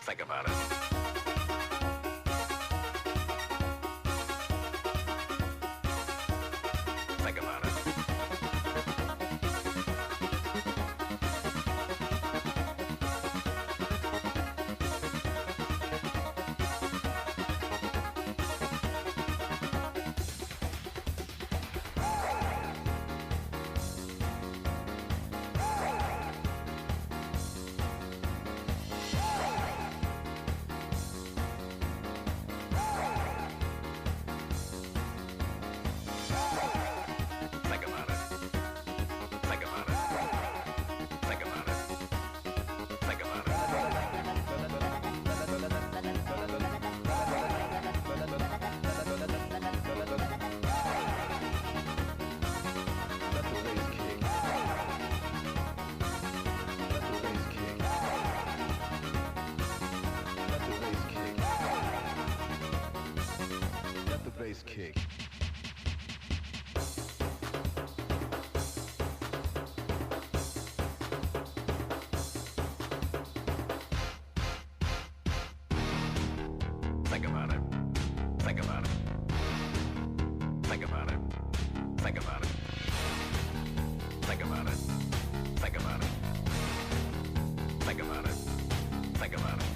Think about it. Think about it. Kick. Think about it. Think about it. Think about it. Think about it. Think about it. Think about it. Think about it. Think about it. Think about it. Think about it.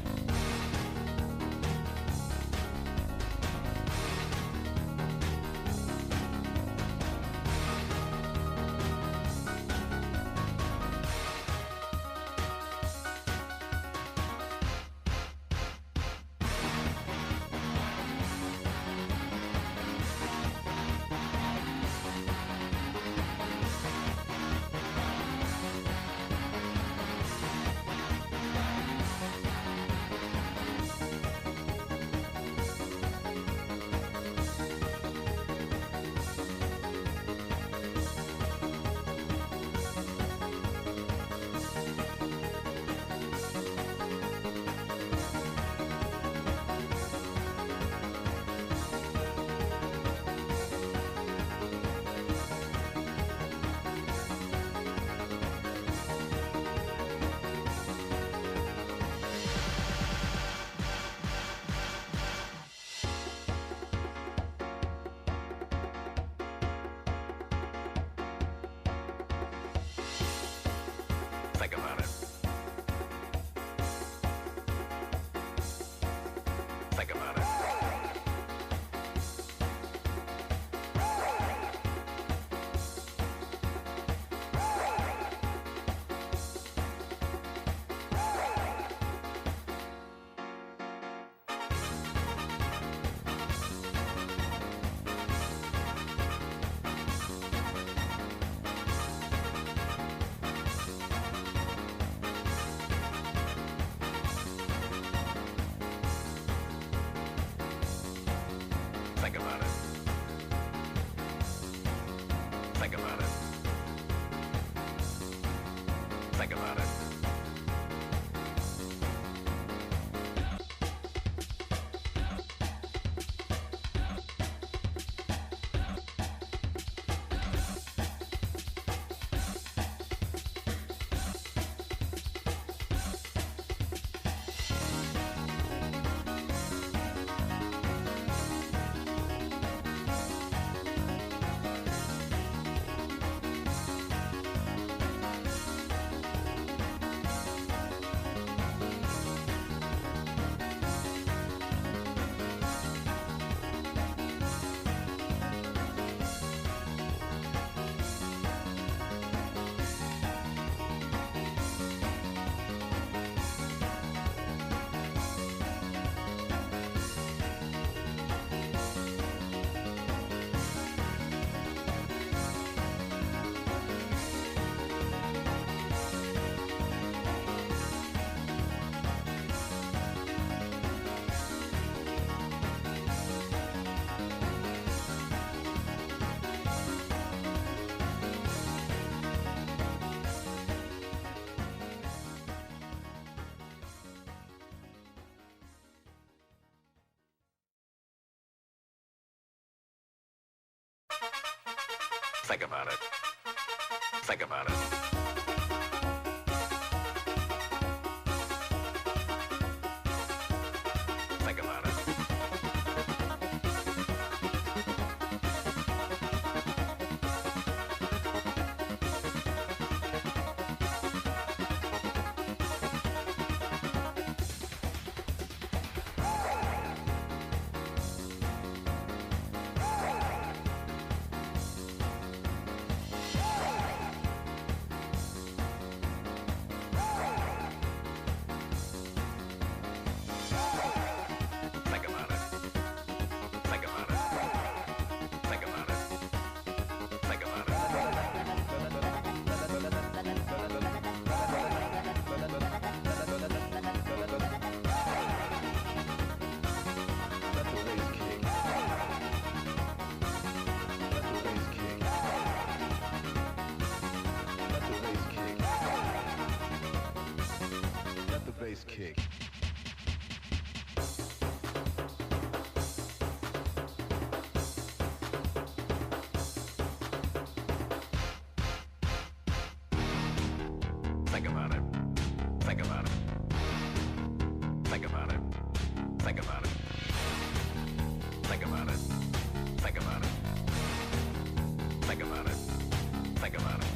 Think about it. Think about it. Think about it. Think about it. Think about it. Think about it. Think about it. Think about it. Think about it. Think about it. Think about it. Think about it. Think about it. Think about it.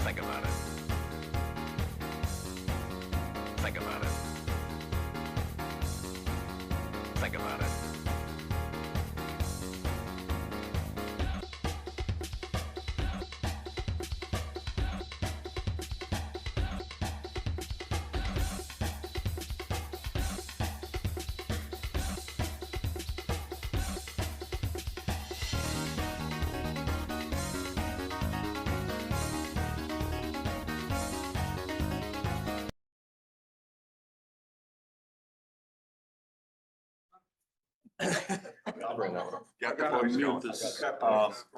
Think about it. Think about it. Think about it. Think about it.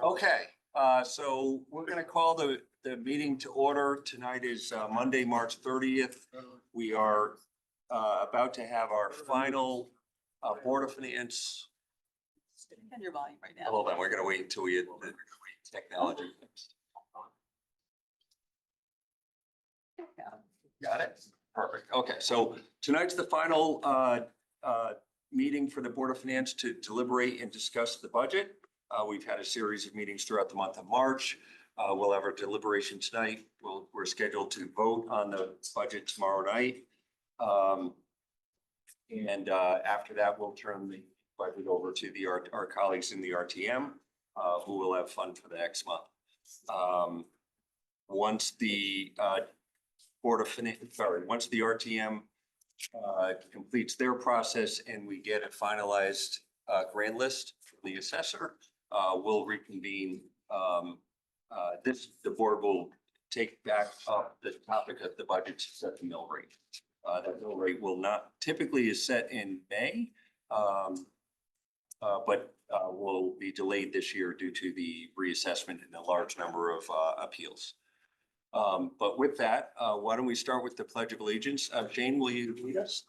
Okay, so we're gonna call the meeting to order. Tonight is Monday, March 30th. We are about to have our final Board of Finance. Turn your volume right now. Hold on, we're gonna wait until we get the technology fixed. Got it? Perfect. Okay, so tonight's the final meeting for the Board of Finance to deliberate and discuss the budget. We've had a series of meetings throughout the month of March. We'll have our deliberation tonight. We're scheduled to vote on the budget tomorrow night. And after that, we'll turn the budget over to our colleagues in the RTM, who will have fun for the next month. Once the Board of Finance, once the RTM completes their process and we get a finalized grand list from the assessor, we'll reconvene. The board will take back up the topic of the budget to set the mill rate. That mill rate will not typically is set in May, but will be delayed this year due to the reassessment and the large number of appeals. But with that, why don't we start with the Pledge of Allegiance? Jane, will you lead us?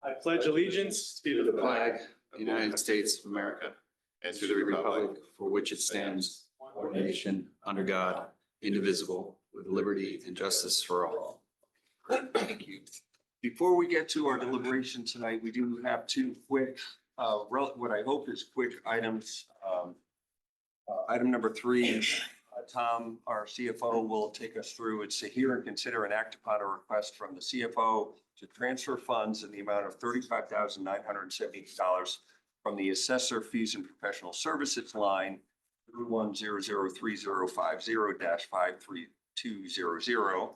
I pledge allegiance to the flag of the United States of America and to the republic for which it stands, one nation, under God, indivisible, with liberty and justice for all. Thank you. Before we get to our deliberation tonight, we do have two quick, what I hope is quick items. Item number 3, Tom, our CFO, will take us through. It's to hear and consider and act upon a request from the CFO to transfer funds in the amount of $35,970 from the assessor fees and professional services line 1003050-53200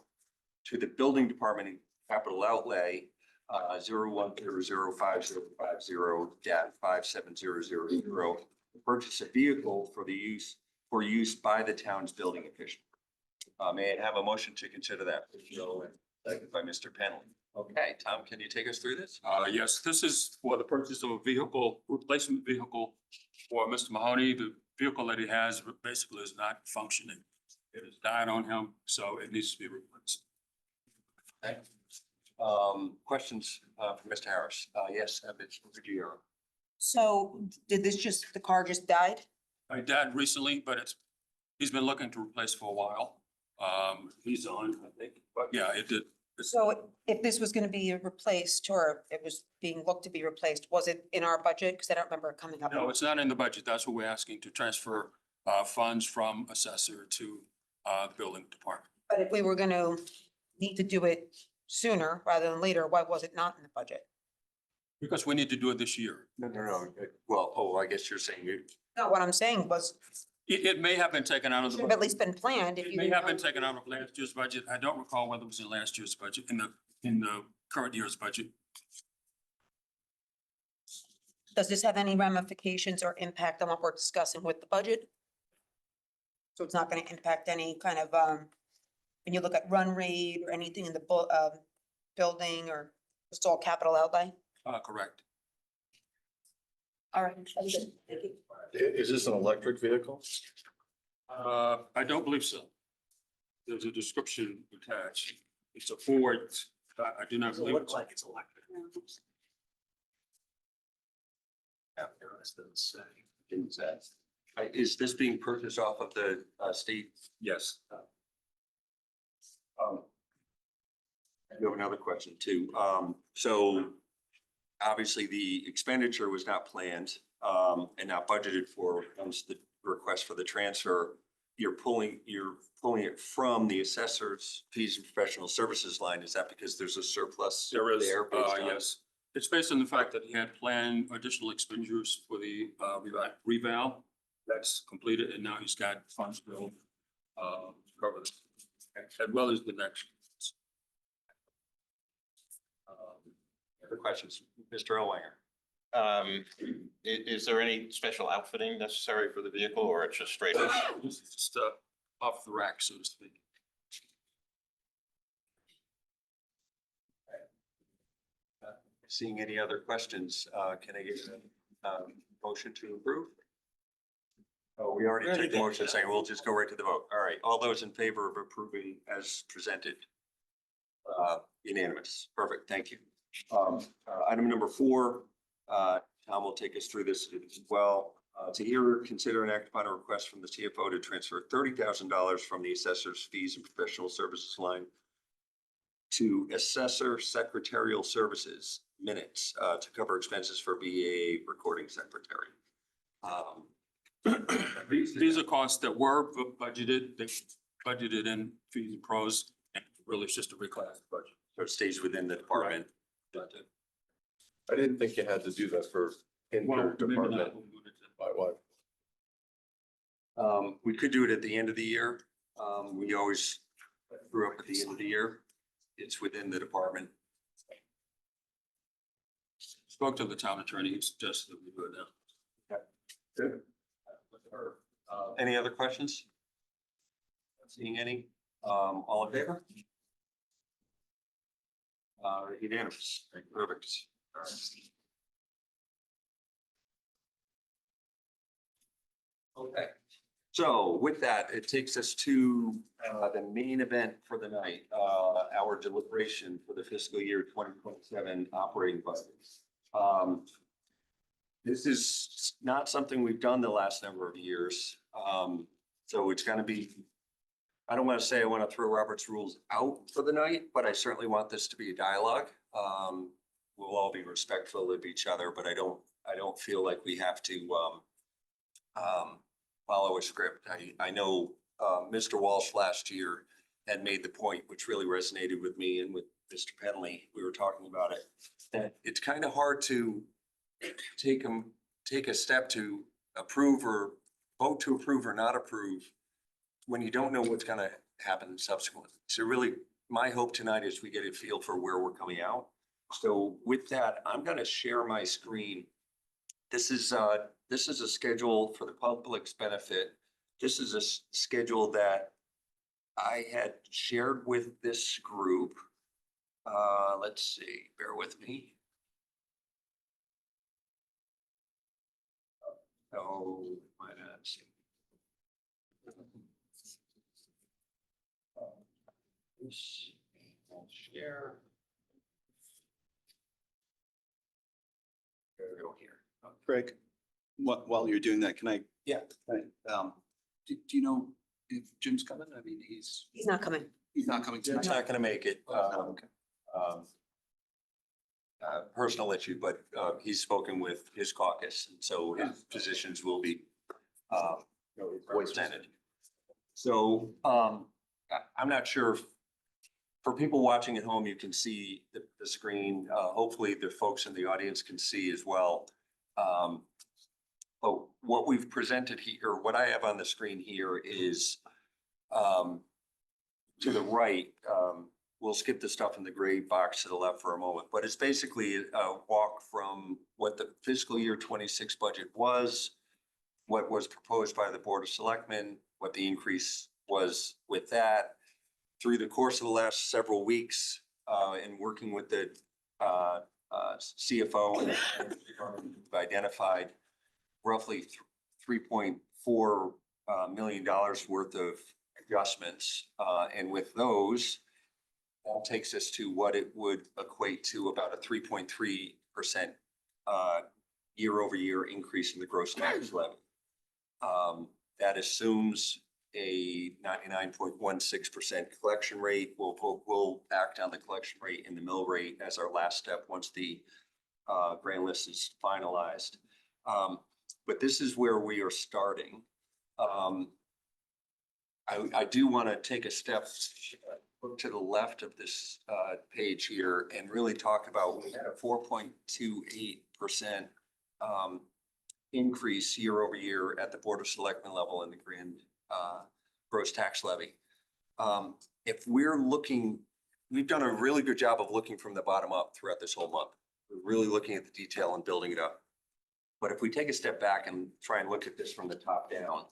to the building department capital outlay 1005050-5700 purchase a vehicle for use by the town's building official. May I have a motion to consider that? Second by Mr. Penley. Okay, Tom, can you take us through this? Yes, this is for the purchase of a vehicle, replacement vehicle for Mr. Mahoney. The vehicle that he has basically is not functioning. It has died on him, so it needs to be replaced. Okay. Questions, for Mr. Harris? Yes, Ms. Ruggiero. So did the car just died? He died recently, but he's been looking to replace for a while. He's on, I think, but yeah, it did. So if this was gonna be replaced or it was being looked to be replaced, was it in our budget? Because I don't remember it coming up. No, it's not in the budget. That's what we're asking, to transfer funds from assessor to the building department. But if we were gonna need to do it sooner rather than later, why was it not in the budget? Because we need to do it this year. No. Well, I guess you're saying you, No, what I'm saying was, It may have been taken out of the. should have at least been planned if It you. may didn't have been know. taken out of last year's budget. I don't recall whether it was in last year's budget, in the current year's budget. Does this have any ramifications or impact on what we're discussing with the budget? So it's not gonna impact any kind of, when you look at run rate or anything in the building, or it's all capital outlay? Correct. All right. That was it. Thank you. Is this an electric vehicle? I don't believe so. There's a description attached. It's a Ford. I do not believe. It's like it's electric. is this being purchased off of the, state? Yes. You have another question too. So obviously the expenditure was not planned, and not budgeted for, comes the request for the transfer. You're pulling it from the assessor's fees and professional services line. Is that because there's a surplus There is, there? based on- yes. It's based on the fact that he had planned additional expenditures for the reval. That's completed, and now he's got funds built to cover this, as well as the next. Other questions, Mr. Ellwanger? Is there any special outfitting necessary for the vehicle or it's just straight? This is just off the rack, so to speak. Seeing any other questions, can I get a motion to approve? Oh, we already took the motion, saying we'll just go right to the vote. All right, all those in favor of approving as presented? Unanimous. Perfect, thank you. Item number 4, Tom will take us through this as well. To hear, consider and act upon a request from the CFO to transfer $30,000 from the assessor's fees and professional services line to assessor secretarial services minutes, to cover expenses for BA recording secretary. These are costs that were budgeted, they budgeted in fees and pros, and really it's just a reclass budget. So it stays within the department. I didn't think you had to do that for Well, maybe not. interdepartment. My wife. We could do it at the end of the year. We always grew up at the end of the year. It's within the department. Spoke to the town attorney, he suggested that we do it now. Any other questions? Not seeing any? All in favor? Unanimous. Perfect. All right. Okay, so with that, it takes us to the main event for the night, our deliberation for the fiscal year 2027 operating budget. This is not something we've done the last number of years. So it's gonna be, I don't want to say I want to throw Robert's rules out for the night, but I certainly want this to be a dialogue. We'll all be respectful of each other, but I don't feel like we have to follow a script. I know Mr. Walsh last year had made the point, which really resonated with me and with Mr. Penley. We were talking about it, that it's kind of hard to take a step to approve or vote to approve or not approve when you don't know what's going to happen subsequently. So really, my hope tonight is we get a feel for where we're coming out. So with that, I'm going to share my screen This is a schedule for the public's benefit. This is a schedule that I had shared with this group. Let's see, bear with me. Oh, might not see. This, I'll share. There we go here. Greg, while you're doing that, can I? Yeah. Do you know if Jim's coming? I mean, he's not coming. not coming Jim's tonight. not gonna make it. Okay. Personal issue, but he's spoken with his caucus, and so his positions will be represented. So I'm not sure if, for people watching at home, you can see the screen. Hopefully the folks in the audience can see as well. But what we've presented here, or what I have on the screen here is to the right. We'll skip the stuff in the gray box to the left for a moment, but it's basically a walk from what the fiscal year 26 budget was, what was proposed by the Board of Selectmen, what the increase was with that. Through the course of the last several weeks, and working with the CFO, and we've identified roughly $3.4 million worth of adjustments. And with those, that takes us to what it would equate to about a 3.3% year over year increase in the gross tax levy. That assumes a 99.16% collection rate. We'll act on the collection rate and the mill rate as our last step once the grand list is finalized. But this is where we are starting. I do want to take a step to the left of this page here and really talk about, we had a 4.28% increase year over year at the Board of Selectmen level in the grand gross tax levy. If we're looking, we've done a really good job of looking from the bottom up throughout this whole month. We're really looking at the detail and building it up. But if we take a step back and try and look at this from the top down,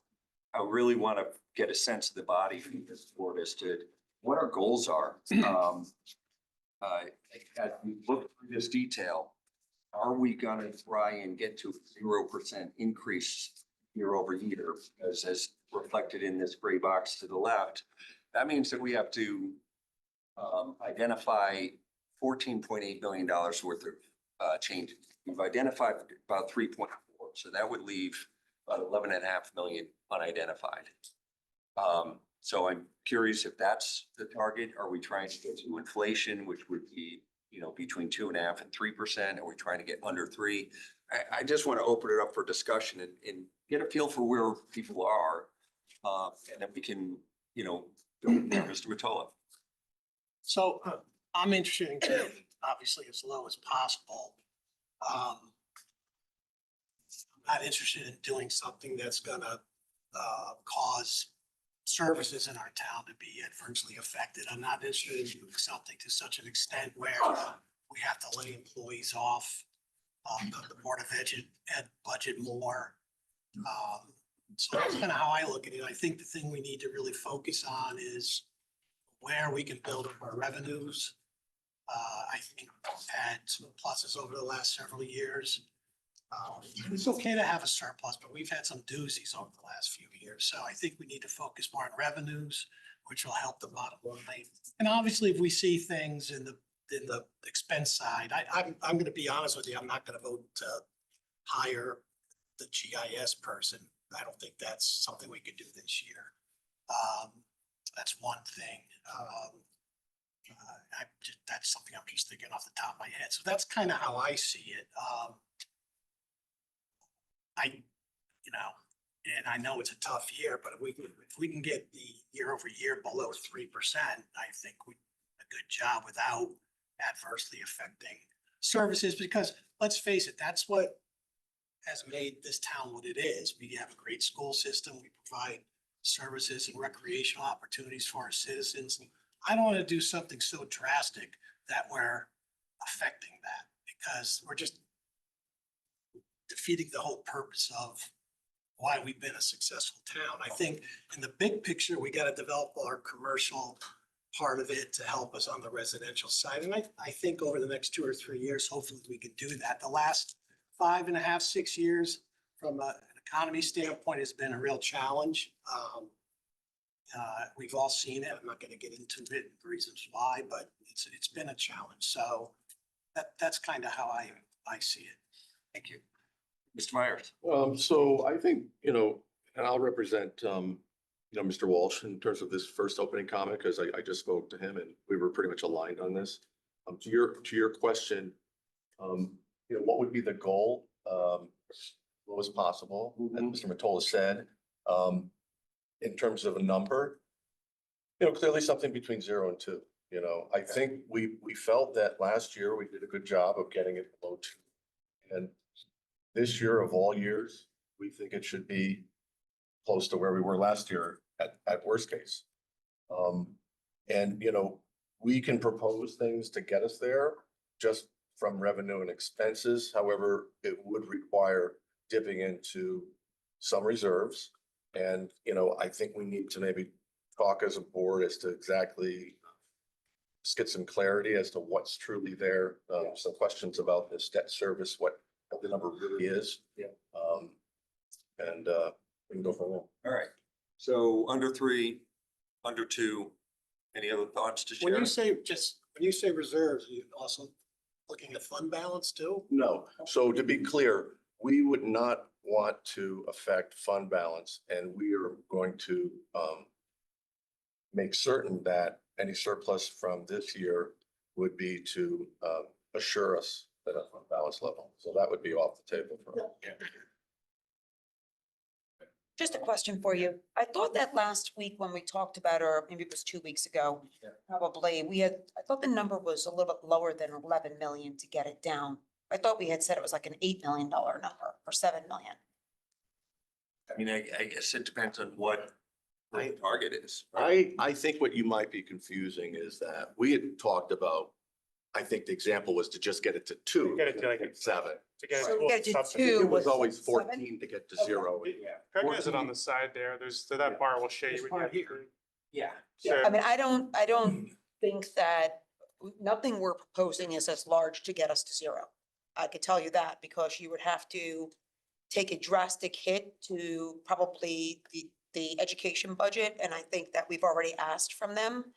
I really want to get a sense of the body from this board as to what our goals are. As we look through this detail, are we going to try and get to a 0% increase year over year? Because as reflected in this gray box to the left, that means that we have to identify $14.8 million worth of changes. We've identified about 3.4, so that would leave about 11.5 million unidentified. So I'm curious if that's the target. Are we trying to get to inflation, which would be, you know, between 2.5% and 3%? Are we trying to get under 3%? I just want to open it up for discussion and get a feel for where people are. And then we can, you know, go from there, Mr. Mottola. So I'm interested in getting obviously as low as possible. I'm not interested in doing something that's gonna cause services in our town to be adversely affected. I'm not interested in doing something to such an extent where we have to lay employees off, the Board of Ed budget more. So that's kind of how I look at it. I think the thing we need to really focus on is where we can build up our revenues. I think we've had some pluses over the last several years. It's okay to have a surplus, but we've had some doozies over the last few years. So I think we need to focus more on revenues, which will help the bottom line. And obviously, if we see things in the expense side, I'm going to be honest with you, I'm not going to vote to hire the GIS person. I don't think that's something we could do this year. That's one thing. That's something I'm just thinking off the top of my head. So that's kind of how I see it. And I know it's a tough year, but if we can get the year over year below 3%, I think we do a good job without adversely affecting services, because let's face it, that's what has made this town what it is. We have a great school system. We provide services and recreational opportunities for our citizens. I don't want to do something so drastic that we're affecting that, because defeating the whole purpose of why we've been a successful town. I think in the big picture, we got to develop our commercial part of it to help us on the residential side. And I think over the next 2 or 3 years, hopefully we can do that. The last 5.5, 6 years from an economy standpoint has been a real challenge. We've all seen it. I'm not going to get into it, the reasons why, but it's been a challenge. So that's kind of how I see it. Thank you. Mr. Myers. So I think, and I'll represent, Mr. Walsh in terms of this first opening comment, because I just spoke to him and we were pretty much aligned on this. To your question, what would be the goal? What was possible, and Mr. Matola said, in terms of a number, clearly something between 0 and 2. I think we felt that last year we did a good job of getting it below 2. And this year of all years, we think it should be close to where we were last year at worst case. And, we can propose things to get us there just from revenue and expenses. However, it would require dipping into some reserves. And, I think we need to maybe talk as a board as to exactly just get some clarity as to what's truly there. Some questions about this debt service, what the number really is. Yeah. And we can go from there. All right. So under 3, under 2, any other thoughts to share? When you say reserves, are you also looking at fund balance too? No. So to be clear, we would not want to affect fund balance, and we are going to make certain that any surplus from this year would be to assure us that a fund balance level. So that would be off the table for us. Just a question for you. I thought that last week when we talked about, or maybe it was 2 weeks ago, probably, I thought the number was a little bit lower than 11 million to get it down. I thought we had said it was like an $8 million number or 7 million. I mean, I guess it depends on what the target is. Right? I think what you might be confusing is that we had talked about, I think the example was to just get it to 2. Get it to like 7. To get So it we get to to a sub- 2 It was was always 7? 14 to get to 0. Craig has it on the side there. So that bar will show you. This when part you here. Yeah. So- I mean, I don't think that, nothing we're proposing is as large to get us to 0. I could tell you that because you would have to take a drastic hit to probably the education budget. And I think that we've already asked from them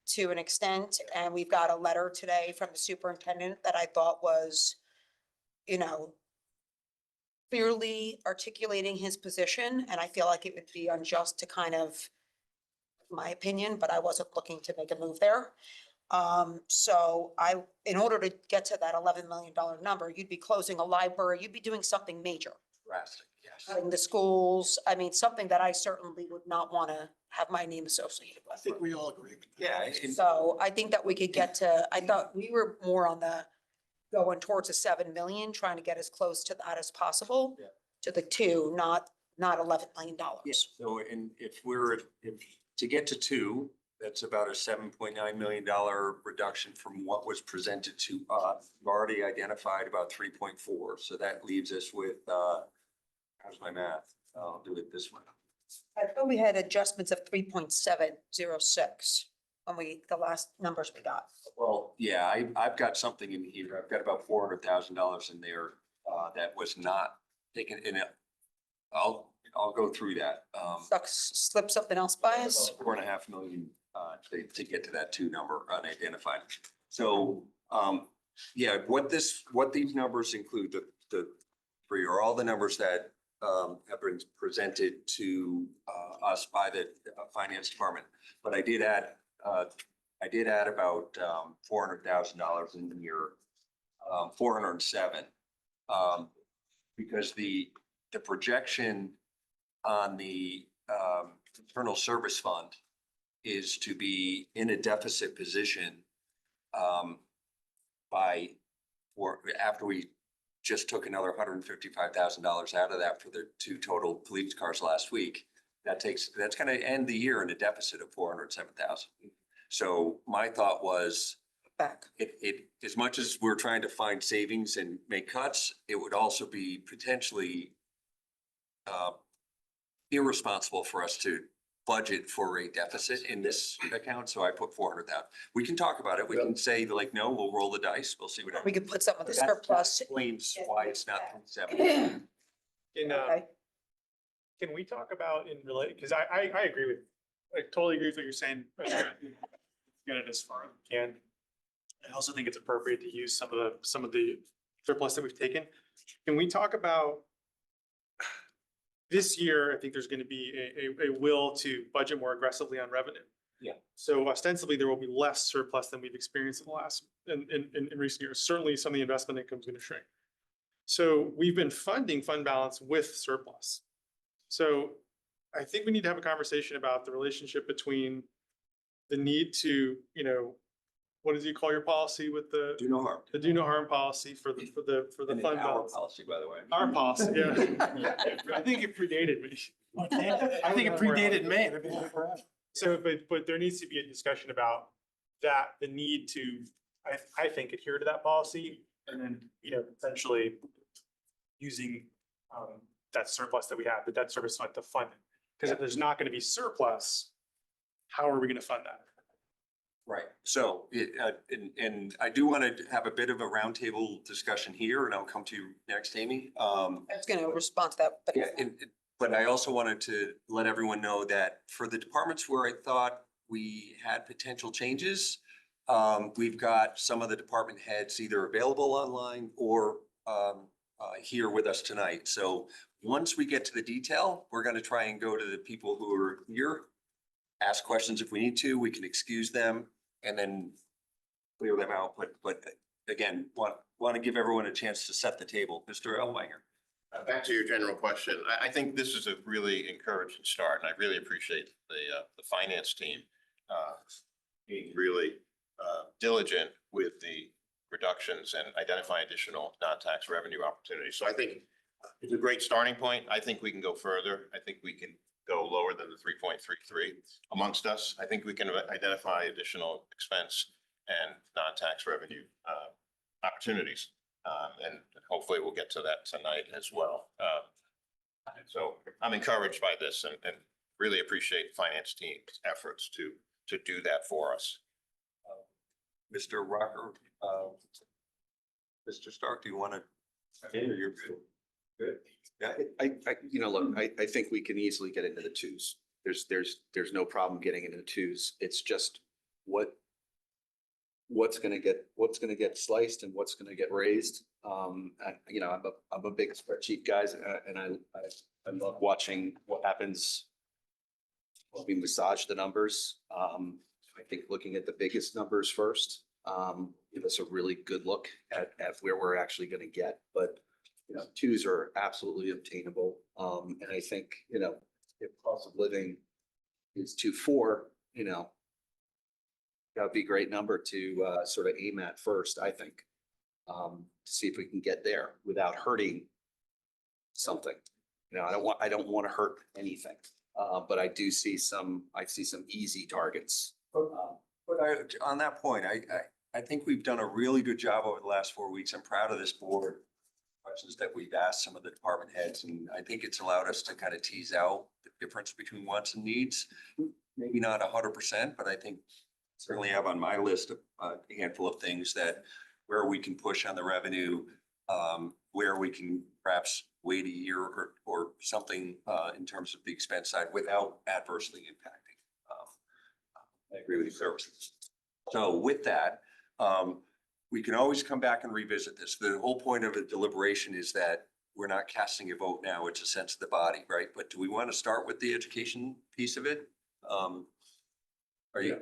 to an extent. And we've got a letter today from the superintendent that I thought was, clearly articulating his position. And I feel like it would be unjust to kind of, my opinion, but I wasn't looking to make a move there. So in order to get to that $11 million number, you'd be closing a library, you'd be doing something major. Drastic, yes. Cutting the schools, I mean, something that I certainly would not want to have my name associated I with. think we all agree with that. Yeah. and- So I think that we could get to, I thought we were more on the going towards a 7 million, trying to get as close to that as possible. Yeah. To the 2, not $11 million. So, and if to get to 2, that's about a $7.9 million reduction from what was presented to us. We've already identified about 3.4. So that leaves us with, how's my math? I'll do it this way. I thought we had adjustments of 3.706 when the last numbers we got. Well, yeah, I've got something in here. I've got about $400,000 in there that was not taken in it. I'll go through that. Slip something else by us? About 4.5 million to get to that 2 number unidentified. So yeah, what these numbers include, the 3 are all the numbers that have been presented to us by the finance department. But I did add about $400,000 in here, 407, because the projection on the internal service fund is to be in a deficit position after we just took another $155,000 out of that for the 2 total police cars last week. That's going to end the year in a deficit of 407,000. So my thought was, back. As much as we're trying to find savings and make cuts, it would also be potentially irresponsible for us to budget for a deficit in this account, so I put 400,000. We can talk about it. We can say like, no, we'll roll the dice. We'll see what We happens. could put some of the That surplus. explains why it's not 7. Okay. Can we talk about in relate, because I agree with, I totally agree with what you're saying. Get it as far as we can. I also think it's appropriate to use some of the surplus that we've taken. Can we talk about this year? I think there's going to be a will to budget more aggressively on revenue. Yeah. So ostensibly, there will be less surplus than we've experienced in the last, in recent years. Certainly, some of the investment income is going to shrink. So we've been funding fund balance with surplus. So I think we need to have a conversation about the relationship between the need to, what does you call your policy with the Do no harm. do no harm policy for the And fund our balance? policy, by the way. Our policy, yeah. I think it predated me. I think it predated me. So, but there needs to be a discussion about that, the need to, I think, adhere to that policy and then, potentially using that surplus that we have, the debt service fund to fund it. Because if there's not going to be surplus, how are we going to fund that? Right. So and I do want to have a bit of a roundtable discussion here, and I'll come to you next, Amy. I was gonna respond to that, but Yeah, but I also wanted to let everyone know that for the departments where I thought we had potential changes, we've got some of the department heads either available online or here with us tonight. So once we get to the detail, we're going to try and go to the people who are here, ask questions if we need to, we can excuse them and then clear them out. But again, want to give everyone a chance to set the table. Mr. Ellwanger. Back to your general question, I think this is a really encouraging start, and I really appreciate the finance team being really diligent with the reductions and identifying additional non-tax revenue opportunities. So I think it's a great starting point. I think we can go further. I think we can go lower than the 3.33 amongst us. I think we can identify additional expense and non-tax revenue opportunities. And hopefully we'll get to that tonight as well. So I'm encouraged by this and really appreciate finance team's efforts to do that for us. Mr. Rocker, Mr. Stark, do you want to? You're good. Good. Yeah. Look, I think we can easily get into the twos. There's no problem getting into the twos. It's just what's gonna get sliced and what's gonna get raised. I'm a big spreadsheet guy, and I love watching what happens when we massage the numbers. I think looking at the biggest numbers first, give us a really good look at where we're actually gonna get, but twos are absolutely obtainable. And I think, if cost of living is 2.4, that'd be a great number to sort of aim at first, I think. To see if we can get there without hurting something. I don't want to hurt anything. But I see some easy targets. But on that point, I think we've done a really good job over the last 4 weeks. I'm proud of this board. Questions that we've asked some of the department heads, and I think it's allowed us to kind of tease out the difference between wants and needs. Maybe not 100%, but I think certainly have on my list a handful of things that where we can push on the revenue, where we can perhaps wait a year or something in terms of the expense side without adversely impacting. I agree with you, services. So with that, we can always come back and revisit this. The whole point of a deliberation is that we're not casting a vote now. It's a sense of the body, right? But do we want to start with the education piece of it? Are you?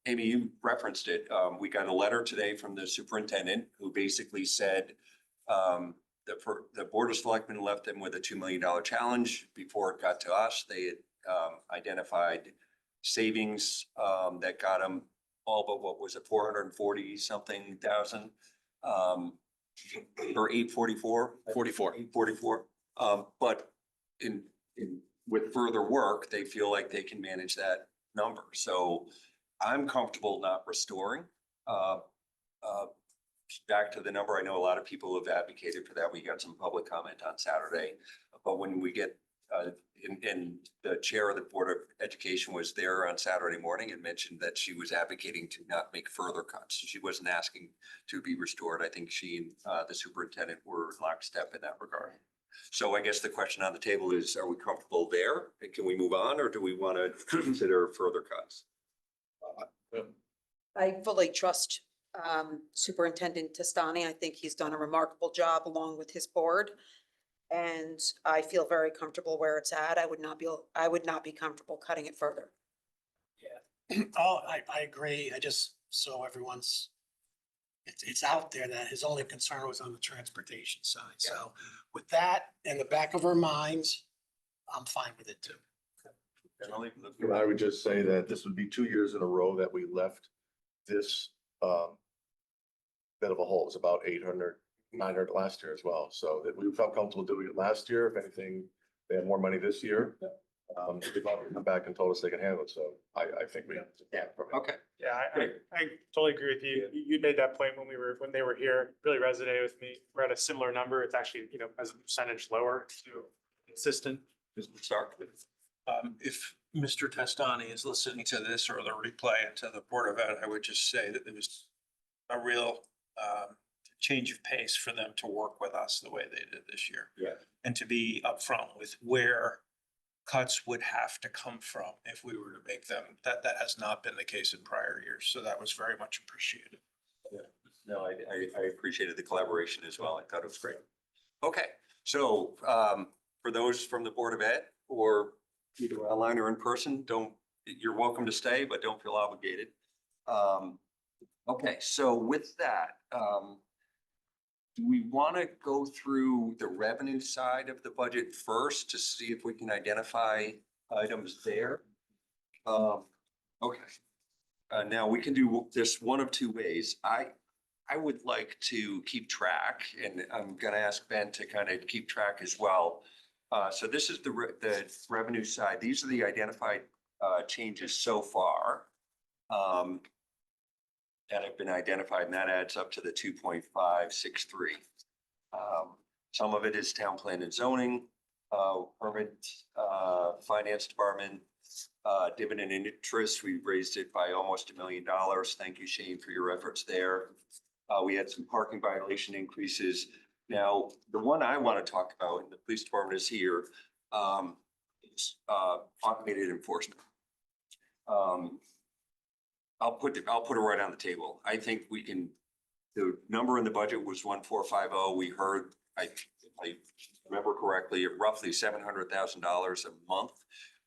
Amy, you referenced it. We got a letter today from the superintendent who basically said that the Board of Selectmen left them with a $2 million challenge. Before it got to us, they had identified savings that got them all but what was it, 440 something thousand or 844? 844. But with further work, they feel like they can manage that number. So I'm comfortable not restoring. Uh, uh, Back to the number, I know a lot of people have advocated for that. We got some public comment on Saturday. But when we get, and the chair of the Board of Education was there on Saturday morning and mentioned that she was advocating to not make further cuts. She wasn't asking to be restored. I think she and the superintendent were lockstep in that regard. So I guess the question on the table is, are we comfortable there? And can we move on, or do we want to consider further cuts? I fully trust Superintendent Testani. I think he's done a remarkable job along with his board. And I feel very comfortable where it's at. I would not be comfortable cutting it further. Oh, I agree. I just, so everyone's, it's out there that his only concern was on the transportation side. So with that in the back of our minds, I'm fine with it too. I would just say that this would be 2 years in a row that we left this bit of a hole. It was about 800, 900 last year as well. So that we felt comfortable doing it last year. If anything, they have more money this year. They've already come back and told us they can handle it. So I think we. Okay. Yeah, I totally agree with you. You made that point when they were here, really resonated with me. We're at a similar number. It's actually, as a percentage lower, so consistent. Mr. Stark. If Mr. Testani is listening to this or the replay to the Board of Ed, I would just say that there was a real change of pace for them to work with us the way they did this year. Yeah. And to be upfront with where cuts would have to come from if we were to make them. That has not been the case in prior years. So that was very much appreciated. Yeah. No, I appreciated the collaboration as well. I thought it was great. Okay, so for those from the Board of Ed or either online or in person, you're welcome to stay, but don't feel obligated. Okay, so with that, do we want to go through the revenue side of the budget first to see if we can identify items there? Okay. Now we can do this one of two ways. I would like to keep track, and I'm going to ask Ben to kind of keep track as well. So this is the revenue side. These are the identified changes so far that have been identified, and that adds up to the 2.563. Some of it is town plan and zoning, permit, finance department, dividend and interest. We raised it by almost $1 million. Thank you, Shane, for your efforts there. We had some parking violation increases. Now, the one I want to talk about, and the police department is here, is automated enforcement. I'll put it right on the table. I think we can, the number in the budget was 1,450. We heard, if I remember correctly, roughly $700,000 a month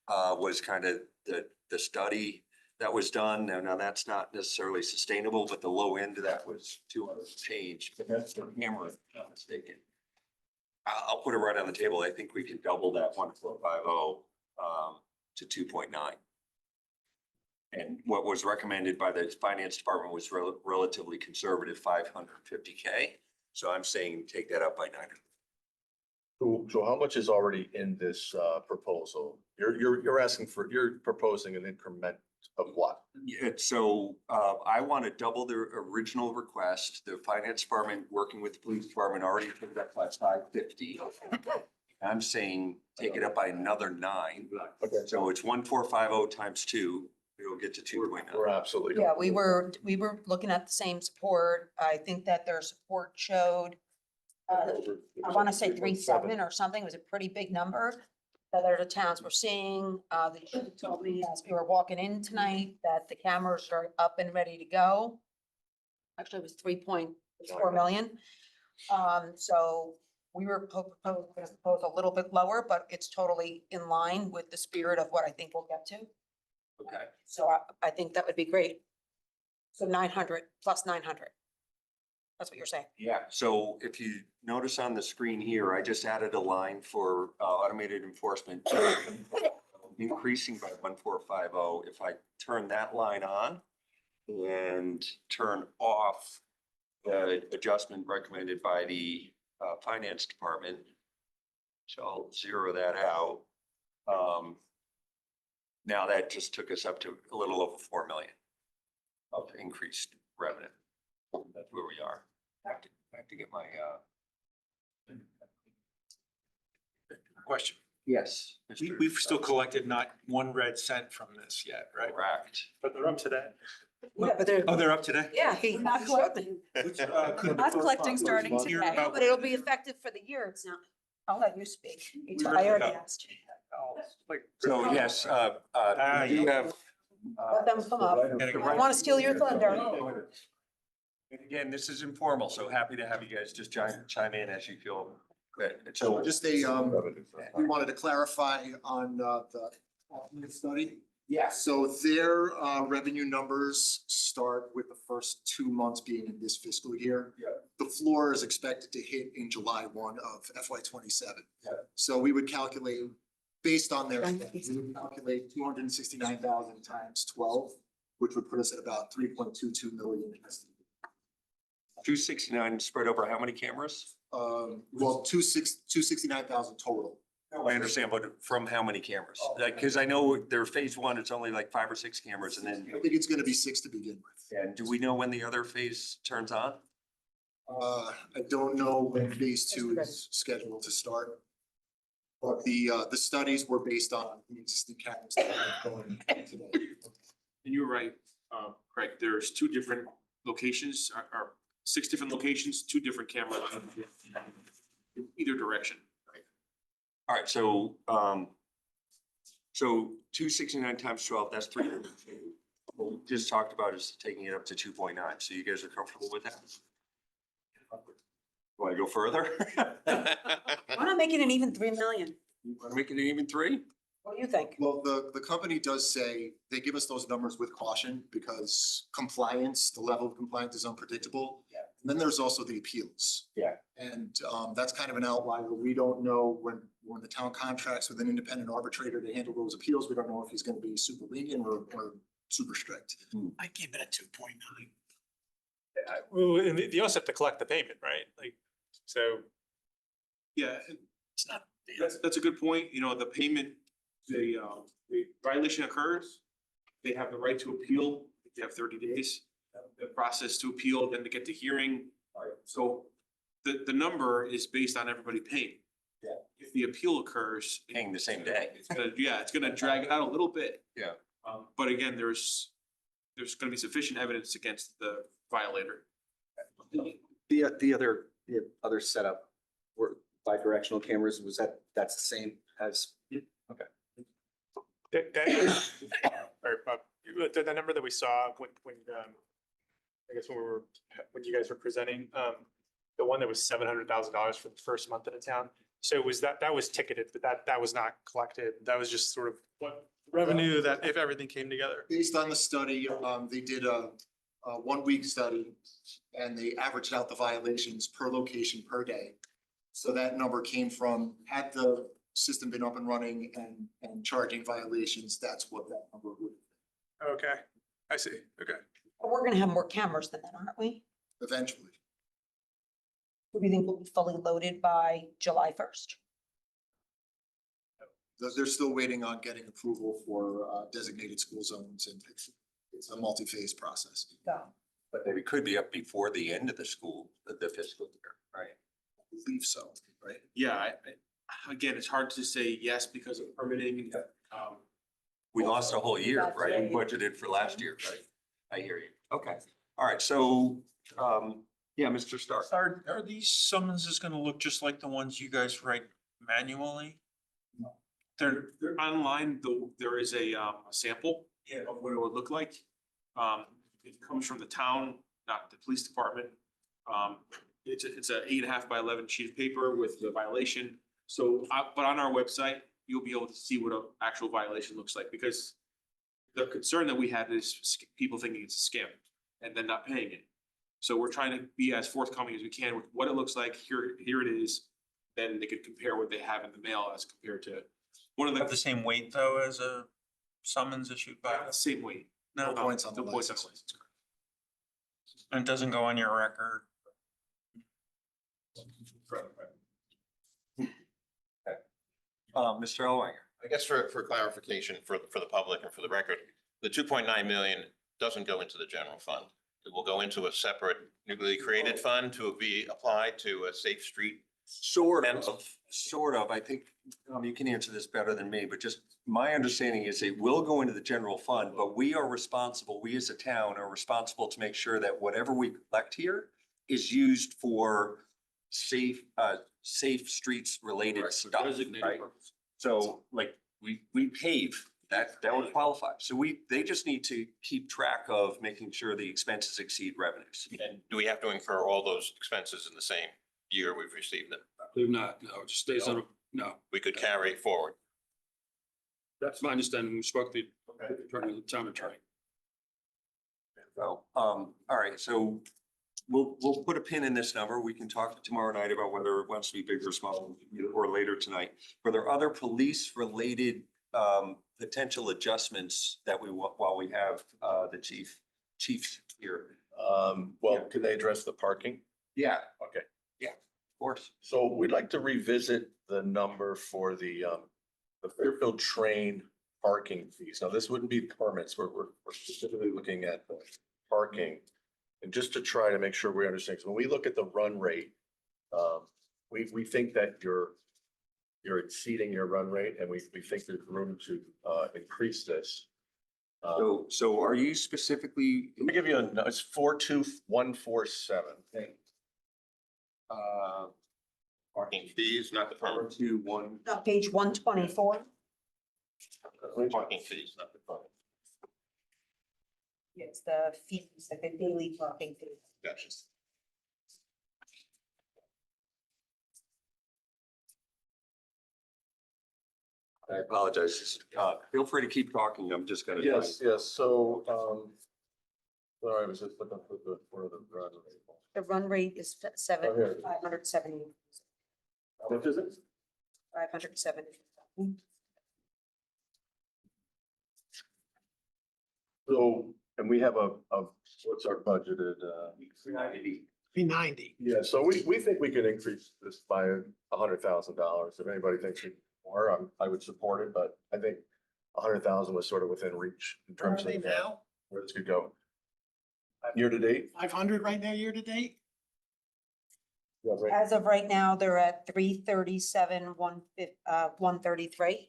was kind of the study that was done. Now that's not necessarily sustainable, but the low end of that was 200 change, but that's the hammer, if I'm not mistaken. I'll put it right on the table. I think we can double that 1,450 to 2.9. And what was recommended by the finance department was relatively conservative, 550K. So I'm saying take that up by 900. So how much is already in this proposal? You're asking for, you're proposing an increment of what? Yeah, so I want to double the original request. The finance department, working with the police department, already took that by 550. I'm saying take it up by another 9. Okay. So it's 1,450 times 2. It'll get to 2.9. We're absolutely. Yeah, we were looking at the same support. I think that their support showed, I want to say 3.7 or something. It was a pretty big number that other towns were seeing. The chief told me as we were walking in tonight that the cameras are up and ready to go. Actually, it was 3.4 million. So we were gonna propose a little bit lower, but it's totally in line with the spirit of what I think we'll get to. Okay. So I think that would be great. So 900 plus 900. That's what you're saying. Yeah, so if you notice on the screen here, I just added a line for automated enforcement increasing by 1,450. If I turn that line on and turn off the adjustment recommended by the finance department, so I'll zero that out. Now that just took us up to a little over 4 million. of increased revenue. That's where we are. I have to get my, Question. yes. We've still collected not one red cent from this yet, right? Correct. But they're up today. Yeah, but they're, Oh, they're up today? yeah, he's not collecting. Not collecting starting today. No, but it'll be effective for the year. It's not. I'll let you speak. We I already heard- asked. So yes, we do have. Let them come up. I don't want to steal your thunder. And again, this is informal, so happy to have you guys just chime in as you feel good. So just we wanted to clarify on the study. Yes. So their revenue numbers start with the first 2 months being in this fiscal year. Yeah. The floor is expected to hit in July 1 of FY 27. Yeah. So we would calculate, based on their, we would calculate 269,000 times 12, which would put us at about 3.22 million. 269 spread over how many cameras? Well, 269,000 total. No, I understand, but from how many cameras? Like, cause I know their phase one, it's only like 5 or 6 cameras and I then, think it's gonna be 6 to begin with. and do we know when the other phase turns on? I don't know when phase 2 is scheduled to start. But the studies were based on the existing cameras that are going today. And you're right, Craig, there's 2 different locations, or 6 different locations, 2 different cameras in either direction. All right, so, so 269 times 12, that's 3. What we just talked about is taking it up to 2.9. So you guys are comfortable with that? Want to go further? Why not make it an even 3 million? Want to make it an even 3? What do you think? Well, the company does say, they give us those numbers with caution because compliance, the level of compliance is unpredictable. Yeah. And then there's also the appeals. Yeah. And that's kind of an outlier. We don't know when the town contracts with an independent arbitrator to handle those appeals, we don't know if he's gonna be super lenient or super strict. I keep it at 2.9. Well, and they also have to collect the payment, right? Like, so. Yeah, It's not. that's a good point. You know, the payment, the violation occurs. They have the right to appeal. They have 30 days. The process to appeal, then to get the hearing. So the number is based on everybody paying. Yeah. If the appeal occurs. Paying the same day. It's gonna drag it out a little bit. Yeah. But again, there's gonna be sufficient evidence against the violator. The other setup were bidirectional cameras, that's the same as? Okay. The number that we saw when I guess when you guys were presenting, the one that was $700,000 for the first month in the town. So was that was ticketed, but that was not collected. That was just sort of what revenue that if everything came together. Based on the study, they did a 1-week study and they averaged out the violations per location per day. So that number came from, had the system been up and running and charging violations, that's what that number would Okay, I see. Okay. But we're gonna have more cameras than that, aren't we? eventually. Do we think we'll be fully loaded by July 1st? They're still waiting on getting approval for designated school zones and it's a multi-phase process. But they could be up before the end of the the fiscal year, right? I believe so, right? Yeah, again, it's hard to say yes because of permitting. We lost a whole year, That's right? We right. budgeted for last year, right? I hear you. Okay. All right. So, yeah, Mr. Stark. Are these summonses gonna look just like the ones you guys write manually? They're online, though, there is a sample of what it would look like. It comes from the town, not the police department. It's a 8.5 by 11 sheet of paper with the violation. So, but on our website, you'll be able to see what an actual violation looks like, because the concern that we had is people thinking it's a scam and then not paying it. So we're trying to be as forthcoming as we can with what it looks like. Here it is. Then they could compare what they have in the mail as compared to one of Have the same weight though as a summons issued by, same weight. No points on the No points on the license. license. and it doesn't go on your record? Mr. Ellwanger. I guess for clarification for the public and for the record, the 2.9 million doesn't go into the general fund. It will go into a separate newly created fund to be applied to a safe street. Sort of. I think, you can answer this better than me, but just my understanding is it will go into the general fund, but we are responsible, we as a town are responsible to make sure that whatever we collect here is used for safe streets related stuff, Designated right? purpose. So like we pave, that would qualify. So they just need to keep track of making sure the expenses exceed revenues. And do we have to incur all those expenses in the same year we've received them? I believe not, no, it just stays on, no, We could carry forward. that's my understanding. We spoke to the attorney, the town attorney. So, all right, so we'll put a pin in this number. We can talk tomorrow night about whether it wants to be big or small, or later tonight. Were there other police related potential adjustments that while we have the chief here? Well, can they address the parking? Yeah, Okay. of course. So we'd like to revisit the number for the Fairfield train parking fees. Now, this wouldn't be permits. We're specifically looking at parking. And just to try to make sure we understand, because when we look at the run rate, we think that you're exceeding your run rate, and we think there's room to increase this. So are you specifically, Let me give you it's 42147. Parking fees, not the permit. 421? Page 124. Parking fees, not the permit. It's the fees, like the daily parking fee. Gotcha. I apologize. Feel free to keep talking. I'm just gonna. Yes, so, sorry, I was just looking for the run rate. The run rate is Oh, here. 570. How much is it? 570. So, and we have what's our budgeted, Be 90. yeah, so we think we could increase this by $100,000. If anybody thinks it more, I would support it, but I think 100,000 was sort of within reach in Where are terms they of now? where this could go. Year to date? 500 right now, year to date? Yeah, right. As of right now, they're at 337, 133.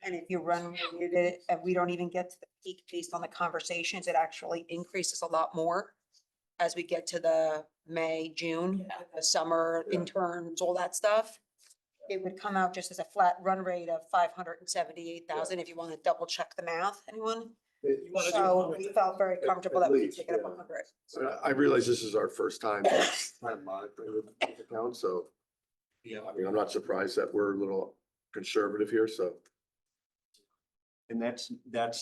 And if you run with it, and we don't even get to the peak based on the conversations, it actually increases a lot more as we get to the May, June, the summer interns, all that stuff. It would come out just as a flat run rate of 578,000 if you want to double check the math, anyone? So we felt very comfortable that we could take it up 100. So I realize this is our first time monitoring the account, so. Yeah, I mean, I'm not surprised that we're a little conservative here, so. And that's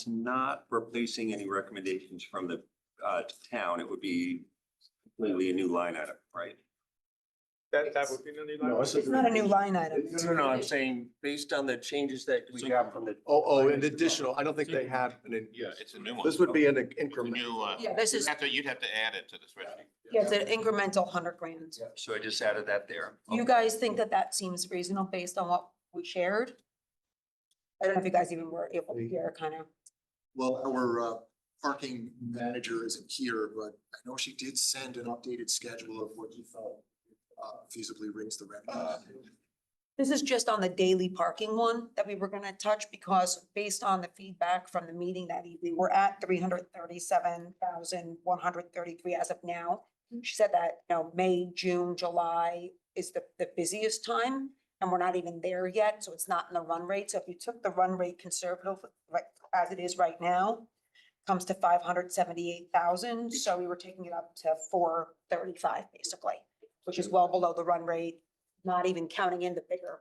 not replacing any recommendations from the town. It would be completely a new line item, right? That would be the No, new. It's not a new line item. No, I'm saying based on the changes that we got from the. Oh, an additional, I don't think they have Yeah, it's a new one. this would be an It's a increment. new, Yeah, this is, you'd have to add it to the spreadsheet. yeah, it's an incremental 100 grand. So I just added that there. You guys think that that seems reasonable based on what we shared? I don't know if you guys even were able to hear kind of. Well, our parking manager isn't here, but I know she did send an updated schedule of what you felt feasibly raise the revenue. This is just on the daily parking one that we were gonna touch because based on the feedback from the meeting that evening, we're at 337,133 as of now. She said that, May, June, July is the busiest time and we're not even there yet, so it's not in the run rate. So if you took the run rate conservative, like as it is right now, comes to 578,000. So we were taking it up to 435 basically, which is well below the run rate, not even counting in the bigger.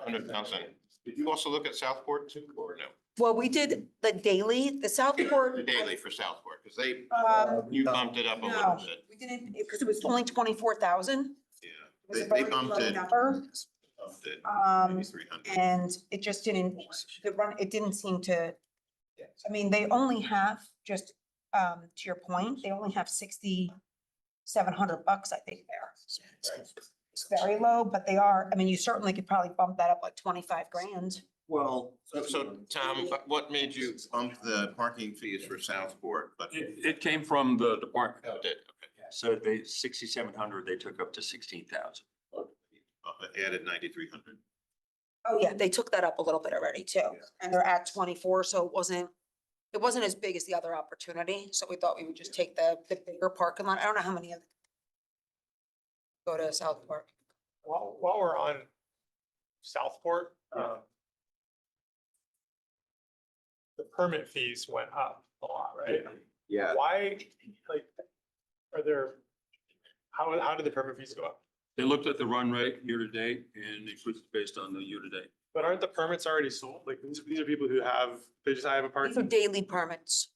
100,000. Did you also look at Southport too, or no? Well, we did the daily, the Southport. The daily for Southport, because you No, bumped it up a no, little bit. we didn't, because it was only 24,000. Yeah. It was a They very bumped low it. number. Bumped it, maybe 300. And it just didn't, it didn't seem to, I mean, they only have just, to your point, they only have $6,700, I think there. It's very low, but they are, I mean, you certainly could probably bump that up like 25 grand. Well. So Tom, what made you bump the parking fees for Southport? But It came from the department. oh, did, So they, 6,700, they took up to 16,000. okay. Added 9,300. Oh, yeah, they took that up a little bit already too. And they're at 24, so it wasn't as big as the other opportunity. So we thought we would just take the bigger parking lot. I don't know how many of go to South Park. While we're on Southport, the permit fees went up a lot, right? Yeah. Why, like, how did the permit fees go up? They looked at the run rate year to date and they put it based on the year to date. But aren't the permits already sold? Like, these are people who they just have a These are parking, daily permits.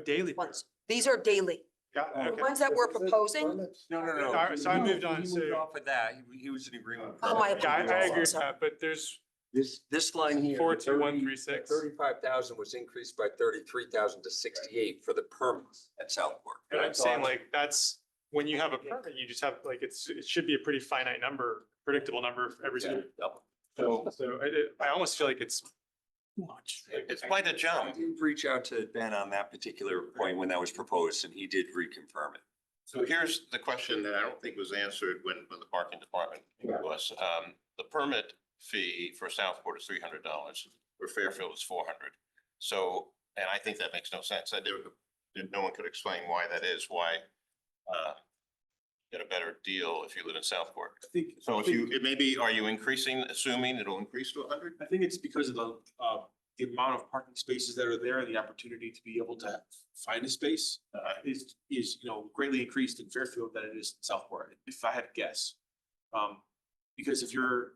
daily. Ones. These are daily. Yeah, The okay. ones that we're proposing, No, All right, so I moved on to, Off of that, he was in agreement. Oh, my yeah, I agree with Sorry. that, but there's, This line here. 42136. 35,000 was increased by 33,000 to 68 for the permits at Southport. and I'm saying like, that's, when you have a permit, you just have, like, it should be a pretty finite number, predictable number for every single. So I almost feel like it's too much. It's quite a I jump. did reach out to Ben on that particular point when that was proposed and he did reconfirm it. So here's the question that I don't think was answered when the parking department was, the permit fee for Southport is $300, for Fairfield is 400. So, and I think that makes no sense. No one could explain why that is, why get a better deal if you live in Southport. So if you, it may be, are you assuming it'll increase to 100? I think it's because of the amount of parking spaces that are there and the opportunity to be able to find a space is, greatly increased in Fairfield than it is in Southport, if I had to guess. Because if you're,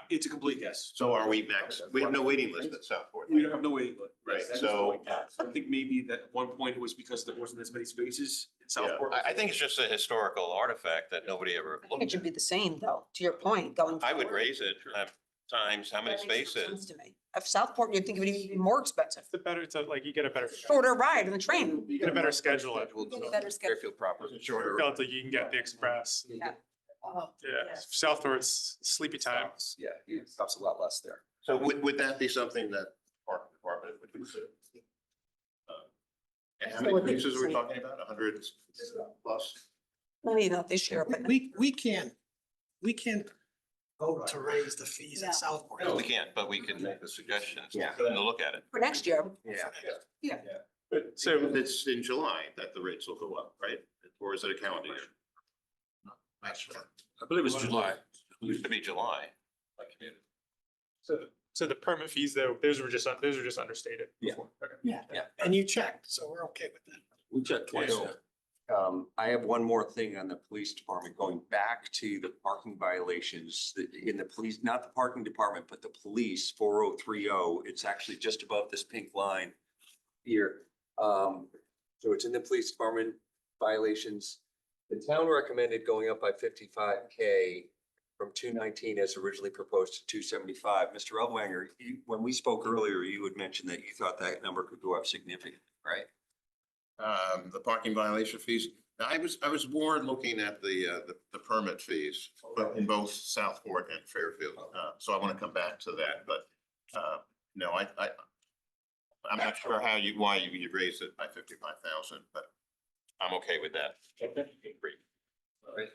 it's a complete guess. So are we max? We have no waiting list at Southport. We don't have no waiting list. Right, That's so- I think maybe that at one point it was because there wasn't as many spaces in Yeah, Southport. I think it's just a historical artifact that nobody ever it looked should at. be the same though, to your point, going. I would forward. raise it times how many That makes no spaces? sense to me. If Southport, you'd think it would be even more expensive. It's like you get a better, Shorter ride on the train. you get a better schedule. Get a better schedule. Fairfield proper. Shorter. Felt like you can get the express. Yeah. Oh, Yeah, Southport's sleepy time. Yeah, it stops a lot less there. So would that be something that park department would consider? And how many spaces are we talking about? 100 plus? maybe not this year, but We can't vote to raise the fees No. at Southport. No, we can't, but we can make the suggestions. Yeah. For them to look at it. for next year, Yeah. But so It's in July that the rates will go up, right? Or is it a calendar year? Not sure. I believe it's July. It used to be July. So the permit fees though, those were just understated. Yeah. before. Okay. Yeah, and you checked, so we're okay with that. We checked twice. So, I have one more thing on the police department, going back to the parking violations in the police, not the parking department, but the police 4030. It's actually just above this pink line here. So it's in the police department violations. The town recommended going up by 55K from 219 as originally proposed to 275. Mr. Elwanger, when we spoke earlier, you had mentioned that you thought that number could go up significantly, right? The parking violation fees. Now, I was more looking at the permit fees, but in both Southport and Fairfield. So I want to come back to that, but, no, I'm not sure why you raised it by 55,000, but I'm okay with that. All right.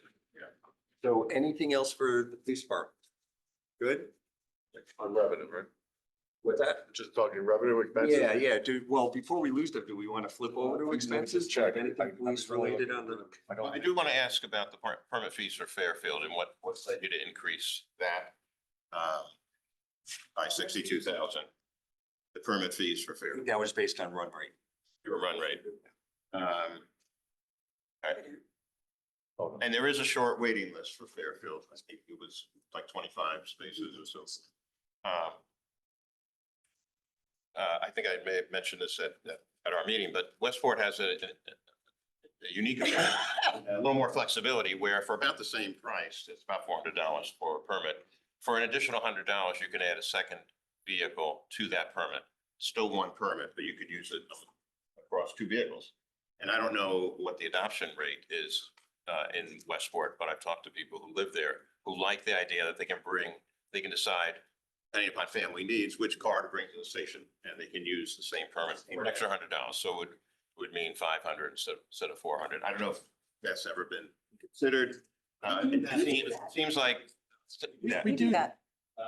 So anything else for the police department? Good? On revenue, right? With that? Just talking revenue expenses? Yeah. Well, before we lose them, do we want to flip over to expenses? Check. Anything police related on the? I do want to ask about the permit fees for Fairfield and what led you to increase that by 62,000. The permit fees for Fairfield, That was based on run rate. your run rate. And there is a short waiting list for Fairfield. I think it was like 25 spaces or so. I think I may have mentioned this at our meeting, but Westport has a unique, a little more flexibility where for about the same price, it's about $400 for a permit. For an additional $100, you can add a second vehicle to that permit. Still one permit, but you could use it across two vehicles. And I don't know what the adoption rate is in Westport, but I've talked to people who live there who like the idea that they can decide depending upon family needs, which car to bring to the station, and they can use the same permit for an extra $100. So it would mean 500 instead of 400. I don't know if that's ever been considered. It seems like. Yeah, We do that.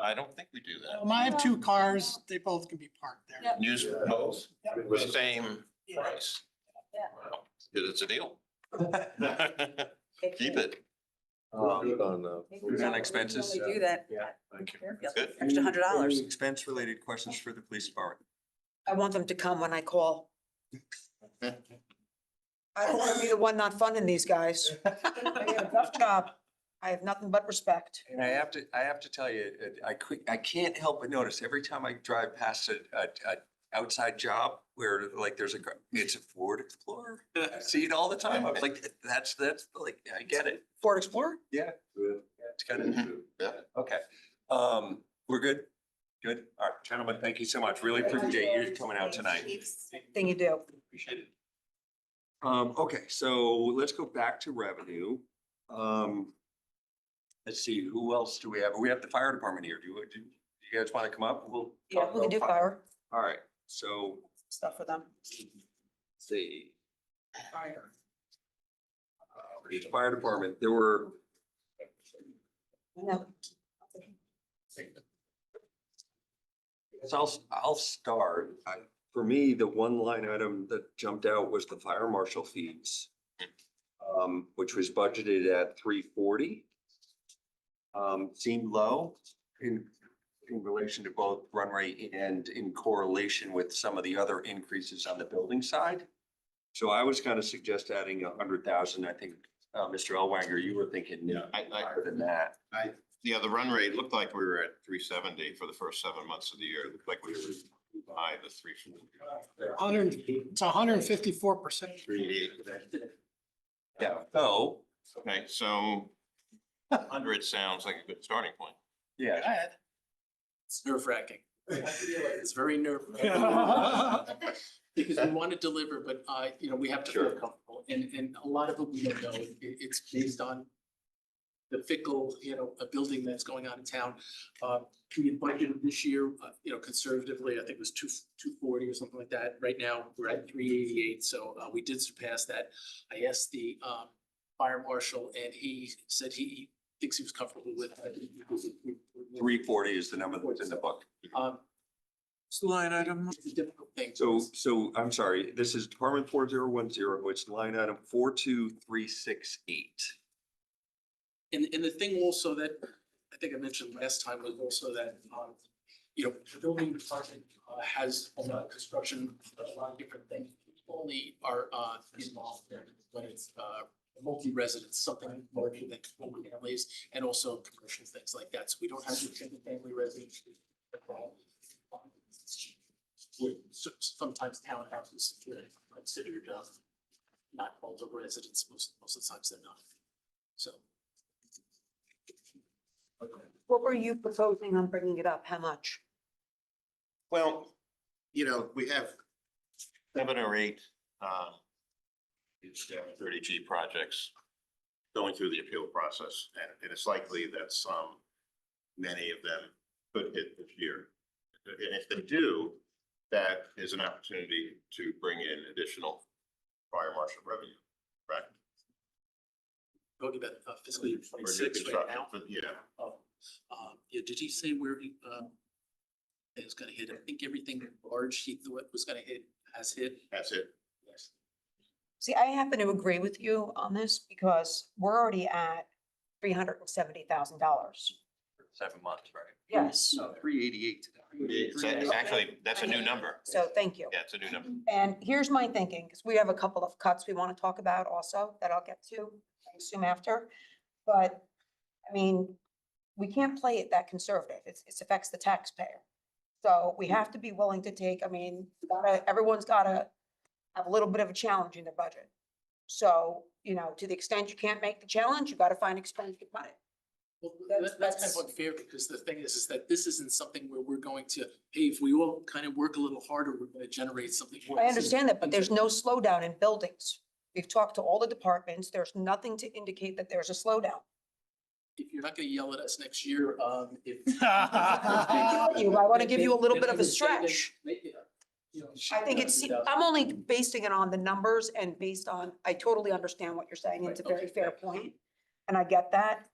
I don't think we do that. I have two cars, they both can be parked there. Yep. Use both, Yep. with the same price. Yeah. Well, it's a deal. Keep it. Good on, Good on expenses. We do that. Yeah. thank you. Fairfield. Good. Extra $100. Any expense related questions for the police department? I want them to come when I call. I don't want to be the one not funding these guys. They get a tough job. I have nothing but respect. And I have to tell you, I can't help but notice every time I drive past a outside job where like there's it's a Ford Explorer. I see it all the time. I was like, that's like, I get it. Ford Explorer? Yeah. It's kind of, Yeah. okay. We're good? Good. All right, gentlemen, thank you so much. Really appreciate you coming out tonight. Thing you do. Appreciate it. Okay, so let's go back to revenue. Let's see, who else do we have? We have the fire department here. Do you guys want to come up? We'll. Yeah, talk we can do about fire All right, so stuff for them. let's see. Fire. The fire department, there were. No. I'll start. For me, the one line item that jumped out was the fire marshal fees. Which was budgeted at 340. Seemed low in relation to both run rate and in correlation with some of the other increases on the building side. So I was gonna suggest adding 100,000. I think, Mr. Elwanger, you were thinking higher than that. Yeah, the run rate looked like we were at 370 for the first 7 months of the year. It looked like we were high the 340. It's 154%. 388. Yeah, so, Okay, so 100 sounds like a good starting point. yeah, It's nerve wracking. It's very nerve. Because we want to deliver, but we have to feel comfortable and a lot of it we don't know. It's based on the fickle, a building that's going on in town. We had budgeted this year, conservatively, I think it was 240 or something like that. Right now, we're at 388, so we did surpass that. I asked the fire marshal and he said he thinks he was comfortable with it. 340 is the number that's in the book. It's a line item. It's a difficult thing. So I'm sorry, this is Department 4010, it's line item 42368. And the thing also that I think I mentioned last time was also that, the building department has a lot of construction, a lot of different things. Only are involved there when it's multi-residence, something larger than families, and also commercial things like that. So we don't have the single family residence. Sometimes townhouses are considered not multiple residents, most of the times they're not. So. What were you proposing on bringing it up? How much? Well, we have 7 or 8 30G projects going through the appeal process, and it's likely that many of them could hit this year. And if they do, that is an opportunity to bring in additional fire marshal revenue, right? Talking about fiscal year Or new 26 right construction, now. but yeah. Did he say where he is gonna hit? I think everything large he thought was gonna hit has hit. That's it. Yes. See, I happen to agree with you on this because we're already at $370,000. 7 months, right? Yes, No, 388 today. Actually, that's a new number. so thank you. Yeah, it's a new number. And here's my thinking, because we have a couple of cuts we want to talk about also that I'll get to, I assume after. But, I mean, we can't play it that conservative. It affects the taxpayer. So we have to be willing to take, everyone's gotta have a little bit of a challenge in their budget. So, to the extent you can't make the challenge, you gotta find expense to cut it. Well, that's kind of unfair because the thing is that this isn't something where we're going to, hey, if we all kind of work a little harder, we're gonna generate something more. I understand that, but there's no slowdown in buildings. We've talked to all the departments. There's nothing to indicate that there's a slowdown. if you're not gonna yell at us next year, if. I want to give you a little bit of a Then I would say stretch. make it, I think it's, I'm only basing it on the numbers and based on, I totally understand what you're saying. It's a very fair point. And I get that.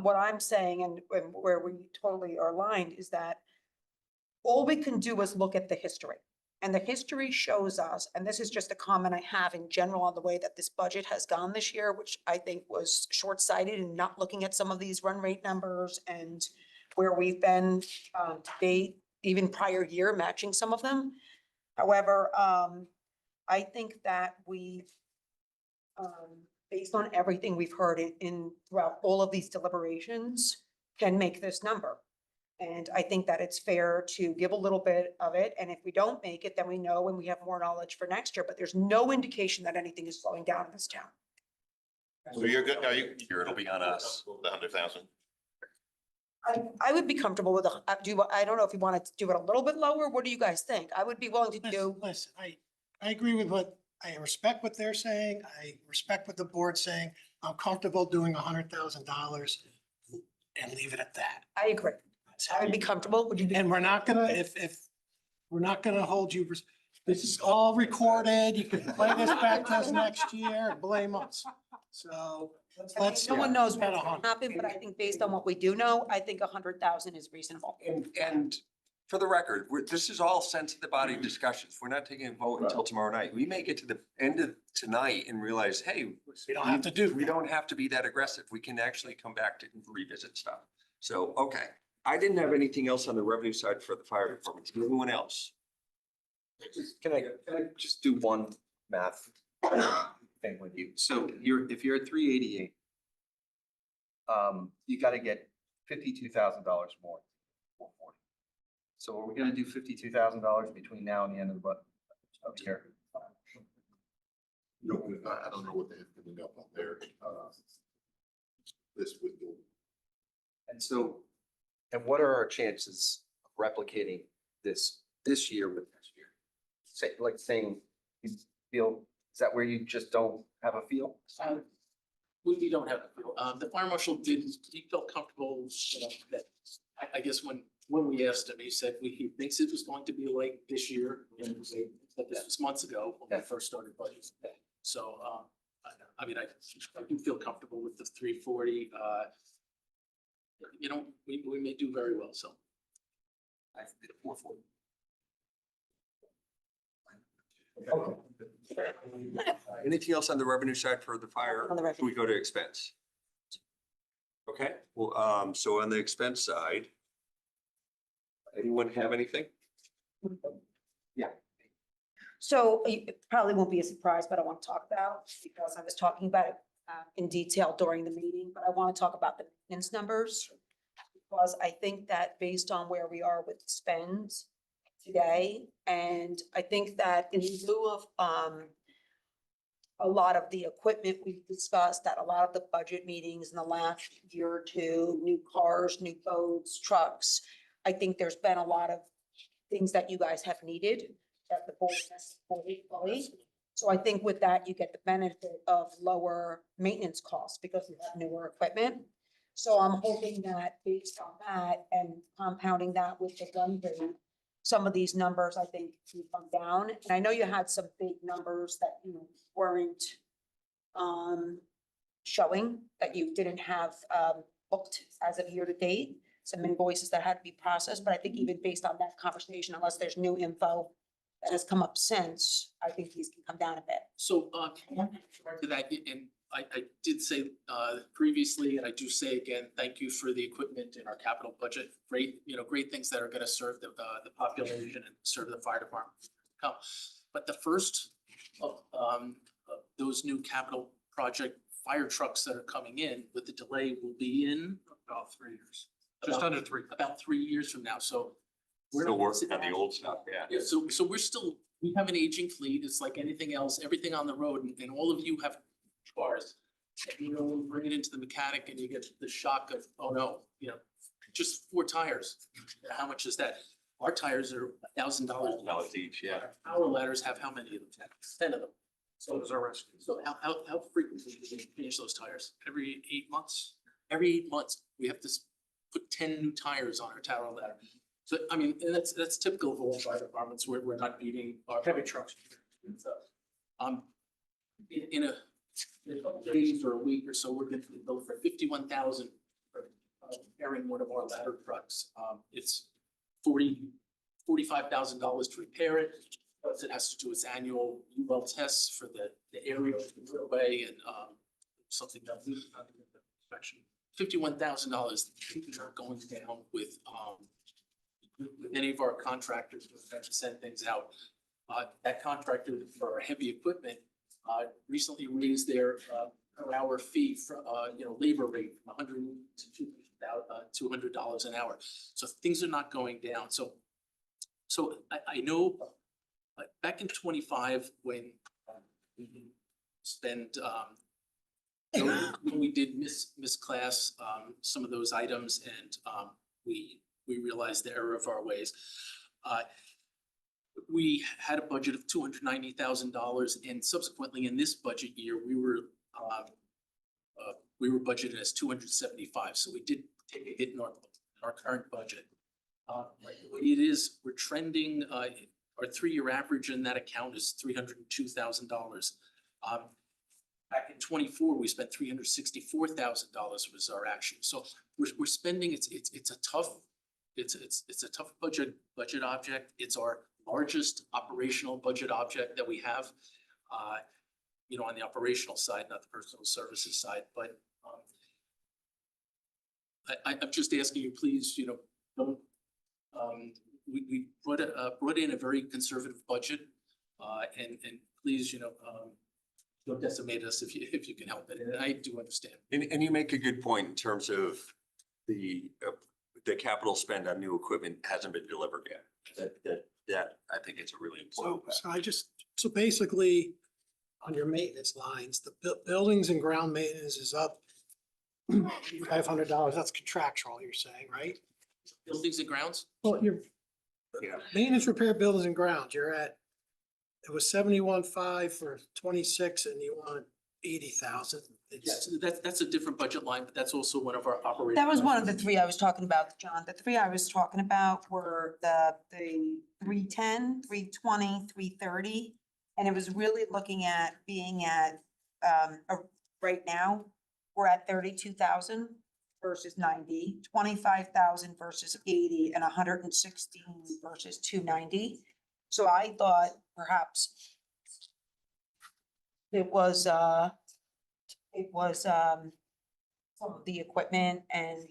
What I'm saying and where we totally are aligned is that all we can do is look at the history. And the history shows us, and this is just a comment I have in general on the way that this budget has gone this year, which I think was short-sighted and not looking at some of these run rate numbers and where we've been to date, even prior year, matching some of them. However, I think that we've, based on everything we've heard in throughout all of these deliberations, can make this number. And I think that it's fair to give a little bit of it. And if we don't make it, then we know when we have more knowledge for next year, but there's no indication that anything is slowing down in this town. So you're good, now you. It'll be on us. The 100,000. I would be comfortable with, I don't know if you want to do it a little bit lower. What do you guys think? I would be willing to do. Listen, I agree with I respect what they're saying. I respect what the board's saying. I'm comfortable doing $100,000 and leave it at that. I agree. I would be comfortable. Would you be? And we're not gonna, if we're not gonna hold you, this is all recorded. You can play this back to us next year and blame us. So let's. No one knows At what's going 100. to happen, but I think based on what we do know, I think 100,000 is reasonable. And for the record, this is all sensitive body discussions. We're not taking a vote until tomorrow night. We may get to the end of tonight and realize, hey, We don't have to do. we don't have to be that aggressive. We can actually come back to revisit stuff. So, okay. I didn't have anything else on the revenue side for the fire department. Anyone else? Can I just do one math thing with you? So if you're at 388, you gotta get $52,000 more. 440. So are we gonna do $52,000 between now and the end of the year? No, I don't know what they have coming up on there. This would go. And what are our chances of replicating this year with next year? Saying, you feel, is that where you just don't have a feel? We don't have, the fire marshal he felt comfortable, that, I guess when we asked him, he said he thinks it was going to be like this year, and that this was months ago when we first started budgeting. So, I mean, I do feel comfortable with the 340, we may do very well, so. I did 440. Anything else on the revenue side for the fire? On the revenue. We go to expense. Okay, well, so on the expense side, anyone have anything? So it probably won't be a surprise, but I want to talk about, because I was talking about it in detail during the meeting, but I want to talk about the maintenance numbers. Because I think that based on where we are with spends today, and I think that in lieu of a lot of the equipment we've discussed at a lot of the budget meetings in the last year or two, new cars, new boats, trucks, I think there's been a lot of things that you guys have needed that the board has supported fully. So I think with that, you get the benefit of lower maintenance costs because you have newer equipment. So I'm hoping that based on that and compounding that with the run rate, some of these numbers, I think, can come down. And I know you had some big numbers that you weren't showing, that you didn't have booked as of year to date, some invoices that had to be processed. But I think even based on that conversation, unless there's new info that has come up since, I think these can come down a bit. So, to that, and I did say, previously, and I do say again, thank you for the equipment in our capital budget. Great, great things that are gonna serve the population and serve the fire department. But the first of those new capital project fire trucks that are coming in with the delay will be in About 3 years. Just under 3. about 3 years from now, so. Still working on the old stuff, yeah. Yeah, so we have an aging fleet. It's like anything else, everything on the road, and all of you have cars. And we bring it into the mechanic and you get the shock of, oh no, just 4 tires. How much is that? Our tires are $1,000 Each, yeah. Our ladders have how many of them? 10 of them. So does our rescue. So how frequently do we change those tires? Every 8 months. every 8 months, we have to put 10 new tires on our tower ladder. So, I mean, and that's typical of all fire departments, where we're not beating our heavy trucks. So, in a couple days or a week or so, we're going to be billed for 51,000 for repairing one of our ladder trucks. It's $45,000 to repair it. Plus it has to do its annual UL tests for the area of the roadway and something else. $51,000 things are going down with any of our contractors who have to send things out. That contractor for our heavy equipment recently raised their per hour fee for labor rate from $100 to $200 an hour. So things are not going down. So I know back in 25 when we spent when we did misclass some of those items and we realized the error of our ways. We had a budget of $290,000, and subsequently in this budget year, we were budgeted as 275. So we did take a hit in our current budget. It is, we're trending, our 3-year average in that account is $302,000. Back in 24, we spent $364,000 was our action. So we're spending, it's a tough budget object. It's our largest operational budget object that we have, on the operational side, not the personal services side, but I'm just asking you, please, don't, we brought in a very conservative budget, and please, don't decimate us if you can help it, and I do understand. And you make a good point in terms of the capital spend on new equipment hasn't been delivered yet. That I think it's a really important. So basically, on your maintenance lines, the buildings and ground maintenance is up $500. That's contractual, you're saying, right? Buildings and grounds? Well, your Yeah. maintenance, repair, buildings and grounds, you're at, it was 71.5 for 26 and you want 80,000. Yes, that's a different budget line, but that's also one of our operating. That was one of the 3 I was talking about, John. The 3 I was talking about were the 310, 320, 330. And it was really looking at being at, right now, we're at 32,000 versus 90, 25,000 versus 80, and 116 versus 290. So I thought perhaps it was some of the equipment and,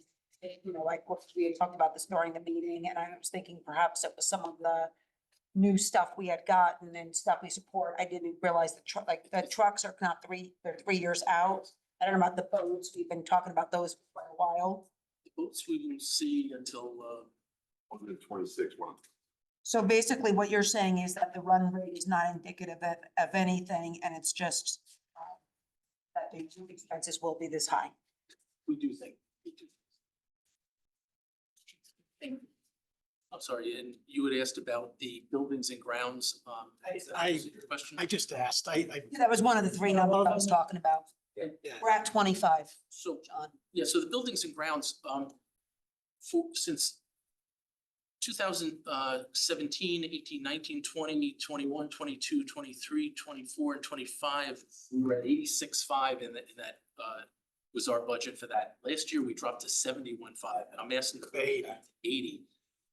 like what we had talked about this during the meeting, and I was thinking perhaps it was some of the new stuff we had gotten and stuff we support. I didn't realize the trucks are not they're 3 years out. I don't know about the boats. We've been talking about those for a while. The boats we didn't see until 126 months. So basically what you're saying is that the run rate is not indicative of anything, and it's just that the expenses will be this high. we do think. I'm sorry, and you had asked about the buildings and grounds. Is that your question? I just asked, That was one of the 3 numbers I was talking about. yeah. We're at 25, So, John. yeah, so the buildings and grounds, since 2017, 18, 19, 20, 21, 22, 23, 24, and 25, we were at 86.5 and that was our budget for that. Last year, we dropped to 71.5, and I'm asking to go back to 80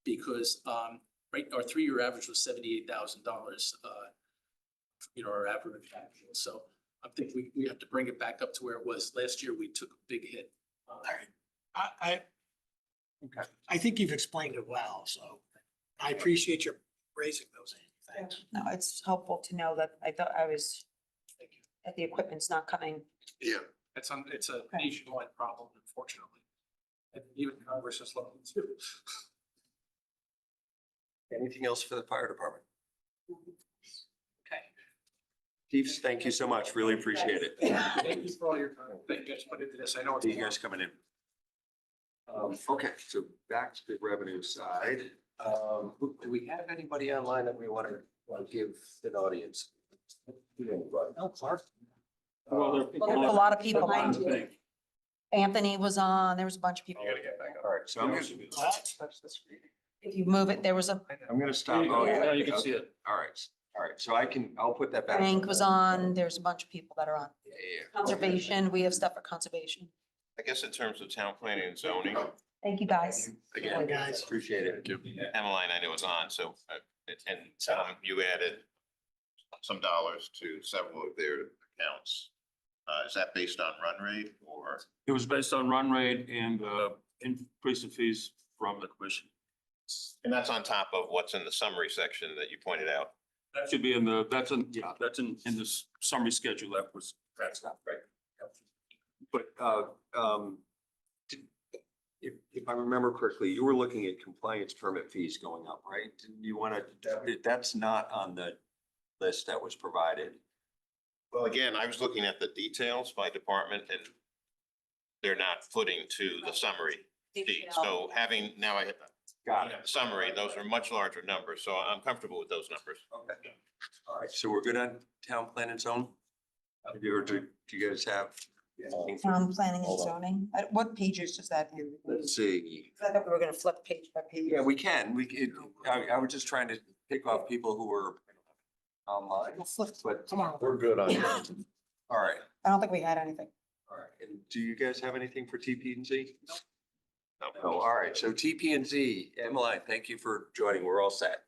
because, right, our 3-year average was $78,000, our average actual. So I think we have to bring it back up to where it was. Last year, we took a big hit. I think you've explained it well, so I appreciate your raising those. Thanks. No, it's helpful to know that I thought that the equipment's not coming. Yeah. It's a nationwide problem, unfortunately. And even Congress is looking too. Anything else for the fire department? Okay. Chiefs, thank you so much. Really appreciate it. Thank you for all your time. Thank you guys put into this. I know it's. See you guys coming in. Okay, so back to the revenue side. Do we have anybody online that we want to give an audience? No, Clark. Well, there are Well, there's a lot of people. Behind you. Anthony was on, there was a bunch of people. I gotta get back. All right, so I'm If you move it, there was gonna stop. Oh, Yeah, you can see it. All right, so I'll put that back. Frank was on, there's a bunch of people that are on. Yeah, yeah. Conservation, we have stuff for conservation. I guess in terms of town planning and zoning, Thank you, guys. again, Guys. Appreciate it. Emmeline, I know is on, so, and Tom, you added some dollars to several of their accounts. Is that based on run rate or? It was based on run rate and increase in fees from the commission. And that's on top of what's in the summary section that you pointed out. That should be that's in this summary schedule that was, that's not right. But, if I remember correctly, you were looking at compliance permit fees going up, right? Didn't you want to, that's not on the list that was provided. Well, again, I was looking at the details by department and they're not footing to the summary sheet. So having, now I Got it. summary, those are much larger numbers, so I'm comfortable with those numbers. Okay. All right, so we're good on town plan and zone? Do you guys have? Town planning and zoning. What pages does that in? Let's see. I thought we were gonna flip page by page. Yeah, we can. I was just trying to pick off people who were online, but Come on. We're good on. all right. I don't think we had anything. All right. And do you guys have anything for TP and Z? No. All right. So TP and Z, Emmeline, thank you for joining. We're all set.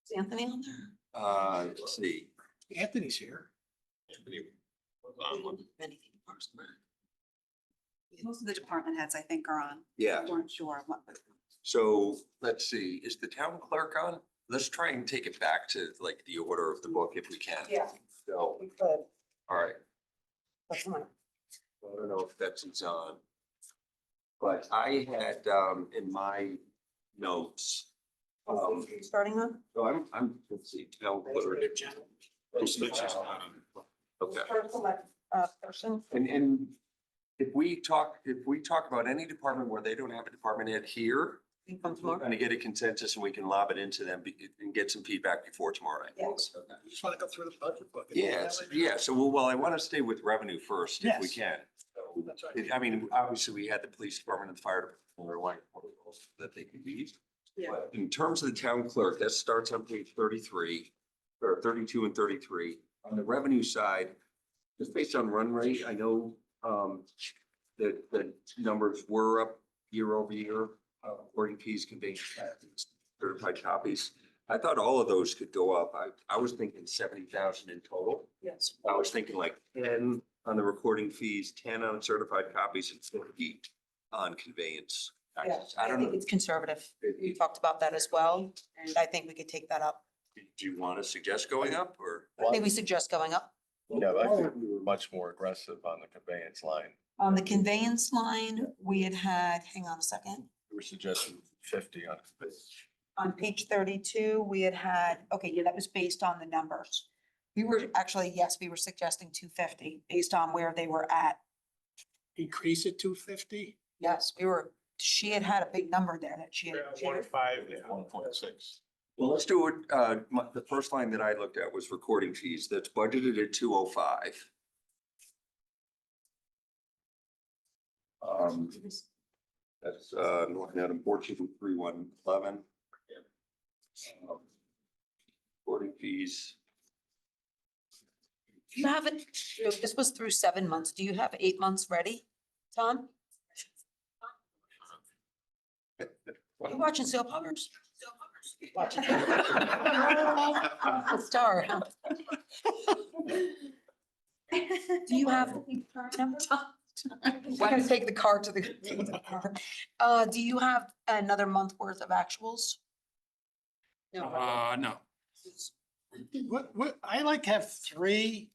Is Anthony on there? Let's see. Anthony's here. Many people. Most of the department heads, I think, are on. Yeah. Weren't sure what. So let's see. Is the town clerk on? Let's try and take it back to like the order of the book if we can. Yeah. So, We could. all right. That's fine. I don't know if that's on. But I had in my notes. Starting on? So let's see, town clerk. Okay. First select, person. And if we talk about any department where they don't have a department head here, Come we're tomorrow. gonna get a consensus and we can lob it into them and get some feedback before tomorrow night. Yes. Okay. You just want to go through the budget book. Yeah, so well, I want to stay with revenue first if we Yes. can. So, That's right. I mean, obviously, we had the police department and the fire department or like that they could use. Yeah. But in terms of the town clerk, that starts on page 33 or 32 and 33. On the revenue side, just based on run rate, I know that the numbers were up year over year. Boarding fees, conveying certified copies. I thought all of those could go up. I was thinking 70,000 in total. Yes. I was thinking like 10 on the recording fees, 10 on certified copies and 50 on conveyance. Yeah, I don't know. It's conservative. We talked about that as well, and I think we could take that up. Do you want to suggest going up or? I think we suggest going up. Yeah, I think we were much more aggressive on the conveyance line. On the conveyance line, we had, hang on a second. We were suggesting 50 on. On page 32, we had, okay, yeah, that was based on the numbers. We were actually, yes, we were suggesting 250 based on where they were at. Increase it to 50? Yes, she had a big number there that she had. 1.6. Well, let's do it. The first line that I looked at was recording fees. That's budgeted at 205. That's line item 143111. Recording fees. You have it, this was through 7 months. Do you have 8 months ready, Tom? You watching soap operas? Watching. Star. Huh? Do you have the card number? We're gonna take the card to the car. Do you have another month worth of actuals? No. No. What, I like to have three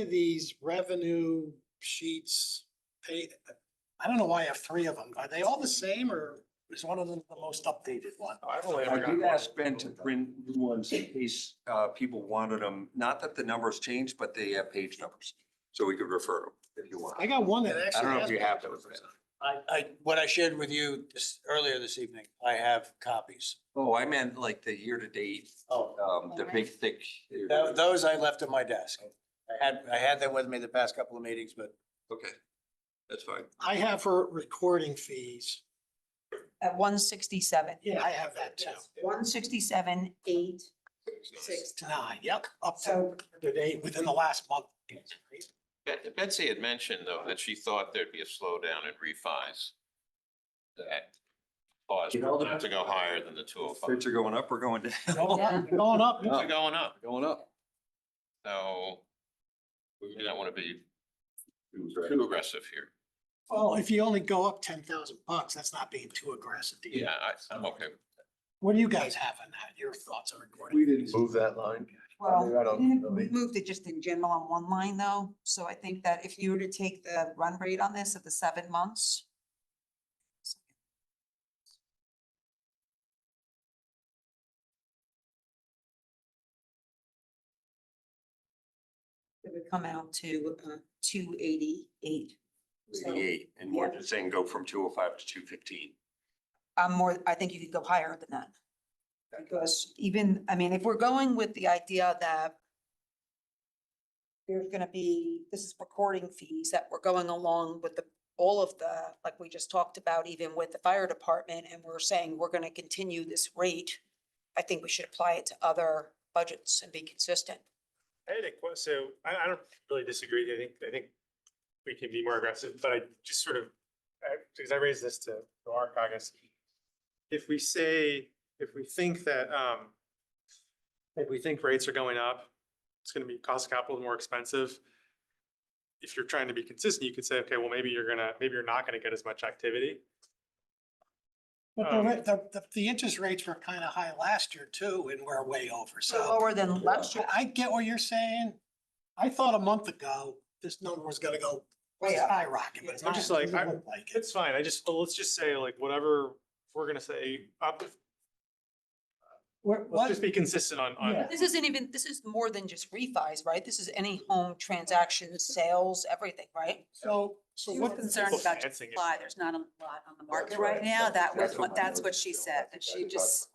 of these revenue sheets. I don't know why I have three of them. Are they all the same or is one of them the most updated one? I did ask Ben to print new ones in case people wanted them, not that the numbers changed, but they have page numbers. So we could refer them if you want. I got one that I actually don't know has. if you have those. Ben. What I shared with you earlier this evening, I have copies. Oh, I meant like the year to date, the big thick. Those I left at my desk. I had them with me the past couple of meetings, but Okay, that's fine. I have her recording fees. At 167. Yeah, I have that too. 167, 8, 6. To 9, yep, up to So today, within the last month. Betsy had mentioned though that she thought there'd be a slowdown in refis. That caused It all them to go higher than the 205. Rates are going up or going down? Going up. They're going up. Going up. So we don't want to be too aggressive here. Well, if you only go up $10,000, that's not being too aggressive. do you? Yeah, I'm okay with that. What do you guys have on that? Your thoughts on recording? We didn't move that line. Well, I don't really- we moved it just in general on one line though, so I think that if you were to take the run rate on this of the 7 months. It would come out to 288. So 88, and we're just saying go from 205 to 215. I think you could go higher than that. Because even, I mean, if we're going with the idea that there's gonna be, this is recording fees that we're going along with all of the, like we just talked about, even with the fire department, and we're saying we're gonna continue this rate, I think we should apply it to other budgets and be consistent. I had a question, so I don't really disagree. I think we can be more aggressive, but I just sort of, because I raised this to our caucus. If we think that, if we think rates are going up, it's gonna be cost of capital more expensive. If you're trying to be consistent, you could say, okay, well, maybe you're not gonna get as much activity. But the interest rates were kind of high last year too, and we're way over, So so. lower than last year. I get what you're saying. I thought a month ago, this number was gonna go Way up. skyrocket, but it's I'm not. just like, It doesn't look like it. It's fine. Let's just say like whatever, if we're gonna say up, let's What? just be consistent on. Yeah. This isn't even, this is more than just refis, right? This is any home transaction, sales, everything, right? So She was what? concerned People about financing it. supply. There's not a lot on the market That's right. right now. That's what That's what she said, that she just,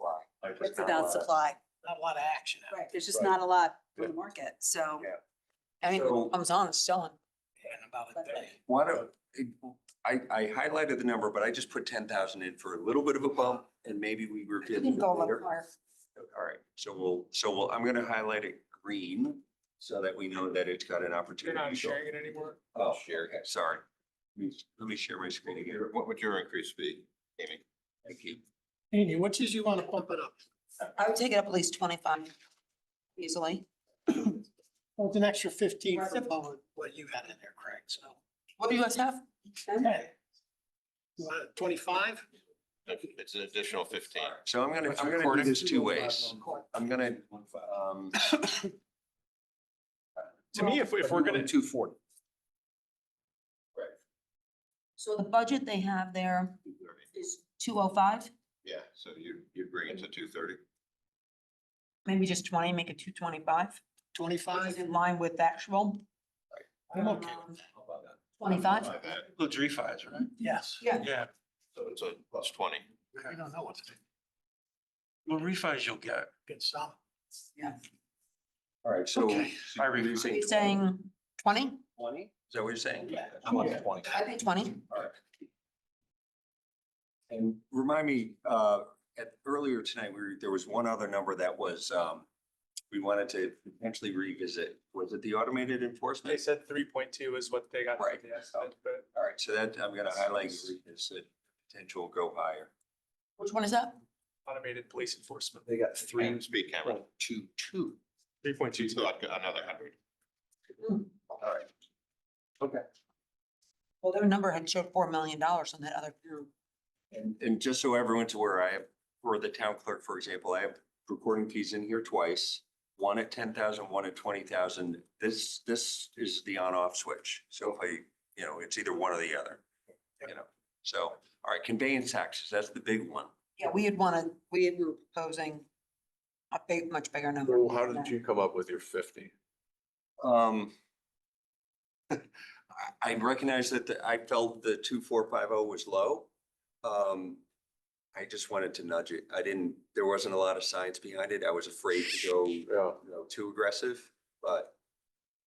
it's Not a about lot. supply. Not a lot of action. out Right, there's just Right. not a lot on the market, so. Yeah. I mean, So- what comes on is selling. there in about a day. Why don't, I highlighted the number, but I just put 10,000 in for a little bit of a bump and maybe we You revisit can it go a little later. higher. All right, so I'm gonna highlight it green so that we know that it's got an You're opportunity. not to go. sharing it anymore? Oh, okay, sorry. Let me share my screen again. What would your increase be, Amy? Thank you. Amy, what did you want to bump it up? I would take it up at least 25 easily. Well, it's an extra 15 for what you had in there, Craig, so. What do you guys have? Okay. You want it 25? It's an additional 15. So I'm gonna do this two ways. I'm gonna, To me, if we're gonna, 240. So the budget they have there is 205, Yeah, so you'd bring it to 230. maybe just 20, make it 225, which is 25? in line with actual. I'm okay with that. 25? By that. Includes refis, right? Yes. Yeah. yeah, So it's a plus 20. I don't know what to do. Well, refis you'll get. Get some. All right, so. Okay. I Are you read- saying You're saying 20? 20? Is that what you're saying? Yeah. I'm on 20. I think 20. All right. And remind me, earlier tonight, there was one other number that was, we wanted to potentially revisit. Was it the automated they enforcement? said 3.2 is what they got. Right. the estimate, but All right, so that, I'm gonna highlight revisit, potential go higher. Which one is that? automated police enforcement, They got three. Speed camera. 3.22. 3.2. So like another 100. All right. Okay. Well, their number had showed $4 million on that other. And just so everyone's aware, I have, for the town clerk, for example, I have recording fees in here twice. One at 10,000, one at 20,000. This is the on-off switch. So if it's either one or the other, So, all right, conveyance taxes, that's the big one. Yeah, we were proposing a much bigger number. So how did you come up with your 50? I recognize that I felt the 2450 was low. I just wanted to nudge it. There wasn't a lot of science behind it. I was afraid to go, Yeah. too aggressive, but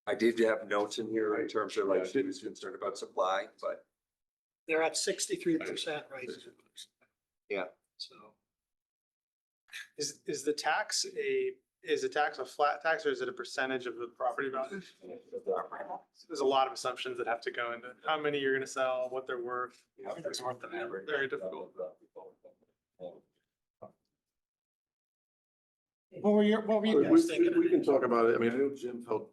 I did have notes in here in terms of like, she was concerned about supply, but They're at 63% right now. yeah. So Is the tax a flat tax or is it a percentage of the property value? There's a lot of assumptions that have to go into how many you're gonna sell, what they're worth. It's worth the average. Very difficult. what were you guys thinking? We can talk about it. I mean, I know Jim felt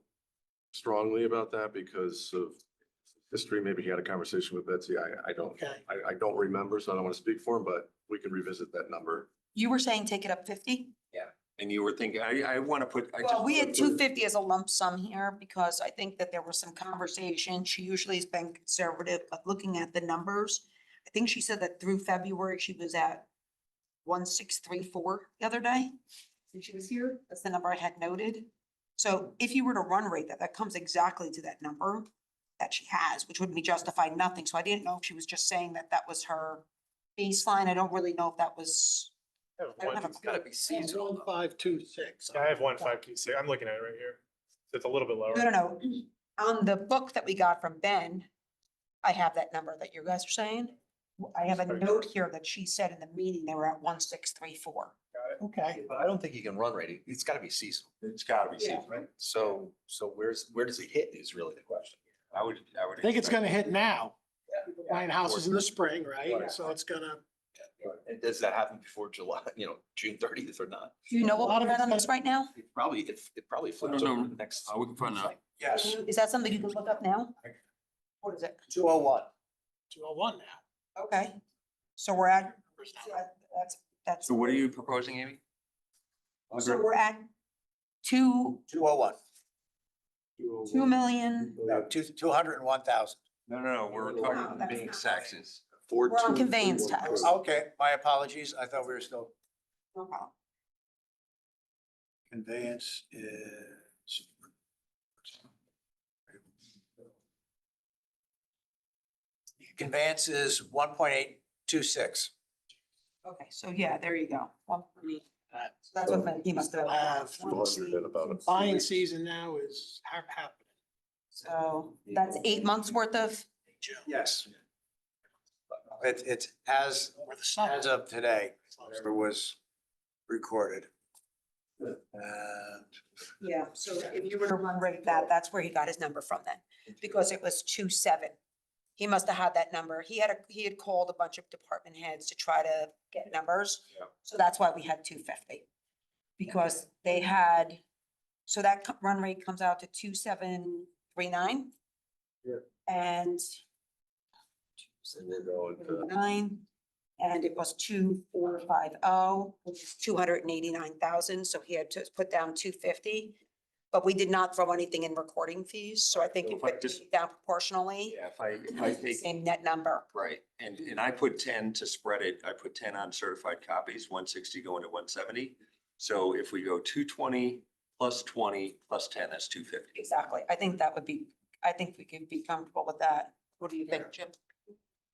strongly about that because of history. Maybe he had a conversation with Betsy. I don't, Okay. I don't remember, so I don't want to speak for him, but we can revisit that number. You were saying take it up 50? And you were thinking, I want to put. Well, we had 250 as a lump sum here because I think that there was some conversation. She usually has been conservative, but looking at the numbers, I think she said that through February, she was at 1634 the other day. When she was here, that's the number I had noted. So if you were to run rate that, that comes exactly to that number that she has, which would be justified nothing. So I didn't know if she was just saying that that was her baseline. I don't really know if that was. I don't have a It's gotta clue. be seasonal. 1526. I have 1526. I'm looking at it right here. It's a little bit lower. No. On the book that we got from Ben, I have that number that you guys are saying. I have a note here that she said in the meeting, they were at 1634. Okay. But I don't think you can run rate it. It's gotta be seasonal. It's gotta be Yeah. safe, right? So where does it hit is really the question. I would. I think it's gonna hit now. Yeah. Buying houses in the spring, right? Right. So it's gonna, And does that happen before July, June 30th or not? Do you know what A lot of we're at it's on this right now? It probably flips No, over no. the next. We can find out. Yes. Is that something you can look up now? What is it? 201. 201 now. Okay, so we're at, that's, So what are you proposing, Amy? so we're at 201. 2,000,000. No, 201,000. No, we're No, talking that's being not taxes. We're on conveyance tax. Okay, my apologies. I thought we were still. No problem. Conveyance is. Conveyance is 1.826. Okay, so yeah, there you go. 1.8. So that's what he must have. Buying season now is happening. So that's 8 months worth of, Yes. It's as Or the summer. as of today, it was recorded. And yeah, so if you were to run rate that, that's where he got his number from then, because it was 2.7. He must have had that number. He had called a bunch of department heads to try to get numbers. Yeah. So that's why we had 250. Because they had, so that run rate comes out to 2,739. Yeah. And So we're going to. 9, and it was 2,450, which is 289,000. So he had to put down 250. But we did not throw anything in recording fees, so I think So if if I it just- take it down proportionally, Yeah, if I take, same net number. right, and I put 10 to spread it, I put 10 on certified copies, 160 going to 170. So if we go 220 plus 20 plus 10, that's 250. Exactly. I think that would be, I think we could be comfortable with that. What do you think, Jim?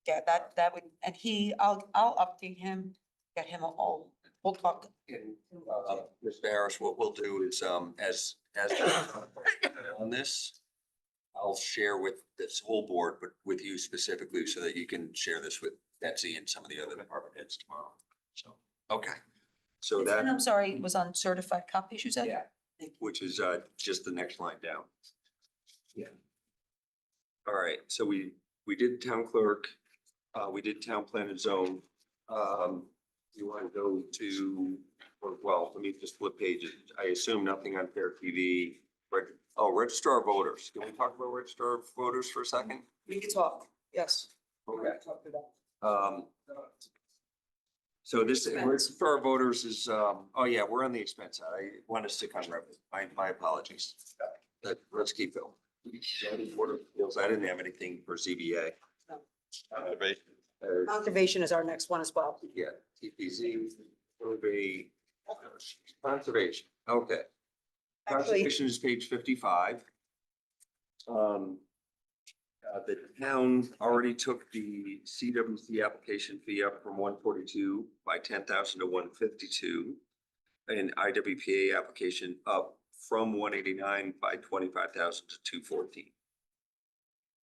Yeah, that would, and I'll update him, get him all, we'll talk. And, Mr. Harris, what we'll do is, as on this, I'll share with this whole board, but with you specifically, so that you can share this with Betsy and some of the other department heads tomorrow. So, okay. So And that, I'm sorry, it was on certified copies, you said? yeah, which is, just the next line down. Yeah. All right, so we did town clerk, we did town plan and zone. You want to go to, well, let me just flip pages. I assume nothing on FairTV. Registrar of Voters. Can we talk about Registrar of Voters for a second? We could talk, yes. Okay. So this Registrar of Voters is, oh yeah, we're on the expense side. I want us to kind of, my apologies. Let's keep going. Zoning Board of Appeals, I didn't have anything for ZBA. Conservation is our next one as well. Yeah, TPZ, survey, conservation, okay. Actually, Conservation is page 55. The town already took the CWC application fee up from 142 by 10,000 to 152. And IWPA application up from 189 by 25,000 to 214.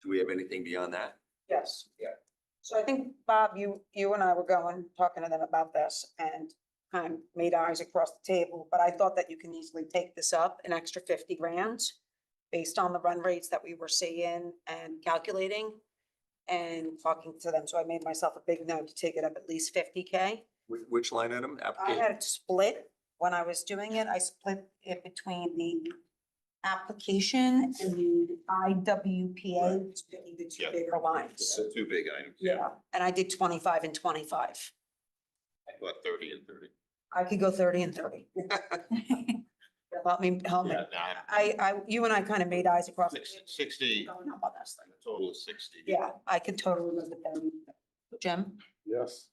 Do we have anything beyond that? Yes. Yeah. So I think, Bob, you and I were talking to them about this and kind of made eyes across the table, but I thought that you can easily take this up an extra 50 grand based on the run rates that we were seeing and calculating and talking to them. So I made myself a big note to take it up at least 50K. Which line item? I Application? had it split when I was doing it. I split it between the application and the IWPA, which being the two Yeah. bigger lines. The two big items. Yeah, and I did 25 and 25. About 30 and 30. I could go 30 and 30. Help me. Yeah, nah, You and I kind of made eyes across. the table. 60, Going up on this thing. total is 60. Yeah, I could totally live with them. Jim? Yes.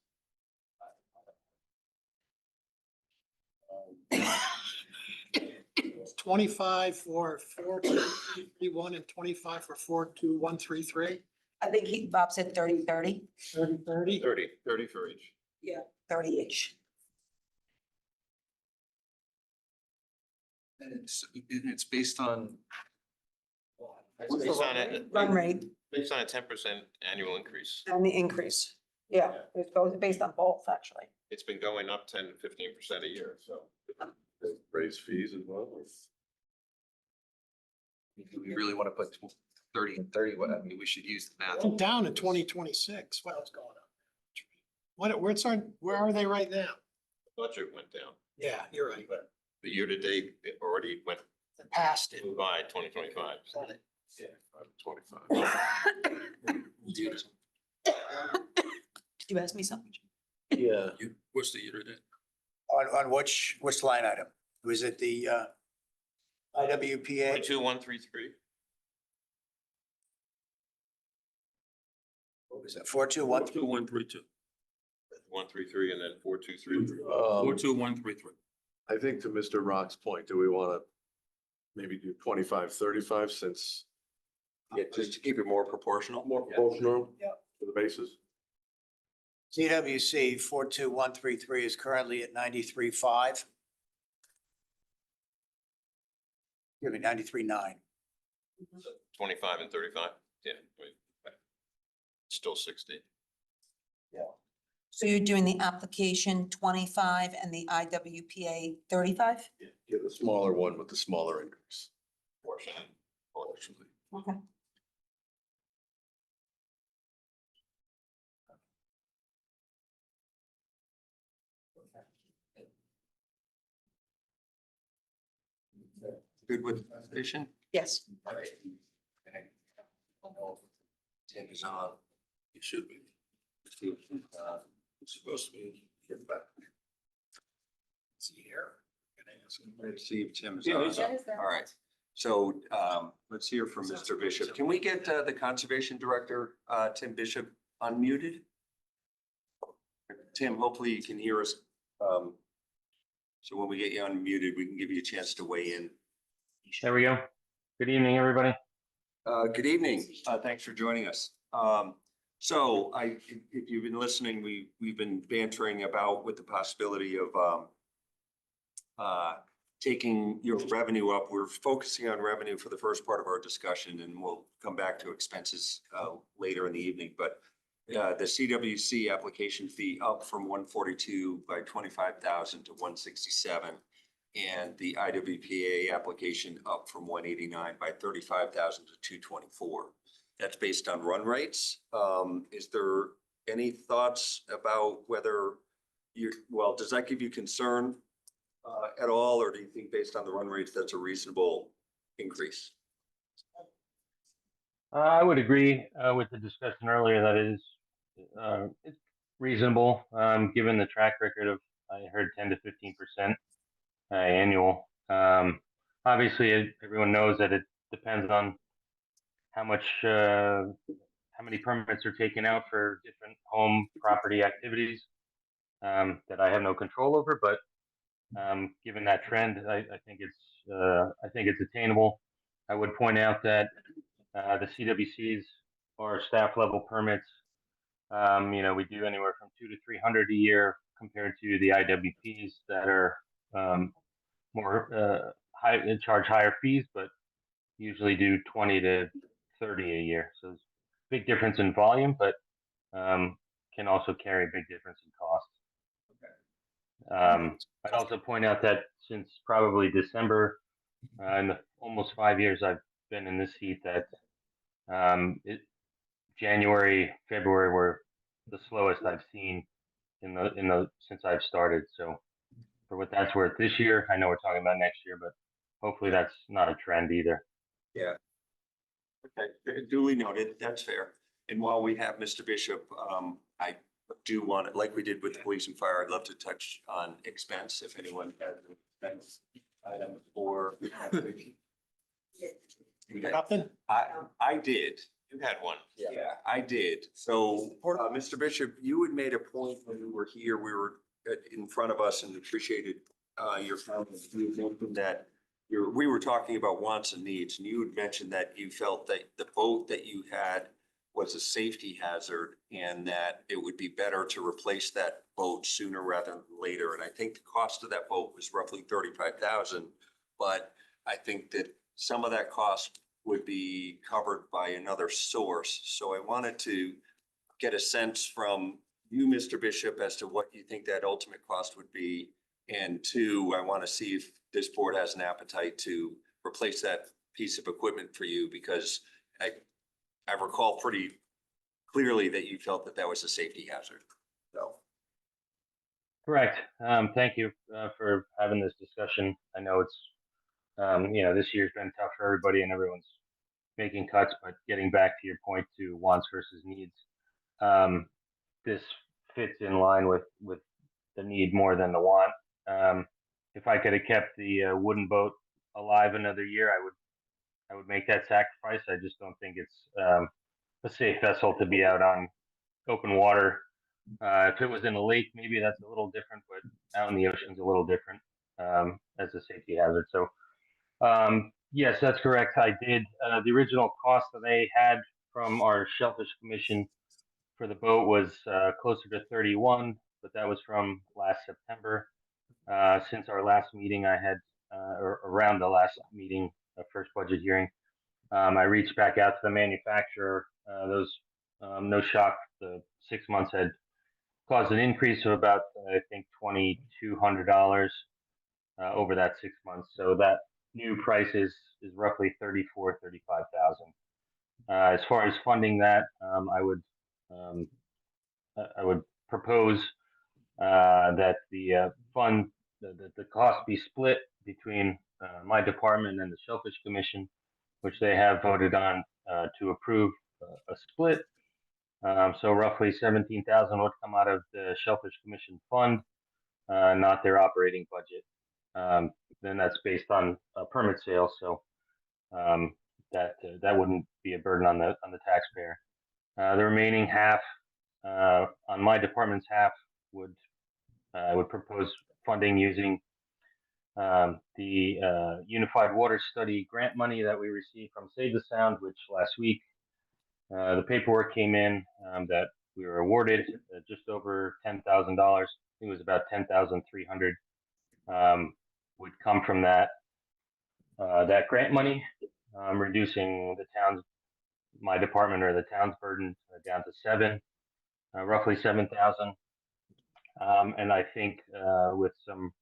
25 for 4231 and 25 for 42133, I think Bob said 30, 30. 30. 30 for each. Yeah. 30 each. And it's based on. Based on it, Run rate based on a 10% annual increase. and the increase. Yeah, it goes based on both, actually. It's been going up 10 to 15% a year, so. Raise fees as well. Do we really want to put 30 and 30? What, I mean, we should use the math. Went down in 2026. What else going on? Where are they right now? Budget went down. Yeah, you're right. The year to date, it already went Past it. by 2025. Yeah, 25. Did you ask me something? Yeah. What's the year to date? On which line item? Was it the IWPA? 22133. What was that, 421? 42132. 133 and then 423. 42133. I think to Mr. Rock's point, do we want to maybe do 25, 35 since Yeah, just to keep it more proportional. more proportional Yep. to the bases? CWC 42133 is currently at 93.5. Give me 93.9. 25 and 35. Yeah. Still 60. So you're doing the application 25 and the IWPA 35? Yeah, the smaller one with the smaller increase. Portion. Okay. Good with the station? Yes. Tim is on. It should be. It's supposed to be. See here. Let's see if Tim's Yeah, on. he's All right. So let's hear from Mr. Bishop. Can we get the Conservation Director, Tim Bishop, unmuted? Tim, hopefully you can hear us. So when we get you unmuted, we can give you a chance to weigh in. There we go. Good evening, everybody. Good evening. Thanks for joining us. So if you've been listening, we've been bantering about with the possibility of taking your revenue up. We're focusing on revenue for the first part of our discussion, and we'll come back to expenses later in the evening. But the CWC application fee up from 142 by 25,000 to 167. And the IWPA application up from 189 by 35,000 to 224. That's based on run rates. Is there any thoughts about whether does that give you concern at all? Or do you think based on the run rates, that's a reasonable increase? I would agree with the discussion earlier that it is it's reasonable given the track record of, I heard 10 to 15% annual. Obviously, everyone knows that it depends on how many permits are taken out for different home property activities that I have no control over. But given that trend, I think it's attainable. I would point out that the CWCs or staff level permits, we do anywhere from 200 to 300 a year compared to the IWPs that are more charge higher fees, but usually do 20 to 30 a year. So there's a big difference in volume, but can also carry a big difference in cost. I'd also point out that since probably December, in the almost 5 years I've been in this seat, that January, February were the slowest I've seen in the since I've started. So for what that's worth, this year, I know we're talking about next year, but hopefully that's not a trend either. Yeah. Okay, duly noted. That's fair. And while we have Mr. Bishop, I do want to, like we did with the police and fire, I'd love to touch on expense if anyone has an expense item or. Nothing? I did. You had one. Yeah, I did. So, Mr. Bishop, you had made a point when you were here, we were in front of us and appreciated your comments. You mentioned that we were talking about wants and needs, and you had mentioned that you felt that the boat that you had was a safety hazard and that it would be better to replace that boat sooner rather than later. And I think the cost of that boat was roughly 35,000, but I think that some of that cost would be covered by another source. So I wanted to get a sense from you, Mr. Bishop, as to what you think that ultimate cost would be. And two, I want to see if this board has an appetite to replace that piece of equipment for you, because I recall pretty clearly that you felt that that was a safety hazard. So. Correct. Thank you for having this discussion. I know it's, this year's been tough for everybody and everyone's making cuts, but getting back to your point to wants versus needs, this fits in line with the need more than the want. If I could have kept the wooden boat alive another year, I would make that sacrifice. I just don't think it's a safe vessel to be out on open water. If it was in a lake, maybe that's a little different, but out in the ocean's a little different as a safety hazard. So yes, that's correct. I did. The original cost that they had from our Shellfish Commission for the boat was closer to 31, but that was from last September. Since our last meeting, or around the last meeting, the first budget hearing, I reached back out to the manufacturer. No shock, the 6 months had caused an increase of about, I think, $2,200 over that 6 months. So that new price is roughly $35,000. As far as funding that, I would propose that the fund, the cost be split between my department and the Shellfish Commission, which they have voted on to approve a split. So roughly 17,000 would come out of the Shellfish Commission fund, not their operating budget. Then that's based on permit sales, so that wouldn't be a burden on the taxpayer. The remaining half, on my department's half, I would propose funding using the Unified Water Study grant money that we received from Save the Sound, which last week the paperwork came in that we were awarded just over $10,000. I think it was about $10,300 would come from that grant money, reducing my department or the town's burden down to roughly 7,000. And I think with some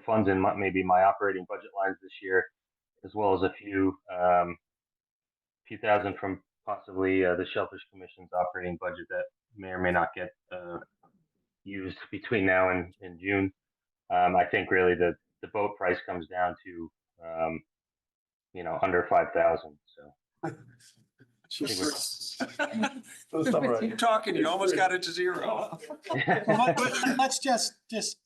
funds in maybe my operating budget lines this year, as well as a few thousand from possibly the Shellfish Commission's operating budget that may or may not get used between now and June. I think really the boat price comes down to under 5,000. So Keep talking, you almost got it to zero. Let's just,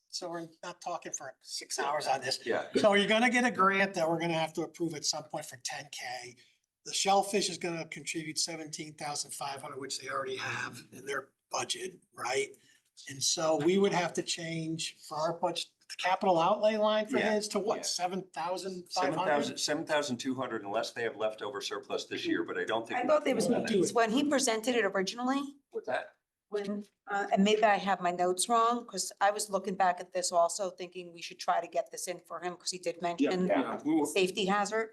so we're not talking for 6 hours on this. Yeah. So you're gonna get a grant that we're gonna have to approve at some point for 10K. The Shellfish is gonna contribute 17,500, which they already have in their budget, right? And so we would have to change for our budget, the capital outlay line for Yeah, his to yeah. what, 7,500? 7,200 unless they have leftover surplus this year, but I don't think. I thought there was, when he presented it originally, What's that? When, and maybe I have my notes wrong, because I was looking back at this also thinking we should try to get this in for him, because he did mention safety hazard.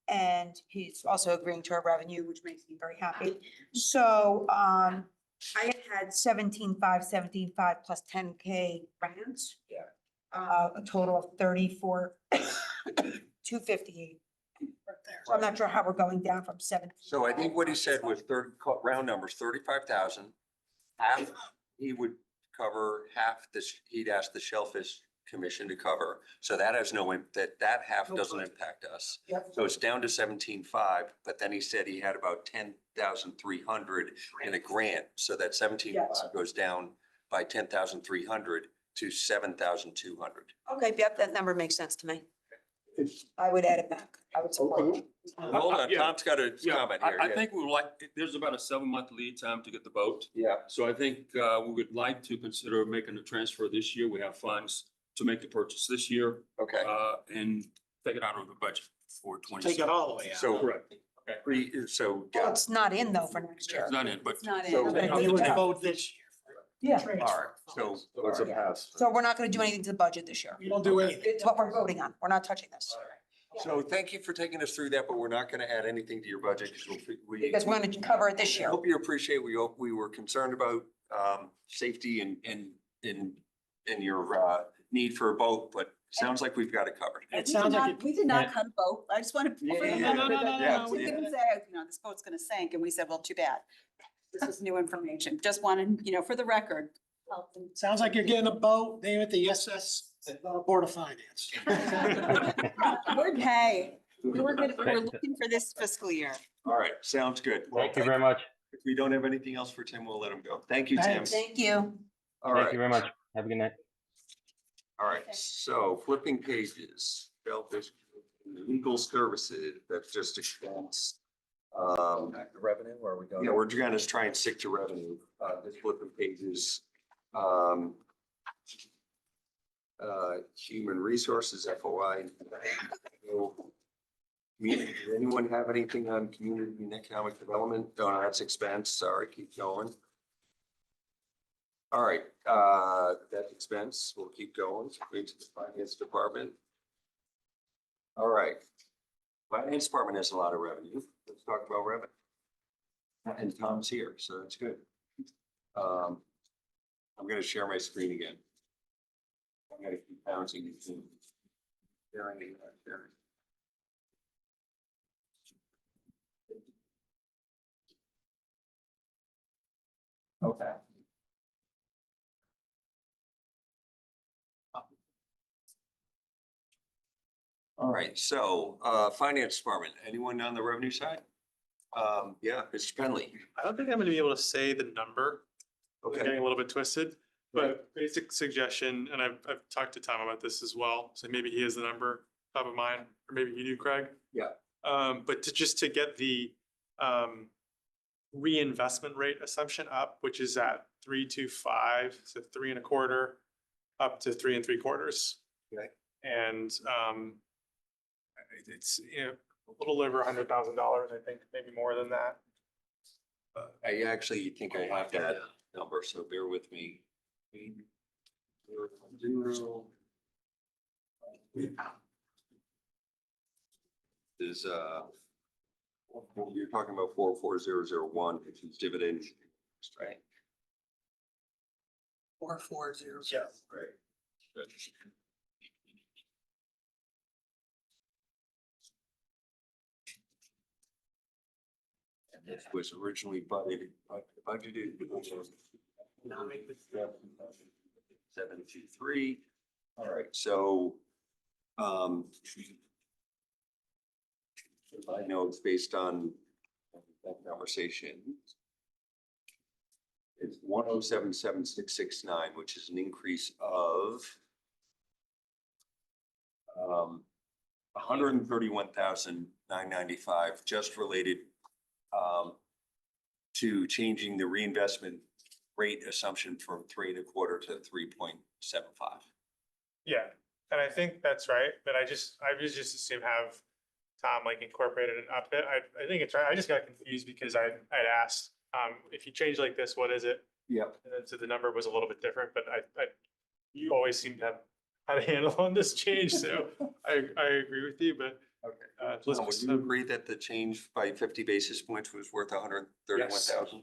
And he's also agreeing to our revenue, which makes me very happy. So, I had 17,517.5 plus 10K grants. Yeah. A total of 34,258. So I'm not sure how we're going down from 17. So I think what he said was round numbers, 35,000. Half, he would cover half this, he'd ask the Shellfish Commission to cover. So that has that half doesn't impact us. Yep. So it's down to 17,500, but then he said he had about 10,300 in a grant. So that 17,500 goes down by 10,300 to 7,200. Okay, yep, that number makes sense to me. I would add it back. I would support it. Hold on, Yeah. Tom's got a comment here. I think we would like, there's about a 7-month lead time to get the boat. Yeah. So I think we would like to consider making a transfer this year. We have funds to make the purchase this year. Okay. And take it out of the budget for 20. Take it all the way out. So, Correct. so, Well, it's not in though for next year. It's not in, but It's not in. So- but Okay. You would vote this year. Yeah. all right, so. It's a pass. So we're not gonna do anything to the budget this year. You don't do anything. It's what we're voting on. We're not touching this. So thank you for taking us through that, but we're not gonna add anything to your budget Because we're gonna cover it this I year. hope you appreciate, we were concerned about safety and your need for a boat, but sounds like we've got it covered. It sounds like it- We did not cut a boat. I just want to. Yeah. No. We didn't say, this boat's gonna sink, and we said, well, too bad. This is new information. Just wanted, for the record. sounds like you're getting a boat, name it the SS Board of Finance. Hey, we're looking for this fiscal year. All right, sounds good. Well, Thank you very much. If we don't have anything else for Tim, we'll let him go. Thank you, Tim. Thanks. Thank you. All Thank right, you very much. Have a good night. all right, so flipping pages, Shellfish Legal Services, that's just expense. Back to revenue, or are we going? Yeah, we're gonna try and stick to revenue, just flipping pages. Human Resources, FOI. Does anyone have anything on community and economic development? No, that's expense, sorry, keep going. All right, that's expense, we'll keep going, into the finance department. All right. Finance department has a lot of revenue, let's talk about revenue. And Tom's here, so that's good. I'm gonna share my screen again. I'm gonna keep bouncing it to sharing. Okay. All right, so, finance department, anyone on the revenue side? Yeah, Mr. Penley. I don't think I'm gonna be able to say the number. I'm Okay. getting a little bit twisted, but basic suggestion, and I've talked to Tom about this as well, so maybe he has the number top of mind, or maybe you do, Craig. Yeah. But to get the reinvestment rate assumption up, which is at 3.25, so 3.25, up to 3 3/4. Okay. And it's, a little over $100,000, I think, maybe more than that. I actually think I have that number, so bear with me. Is, you're talking about 44001, which is dividend, right? 4400. Yeah. Right. Good. And this was originally budgeted. 723. All right, so, I know it's based on that conversation. It's 107,769, which is an increase of 131,995, just related to changing the reinvestment rate assumption from 3.25 to 3.75. Yeah, and I think that's right, but I just assume have Tom like incorporated and up it. I think it's right. I just got confused because I'd asked if you change like this, what is it? Yep. And then so the number was a little bit different, but you always seem to have had a handle on this change, so I agree with you, but. Okay. Let's Would just, you agree that the change by 50 basis points was worth 131,000?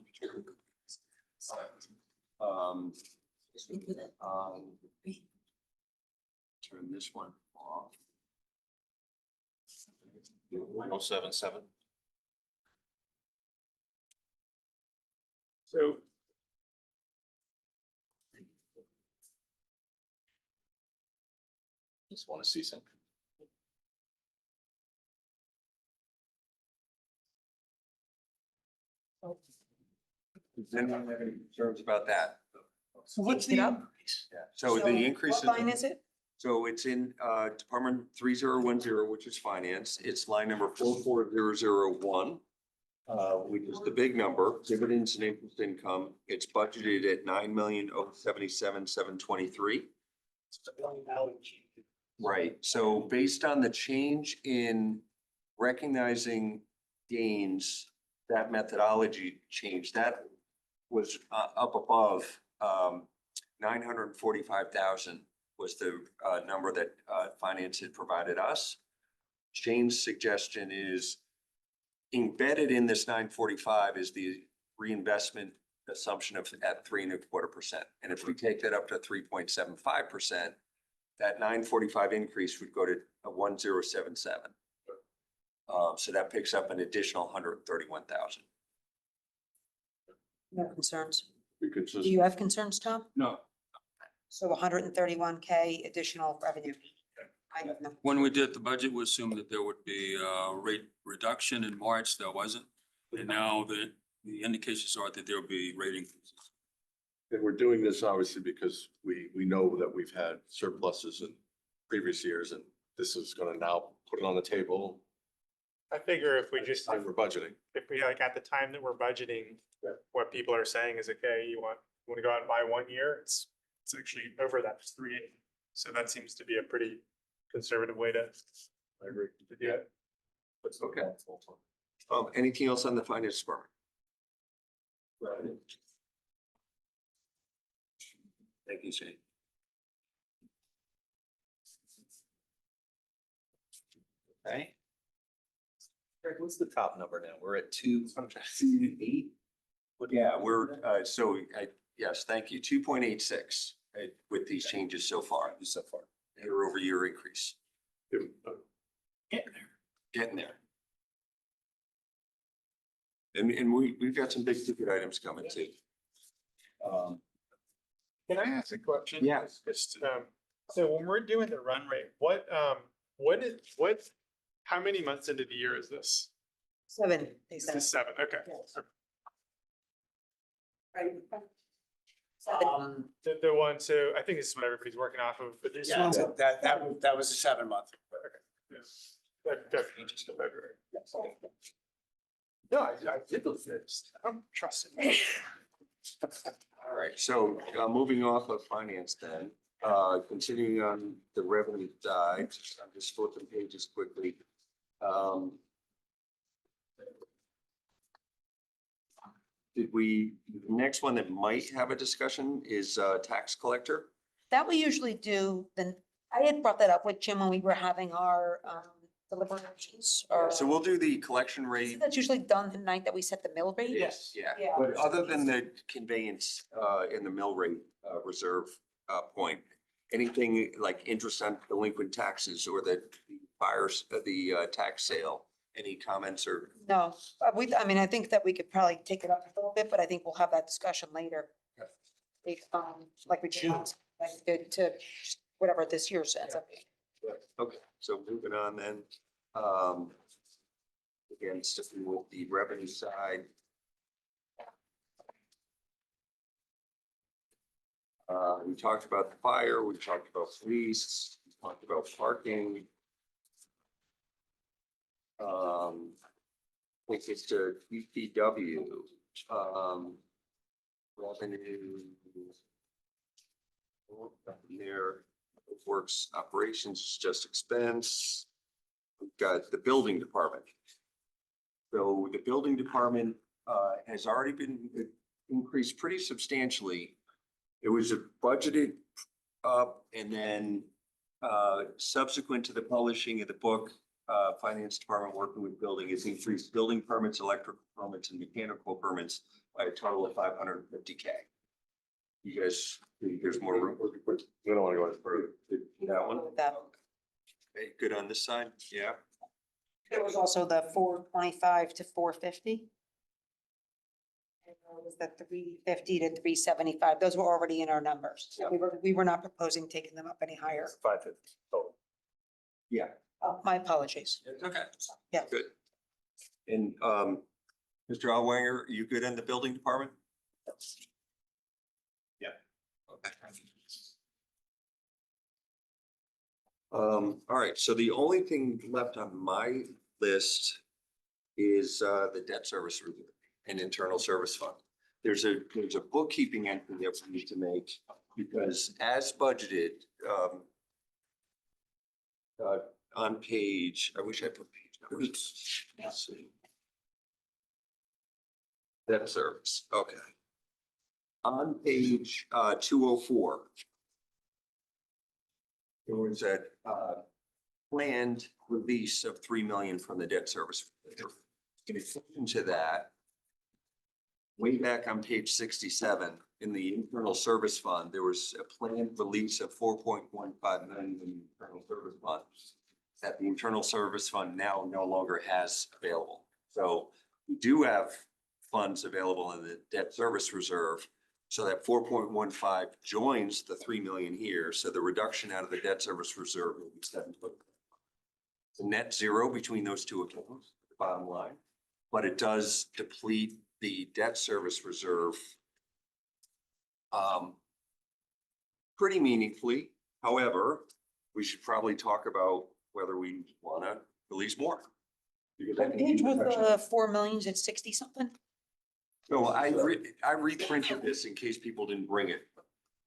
Um, turn this one off. 1077. So. Just want to see something. Does anyone have any concerns about that? So what's Take it the up. increase? Yeah. So the increase is. What line is it? So it's in Department 3010, which is finance. It's line number 44001. Which is the big number, dividends and interest income. It's budgeted at 9,077,723. Right, so based on the change in recognizing gains, that methodology change, that was up above 945,000 was the number that finance had provided us. Shane's suggestion is embedded in this 945 is the reinvestment assumption of at 3.25%. And if we take that up to 3.75%, that 945 increase would go to a 1077. So that picks up an additional 131,000. No concerns. Because Do you have concerns, Tom? No, So 131K additional revenue. I have no. when we did the budget, we assumed that there would be a rate reduction in March. There wasn't. And now the indications are that there'll be rate increases. And we're doing this obviously because we know that we've had surpluses in previous years, and this is gonna now put it on the table. I figure if we just, Time for budgeting. if we like at the time that we're budgeting, what people are saying is, okay, you want to go out and buy 1 year, it's actually over that, it's 380. So that seems to be a pretty conservative way to. I agree. To do it. Okay. Anything else on the finance department? Thank you, Shane. Okay. Greg, what's the top number now? We're at 2.8. Yeah, we're, yes, thank you, 2.86 with these changes so far. Year over year increase. Getting there. And we've got some big ticket items coming too. Can I ask a question? Yes. Just, so when we're doing the run rate, how many months into the year is this? 7, they This said. is 7, okay. Right. The one, so I think this is what everybody's working off of. But this Yeah, one's. that was a 7-month. That changes to February. No, I did those things. I don't trust it. All right, so moving off of finance then, continuing on the revenue side, I'm just flipping pages quickly. The next one that might have a discussion is tax collector. That we usually do, then I had brought that up with Jim when we were having our deliberations or. So we'll do the collection Isn't rate. that usually done the night that we set the mill rate? Yes, yeah, Yeah. but other than the conveyance in the mill rate reserve point, anything like interest on delinquent taxes or the buyers, the tax sale, any comments or? No, I mean, I think that we could probably take it up a little bit, but I think we'll have that discussion later. Based on, like we did, like we did to whatever this year ends up being. Okay, so moving on then. Again, sticking with the revenue side. We talked about the fire, we talked about police, we talked about parking. I think it's to DPW, revenue. There, works operations, just expense. We've got the building department. So the building department has already been increased pretty substantially. It was budgeted up and then subsequent to the publishing of the book, Finance Department working with building has increased building permits, electrical permits and mechanical permits by a total of 550K. You guys, think there's more room? We don't want to go any further. That one? That, Okay, good on this side? Yeah. there was also the 425 to 450. And there was the 350 to 375. Those were already in our numbers. So we were not proposing taking them up any higher. 550 total. Yeah. Oh, my apologies. Okay. Yeah. Good. And Mr. Allwanger, you good in the building department? Yeah. Okay. All right, so the only thing left on my list is the debt service reserve and internal service fund. There's a bookkeeping entry that we need to make because as budgeted, on page, I wish I put page numbers. Let's see. Debt service, okay. On page 204. There was a planned release of 3 million from the debt service. In addition to that, way back on page 67, in the internal service fund, there was a planned release of 4.15 million in the internal service fund that the internal service fund now no longer has available. So we do have funds available in the debt service reserve. So that 4.15 joins the 3 million here. So the reduction out of the debt service reserve will be 7. It's a net zero between those two accounts, the bottom line. But it does deplete the debt service reserve pretty meaningfully. However, we should probably talk about whether we want to release more. Because I What think page was the 4 millions at 60 something? no, I reprinted this in case people didn't bring it.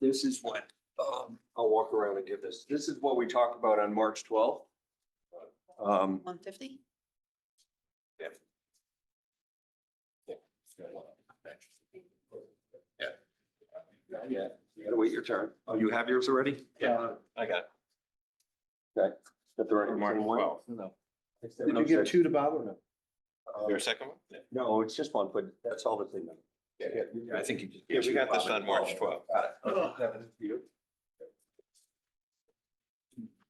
This is what, I'll walk around and give this. This is what we talked about on March 12th. 150? Yeah. Yeah, you gotta wait your turn. Oh, you have yours already? Yeah, I got it. Okay. Is the right March same one? 12th. No. Did you give 2 to Bob or no? Your second one? No, it's just one, but that's all the thing. Yeah, I think you just. Yeah, we got this on March 12th. Got it.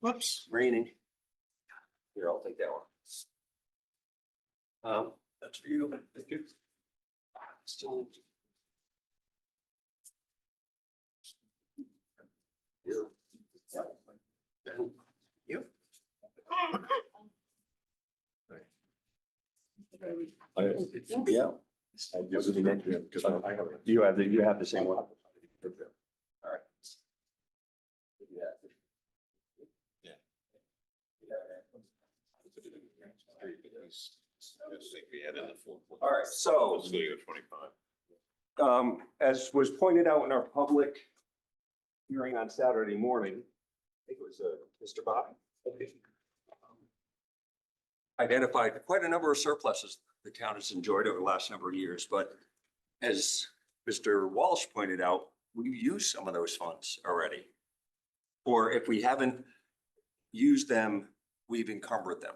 Whoops, raining. Here, I'll take that one. That's for you. Thank you. Still. Here. You. Yeah. I just mentioned it because I have, you have the same one. All right. Yeah. All right, so. Fiscal year 25. As was pointed out in our public hearing on Saturday morning, I think it was Mr. Bobby. Identified quite a number of surpluses the town has enjoyed over the last number of years, but as Mr. Walsh pointed out, we've used some of those funds already. Or if we haven't used them, we've encumbered them.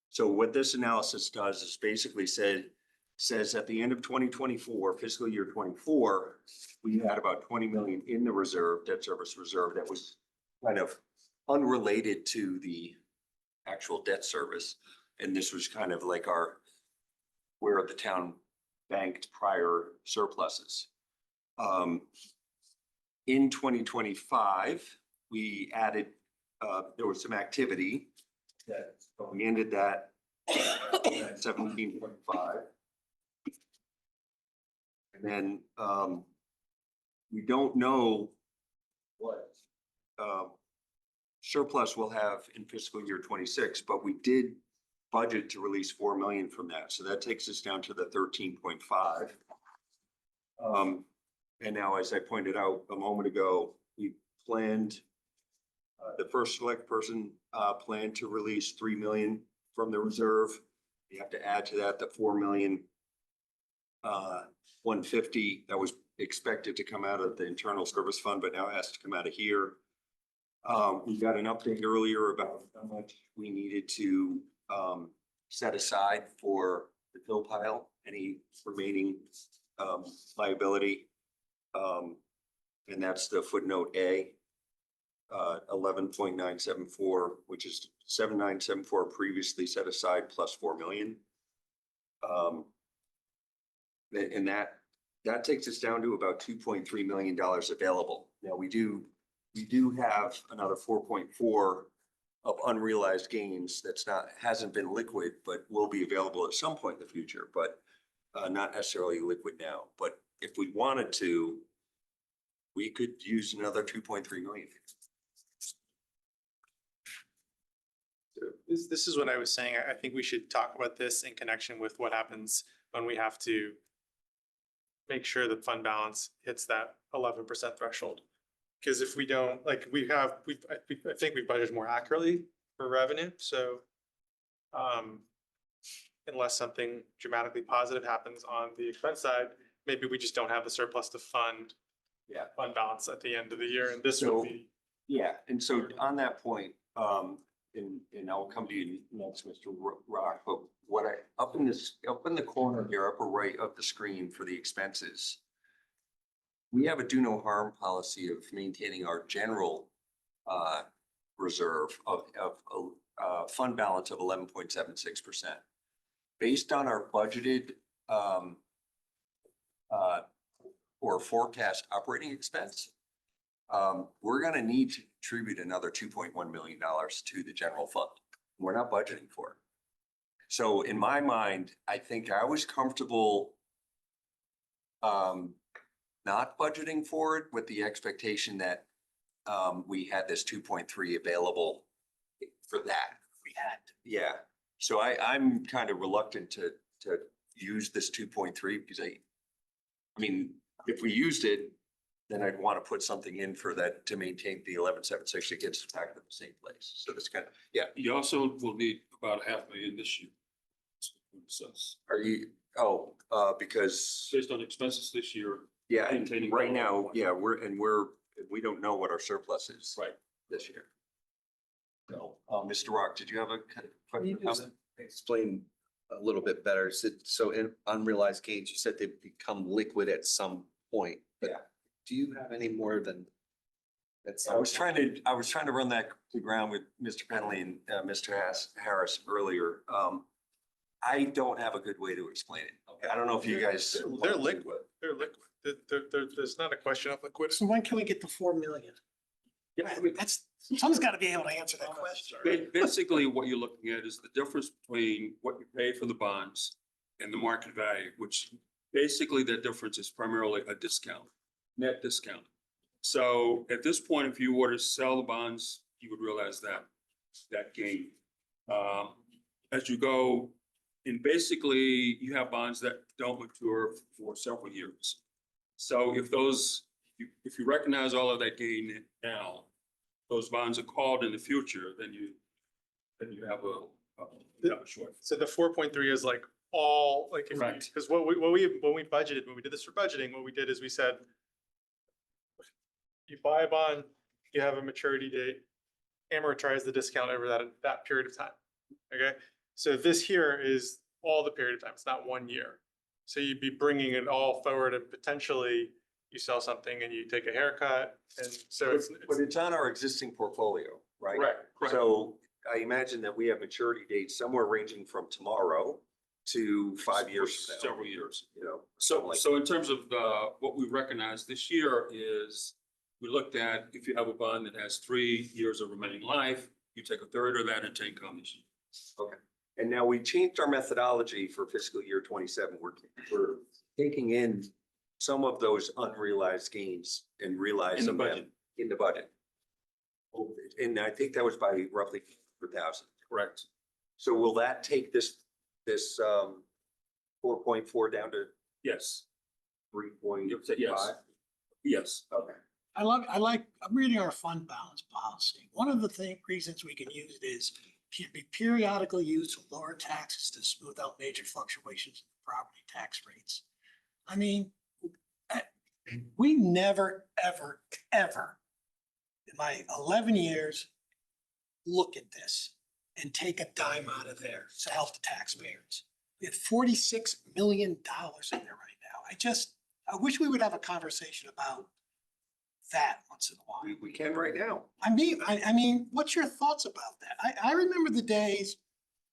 So what this analysis does is basically says at the end of 2024, fiscal year 24, we had about 20 million in the reserve, debt service reserve, that was kind of unrelated to the actual debt service. And this was kind of like where the town banked prior surpluses. In 2025, we added, there was some activity that we ended that at 17.5. And then we don't know what surplus we'll have in fiscal year 26, but we did budget to release 4 million from that. So that takes us down to the 13.5. And now, as I pointed out a moment ago, we planned, the first select person planned to release 3 million from the reserve. You have to add to that the 4 million 150 that was expected to come out of the internal service fund, but now has to come out of here. We got an update earlier about how much we needed to set aside for the fill pile, any remaining liability. And that's the footnote A, 11.974, which is 7974 previously set aside plus 4 million. And that takes us down to about $2.3 million available. Now we do have another 4.4 of unrealized gains hasn't been liquid, but will be available at some point in the future, but not necessarily liquid now. But if we wanted to, we could use another 2.3 million. This is what I was saying. I think we should talk about this in connection with what happens when we have to make sure that fund balance hits that 11% threshold. Because if we don't, like I think we budgeted more accurately for revenue. So unless something dramatically positive happens on the expense side, maybe we just don't have the surplus to fund fund balance at the end of the year. And this would be. Yeah, and so on that point, and I'll come to you next, Mr. Rock, but up in the corner here, upper right of the screen for the expenses, we have a do no harm policy of maintaining our general reserve of fund balance of 11.76%. Based on our budgeted or forecast operating expense, we're gonna need to contribute another $2.1 million to the general fund. We're not budgeting for it. So in my mind, I think I was comfortable not budgeting for it with the expectation that we had this 2.3 available for that. Yeah. So I'm kind of reluctant to use this 2.3 because I mean, if we used it, then I'd want to put something in for that to maintain the 11.76. It gets back to the same place. So this kind of, yeah. You also will need about $500,000 this year. Are you, because Based on expenses this year. yeah, and maintaining right all now, yeah, we don't know what our surplus is Right. this year. So, Mr. Rock, did you have a question? Explain a little bit better. So in unrealized gains, you said they become liquid at some point. But Yeah. do you have any more than? I was trying to run that to ground with Mr. Penley and Mr. Harris earlier. I don't have a good way to explain it. I don't know if you guys. They're liquid. They're liquid. There's not a question of liquidity. So when can we get the 4 million? Yeah, I mean, Someone's got to be able to answer that question. basically what you're looking at is the difference between what you pay for the bonds and the market value, which basically that difference is primarily a discount, net discount. So at this point, if you were to sell the bonds, you would realize that gain. As you go, and basically you have bonds that don't mature for several years. So if you recognize all of that gain now, those bonds are called in the future, then you have a short. So the 4.3 is like all like, Correct. because when we budgeted, when we did this for budgeting, what we did is we said, you buy a bond, you have a maturity date, amortize the discount over that period of time. Okay, so this here is all the period of time. It's not 1 year. So you'd be bringing it all forward and potentially you sell something and you take a haircut. And so But it's on our existing portfolio, right? Correct. So I imagine that we have maturity dates somewhere ranging from tomorrow to 5 years from now. Several years. You know, So in terms of what we recognize this year is we looked at if you have a bond that has 3 years of remaining life, you take a third of that into income this year. okay. And now we changed our methodology for fiscal year 27. We're taking in some of those unrealized gains and realizing In the them budget. in the budget. And I think that was by roughly 4,000. Correct. So will that take this 4.4 down to Yes. 3.5? Yes. Yes. Okay. I'm reading our fund balance policy. One of the reasons we can use it is be periodical use of lower taxes to smooth out major fluctuations in property tax rates. I mean, we never, ever, ever in my 11 years, look at this and take a dime out of there to help the taxpayers. We have $46 million in there right now. I wish we would have a conversation about that once in a while. We can right now. I mean, what's your thoughts about that? I remember the days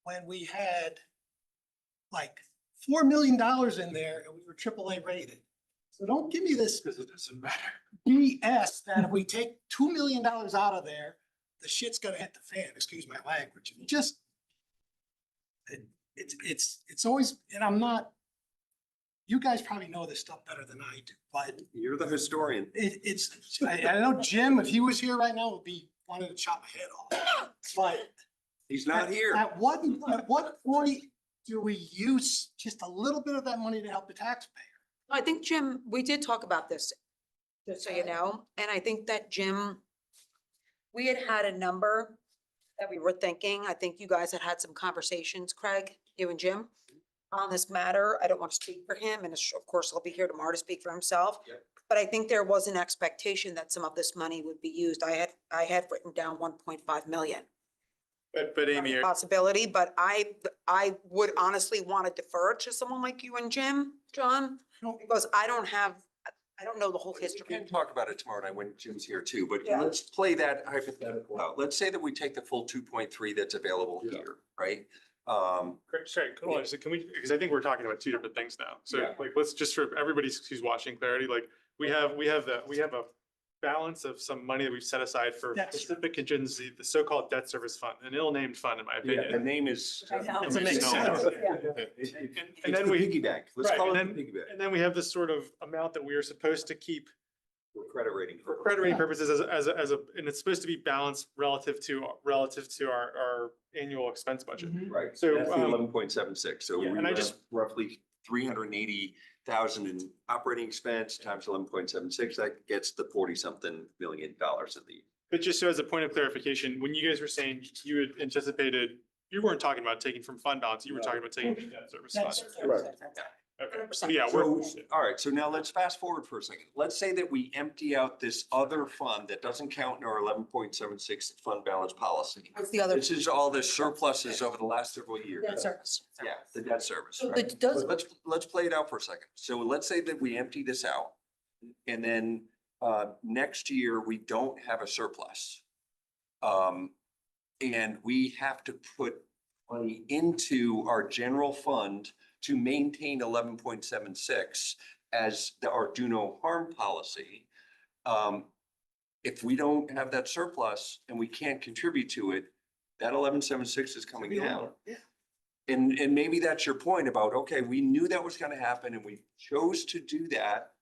when we had like $4 million in there and we were AAA rated. So don't give me this Because it doesn't matter. BS that if we take $2 million out of there, the shit's gonna hit the fan, excuse my language. It's always, and I'm not, you guys probably know this stuff better than I do, but You're the historian. I know Jim, if he was here right now, would be wanting to chop my head off. But He's not here. at what point do we use just a little bit of that money to help the taxpayer? I think, Jim, we did talk about this, just so you know, and I think that Jim, we had a number that we were thinking. I think you guys had some conversations, Craig, you and Jim, on this matter. I don't want to speak for him, and of course, he'll be here tomorrow to speak for himself. Yep. But I think there was an expectation that some of this money would be used. I had written down 1.5 million. But Amy, Possibility, but I would honestly want to defer to someone like you and Jim, John, because I don't know the whole We history. can talk about it tomorrow night when Jim's here too, but Yeah. let's play that hypothetical out. Let's say that we take the full 2.3 that's available here, right? sorry, hold on, can we, because I think we're talking about two different things now. So Yeah. like, let's just for everybody who's watching clarity, like, we have a balance of some money that we've set aside for That's- specific contingency, the so-called debt service fund, an ill-named fund, in my Yeah, the opinion. name is. I know. It makes sense. And then we- Piggy bank. Let's call it Right, the piggy bank And then we have this sort of amount that we are supposed to keep for credit rating. for credit rating purposes and it's supposed to be balanced relative to our annual expense budget. Right, So, so that's the um, 11.76, so yeah, we and I have just- roughly 380,000 in operating expense times 11.76, that gets the 40-something million in the. But just so as a point of clarification, when you guys were saying you had anticipated, you weren't talking about taking from fund balance, you were talking about taking from debt service fund. Okay, so yeah, So, all right, so now let's fast forward for a second. Let's say that we empty out this other fund that doesn't count in our 11.76 fund balance policy. What's the other? This is all the surpluses over the last several years. Debt service. Yeah, the debt service. So right? it does, Let's play it out for a second. So let's say that we empty this out. And then next year, we don't have a surplus. And we have to put money into our general fund to maintain 11.76 as our do no harm policy. If we don't have that surplus and we can't contribute to it, that 11.76 is coming down. Yeah. And maybe that's your point about, okay, we knew that was gonna happen and we chose to do that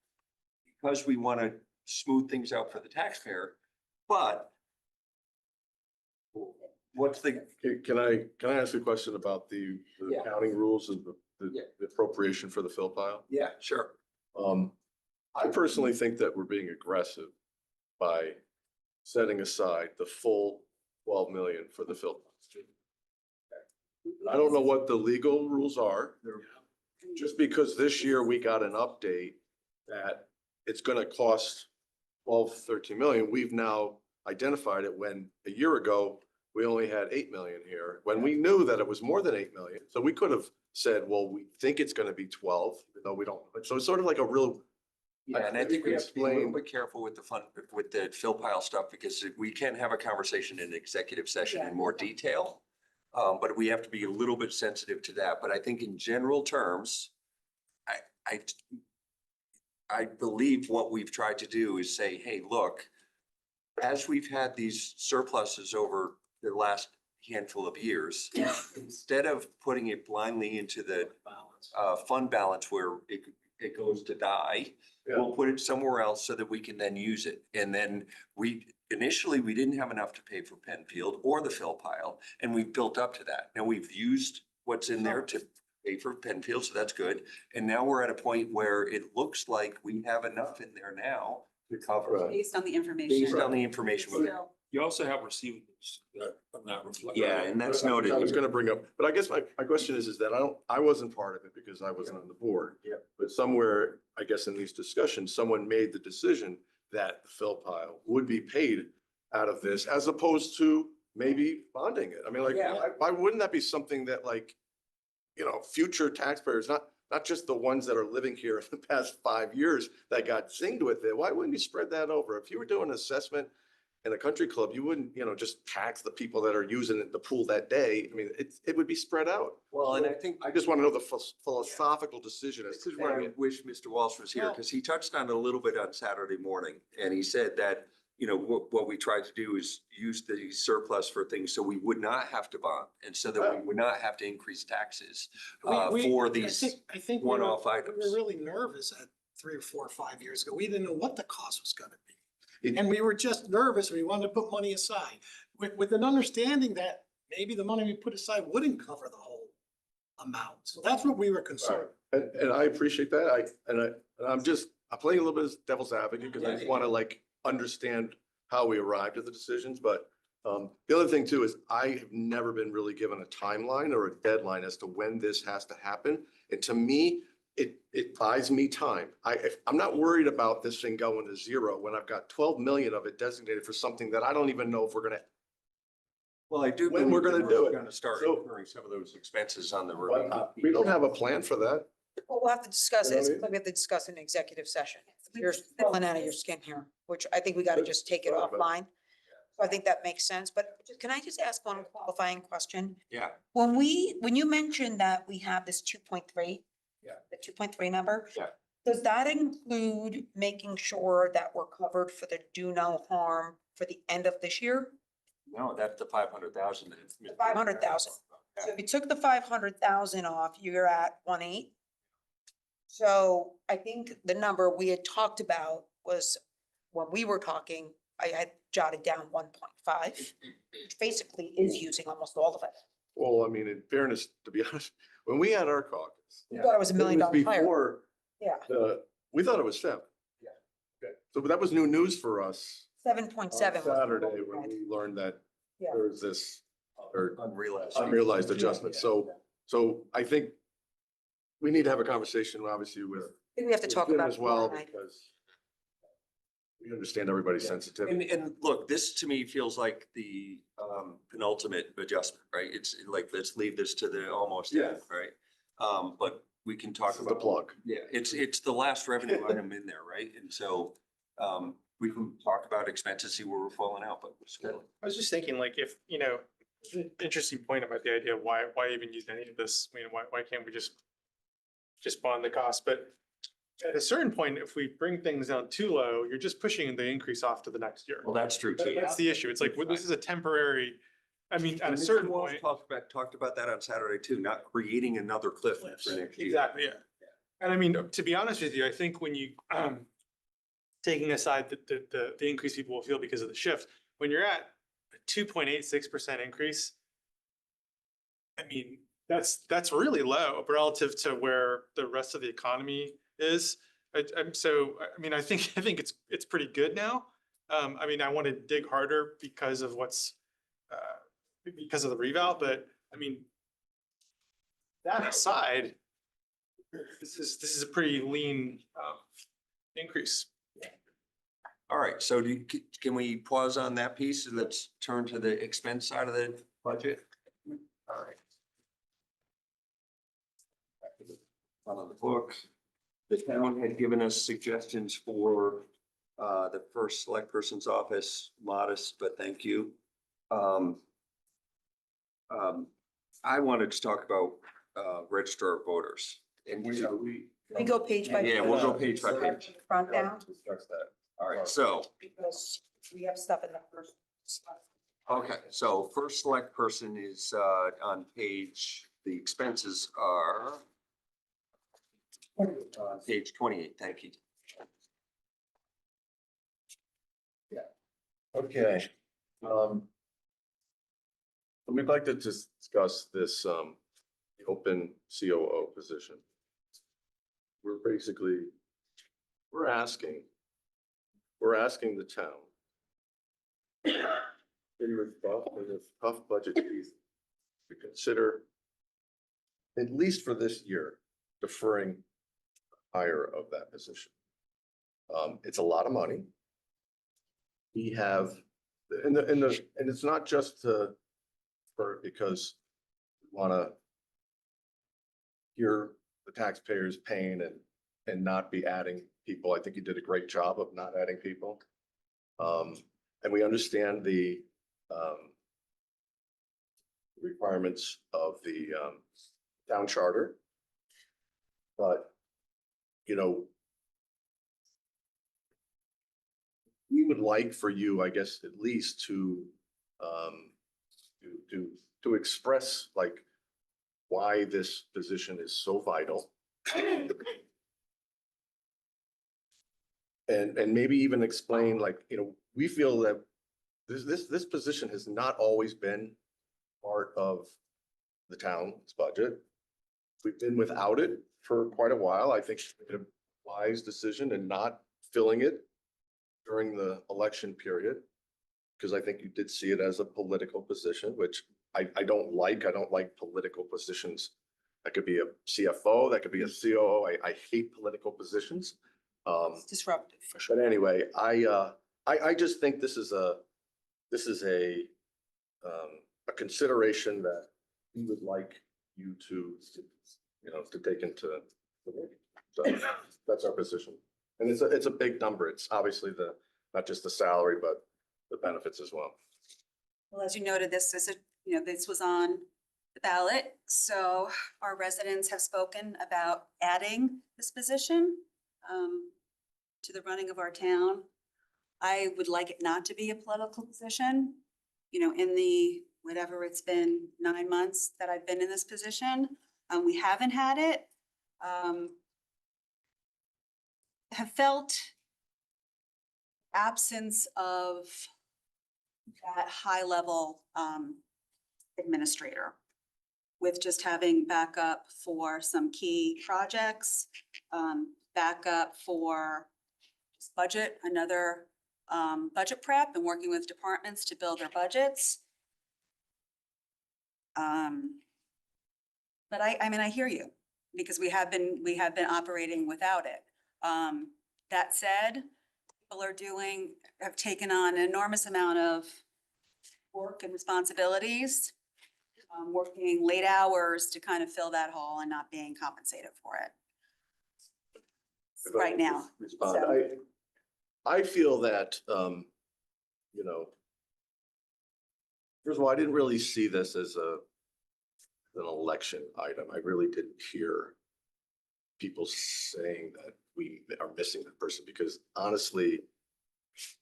because we want to smooth things out for the taxpayer, but what's the, Can I ask you a question about the Yeah. accounting rules and Yeah. the appropriation for the fill pile? yeah, sure. I personally think that we're being aggressive by setting aside the full 12 million for the fill. I don't know what the legal rules are. Just because this year we got an update that it's gonna cost 12, 13 million, we've now identified it when a year ago, we only had 8 million here, when we knew that it was more than 8 million. So we could have said, well, we think it's gonna be 12, even though we don't. So it's sort of like a real. Yeah, and I think we have to be a little Explain. bit careful with the fill pile stuff, because we can have a conversation in executive session in more detail. But we have to be a little bit sensitive to that. But I think in general terms, I believe what we've tried to do is say, hey, look, as we've had these surpluses over the last handful of years, instead of putting it blindly into the fund balance where it goes to die, we'll put it somewhere else so that we can then use it. And then initially, we didn't have enough to pay for Penfield or the fill pile, and we've built up to that. Now we've used what's in there to pay for Penfield, so that's good. And now we're at a point where it looks like we have enough in there now to cover. Based on the information. Based on the information. So, You also have receivables that are not reflected. Yeah, and that's noted. I was gonna bring up, but I guess my question is that I wasn't part of it because I wasn't on the board. Yeah. But somewhere, I guess in these discussions, someone made the decision that the fill pile would be paid out of this as opposed to maybe bonding it. I mean, like, Yeah. why wouldn't that be something that like, future taxpayers, not just the ones that are living here in the past 5 years that got zinged with it. Why wouldn't you spread that over? If you were doing an assessment in a country club, you wouldn't, just tax the people that are using the pool that day. I mean, it would be spread out. Well, and I think I just want to know the philosophical decision as this to is where I paying it. wish Mr. Walsh was here, Well- because he touched on it a little bit on Saturday morning. And he said that, what we tried to do is use the surplus for things so we would not have to bond and so that we would not have to increase taxes for these I think one-off we items. were really nervous at 3 or 4 or 5 years ago. We didn't know what the cost was gonna be. And we were just nervous. We wanted to put money aside with an understanding that maybe the money we put aside wouldn't cover the whole amount. So that's what we were concerned. And I appreciate that. I'm playing a little bit as devil's advocate because I just want to like understand how we arrived at the decisions. But the other thing too is I have never been really given a timeline or a deadline as to when this has to happen. And to me, it buys me time. I'm not worried about this thing going to zero when I've got 12 million of it designated for something that I don't even know if we're gonna. Well, I do. When we're believe gonna that do it. Gonna start So- incurring some of those expenses on the But, remaining. we don't have a plan for that. Well, we'll have to discuss You know it. what I It's like we have to discuss in executive session. You're falling out of your skin here, which I think we got to just take it Right, but- offline. So I think that makes sense. But can I just ask one qualifying question? Yeah, When you mentioned that we have this 2.3. Yeah. The 2.3 number. Yeah. Does that include making sure that we're covered for the do no harm for the end of this year? no, that's the 500,000. 500,000. So if you took the 500,000 off, you're at 1.8. So I think the number we had talked about was, when we were talking, I had jotted down 1.5, which basically is using almost all of it. Well, I mean, in fairness, to be honest, when we had our caucus. We thought it was $1 million higher. Before, Yeah, we thought it was 7. Yeah. Okay, so that was new news for us. 7.7. On Saturday, when we learned that Yeah. there was this or Unrealized. adjustment. So I think we need to have a conversation, obviously, with. I think we have to with talk Jim about as it well, tomorrow night. because we understand everybody's sensitivity. And look, this to me feels like the penultimate adjustment, right? It's like, let's leave this to the almost end, right? But we can talk This is the about. plug. Yeah, it's the last revenue item in there, right? And so we can talk about expenses, see where we're falling out, but. I was just thinking, like, if, an interesting point about the idea of why even use any of this? I mean, why can't we just bond the cost? But at a certain point, if we bring things down too low, you're just pushing the increase off to the next year. Well, that's true too. That's the issue. It's like, well, this is a temporary, I mean, at a And Mr. certain Walsh point. talked about that on Saturday too, not creating another cliff for next year. Exactly, yeah. And I mean, to be honest with you, I think when you, taking aside the increase people will feel because of the shift, when you're at a 2.86% increase, I mean, that's really low relative to where the rest of the economy is. I mean, I think it's pretty good now. I mean, I want to dig harder because of because of the reval, but I mean, that aside, this is a pretty lean increase. All right, so can we pause on that piece and let's turn to the expense side of the budget? All right. Back to the front of the book. The town had given us suggestions for the first select person's office, modest, but thank you. I wanted to talk about register of voters. And We go page by. Yeah, we'll go page by page. Front down, Discuss that. All right, so. because we have stuff in the first. slide. Okay, so first select person is on page, the expenses are on page 28, thank you. Okay. We'd like to just discuss this, the open COO position. We're asking the town. In a tough budget season, to consider, at least for this year, deferring hire of that position. It's a lot of money. We have, and it's not just because we want to hear the taxpayers paying and not be adding people. I think you did a great job of not adding people. And we understand the requirements of the town charter. But, you know, we would like for you, I guess, at least to express like why this position is so vital. And maybe even explain, like, you know, we feel that this position has not always been part of the town's budget. We've been without it for quite a while. I think it's a wise decision in not filling it during the election period, because I think you did see it as a political position, which I don't like. I don't like political positions. That could be a CFO, that could be a COO. I hate political positions. It's disruptive. But anyway, I just think this is a consideration that we would like you to, you know, to take into. So that's our position. And it's a big number. It's obviously not just the salary, but the benefits as well. Well, as you noted, this is this was on the ballot. So our residents have spoken about adding this position to the running of our town. I would like it not to be a political position. You know, in the, whatever it's been, 9 months that I've been in this position, we haven't had it. Have felt absence of that high level administrator, with just having backup for some key projects, backup for just budget, another budget prep, and working with departments to build their budgets. But I mean, I hear you, because we have been operating without it. That said, people have taken on an enormous amount of work and responsibilities, working late hours to kind of fill that hole and not being compensated for it right now. Respond. So- I feel that, you know, first of all, I didn't really see this as an election item. I really didn't hear people saying that we are missing the person, because honestly,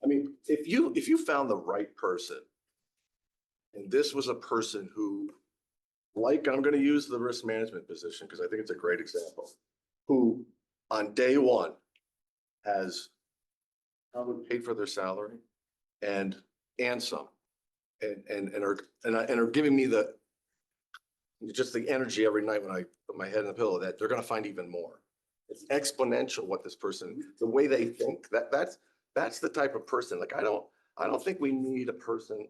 I mean, if you found the right person, and this was a person who, like, I'm going to use the risk management position because I think it's a great example, who on day one has probably paid for their salary and some, and are giving me just the energy every night when I put my head in the pillow that they're going to find even more. It's exponential what this person, the way they think, that's the type of person. Like, I don't think we need a person.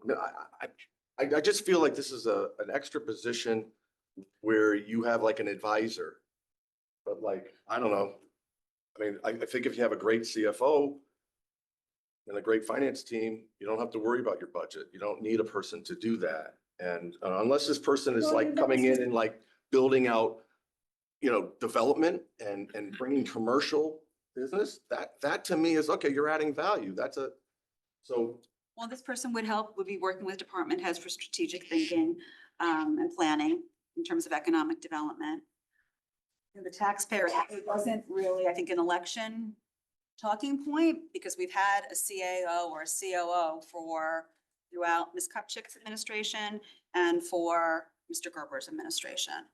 I just feel like this is an extra position where you have like an advisor, but like, I don't know. I mean, I think if you have a great CFO and a great finance team, you don't have to worry about your budget. You don't need a person to do that. And unless this person is like coming in and like building out, you know, development and bringing commercial business, that to me is, okay, you're adding value. Well, this person would be working with department heads for strategic thinking and planning in terms of economic development. And the taxpayer, it wasn't really, I think, an election talking point, because we've had a CAO or a COO throughout Ms. Kupchik's administration and for Mr. Gerber's administration.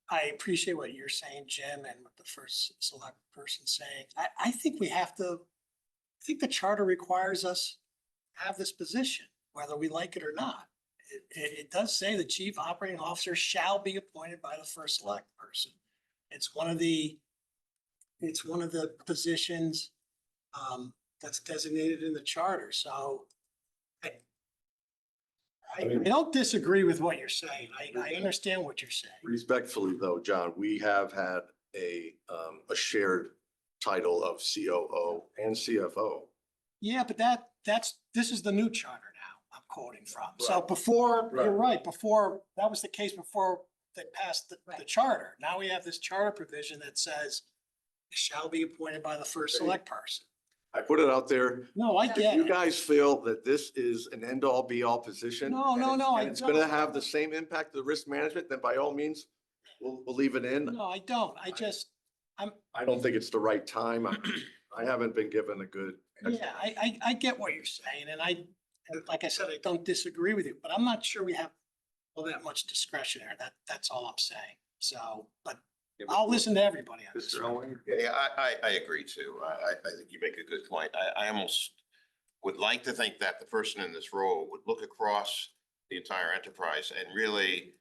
I appreciate what you're saying, Jim, and what the first select person saying. I think the charter requires us to have this position, whether we like it or not. It does say the chief operating officer shall be appointed by the first select person. It's one of the positions that's designated in the charter. So I don't disagree with what you're saying. I understand what you're saying. Respectfully though, John, we have had a shared title of COO and CFO. Yeah, but this is the new charter now I'm quoting from. So Right. before, you're Right. right, before, that was the case before they passed the charter. Now we have this charter provision that says shall be appointed by the first select person. I put it out there. No, I If get you it. guys feel that this is an end all be all position. No, and no, it's- no, I and it's gonna don't. have the same impact to the risk management, then by all means, we'll leave it in. No, I don't. I don't think it's the right time. I haven't been given a good. Yeah, I get what you're saying, and like I said, I don't disagree with you, but I'm not sure we have all that much discretion there. That's all I'm saying. So, but I'll listen to everybody on this. Mr. Owen? Yeah, I agree too. I think you make a good point. I almost would like to think that the person in this role would look across the entire enterprise and really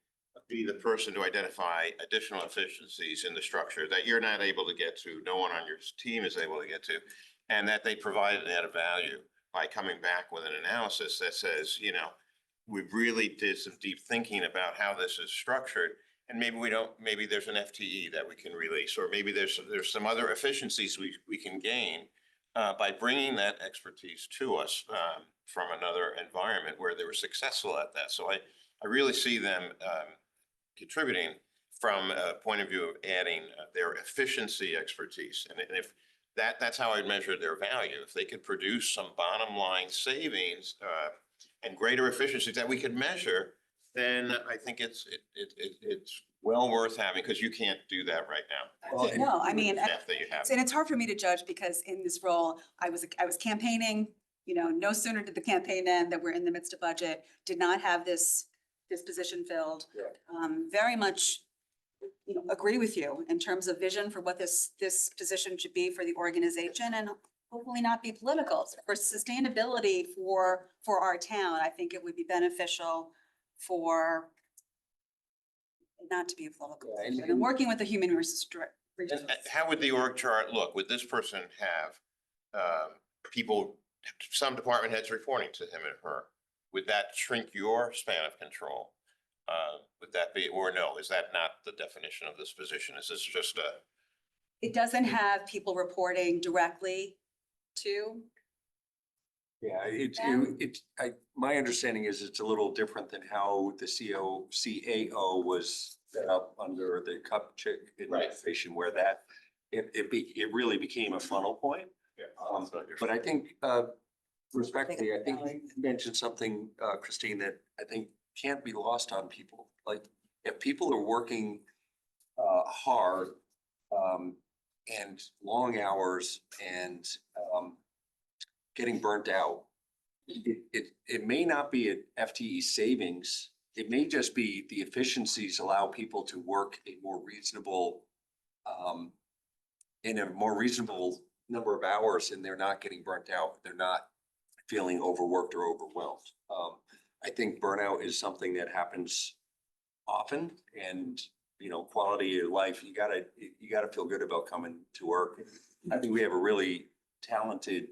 be the person to identify additional efficiencies in the structure that you're not able to get to, no one on your team is able to get to, and that they provide an added value by coming back with an analysis that says, you know, we really did some deep thinking about how this is structured. And maybe we don't, maybe there's an FTE that we can release, or maybe there's some other efficiencies we can gain by bringing that expertise to us from another environment where they were successful at that. So I really see them contributing from a point of view of adding their efficiency expertise. And if that's how I'd measure their value. If they could produce some bottom line savings and greater efficiencies that we could measure, then I think it's well worth having, because you can't do that right now. No, I mean, Staff that you have. and it's hard for me to judge because in this role, I was campaigning, you know, no sooner did the campaign end that we're in the midst of budget, did not have this position filled. Very much, you know, agree with you in terms of vision for what this position should be for the organization, and hopefully not be political. For sustainability for our town, I think it would be beneficial for it not to be a political. Yeah, And working with the human resources. And how would the org chart look? Would this person have people, some department heads reporting to him and her? Would that shrink your span of control? Would that be, or no, is that not the definition of this position? Is this just a? It doesn't have people reporting directly to. Yeah, my understanding is it's a little different than how the CAO was set up under the Kupchak administration, where that, it really became a funnel point. But I think, respectfully, I think you mentioned something, Christine, that I think can't be lost on people. Like, if people are working hard and long hours and getting burnt out, it may not be an FTE savings. It may just be the efficiencies allow people to work a more reasonable in a more reasonable number of hours, and they're not getting burnt out. They're not feeling overworked or overwhelmed. I think burnout is something that happens often, and you know, quality of life, you gotta feel good about coming to work. I think we have a really talented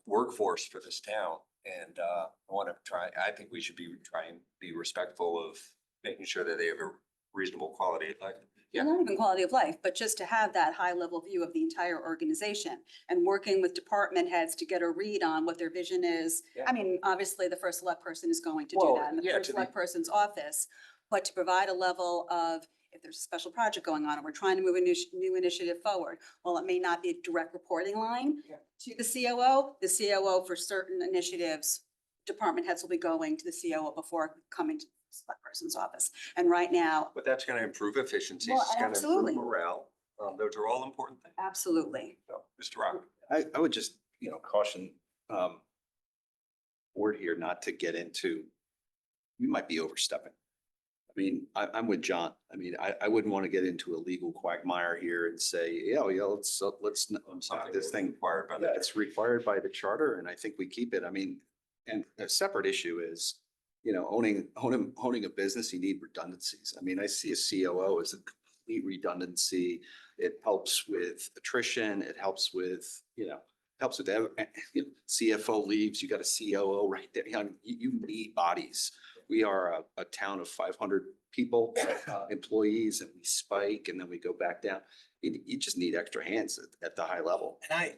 workforce for this town, and I think we should try and be respectful of making sure that they have a reasonable quality of life. Yeah. Not even quality of life, but just to have that high level view of the entire organization and working with department heads to get a read on what their vision is. Yeah. I mean, obviously, the first select person is going to do Well, that in the yeah, first to select person's office. But to provide a level of, if there's a special project going on and we're trying to move a new initiative forward, while it may not be a direct reporting line to the COO for certain initiatives, department heads will be going to the COO before coming to the select person's office. And right now, But that's gonna improve efficiencies, Well, it's gonna absolutely. improve morale. Those are all important things. absolutely. So, Mr. Rock. I would just, you know, caution board here not to get into, we might be overstepping. I mean, I'm with John. I mean, I wouldn't want to get into a legal quagmire here and say, yeah, let's Something this thing. required by Yeah, it's required by the charter, and I think we keep it. I mean, and a separate issue is, you know, owning a business, you need redundancies. I mean, I see a COO as a complete redundancy. It helps with attrition. It helps with, you know, helps with that. CFO leaves, you got a COO right there. You need bodies. We are a town of 500 people, employees, and we spike and then we go back down. You just need extra hands at the high level. And I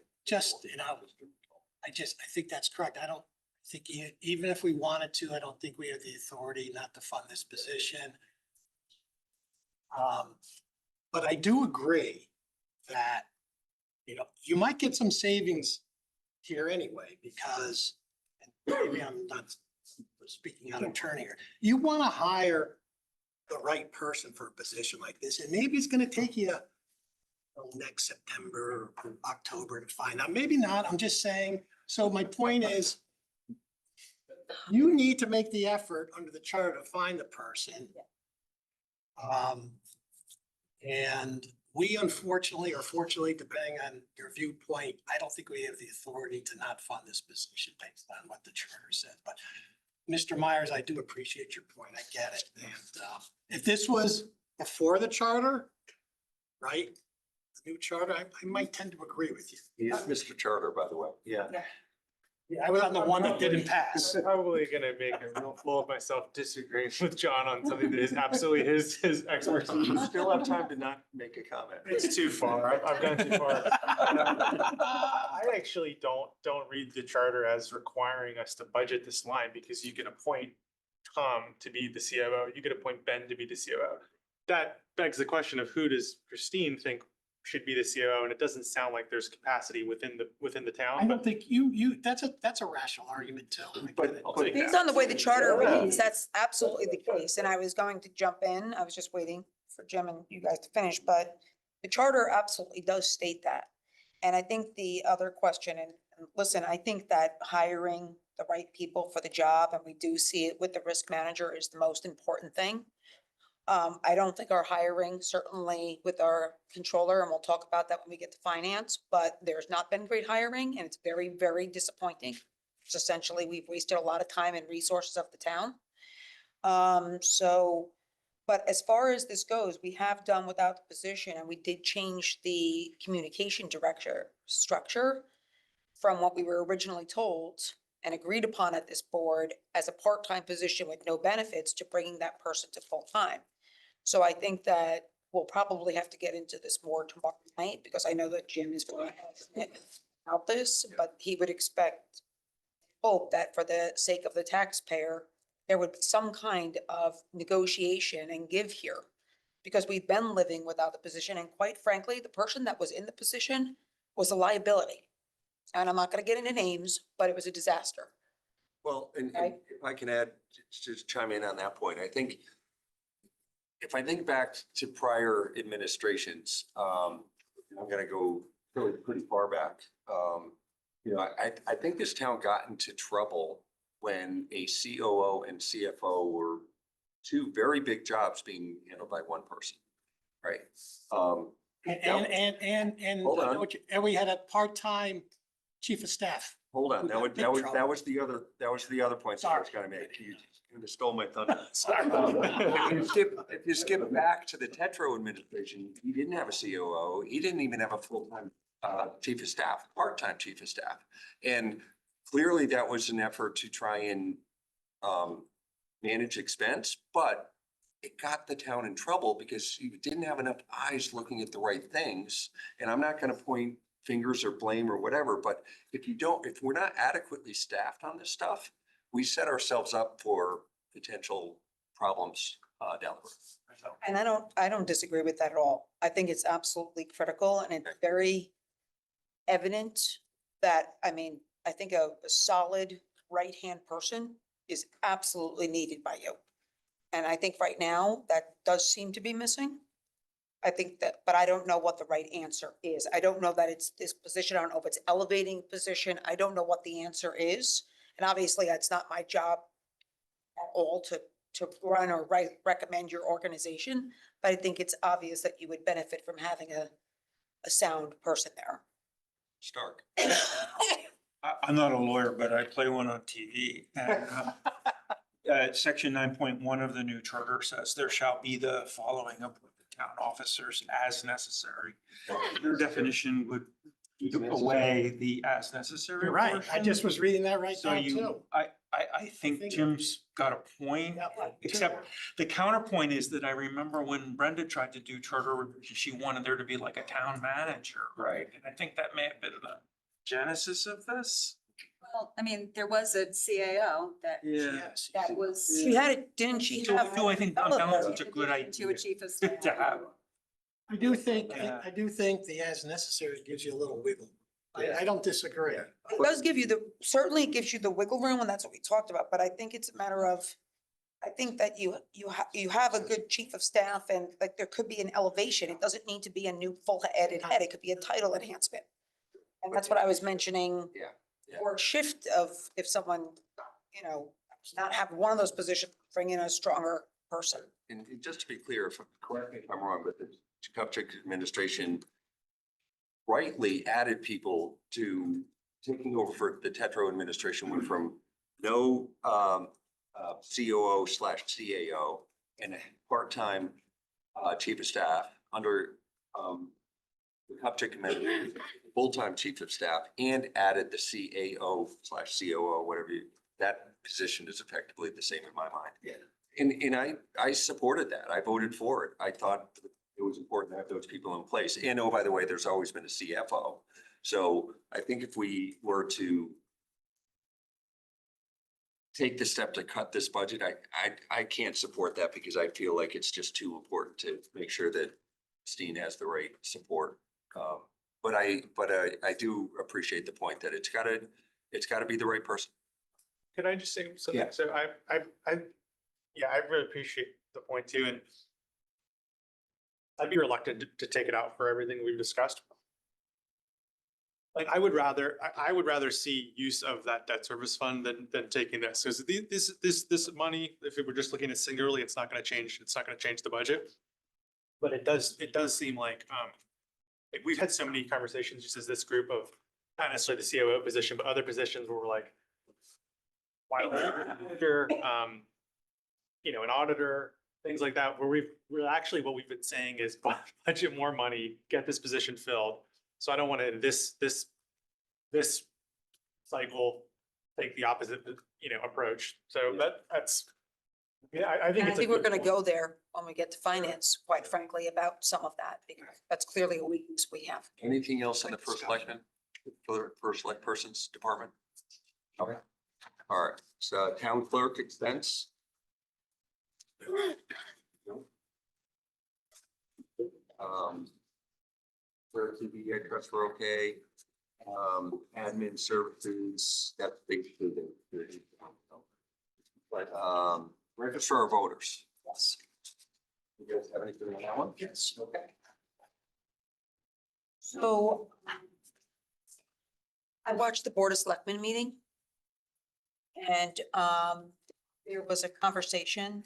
think that's correct. I don't think even if we wanted to, I don't think we have the authority not to fund this position. But I do agree that, you might get some savings here anyway, because and maybe I'm not speaking out of turn here. You want to hire the right person for a position like this, and maybe it's going to take you next September or October to find out. Maybe not. I'm just saying. So my point is, you need to make the effort under the charter to find the person. And we unfortunately, or fortunately, depending on your viewpoint, I don't think we have the authority to not fund this position based on what the charter says. But Mr. Myers, I do appreciate your point. I get it. And if this was before the charter, right? The new charter, I might tend to agree with you. He is Mr. Charter, by the way. Yeah. Yeah, I was on the one that didn't pass. I'm probably gonna make a real fool of myself disagreeing with John on something that is absolutely his expertise. You still have time to not make a comment. It's too far. I've gone too far. I actually don't read the charter as requiring us to budget this line, because you can appoint Tom to be the COO. You could appoint Ben to be the COO. That begs the question of, who does Christine think should be the COO? And it doesn't sound like there's capacity within the town. I don't think that's a rational argument too. But Based on the way the charter reads, that's absolutely the case. And I was going to jump in. I was just waiting for Jim and you guys to finish, but the charter absolutely does state that. And I think the other question, and listen, I think that hiring the right people for the job, and we do see it with the risk manager, is the most important thing. I don't think our hiring, certainly with our controller, and we'll talk about that when we get to finance, but there's not been great hiring, and it's very, very disappointing. It's essentially, we've wasted a lot of time and resources of the town. But as far as this goes, we have done without the position, and we did change the communication director structure from what we were originally told and agreed upon at this board as a part-time position with no benefits, to bringing that person to full-time. So I think that we'll probably have to get into this more tomorrow night, because I know that Jim is going to help this, but he would hope that for the sake of the taxpayer, there would be some kind of negotiation and give here, because we've been living without the position. And quite frankly, the person that was in the position was a liability. And I'm not going to get into names, but it was a disaster. Well, and if I can add, just chime in on that point, I think if I think back to prior administrations, I'm gonna go really pretty far back. I think this town got into trouble when a COO and CFO were two very big jobs being handled by one person, right? And we had a part-time chief of staff. Hold on, that was the other point that I was gonna make. You kind of stole my thunder. Sorry. If you skip back to the Tetro administration, he didn't have a COO. He didn't even have a full-time chief of staff, part-time chief of staff. And clearly that was an effort to try and manage expense, but it got the town in trouble because you didn't have enough eyes looking at the right things. And I'm not gonna point fingers or blame or whatever, but if we're not adequately staffed on this stuff, we set ourselves up for potential problems down the road. So. And I don't disagree with that at all. I think it's absolutely critical, and it's very evident that, I think a solid right-hand person is absolutely needed by you. And I think right now that does seem to be missing. I think that, but I don't know what the right answer is. I don't know that it's this position. I don't know if it's elevating position. I don't know what the answer is. And obviously that's not my job at all to run or recommend your organization. But I think it's obvious that you would benefit from having a sound person there. Stark. I'm not a lawyer, but I play one on TV. And section 9.1 of the new charter says there shall be the following of town officers as necessary. Your definition would took away the as necessary. You're right. I portion. just was reading that right So now you, too. I think Jim's got a point, except the counterpoint is that I remember when Brenda tried to do charter revision, she wanted there to be like a town manager, right? And I think that may have been the genesis of this. Well, I mean, there was a CAO that, Yes. that was. She had it, didn't she? So I think on balance, it's a good To a idea chief of staff. to have. I do think the as necessary gives you a little wiggle. I don't disagree. It does give you certainly it gives you the wiggle room, and that's what we talked about, but I think it's a matter of, I think that you have a good chief of staff, and like there could be an elevation. It doesn't need to be a new full headed head. It could be a title enhancement. And that's what I was mentioning. Yeah. Or a shift of, if someone, not have one of those positions, bring in a stronger person. And just to be clear, correct me if I'm wrong, but the Kupchak administration rightly added people to taking over for the Tetro administration, went from no COO/CAO and a part-time chief of staff under the Kupchak administration, full-time chief of staff, and added the CAO/COO, whatever that position is effectively the same in my mind. Yeah. And I supported that. I voted for it. I thought it was important to have those people in place. And oh, by the way, there's always been a CFO. So I think if we were to take the step to cut this budget, I can't support that because I feel like it's just too important to make sure that Steen has the right support. But I do appreciate the point that it's gotta be the right person. Could I just say something? Yeah. So I really appreciate the point too, and I'd be reluctant to take it out for everything we've discussed. Like, I would rather see use of that debt service fund than taking this, because this money, if we were just looking at singularly, it's not gonna change the budget. But it does seem like we've had so many conversations just as this group of, not necessarily the COO position, but other positions where we're like, why don't we have an auditor, an auditor, things like that, where we're actually, what we've been saying is budget more money, get this position filled. So I don't want to, this cycle, take the opposite, approach. So that's, I think And I it's a think we're good gonna point. go there when we get to finance, quite frankly, about some of that, because that's clearly a weakness we have. Anything else on the first selectman, for first select person's department? Okay. All right, so town clerk expense. FairTV, I trust we're okay. Admin services, that's basically the. But, registrar of voters. Yes. You guys have anything on that one? Yes. Okay. So I watched the Board of Selectmen meeting. And there was a conversation.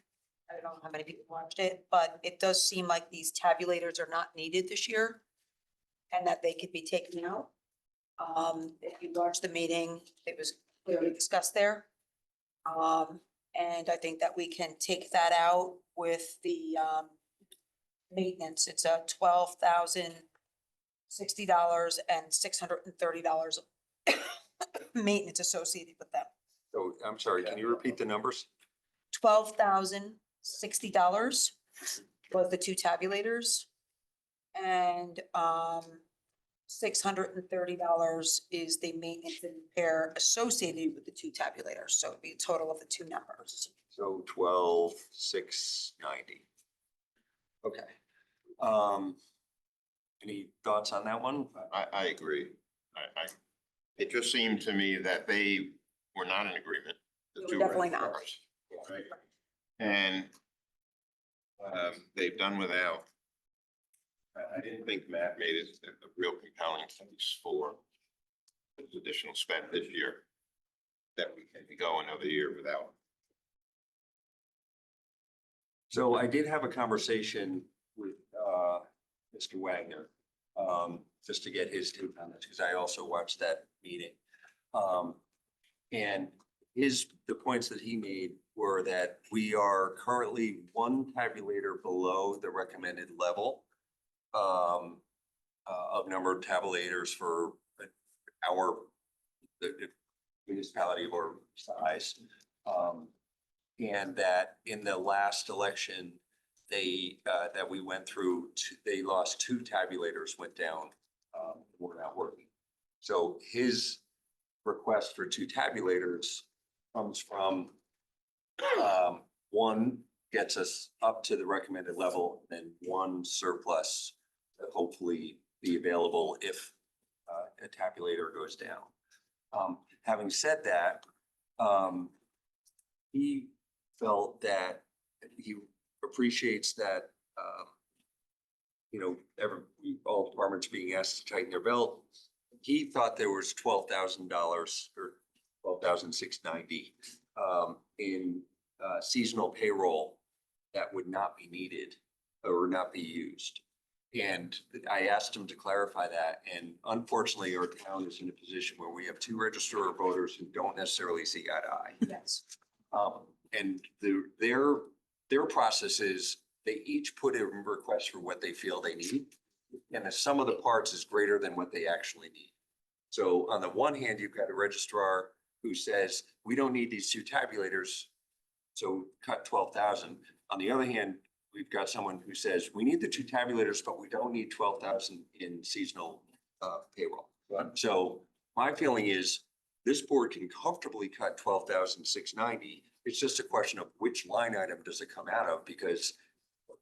I don't know how many people watched it, but it does seem like these tabulators are not needed this year. And that they could be taken out. If you watched the meeting, it was clearly discussed there. And I think that we can take that out with the maintenance. It's a $12,060 and $630 maintenance associated with them. So I'm sorry, can you repeat the numbers? $12,060 was the two tabulators. And $630 is the maintenance and repair associated with the two tabulators. So it'd be a total of the two numbers. So 12,690. Okay. Any thoughts on that one? I agree. It just seemed to me that they were not in agreement. the They were two definitely not. registrars, Right? And they've done without. I didn't think Matt made it a real compelling case for this additional spend this year. That we can go another year without. So I did have a conversation with Mr. Wagner, just to get his take on this, because I also watched that meeting. And the points that he made were that we are currently one tabulator below the recommended level of number of tabulators for the municipality or size. And that in the last election, that we went through, they lost 2 tabulators, went down, were not working. So his request for 2 tabulators comes from, one gets us up to the recommended level, and 1 surplus that hopefully be available if a tabulator goes down. Having said that, he felt that he appreciates that, all departments being asked to tighten their belt. He thought there was $12,000 or $12,690 in seasonal payroll that would not be needed or not be used. And I asked him to clarify that. And unfortunately, our town is in a position where we have 2 registrar voters who don't necessarily see eye to eye. Yes. And their process is they each put in a request for what they feel they need. And the sum of the parts is greater than what they actually need. So on the one hand, you've got a registrar who says, we don't need these 2 tabulators, so cut 12,000. On the other hand, we've got someone who says, we need the 2 tabulators, but we don't need 12,000 in seasonal payroll. So my feeling is this board can comfortably cut 12,690. It's just a question of which line item does it come out of, because,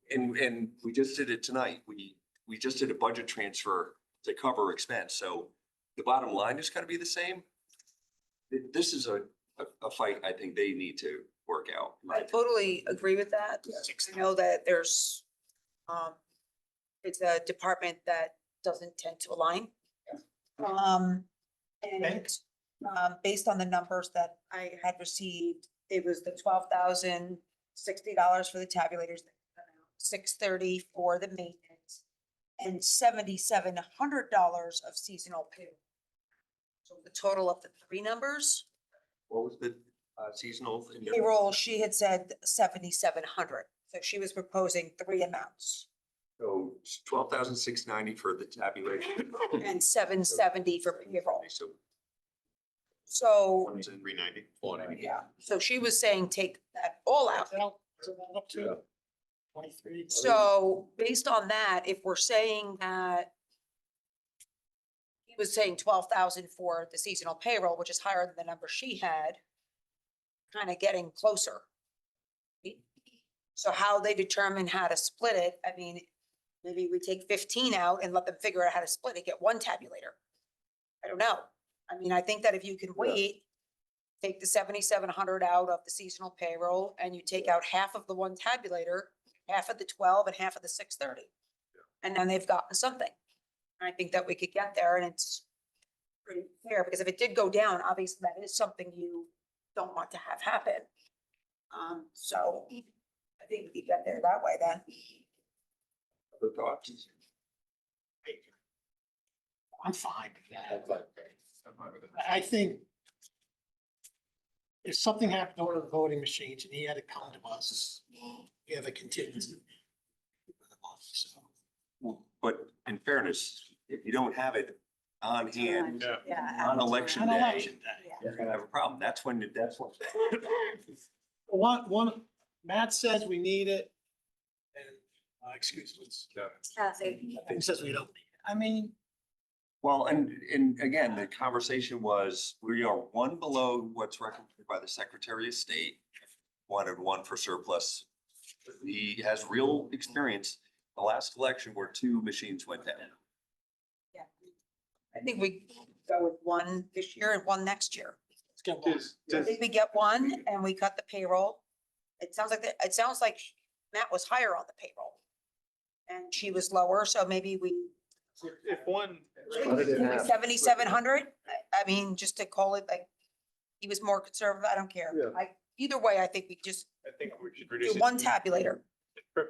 and we just did it tonight. We just did a budget transfer to cover expense. So the bottom line is going to be the same. This is a fight I think they need to work out. I totally agree with that. I know that there's, it's a department that doesn't tend to align. And based on the numbers that I had received, it was the $12,060 for the tabulators, $630 for the maintenance, and $7,700 of seasonal payroll. So the total of the 3 numbers. What was the seasonal? Payroll, she had said 7,700. So she was proposing 3 amounts. So 12,690 for the tabulation. And 770 for payroll. So So, 390. yeah, so she was saying take that all out. Up to 23. So based on that, if we're saying that he was saying 12,000 for the seasonal payroll, which is higher than the number she had, kind of getting closer. So how they determine how to split it, I mean, maybe we take 15 out and let them figure out how to split it, get 1 tabulator. I don't know. I mean, I think that if you can wait, take the 7,700 out of the seasonal payroll and you take out half of the 1 tabulator, half of the 12 and half of the 630. And then they've gotten something. And I think that we could get there, and it's pretty fair, because if it did go down, obviously that is something you don't want to have happen. So I think we could get there that way then. Other thoughts? I'm fine with that. I think if something happened to one of the voting machines and he had to come to us, we have a contingency. So, But in fairness, if you don't have it on hand Yeah. on election on day, election day. you're gonna have a problem. That's when. One, Matt says we need it. And, excuse me. He says we don't need it. I mean, Well, and again, the conversation was, we are 1 below what's recommended by the Secretary of State. Wanted 1 for surplus. He has real experience. The last election where 2 machines went down. Yeah. I think we go with 1 this year and 1 next year. let's get one. I think we get 1 and we cut the payroll. It sounds like Matt was higher on the payroll. And she was lower, so maybe we. If one, 7,700, I mean, just to call it like, he was more conservative, I don't care. Either way, I think we just I think we should do reduce it. 1 tabulator.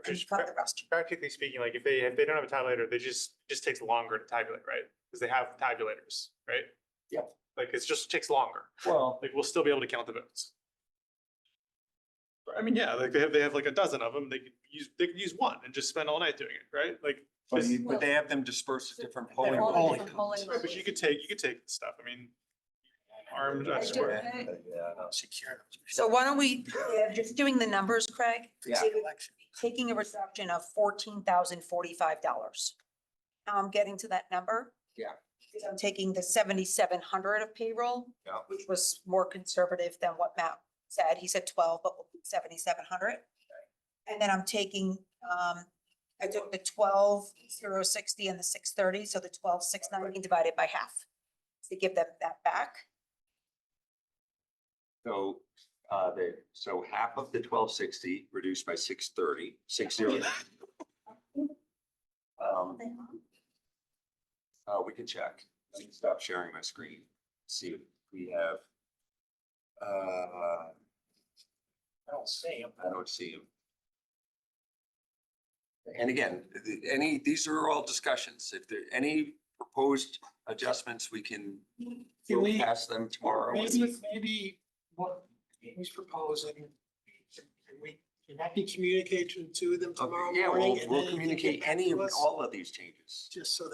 Just Cut the rest. practically speaking, like if they don't have a tabulator, they just takes longer to tabulate, right? Because they have tabulators, right? Yeah. Like it just takes longer. Well, Like we'll still be able to count the votes. I mean, yeah, like they have like a dozen of them. They could use one and just spend all night doing it, right? Like. But they have them dispersed at different polling. all booths. different polling Right, but you could take the stuff. I mean, armed, I do- square. Secure. So why don't we, just doing the numbers, Craig? Yeah. Taking a reduction of $14,045. How I'm getting to that number? Yeah. Is I'm taking the 7,700 of payroll. Yeah. Which was more conservative than what Matt said. He said 12, but we'll put 7,700. And then I'm taking, I took the 12,060 and the 630, so the 12,690 divided by half to give them that back. So, so half of the 1260 reduced by 630, 60. We can check. I can stop sharing my screen. See if we have. I don't see them. I don't see him. And again, these are all discussions. If there any proposed adjustments, we can pass them tomorrow. Maybe what he's proposing, can that be communicated to them tomorrow Yeah, morning? and we'll then you can communicate get back any to of us? all of these changes. Just so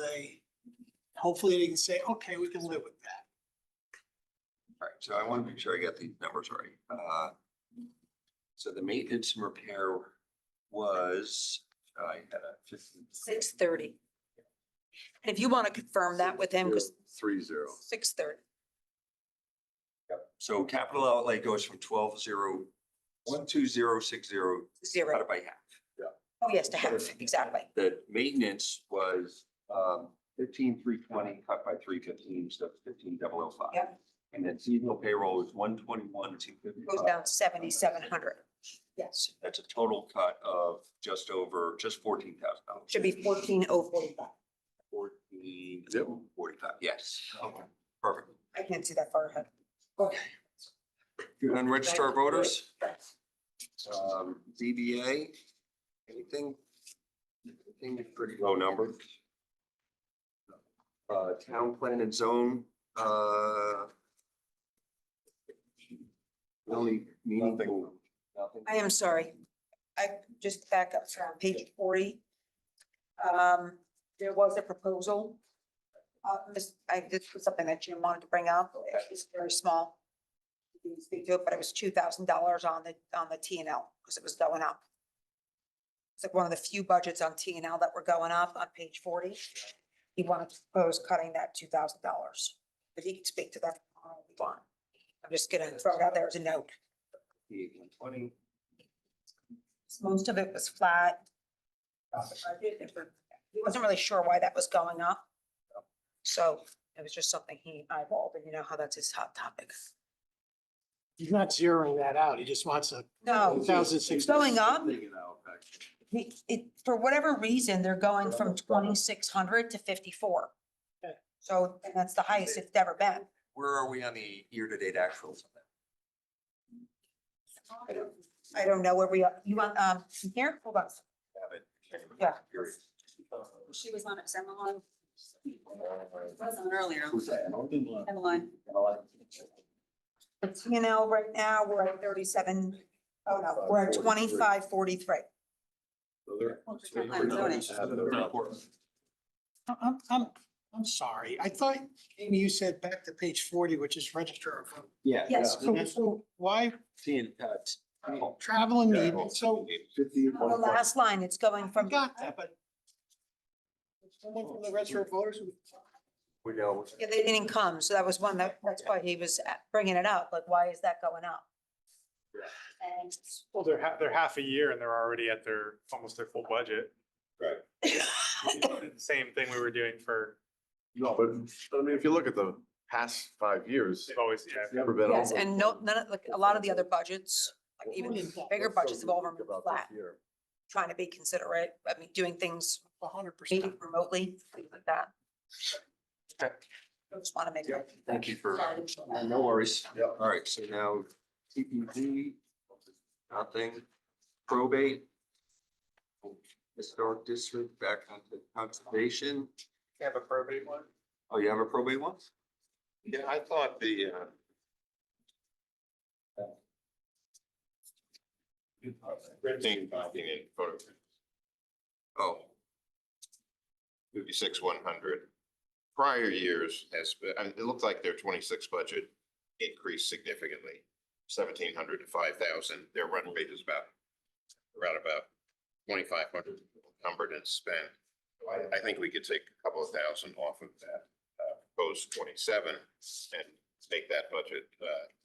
hopefully they can say, okay, we can live with that. All right, so I want to make sure I got these numbers right. So the maintenance and repair was, I had a 15. 630. And if you want to confirm that with him, because 30. 630. Yep. So capital outlay goes from 12060 Zero. divided by half. Oh, yes, to half, exactly. The maintenance was 15,320 cut by 315, so 15,005. Yep. And then seasonal payroll is 121,255. Goes down 7,700. Yes, That's a total cut of just $14,000. should be 14,045. 14,045, yes. Okay, perfect. I can't see that far ahead. Okay. Good on register of voters. DBA, anything pretty low number. Town plan and zone, really meaningful. Nothing. I am sorry. I just back up from page 40. There was a proposal. This was something that Jim wanted to bring up. It's very small. You didn't speak to it, but it was $2,000 on the T and L because it was going up. It's like one of the few budgets on T and L that were going up on page 40. He wanted to propose cutting that $2,000, but he can speak to that if you want. I'm just gonna throw it out there as a note. 120. Most of it was flat. He wasn't really sure why that was going up. So it was just something he eyeballed, and you know how that's his hot topic. He's not zeroing that out. He just wants a No, 1,600. it's going up. For whatever reason, they're going from 2,600 to 54. Okay. So, and that's the highest it's ever been. Where are we on the year-to-date actuals? I don't know where we are. You want, here, hold on. Have it. Yeah. Period. She was on it, Emmeline. Was on earlier. Who's that? Emmeline. The T and L right now, we're at 37. Oh, no, we're at 2543. I'm sorry. I thought maybe you said back to page 40, which is register of vote. Yeah. Yes. So why Seeing, travel and meeting? So The last line, it's going I from, got that, but someone from the register of voters who we know. yeah, they didn't come. So that was one that's why he was bringing it up. Like, why is that going up? And Well, they're half a year and they're already at almost their full budget. Right. Same thing we were doing for, No, but I mean, if you look at the past 5 years, they've always, it's yeah. never been yes, over. and none of, like, a lot of the other budgets, like even bigger budgets have all remained About flat, this year. trying to be considerate. I mean, doing things 100%. maybe remotely, things like that. Okay. I just want to make it. Thank you for, Sorry. no worries. All right, so now TPD, nothing, probate, historic district, back onto conservation. Have a probate one? Oh, you have a probate one? Yeah, I thought Printing, copying and photographs. Oh, 56,100. Prior years has been, I mean, it looked like their 26 budget increased significantly, 1,700 to 5,000. Their run rate is around about 2,500 encumbered and spent. So I think we could take a couple of thousand off of that, proposed 27 and make that budget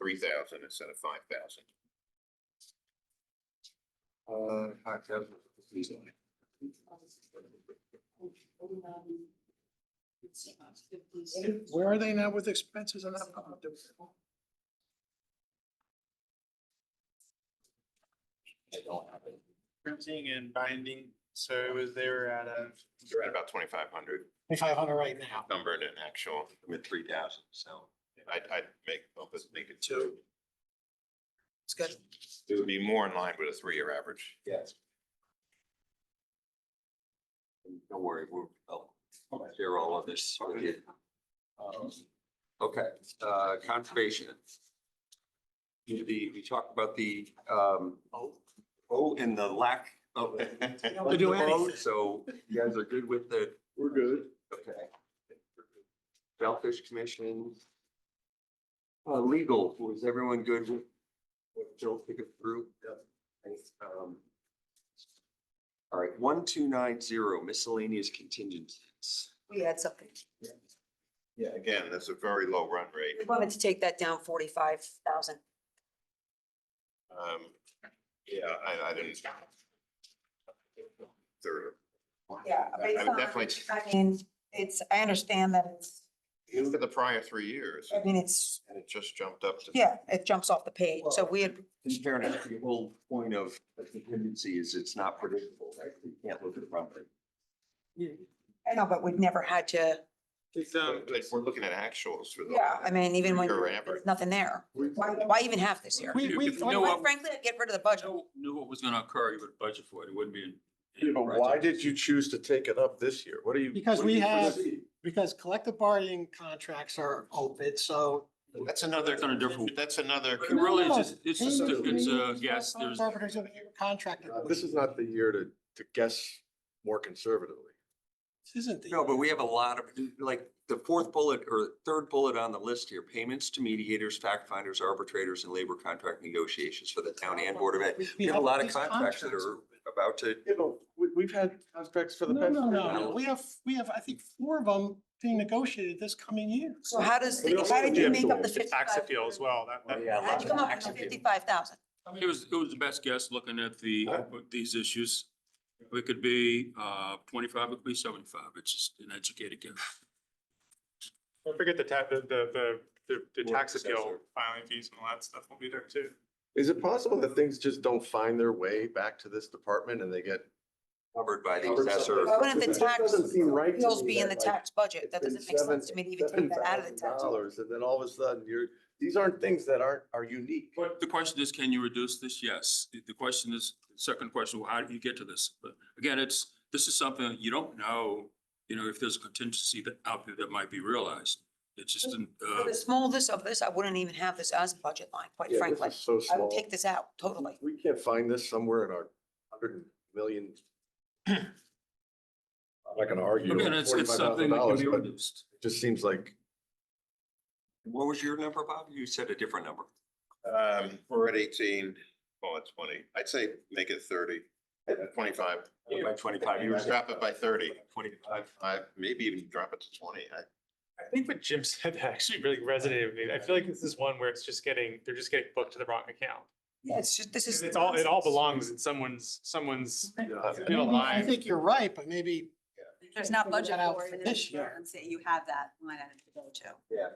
3,000 instead of 5,000. 5,000. Where are they now with expenses on that? Printing and binding, so it was, they were at a. They're at about 2,500 2,500 right now. numbered and actual. I'm at 3,000, so. I'd make it two. It's good. It would be more in line with a 3-year average. Yes. Don't worry, I'll share all of this with you. Okay, conservation. We talked about the, and the lack of. To do anything. So you guys are good with the. We're good. Okay. Shellfish Commission. Legal, was everyone good with what Joe took it through? All right, 1290 miscellaneous contingencies. We had something. Yeah, again, that's a very low run rate. We wanted to take that down 45,000. Yeah, I didn't. Third. Yeah. I would definitely, I mean, I understand that it's, you look at the prior 3 years, I mean, it's, and it just jumped up to. yeah, it jumps off the page. So we had, In fairness, the whole point of the contingency is it's not predictable, right? You can't look at the run rate. I know, but we've never had to, It's, If we're looking at actuals for the. yeah, I mean, even when Your there's average. nothing there. Why even have this here? we, If you Quite know what, frankly, I'd get rid of the budget. knew what was gonna occur, you would budget for it. It wouldn't be in. But why did you choose to take it up this year? What do you? Because what do we you have, foresee? because collective bargaining contracts are open, so. That's another, Kind of different. that's another. It really No, is, it's just, it's, yes, there's. Interpreters of contracted. This is not the year to guess more conservatively. This isn't the. No, but we have a lot of, like, the fourth bullet or third bullet on the list here, payments to mediators, fact finders, arbitrators, and labor contract negotiations for the town and Board of Ed. We have a lot of these contracts that are about to. You know, we've had contracts for the No, past. no. We have, I think, 4 of them being negotiated this coming year. So how does, We also how did you have make up the the tax 55? appeal as well, that. Yeah, How'd you come up with the 55,000? It was the best guess looking at these issues. It could be 25, it could be 75. It's just an educated guess. Don't forget the tax appeal filing fees and all that stuff will be there too. Is it possible that things just don't find their way back to this department and they get? Covered by the covered assessor. Why wouldn't the It just doesn't seem right to Bills me be in that, the like, tax budget. That doesn't make sense to me to even take that out of the tax. $7,000, and then all of a sudden these aren't things that are unique. But the question is, can you reduce this? Yes. The question is, second question, well, how do you get to this? But again, this is something that you don't know, if there's a contingency that out there that might be realized. It's just, For the smallness of this, I wouldn't even have this as a budget line, quite Yeah, frankly. this is so I would small. take this out totally. We can't find this somewhere in our 100 million. I'm not gonna argue. again, on it's something that can $45,000, be but reduced. it just seems like. What was your number, Bob? You said a different number. We're at 18, call it 20. I'd say make it 30, 25. By 25 years. Drop it by 30. 25. Maybe even drop it to 20. I think what Jim said actually really resonated with me. I feel like this is one where they're just getting booked to the wrong account. Yeah, it's just, this is. It all belongs in someone's middle I line. think you're right, but maybe. There's not figure budget that out for for it this year. and say you have that line item to go to. Yeah.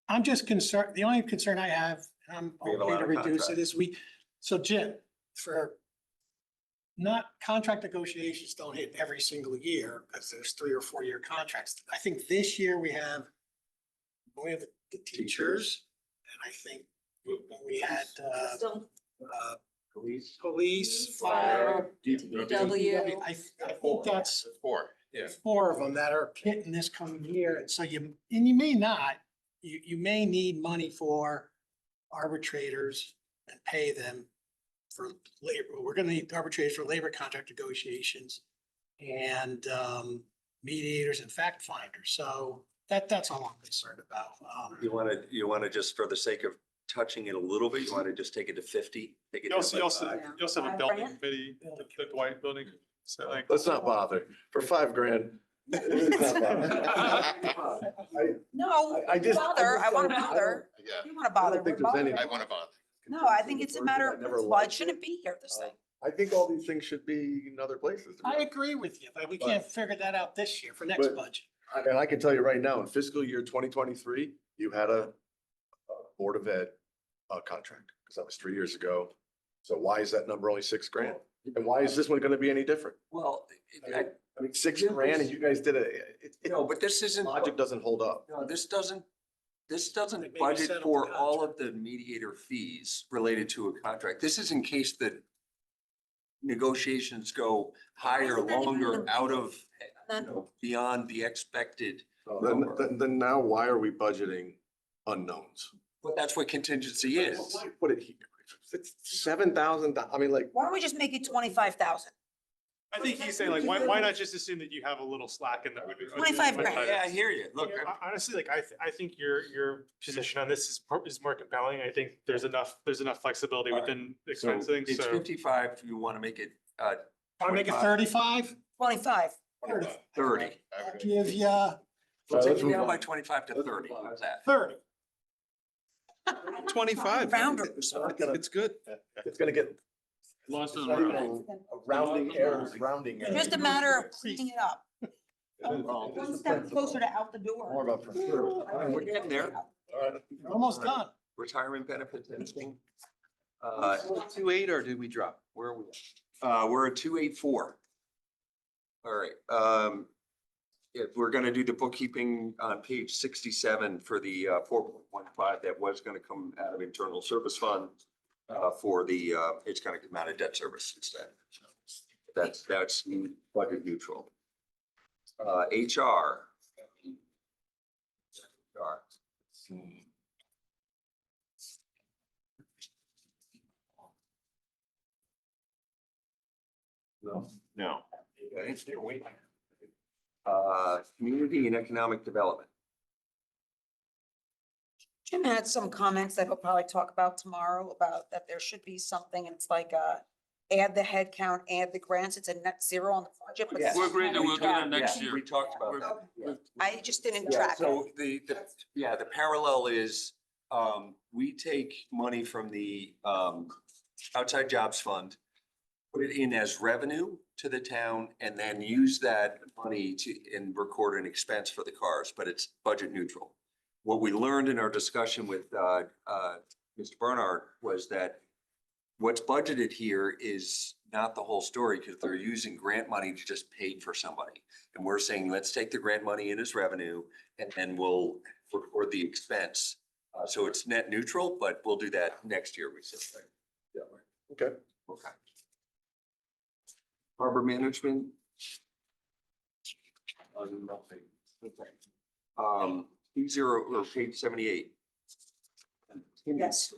I'm just concerned, the only concern I have, and We have I'm a okay lot to of reduce it, is so Jim, for not contract negotiations don't hit every single year, because there's 3 or 4 year contracts. I think this year we have the teachers, and I think we had, Still, police, fire. DPW. I think that's 4. 4 of them that are hitting this coming year, and so you may not, you may need money for arbitrators and pay them for labor, we're gonna need arbitrators for labor contract negotiations and mediators and fact finders. So that's all I'm concerned about. You wanna just, for the sake of touching it a little bit, you wanna just take it to 50? Take it You down also, by you also, five? you also have a building committee, the Dwight building, so like. Let's not bother. For $5,000. No, I just- bother, I wanna don't- bother. Yeah, You wanna I bother. don't think we're there's any. bothering. I want to bond. No, I think it's a matter of, Never why liked shouldn't it be here, this thing? I think all these things should be in other places. I agree with you, but we can't figure that out this year for next But- budget. And I can tell you right now, in fiscal year 2023, you had a Board of Ed contract, because that was 3 years ago. So why is that number only $6,000? And why is this one gonna be any different? Well, I mean, $6,000 and you guys did no, but this isn't. logic doesn't hold up. No, this doesn't Maybe budget settle for the all of the mediator fees related to a contract. This is in case the negotiations go higher, longer, out of, beyond the expected. So number. then now why are we budgeting unknowns? But that's what contingency is. Why put it here? It's $7,000. I mean, like, Why don't we just make it 25,000? I think he's saying like, why not just assume that you have a little slack in that? 25 grand. Yeah, I hear you. Look, Honestly, like, I think your position on this is more compelling. I think there's enough flexibility within so expensing, it's so. 55. You want to make it, Want to make it 25. 35? 25. 30. Give you We'll let's take it move down on. by 25 to 30. How's that? 30. 25. Rounders. It's good. it's gonna get. Lost It's in not the even round. a rounding error, rounding error. Just a matter of cleaning it up. Well, One step closer to out the door. More about. We're getting there. You're almost done. Retirement benefits, anything? 2.8 or did we drop? Where are we? We're at 284. All right, if we're gonna do the bookkeeping on page 67 for the 4.15, that was gonna come out of internal service fund. For the, it's gonna come out of debt service instead. That's budget neutral. HR. No. No. Okay. Community and economic development. Jim had some comments that he'll probably talk about tomorrow about that there should be something, and it's like, add the head count, add the grants, it's a net zero on the budget. but Yes. We're agreed that we'll do that next Yeah, year. we talked about that. Yeah. I just didn't Yeah, track so it. the parallel is, we take money from the, outside jobs fund, put it in as revenue to the town, and then use that money and record an expense for the cars, but it's budget neutral. What we learned in our discussion with, Mr. Bernard was that what's budgeted here is not the whole story, because they're using grant money to just pay for somebody. And we're saying, let's take the grant money in as revenue, and then we'll record the expense. So it's net neutral, but we'll do that next year, we said. Yeah. Okay. Okay. Harbor management. Nothing. Okay. Zero, or page 78. Yes.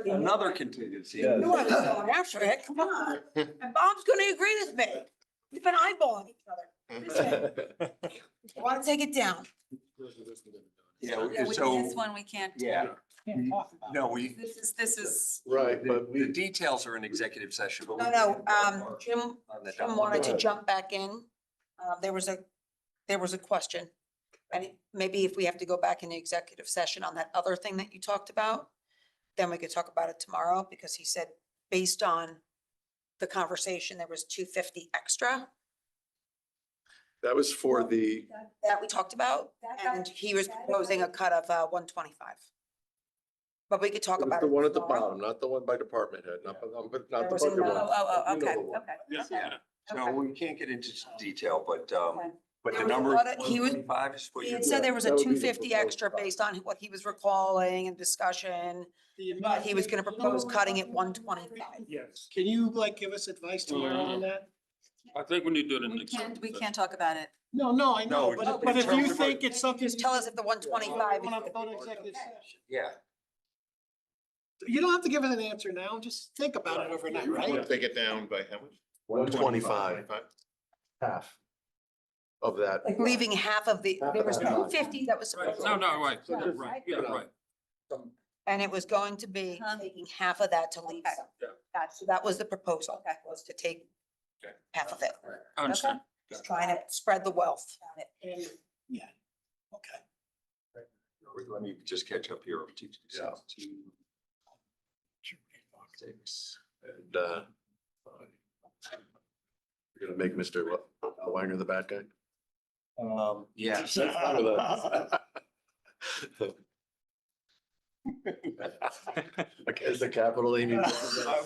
Another contingency. You know I was going after it, come on. And Bob's gonna agree with me. We've been eyeballing each other. Listen, I wanna take it down. Yeah, With so, this one, we can't. yeah, Can't talk about it. no, we, This is, Right, but the we, details are in executive session, but. No, Jim On the Jim wanted to ahead. jump back in. There was a question. And maybe if we have to go back in the executive session on that other thing that you talked about, then we could talk about it tomorrow, because he said, based on the conversation, there was 250 extra that was for the, that we talked about, and he was proposing a cut of 125. But we could talk about the it one at the tomorrow. bottom, not the one by department head, not There the was a budget no. one. oh, You know okay, the one. okay. Yeah, so Okay. we can't get into detail, but the There was a number lot of- he was- 125 is what He you're. had said there was a That would be the 250 proposed extra cut. based on what he was recalling and discussion, but he was gonna propose cutting it 125. Yes. Can you like give us advice tomorrow on that? I think we need to do it in the We next. can't talk about it. No, I know, No, but if in you terms of think it's something. Just tell us if the 125 We're is. gonna go to executive session. Yeah, You don't have to give us an answer now, just think about it overnight, You want right? to take it down by how much? 125, half of that. Like leaving half of the, there was Half of that. 250 that was Right, supposed no, to, no, right, So just, right, you yeah, know, right. and it was going to be taking half of that to leave. Okay. some. Yeah. So that was the proposal, was to take Okay. half of it. I understand. Just trying to spread the wealth. Yeah, okay. Let me just catch up here. Yeah. 6. And, you're gonna make Mr. Wanger the bad guy? Yeah. Like, is the capital Amy?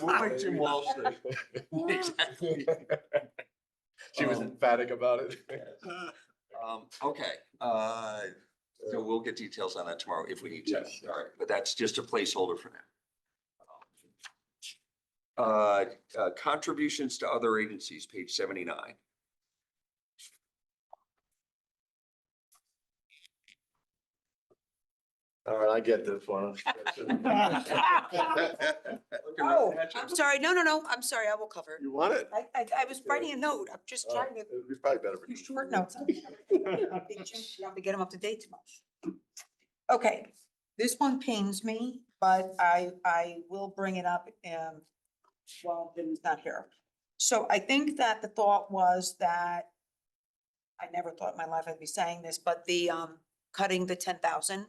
We'll make Jim Walsh the- Exactly. She was emphatic about it. Okay, so we'll get details on that tomorrow if we need to. Yes. All right, but that's just a placeholder for now. Contributions to other agencies, page 79. All right, I get this one. Oh, I'm sorry. No. I'm sorry. I will cover it. You want it? I was writing a note. I'm just trying to It'd be probably better for do you. short notes. Not to get them up to date too much. Okay, this one pains me, but I will bring it up while Jim's not here. So I think that the thought was that I never thought in my life I'd be saying this, but the cutting the 10,000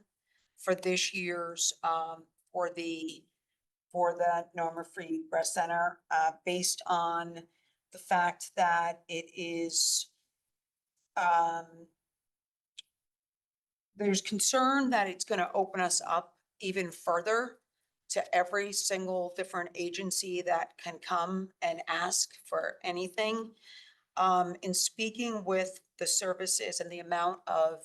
for this year's for the Norma Free Breast Center based on the fact that it is there's concern that it's going to open us up even further to every single different agency that can come and ask for anything. In speaking with the services and the amount of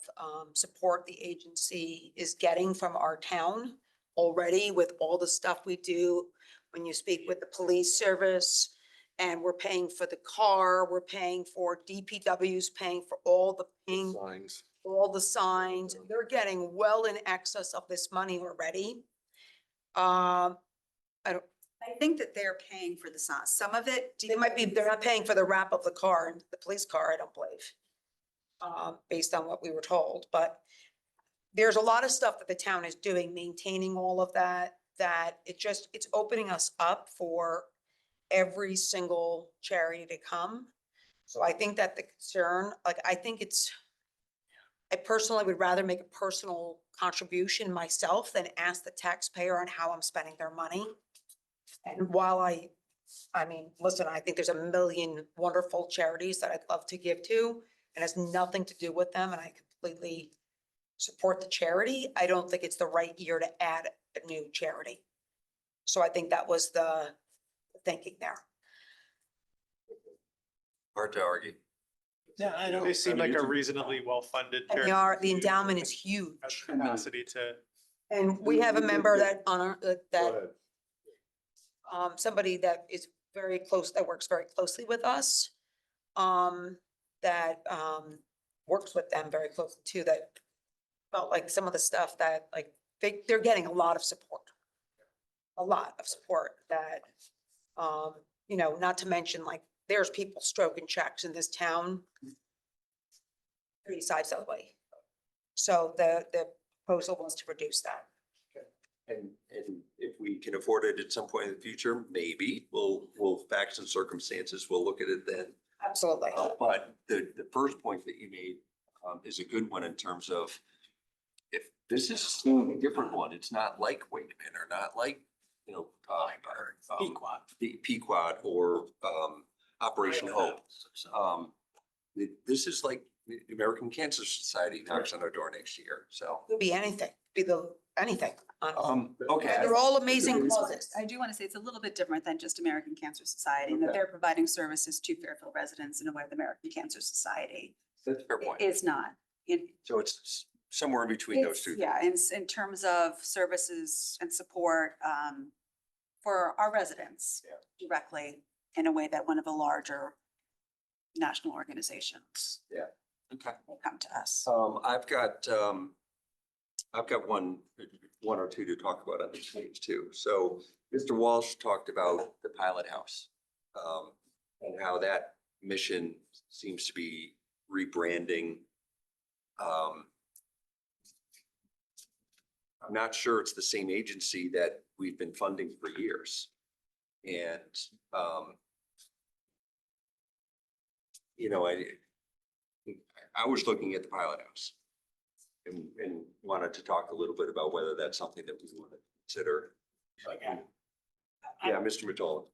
support the agency is getting from our town already with all the stuff we do, when you speak with the police service, and we're paying for the car, we're paying for DPW's paying for all the paying Signs. all the signs, they're getting well in excess of this money already. I think that they're paying for the sign. Some of it. they're not paying for the wrap of the car and the police car, I don't believe. Based on what we were told, but there's a lot of stuff that the town is doing, maintaining all of that, it's opening us up for every single charity to come. So I think that the concern, I personally would rather make a personal contribution myself than ask the taxpayer on how I'm spending their money. And while I mean, listen, I think there's a million wonderful charities that I'd love to give to, and has nothing to do with them, and I completely support the charity. I don't think it's the right year to add a new charity. So I think that was the thinking there. Hard to argue. Yeah, I don't. They seem like a reasonably well-funded. And they are, the endowment is huge. Has capacity to. And we have a member that Go ahead. somebody that is very close, that works very closely with us. That works with them very closely too, that felt like some of the stuff that like, they're getting a lot of support. A lot of support that, not to mention like, there's people stroking checks in this town 3 sides of the way. So the proposal was to reduce that. And if we can afford it at some point in the future, maybe we'll facts and circumstances, we'll look at it then. Absolutely. But the first point that you made is a good one in terms of if this is a different one, it's not like Wakeman or not like, Pequot or Operation Hope. This is like the American Cancer Society knocks on our door next year, so. Could be anything, anything. honestly. Okay. They're all amazing causes. I do want to say it's a little bit different than just American Cancer Society, and that they're providing services to Fairfield residents in a way the American Cancer Society That's a fair point. is not. So it's somewhere in between those two. Yeah, in terms of services and support for our residents directly in a way that one of the larger national organizations Okay. will come to us. I've got one one or two to talk about on this page too. So Mr. Walsh talked about the pilot house. And how that mission seems to be rebranding. I'm not sure it's the same agency that we've been funding for years. And, I was looking at the pilot house and wanted to talk a little bit about whether that's something that we want to consider. Yeah, Mr. Matola.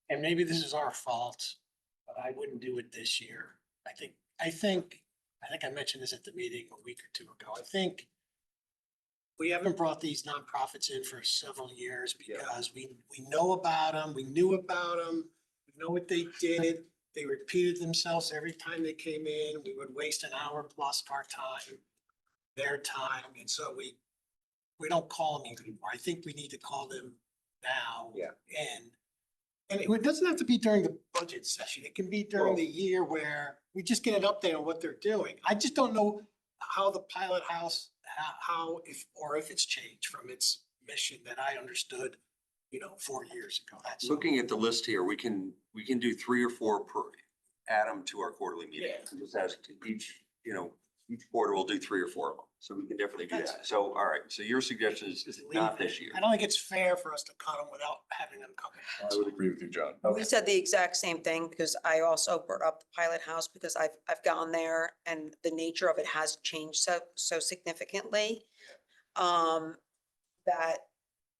And maybe this is our fault, but I wouldn't do it this year. I think I mentioned this at the meeting a week or two ago. I think we haven't brought these nonprofits in for several years because we know about them, we knew about them, we know what they did. They repeated themselves every time they came in. We would waste an hour plus of our time, their time, and so we don't call them anymore. I think we need to call them now. Yeah. And it doesn't have to be during the budget session. It can be during the year where we just get an update on what they're doing. I just don't know how the pilot house, if it's changed from its mission that I understood, 4 years ago. That's Looking at the list here, we can do 3 or 4 per, add them to our quarterly meeting. Just ask each quarter we'll do 3 or 4 of them. So we can definitely do that. So, all right. So your suggestion is not this year. I don't think it's fair for us to cut them without having them come in. I would agree with you, John. We said the exact same thing because I also brought up the pilot house because I've gone there and the nature of it has changed so significantly. That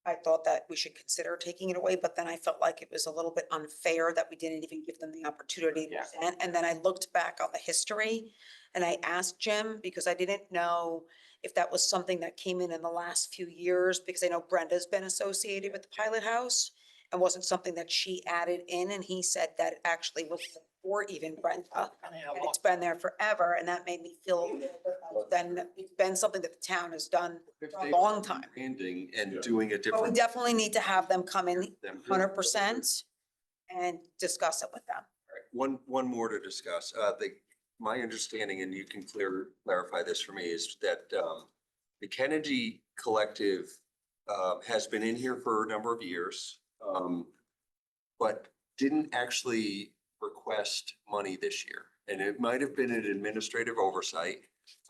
I thought that we should consider taking it away, but then I felt like it was a little bit unfair that we didn't even give them the opportunity to present. And then I looked back on the history and I asked Jim because I didn't know if that was something that came in the last few years, because I know Brenda's been associated with the pilot house and wasn't something that she added in. And he said that it actually was before even Brenda. And it's been there forever. And that made me feel then it's been something that the town has done for a long time. Branding and doing a But we different. definitely need to have them come in 100% and discuss it with them. One more to discuss. My understanding, and you can clarify this for me, is that the Kennedy Collective has been in here for a number of years, but didn't actually request money this year. And it might have been an administrative oversight.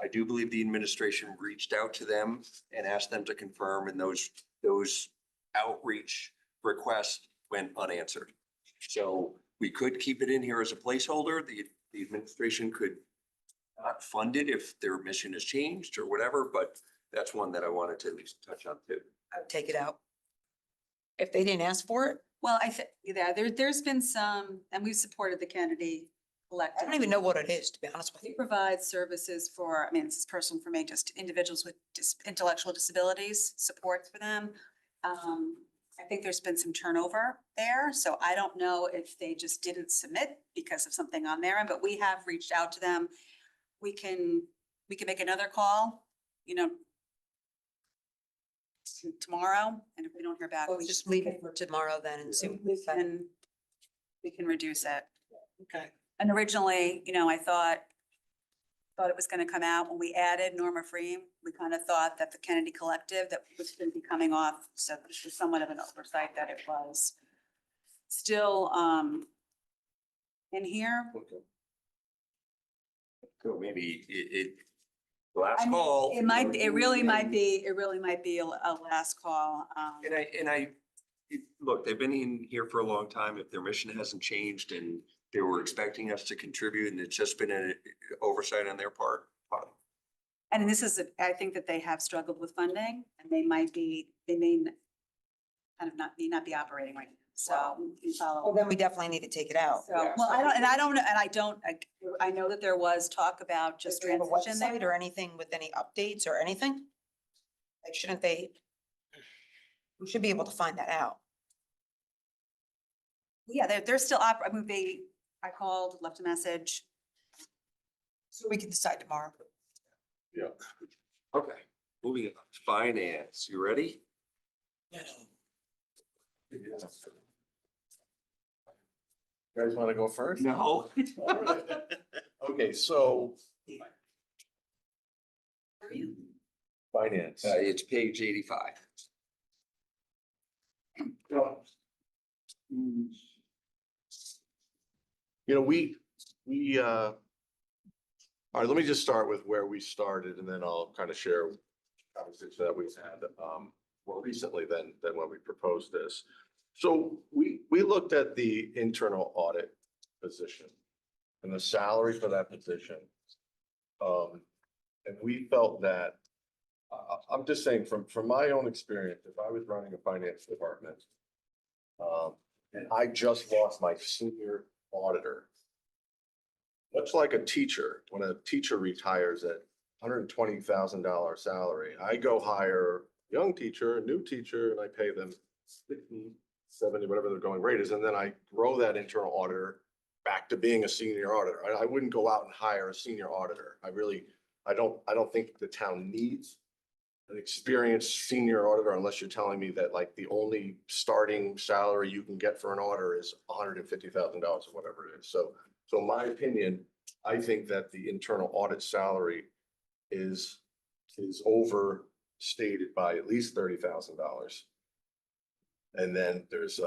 I do believe the administration reached out to them and asked them to confirm, and those outreach requests went unanswered. So we could keep it in here as a placeholder. The administration could not fund it if their mission has changed or whatever, but that's one that I wanted to at least touch on too. I would take it out. If they didn't ask for it, Well, there's been some, and we've supported the Kennedy I Collective. don't even know what it is, to be honest with We you. provide services for, this is personal for me, just individuals with intellectual disabilities, support for them. I think there's been some turnover there, so I don't know if they just didn't submit because of something on their end, but we have reached out to them. We can make another call, tomorrow, and if we don't hear back, We'll we just leave it for tomorrow then and see. we can reduce it. Okay. And originally, I thought it was gonna come out when we added Norma Freem. We kind of thought that the Kennedy Collective, that was gonna be coming off, so this was somewhat of an oversight that it was still, in here. So maybe last I mean, call. It really might be a last call. Look, they've been in here for a long time. If their mission hasn't changed and they were expecting us to contribute and it's just been an oversight on their part, fine. And this is, I think that they have struggled with funding and they may not be operating right now. So we follow. Well, then we definitely need to take it out. So, well, I know that there was talk about just Does they have a transition website there. or anything with any updates or anything? Like, shouldn't they? We should be able to find that out. Yeah, they're still I called, left a message. So we can decide tomorrow. Yeah. Okay, moving on. Finance, you ready? You guys want to go first? No. Okay, so Finance. It's page 85. You know, all right, let me just start with where we started and then I'll kind of share conversations that we've had, more recently than when we proposed this. So we looked at the internal audit position and the salary for that position. And we felt that, I'm just saying from my own experience, if I was running a finance department, and I just lost my senior auditor, much like a teacher, when a teacher retires at $120,000 salary, I go hire a young teacher, a new teacher, and I pay them 60, 70, whatever the going rate is, and then I grow that internal auditor back to being a senior auditor. I wouldn't go out and hire a senior auditor. I don't think the town needs an experienced senior auditor unless you're telling me that like the only starting salary you can get for an auditor is $150,000 or whatever it is. So in my opinion, I think that the internal audit salary is overstated by at least $30,000. And then there's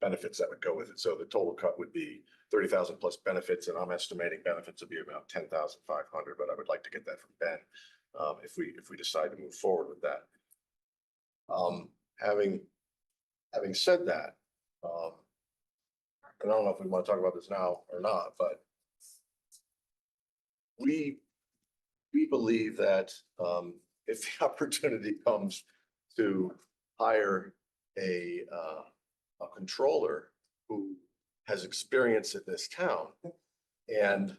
benefits that would go with it. So the total cut would be 30,000 plus benefits, and I'm estimating benefits would be about 10,500, but I would like to get that from Ben if we decide to move forward with that. Having said that, and I don't know if we want to talk about this now or not, but we believe that if the opportunity comes to hire a controller who has experience in this town and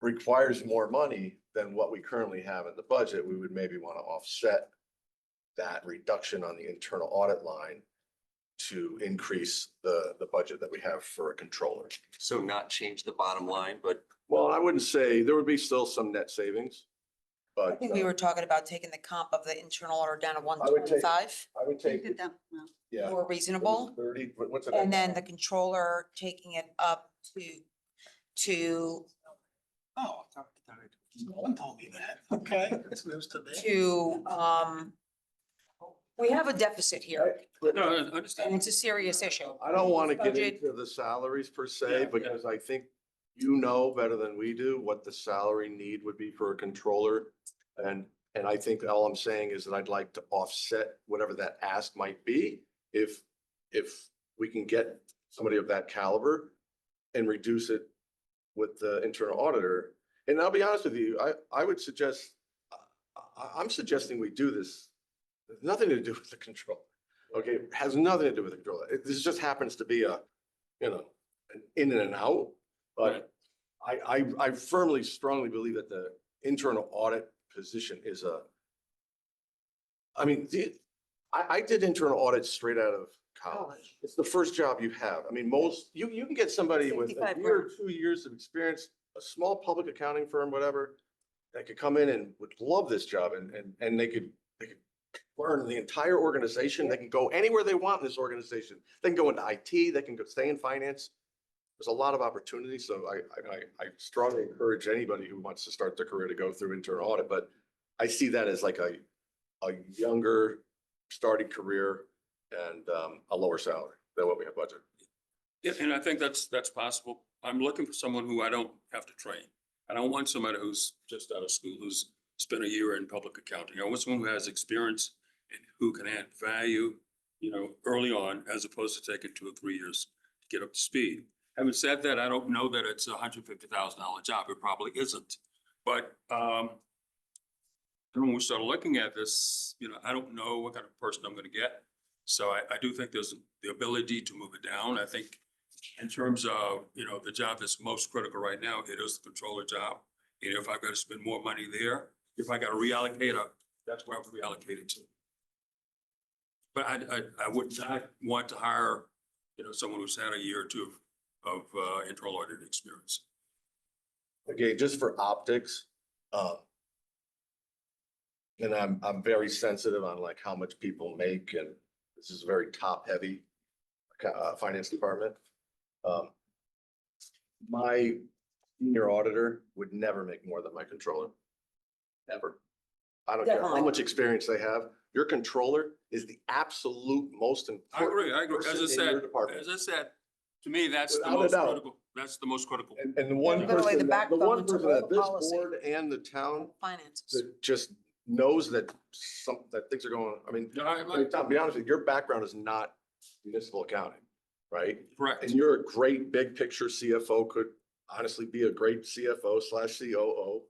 requires more money than what we currently have in the budget, we would maybe want to offset that reduction on the internal audit line to increase the budget that we have for a controller. So not change the bottom line, but Well, I wouldn't say, there would be still some net savings, but I think we were talking about taking the comp of the internal order down to one I would take- 25, I would take, Did that, no. yeah. more reasonable. 30, what's it? And then the controller taking it up to, Oh, no one told me that. Okay, that's news to me. we have a deficit here No, I and understand. it's a serious issue. I don't want to get Budget. into the salaries per Yeah, se, yeah. because I think you know better than we do what the salary need would be for a controller. And I think all I'm saying is that I'd like to offset whatever that ask might be if we can get somebody of that caliber and reduce it with the internal auditor. And I'll be honest with you, I would suggest, I'm suggesting we do this. There's nothing to do with the controller. Okay, it has nothing to do with the controller. This just happens to be an in and out. But I firmly, strongly believe that the internal audit position is I did internal audits straight out of college. It's the first job you have. I mean, you can get somebody with a 65 year or 2 years of experience, a small public accounting firm, whatever, that could come in and would love this job and they could learn the entire organization. They can go anywhere they want in this organization. They can go into IT, they can go stay in finance. There's a lot of opportunity. So I strongly encourage anybody who wants to start their career to go through internal audit, but I see that as like a younger starting career and a lower salary than what we have budgeted. Yeah, and I think that's possible. I'm looking for someone who I don't have to train. I don't want somebody who's just out of school, who's spent a year in public accounting. I want someone who has experience and who can add value, early on, as opposed to taking 2 or 3 years to get up to speed. Having said that, I don't know that it's $150,000 job. It probably isn't. But when we started looking at this, I don't know what kind of person I'm going to get. So I do think there's the ability to move it down. I think in terms of, the job that's most critical right now, it is the controller job. And if I've got to spend more money there, if I got to reallocate, that's where I would reallocate it to. But I would not want to hire, someone who's had a year or two of internal audit experience. Okay, just for optics, and I'm very sensitive on like how much people make, and this is a very top heavy finance department. My senior auditor would never make more than my controller, ever. I don't care how Definitely. much experience they have. Your controller is the absolute most I important. agree. person As I in your said, department. as I said, to me, that's the Without a most doubt. critical. That's the most critical. And the one Literally the person, that- the one backbone to person all that the this policy. board and the town Finances. that just knows that that things are going, I mean, Tom, to be honest with you, your background is not municipal accounting, right? Correct. And you're a great big picture CFO, could honestly be a great CFO / COO.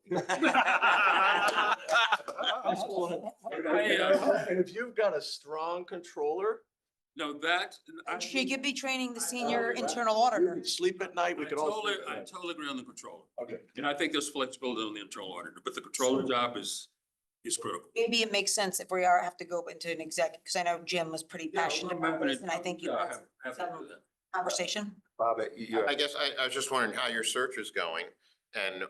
And if you've got a strong controller, No, that. And she could be training the senior internal you auditor. can sleep at night, we I can all. totally, sleep at I night. totally agree on the controller. Okay. And I think there's flexibility on the internal auditor, but the controller job is critical. Maybe it makes sense if we have to go into an exec, because I know Jim was pretty passionate about this, and I think you had Have to do that. conversation. Bob, I guess I was just wondering how your search is going and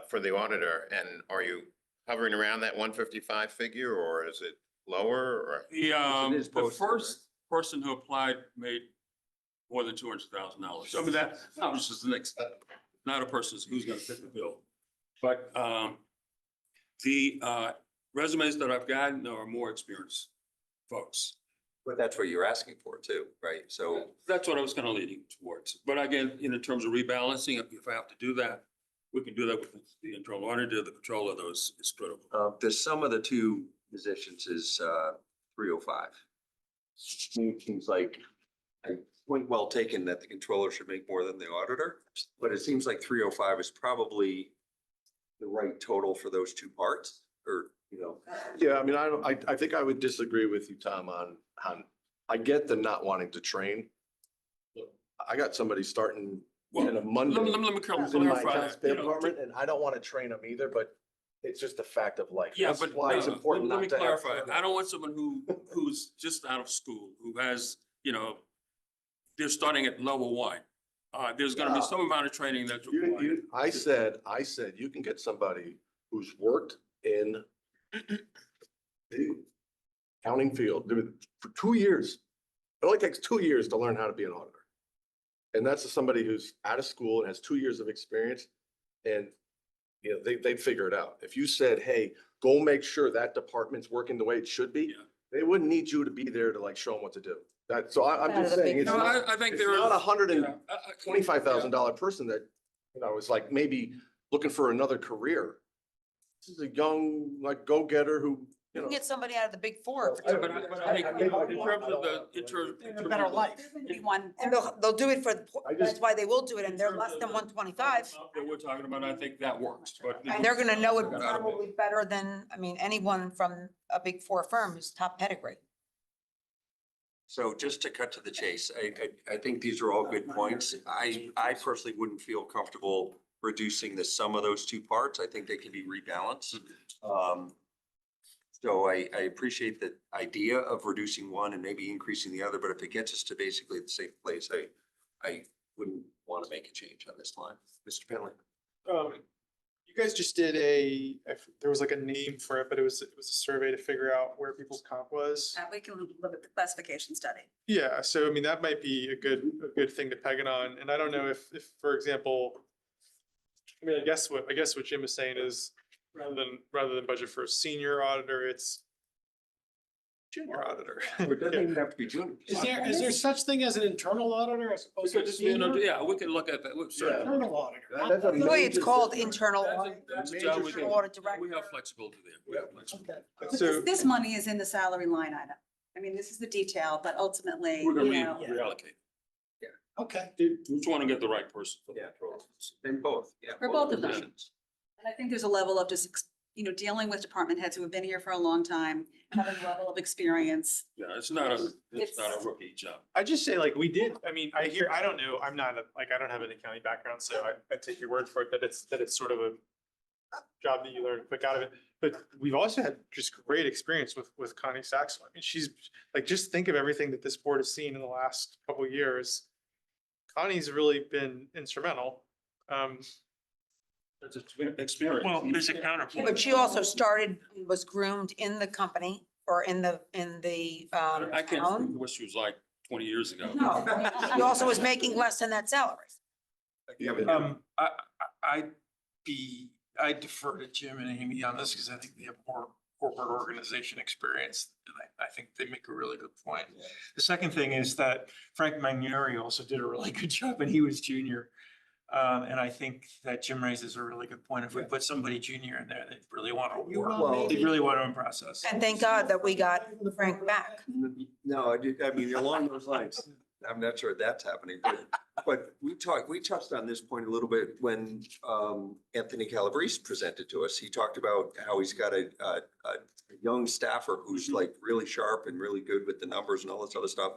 for the auditor, and are you hovering around that 155 figure, or is it lower, or? The is posted, first person who applied made more than $200,000. I mean, that was just the next, not a person who's gonna fit the bill. But, the, resumes that I've gotten are more experienced folks. But that's what you're asking for too, right? So That's what I was kind of leading towards. But again, in terms of rebalancing, if I have to do that, we can do that with the internal auditor, the control of those is critical. the sum of the two positions is 305. Seems like a point well taken that the controller should make more than the auditor, but it seems like 305 is probably the right total for those two parts, or, you know. Yeah, I mean, I think I would disagree with you, Tom, on, I get the not wanting to train. I got somebody starting in a Monday. Let me who's in my clarify accounts that, you payable know, department, and I don't want to train them either, but it's just a fact of life. Yeah, That's but why it's important let me not to have. clarify. I don't want someone who's just out of school, who has, they're starting at level one. There's gonna be some amount of training that's required. I said, you can get somebody who's worked in the accounting field for 2 years. It only takes 2 years to learn how to be an auditor. And that's somebody who's out of school and has 2 years of experience, and they'd figure it out. If you said, hey, go make sure that department's working the way it should be, Yeah. they wouldn't need you to be there to like show them what to do. I'm Out just of the saying, big it's No, not, I think it's there is. not yeah, $125,000 person that, is like maybe looking for another career. This is a young, like, go-getter who, You can get somebody out of the big four for Yeah, but I think in terms of the A better life. There's gonna be one. And they'll do it I just- that's why they will do it, and they're less than 125. that we're talking about, I think that works, but. And they're gonna know it probably better than, anyone from a big four firm who's top pedigree. So just to cut to the chase, I think these are all good points. I personally wouldn't feel comfortable reducing the sum of those two parts. I think they can be rebalanced. So I appreciate the idea of reducing one and maybe increasing the other, but if it gets us to basically the same place, I wouldn't want to make a change on this line. Mr. Penley? You guys just did there was like a name for it, but it was a survey to figure out where people's comp was. We can look at the classification study. Yeah, so I mean, that might be a good thing to peg it on. And I don't know if, for example, I guess what Jim is saying is rather than budget for a senior auditor, it's junior auditor. It doesn't even have to be junior. Is there such thing as an internal auditor as opposed to a senior? Yeah, we can look at that. Certainly. Internal auditor. That's a The way it's major called difference. internal That's a Major job we internal can- audit director. We have flexibility there. We have flexibility. But So this money is in the salary line item. I mean, this is the detail, but ultimately, We're you gonna know, reallocate. Okay. We just want to get the right person for Yeah. that role. In both, yeah. For both of them. positions. and I think there's a level of just, dealing with department heads who have been here for a long time, having a level of experience. Yeah, it's not a rookie job. I just say I don't know, I don't have an accounting background, so I take your word for it that it's sort of a job that you learn quick out of it. But we've also had just great experience with Connie Saxon. I mean, she's just think of everything that this board has seen in the last couple of years. Connie's really been instrumental. It's experience. Well, there's a counterpoint. But she also was groomed in the company or in the I can't town. think of what she was like 20 years ago. No, she also was making less than that salary. Yeah, but I'd be I defer to Jim and Amy on this because I think they have more corporate organization experience. And I think they make a really good point. The second thing is that Frank Magneri also did a really good job and he was junior. And I think that Jim raises a really good point. If we put somebody junior in there, they really want to work. Well, They really want to impress us. And thank God that we got Frank back. No, I mean, along those lines, I'm not sure that's happening, but we touched on this point a little bit when Anthony Calabrese presented to us. He talked about how he's got a young staffer who's like really sharp and really good with the numbers and all this other stuff.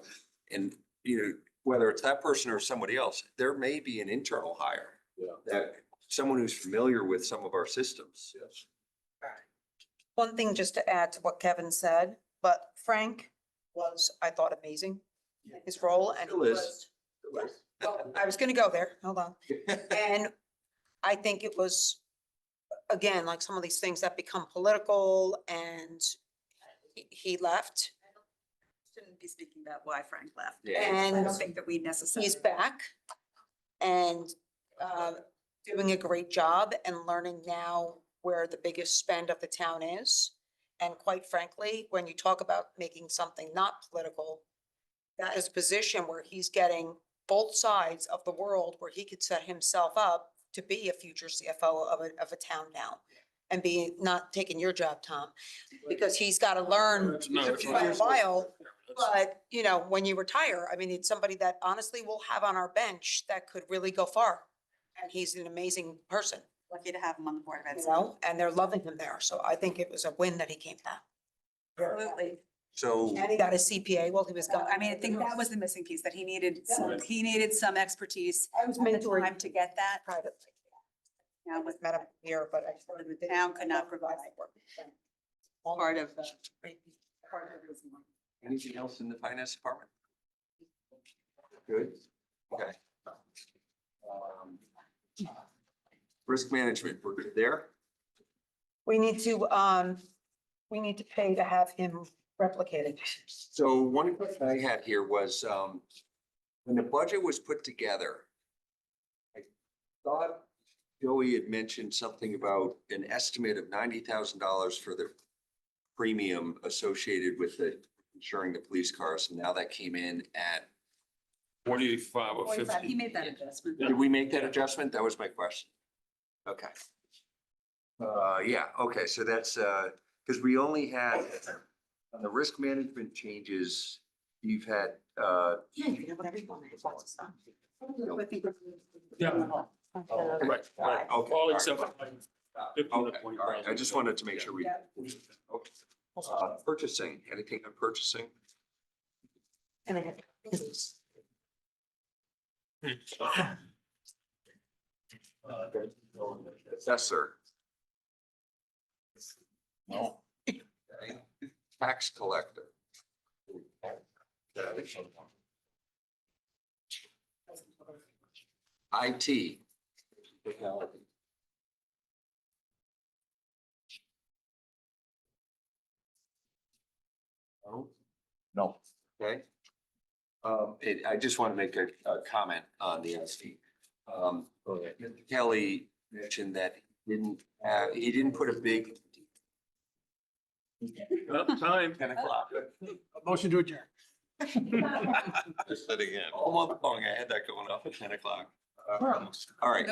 And, you know, whether it's that person or somebody else, there may be an internal hire. Yeah. That someone who's familiar with some of our systems. Yes. One thing just to add to what Kevin said, but Frank was, I thought, amazing in his role and he Still is. was. Well, I was gonna go there, hold on. And I think it was, again, like some of these things that become political and he left. Shouldn't be speaking about why Frank left. Yeah. And I don't think that we necessarily. he's back and doing a great job and learning now where the biggest spend of the town is. And quite frankly, when you talk about making something not political, that is a position where he's getting both sides of the world where he could set himself up to be a future CFO of a town now. And be not taking your job, Tom, because he's got to learn for a while. But, you know, when you retire, I mean, it's somebody that honestly we'll have on our bench that could really go far. And he's an amazing person, Lucky to have him on the Board of Ed. you know, and they're loving him there. So I think it was a win that he came back. Absolutely. So, And he got his CPA while he was gone. I mean, I think that was the missing piece, that he needed some expertise. I was at the mentoring time to get that. privately. Now with Met him here, but I started with. The town could not provide part of the. anything else in the finance department? Good, okay. Risk management, we're good there? We need to pay to have him replicated. So one question I had here was, when the budget was put together, I thought Joey had mentioned something about an estimate of $90,000 for the premium associated with the insuring the police cars. And now that came in at, 45 or 50. He made that adjustment. did we make that adjustment? That was my question. Okay. Yeah, okay, so that's, because we only had, on the risk management changes, you've had, Yeah, you can have whatever you want. It's lots of stuff. Yeah. right, Right. okay. All all right. except. Okay, all right, I just wanted to make sure we. Okay. Purchasing, anything on purchasing? And I had. Assessor. No. Okay. Tax collector. IT. No. No. Okay. I just want to make a comment on the SD. Mr. Kelly mentioned that he didn't put a big. Time. 10 o'clock. Motion to adjourn. Just said again. All month long, I had that going off at 10 o'clock. All right,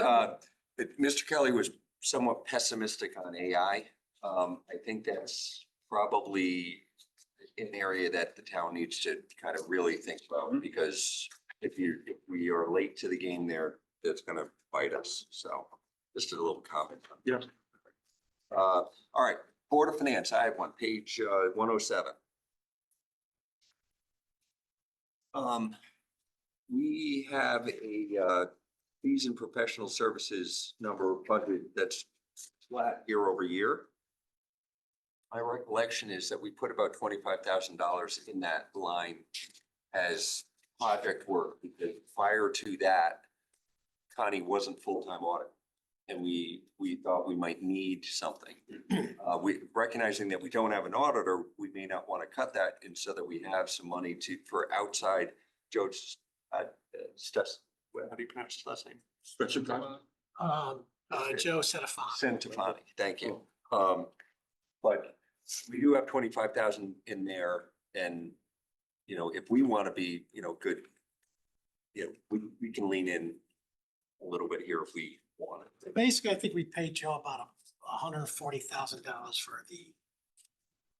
Mr. Kelly was somewhat pessimistic on AI. I think that's probably an area that the town needs to kind of really think about, because if we are late to the game there, that's gonna bite us. So just a little comment. Yeah. All right, Board of Finance, I have one, page 107. We have a fees and professional services number budget that's flat year over year. My recollection is that we put about $25,000 in that line as project work, because prior to that, Connie wasn't full-time audit. And we thought we might need something. Recognizing that we don't have an auditor, we may not want to cut that, and so that we have some money for outside Joe's, how do you pronounce his last name? Special time. Joe Setafani. Centofanti, thank you. But we do have 25,000 in there and, you know, if we want to be, you know, good, you know, we can lean in a little bit here if we want it. Basically, I think we paid Joe about $140,000 for the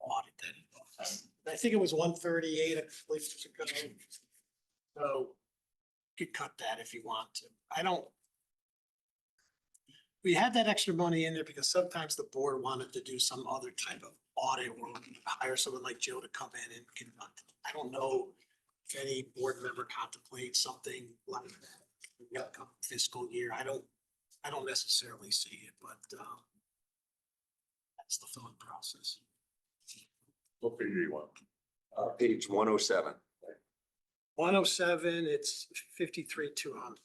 audit that he bought. I think it was 138, I believe, to go. So you could cut that if you want to. We had that extra money in there because sometimes the board wanted to do some other type of audit or hire someone like Joe to come in and conduct. I don't know if any board member contemplates something like that in the upcoming fiscal year. I don't necessarily see it, but that's the thought process. What figure do you want? Page 107. 107, it's 53,200.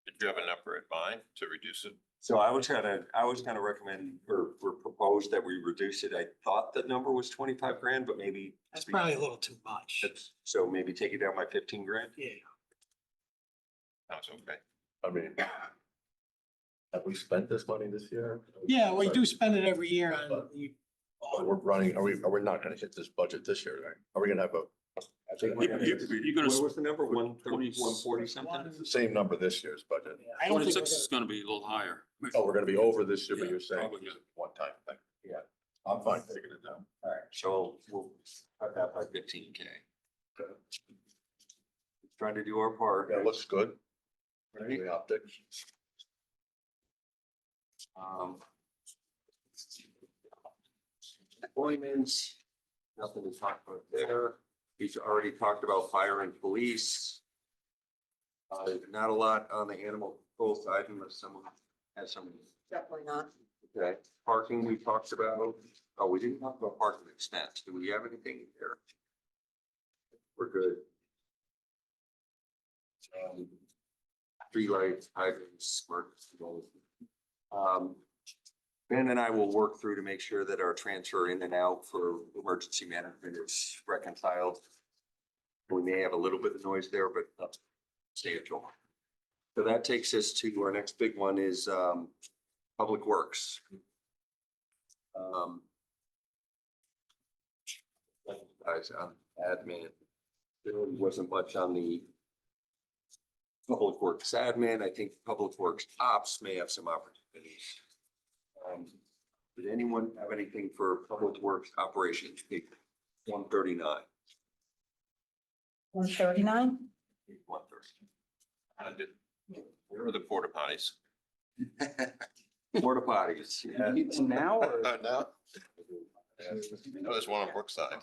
Did you have a number in mind to reduce it? So I was gonna recommend or propose that we reduce it. I thought the number was 25 grand, but maybe. That's probably a little too much. So maybe take it down by 15 grand. Yeah. Sounds okay. I mean, have we spent this money this year? Yeah, we do spend it every year on the. We're running, are we not gonna hit this budget this year, right? Are we gonna have I think we're gonna, You're gonna- what was the number? 130, 140 something? the same number this year's budget? I don't think 26 we're is gonna be a little higher. Oh, we're gonna be over this year, but Yeah, you're saying probably, yeah. one time thing. Yeah. I'm fine taking it down. All right, so we'll cut that by 15K. Trying to do our part. Yeah, it looks good. Right? The optics. Appointments, nothing to talk about there. He's already talked about fire and police. Not a lot on the animal control side unless someone has some. Definitely not. Okay, parking we talked about. Oh, we didn't talk about parking expense. Do we have anything there? We're good. Streetlights, hydrants, emergency goals. Ben and I will work through to make sure that our transfer in and out for emergency management is reconciled. We may have a little bit of noise there, but not substantial. So that takes us to our next big one is Public Works. Guys, admin. There really wasn't much on the Public Works admin. I think Public Works ops may have some opportunities. Did anyone have anything for Public Works operations? 139. 139? 130. I did. Where are the porta potties? Porta potties. Yeah. Now or? No. No, there's one on Brookside.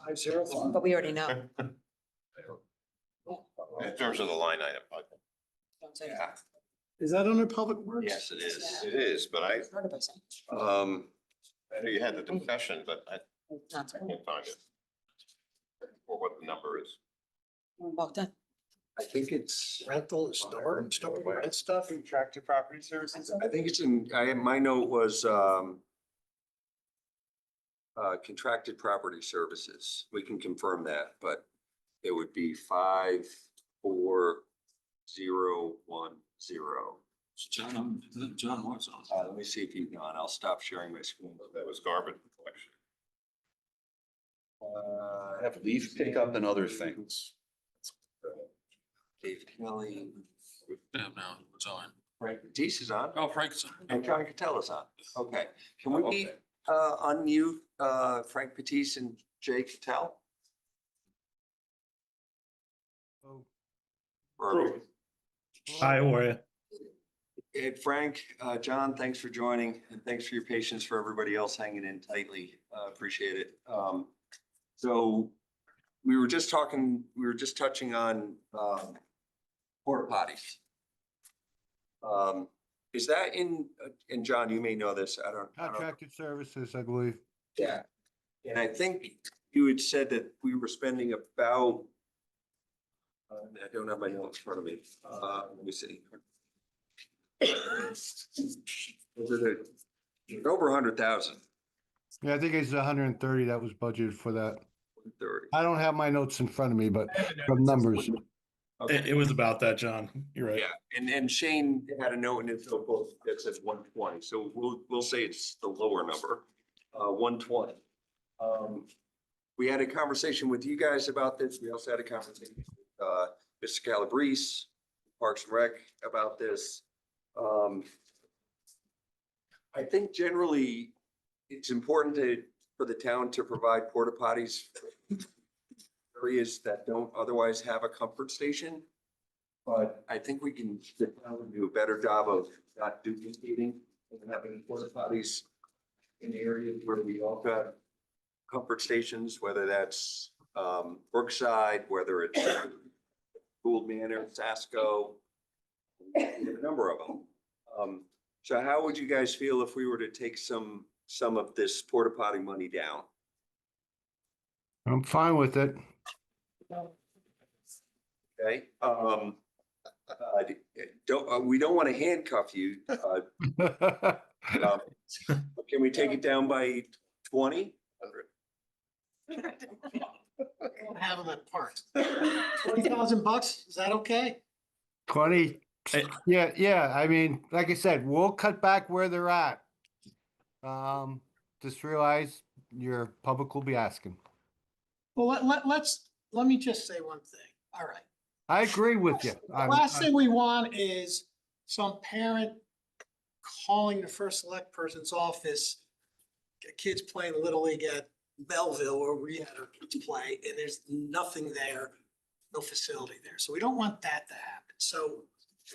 501. But we already know. In terms of the line item. Don't say Yeah. that. Is that under Public Works? Yes, it is. It is, but I Heard of us. know you had the discussion, but I Not so. can't find it. Or what the number is. Walked in. I think it's, Rental, store, rent stuff. Contracted property services. I think it's in, my note was contracted property services. We can confirm that, but it would be 54010. John was on. Let me see if he's on. I'll stop sharing my screen. That was garbage collection. I have leaf pickup and other things. Dave Kelly, Damn, now it's on. Frank Matisse is on, Oh, Frank's. and John Cattell is on. Okay, can we unmute Frank Matisse and Jay Cattell? Or- Hi, how are you? Hey, Frank, John, thanks for joining and thanks for your patience for everybody else hanging in tightly. Appreciate it. So we were just touching on porta potties. Is that and John, you may know this, I don't know. Contracted services, I believe. Yeah. And I think you had said that we were spending about, I don't have my notes in front of me. Let me see. Over 100,000. Yeah, I think it's 130 that was budgeted for that. 30. I don't have my notes in front of me, but from numbers. Okay. It was about that, John. You're right. Yeah, and Shane had a note in his notebook that says 120, so we'll say it's the lower number, 120. We had a conversation with you guys about this. We also had a conversation with Mr. Calabrese, Parks and Rec, about this. I think generally it's important for the town to provide porta potties for areas that don't otherwise have a comfort station. But I think we can sit down and do a better job of not duplicating and having porta potties in areas where we all got comfort stations, whether that's Brookside, whether it's Gould Manor, Sasko, a number of them. So how would you guys feel if we were to take some of this porta potty money down? I'm fine with it. Okay, we don't want to handcuff you. Can we take it down by 20? Don't have them at parks. $20,000, is that okay? 20, yeah, I mean, like I said, we'll cut back where they're at. Just realize your public will be asking. Well, let me just say one thing. All right. I agree with you. The last thing we want is some parent calling the first select person's office, kids playing Little League at Belleville where we had our kids play, and there's nothing there, no facility there. So we don't want that to happen. So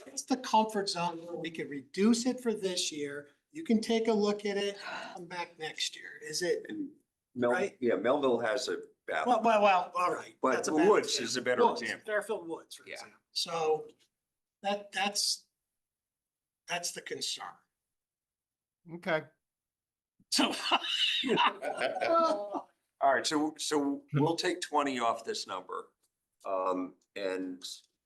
it's the comfort zone where we can reduce it for this year. You can take a look at it, come back next year. Is it right? Yeah, Melville has a bathroom. Well, all right. But That's a the bad Woods example. is a better Woods, example. Fairfield Woods, for Yeah. example. So that's the concern. Okay. So. All right, so we'll take 20 off this number. And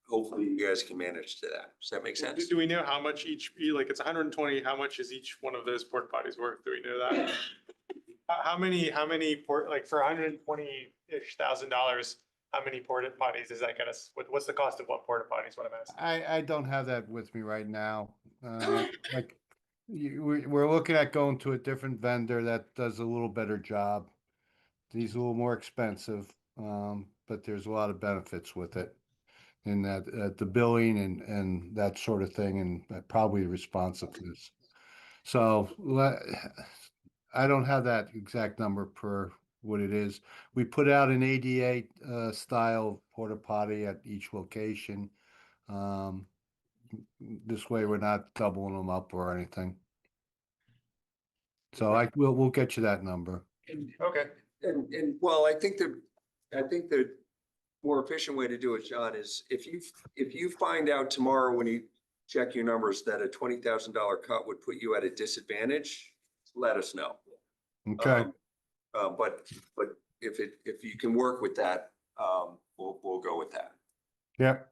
hopefully you guys can manage to that. Does that make sense? Do we know how much like it's 120, how much is each one of those porta potties worth? Do we know that? How many like for $120-ish thousand, how many porta potties does that get us? What's the cost of one porta potty is what I'm asking? I don't have that with me right now. Like we're looking at going to a different vendor that does a little better job. He's a little more expensive, but there's a lot of benefits with it. In that the billing and that sort of thing, and probably responsiveness. So I don't have that exact number per what it is. We put out an ADA style porta potty at each location. This way we're not doubling them up or anything. So we'll get you that number. Okay. And well, I think the more efficient way to do it, John, is if you find out tomorrow when you check your numbers that a $20,000 cut would put you at a disadvantage, let us know. Okay. But if you can work with that, we'll go with that. Yep.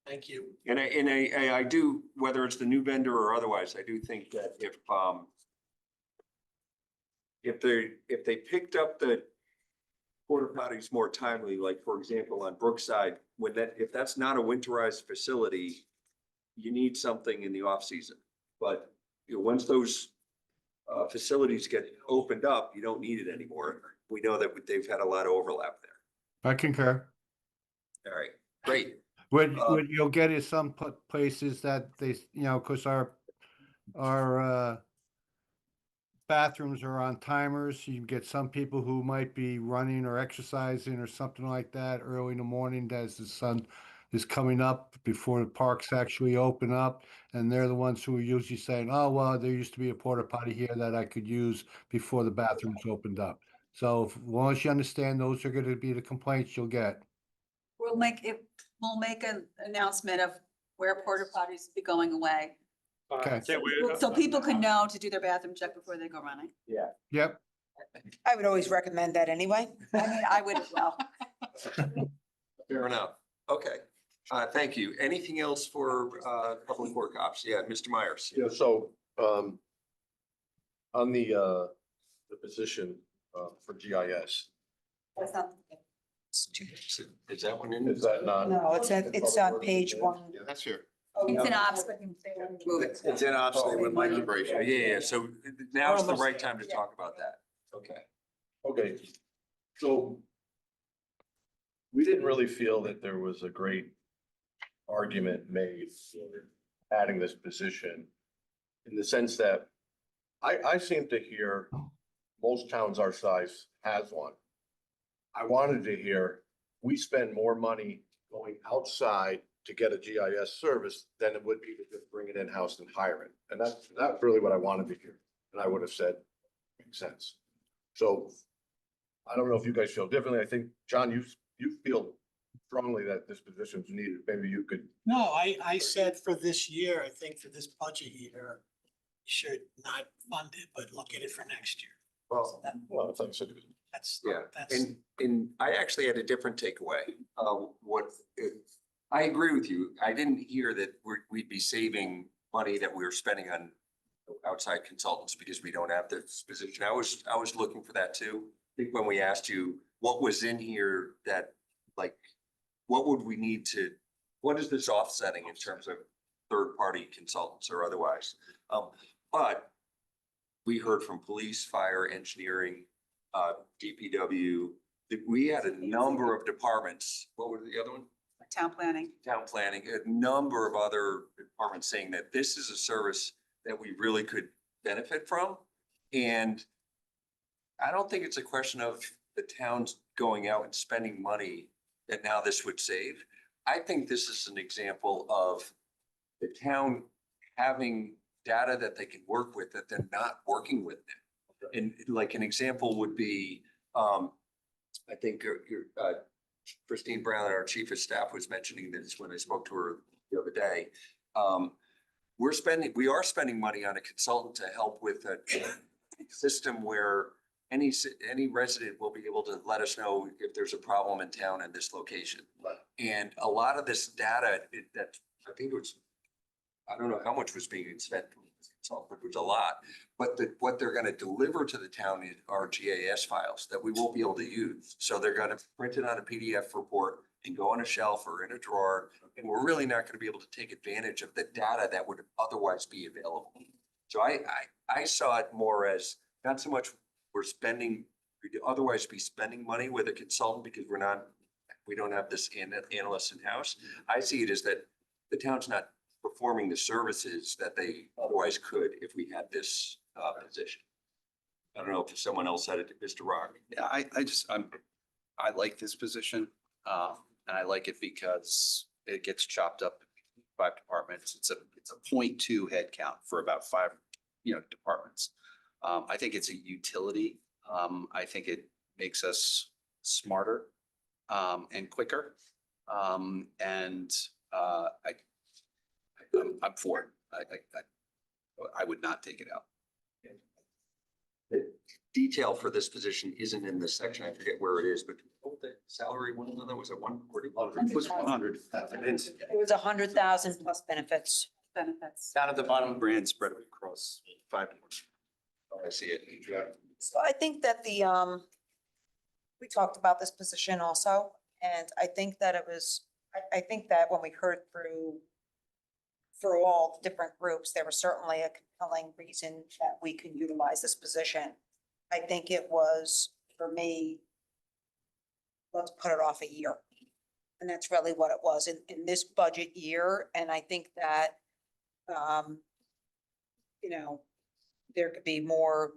Thank you. And I do, whether it's the new vendor or otherwise, I do think that if they picked up the porta potties more timely, like for example, on Brookside, if that's not a winterized facility, you need something in the off season. But once those facilities get opened up, you don't need it anymore. We know that they've had a lot of overlap there. I concur. All right, great. What you'll get is some places that they, because our bathrooms are on timers. You get some people who might be running or exercising or something like that early in the morning as the sun is coming up before the parks actually open up. And they're the ones who are usually saying, oh, well, there used to be a porta potty here that I could use before the bathrooms opened up. So as long as you understand those are going to be the complaints you'll get. We'll make an announcement of where porta potties will be going away. Okay. Can't wait. So people can know to do their bathroom check before they go running. Yeah. Yep. I would always recommend that anyway. I mean, I would as well. Fair enough. Okay. Thank you. Anything else for public work ops? Yeah, Mr. Myers. Yeah, so on the position for GIS, That's not. Is that one in? Is that not? No, it's on page one. Yeah, that's here. It's an ops, but move it. It's in ops, they wouldn't like to break it. Yeah, so now's the right time to talk about that. Okay. Okay, so we didn't really feel that there was a great argument made for adding this position in the sense that I seem to hear most towns our size has one. I wanted to hear, we spend more money going outside to get a GIS service than it would be to just bring it in-house and hire it. And that's really what I wanted to hear. And I would have said, makes sense. So I don't know if you guys feel differently. I think, John, you feel strongly that this position is needed. Maybe you could. No, I said for this year, I think for this budget year, you should not fund it, but look at it for next year. Well, Well, it's like, so That's, yeah, that's. and I actually had a different takeaway. I agree with you. I didn't hear that we'd be saving money that we were spending on outside consultants because we don't have this position. I was looking for that too. I think when we asked you what was in here that, like, what would we need to, what is this offsetting in terms of third-party consultants or otherwise? But we heard from police, fire, engineering, DPW, that we had a number of departments. What were the other one? Town planning. Town planning, a number of other departments saying that this is a service that we really could benefit from. And I don't think it's a question of the towns going out and spending money that now this would save. I think this is an example of the town having data that they can work with that they're not working with now. And like an example would be, I think Christine Brown, our chief of staff, was mentioning this when I spoke to her the other day. We are spending money on a consultant to help with a system where any resident will be able to let us know if there's a problem in town in this location. And a lot of this data that I think it was, I don't know how much was being spent, but it was a lot. But what they're gonna deliver to the town are GIS files that we won't be able to use. So they're gonna print it on a PDF report and go on a shelf or in a drawer. And we're really not gonna be able to take advantage of the data that would otherwise be available. So I saw it more as not so much we'd otherwise be spending money with a consultant because we don't have this analyst in-house. I see it as that the town's not performing the services that they otherwise could if we had this position. I don't know if someone else had it, Mr. Rock. Yeah, I like this position. And I like it because it gets chopped up in 5 departments. It's a 0.2 head count for about 5, departments. I think it's a utility. I think it makes us smarter and quicker. And I'm for it. I would not take it out. The detail for this position isn't in this section. I forget where it is, but what the salary one another was at 140. It was 100. It was 100,000 plus benefits. Benefits. Down at the bottom of the brand spread across 5 more. Oh, I see it. Yeah. So I think that we talked about this position also, and I think that I think that when we heard through all the different groups, there was certainly a compelling reason that we can utilize this position. I think it was, for me, let's put it off a year. And that's really what it was in this budget year. And I think that, there could be more,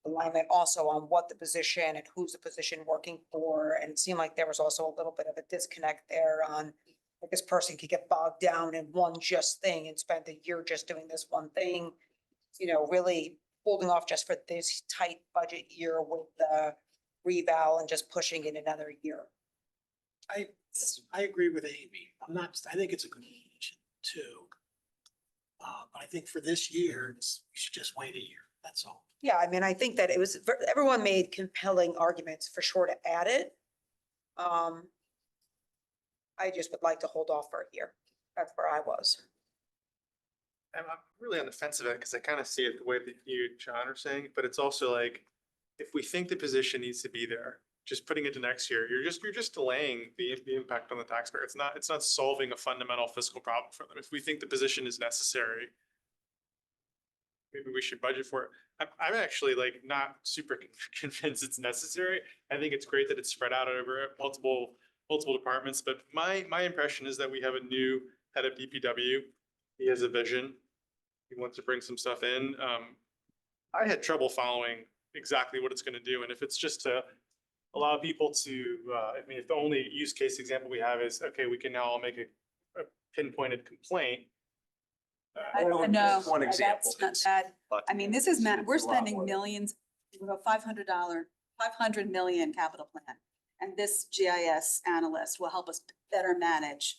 alignment also on what the position and who's the position working for. And it seemed like there was also a little bit of a disconnect there on, like, this person could get bogged down in one just thing and spend a year just doing this one thing, really holding off just for this tight budget year with the reval and just pushing it another year. I agree with Amy. I think it's a good position too. But I think for this year, we should just wait a year. That's all. Yeah, I mean, I think that everyone made compelling arguments for sure to add it. I just would like to hold off for a year. That's where I was. I'm really on the fence of it because I kind of see it the way that you, John, are saying, but it's also like, if we think the position needs to be there, just putting it to next year, you're just delaying the impact on the taxpayer. It's not solving a fundamental fiscal problem for them. If we think the position is necessary, maybe we should budget for it. I'm actually like not super convinced it's necessary. I think it's great that it's spread out over multiple departments, but my impression is that we have a new head of DPW. He has a vision. He wants to bring some stuff in. I had trouble following exactly what it's going to do, and if it's just to allow people to, I mean, if the only use case example we have is, okay, we can now all make a pinpointed complaint. No, That's one example. that's not bad. I mean, this is, we're spending millions, with a $500 million capital plan. And this GIS analyst will help us better manage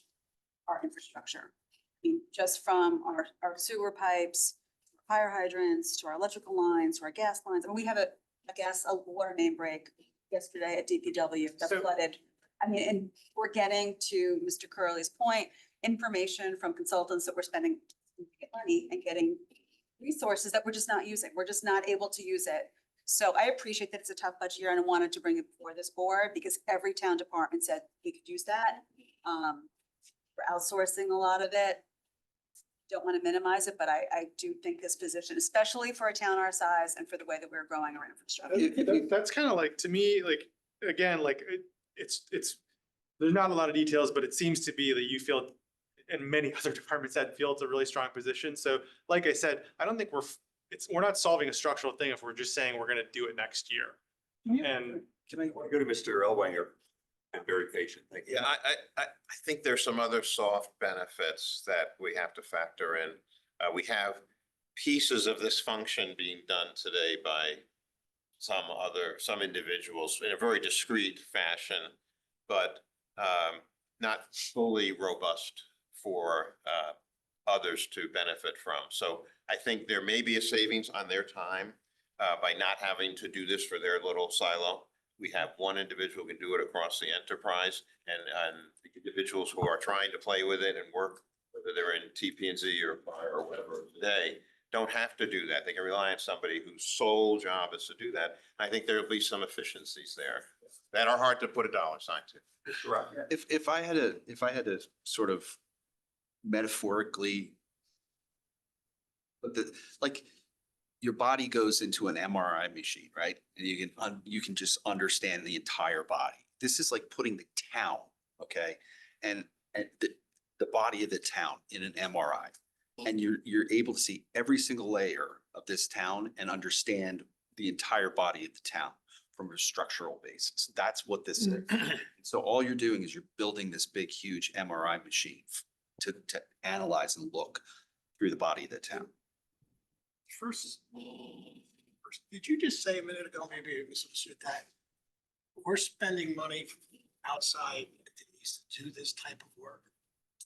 our infrastructure. I mean, just from our sewer pipes, fire hydrants, to our electrical lines, to our gas lines. I mean, we have a water main break yesterday at DPW that So- flooded. I mean, and we're getting, to Mr. Curley's point, information from consultants that we're spending money and getting resources that we're just not using. We're just not able to use it. So I appreciate that it's a tough budget year, and I wanted to bring it before this board because every town department said we could use that. We're outsourcing a lot of it. Don't want to minimize it, but I do think this position, especially for a town our size and for the way that we're growing our infrastructure. That's kind of like, to me, like, again, like it's, there's not a lot of details, but it seems to be that you feel, and many other departments that feel it's a really strong position. So like I said, I don't think we're not solving a structural thing if we're just saying we're going to do it next year. And Can I go to Mr. Elwanger? I'm very patient. Thank you. Yeah, I think there's some other soft benefits that we have to factor in. We have pieces of this function being done today by some individuals in a very discreet fashion, but not fully robust for others to benefit from. So I think there may be a savings on their time by not having to do this for their little silo. We have one individual who can do it across the enterprise, and the individuals who are trying to play with it and work, whether they're in TP&Z or fire or whatever today, don't have to do that. They can rely on somebody whose sole job is to do that. I think there'll be some efficiencies there that are hard to put a dollar sign to. Right. If I had to sort of metaphorically, but like your body goes into an MRI machine, right? And you can just understand the entire body. This is like putting the town, okay, and the body of the town in an MRI, and you're able to see every single layer of this town and understand the entire body of the town from a structural basis. That's what this is. So all you're doing is you're building this big, huge MRI machine to analyze and look through the body of the town. First, did you just say a minute ago, maybe it misunderstood that we're spending money outside entities to do this type of work?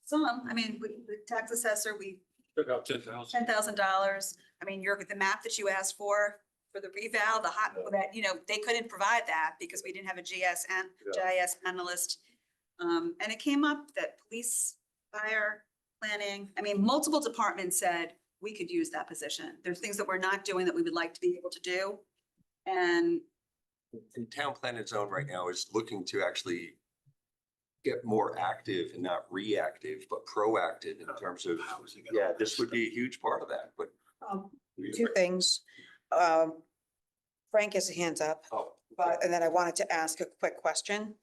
Some, I mean, the tax assessor, we Took out $10,000. $10,000. I mean, the map that you asked for the reval, that, they couldn't provide that because we didn't have a GIS analyst. And it came up that police, fire, planning, I mean, multiple departments said we could use that position. There's things that we're not doing that we would like to be able to do. And Town Plan and Zone right now is looking to actually get more active and not reactive, but proactive in terms of, yeah, this would be a huge part of that, but. Two things. Frank has a hands up, Oh, and then I wanted to ask a quick question.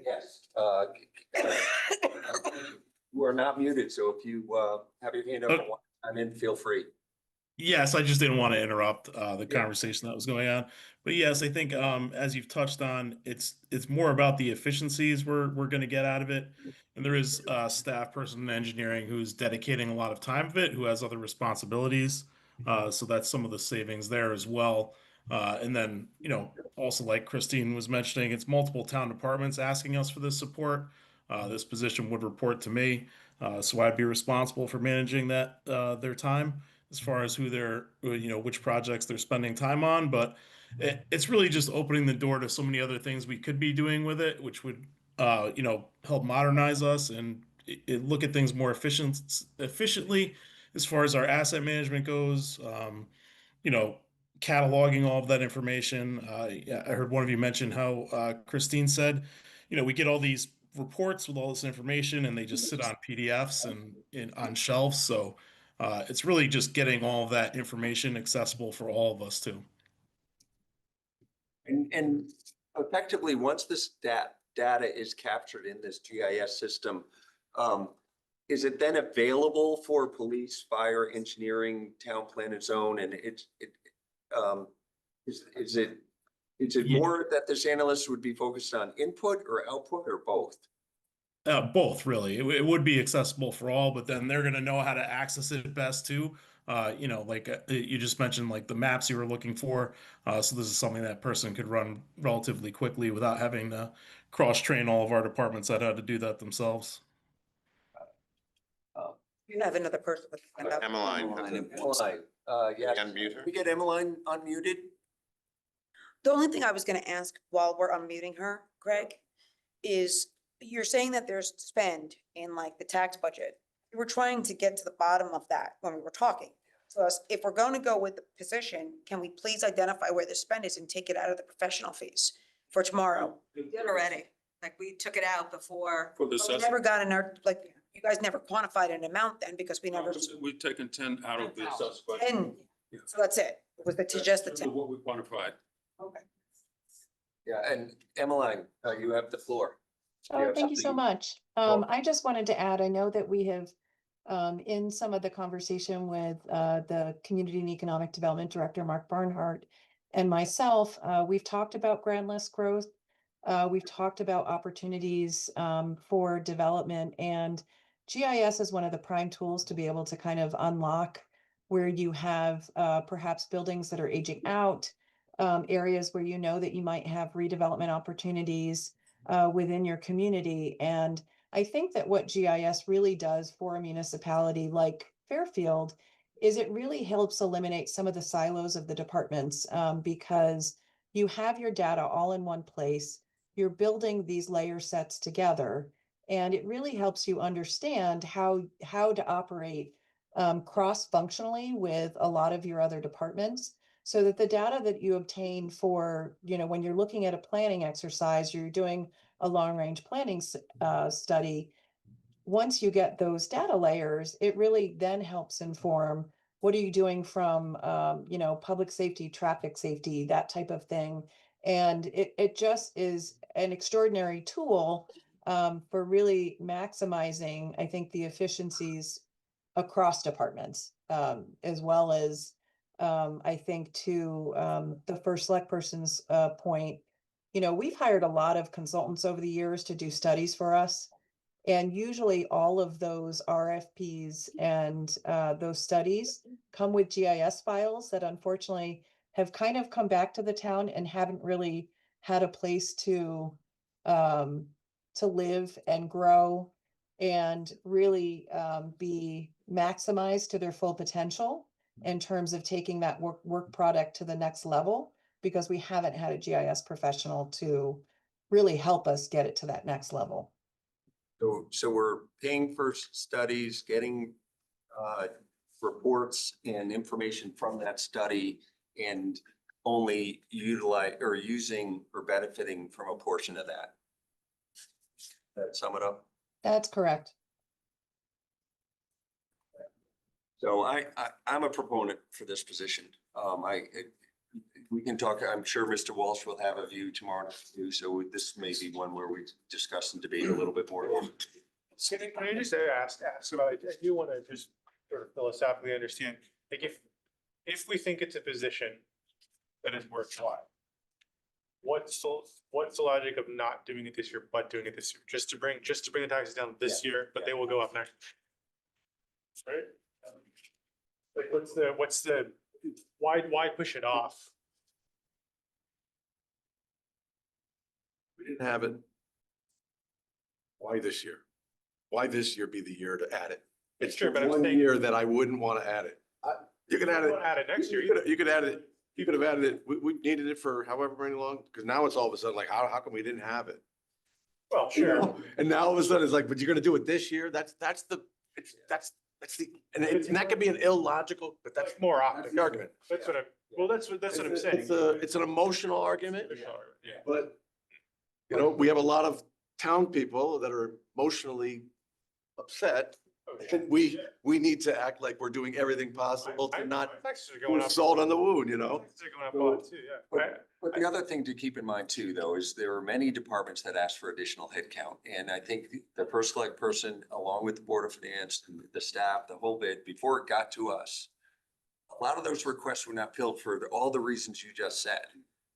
yes. You are not muted, so if you have your hand up, I'm in, feel free. Yes, I just didn't want to interrupt the conversation that was going on. But yes, I think as you've touched on, it's more about the efficiencies we're going to get out of it. And there is a staff person in engineering who's dedicating a lot of time of it, who has other responsibilities. So that's some of the savings there as well. And then, also like Christine was mentioning, it's multiple town departments asking us for this support. This position would report to me. So I'd be responsible for managing that their time as far as who they're, which projects they're spending time on. But it's really just opening the door to so many other things we could be doing with it, which would, help modernize us and look at things more efficiently as far as our asset management goes. cataloging all of that information. Yeah, I heard one of you mention how Christine said, we get all these reports with all this information and they just sit on PDFs and on shelves. So it's really just getting all of that information accessible for all of us too. And effectively, once this data is captured in this GIS system, is it then available for police, fire, engineering, town plan and zone? And is it more that this analyst would be focused on input or output or both? Both really. It would be accessible for all, but then they're going to know how to access it best too. Like you just mentioned, like the maps you were looking for. So this is something that person could run relatively quickly without having to cross-train all of our departments that had to do that themselves. You have another person. Emmeline. Yes. Unmute her. We get Emmeline unmuted? The only thing I was gonna ask while we're unmuting her, Greg, is you're saying that there's spend in like the tax budget. We were trying to get to the bottom of that when we were talking. So if we're going to go with the position, can we please identify where the spend is and take it out of the professional fees for tomorrow? We did already, like we took it out before. For the But we assessment, never got in our, like, you guys never quantified an amount then because we never, we've taken 10 out of the assessment. and so that's it. Was it to just the This is 10? what we quantified. Okay. Yeah, and Emmeline, you have the floor. Oh, thank you so much. I just wanted to add, I know that we have, in some of the conversation with the Community and Economic Development Director, Mark Barnhart, and myself, we've talked about grand list growth. We've talked about opportunities for development, and GIS is one of the prime tools to be able to kind of unlock where you have perhaps buildings that are aging out, areas where you know that you might have redevelopment opportunities within your community. And I think that what GIS really does for a municipality like Fairfield is it really helps eliminate some of the silos of the departments because you have your data all in one place. You're building these layer sets together, and it really helps you understand how to operate cross-functionally with a lot of your other departments, so that the data that you obtain for, when you're looking at a planning exercise, you're doing a long-range planning study, once you get those data layers, it really then helps inform what are you doing from, public safety, traffic safety, that type of thing. And it just is an extraordinary tool for really maximizing, I think, the efficiencies across departments, as well as I think to the first select person's point, we've hired a lot of consultants over the years to do studies for us. And usually all of those RFPs and those studies come with GIS files that unfortunately have kind of come back to the town and haven't really had a place to live and grow and really be maximized to their full potential in terms of taking that work product to the next level, because we haven't had a GIS professional to really help us get it to that next level. So we're paying for studies, getting reports and information from that study, and only utilize or using or benefiting from a portion of that. That sum it up? That's correct. So I'm a proponent for this position. We can talk, I'm sure Mr. Walsh will have a view tomorrow too, so this may be one where we discuss and debate a little bit more. Can I just ask about, I do want to just sort of philosophically understand, like if we think it's a position that is worthwhile, what's the logic of not doing it this year, but doing it this year, just to bring the taxes down this year, but they will go up next. Right? Like what's the, why push it off? We didn't have it. Why this year? Why this year be the year to add it? It's Sure, but I'm one saying- year that I wouldn't want to add it. You could add it. Add it next year. You could add it. You could have added it. We needed it for however many long, because now it's all of a sudden like, how come we didn't have it? Well, sure. And now all of a sudden it's like, but you're gonna do it this year? That's That's and that could be an illogical, but that's more optic argument. That's what that's what I'm saying. It's an emotional argument, Yeah. but, you know, we have a lot of town people that are emotionally upset. And we need to act like we're doing everything possible to not Taxes are going put up. salt on the wound, you know? Taxes are going up a lot too, yeah. But the other thing to keep in mind too, though, is there are many departments that ask for additional headcount. And I think the first select person, along with the Board of Finance, and the staff, the whole bit, before it got to us, a lot of those requests were not filled for all the reasons you just said.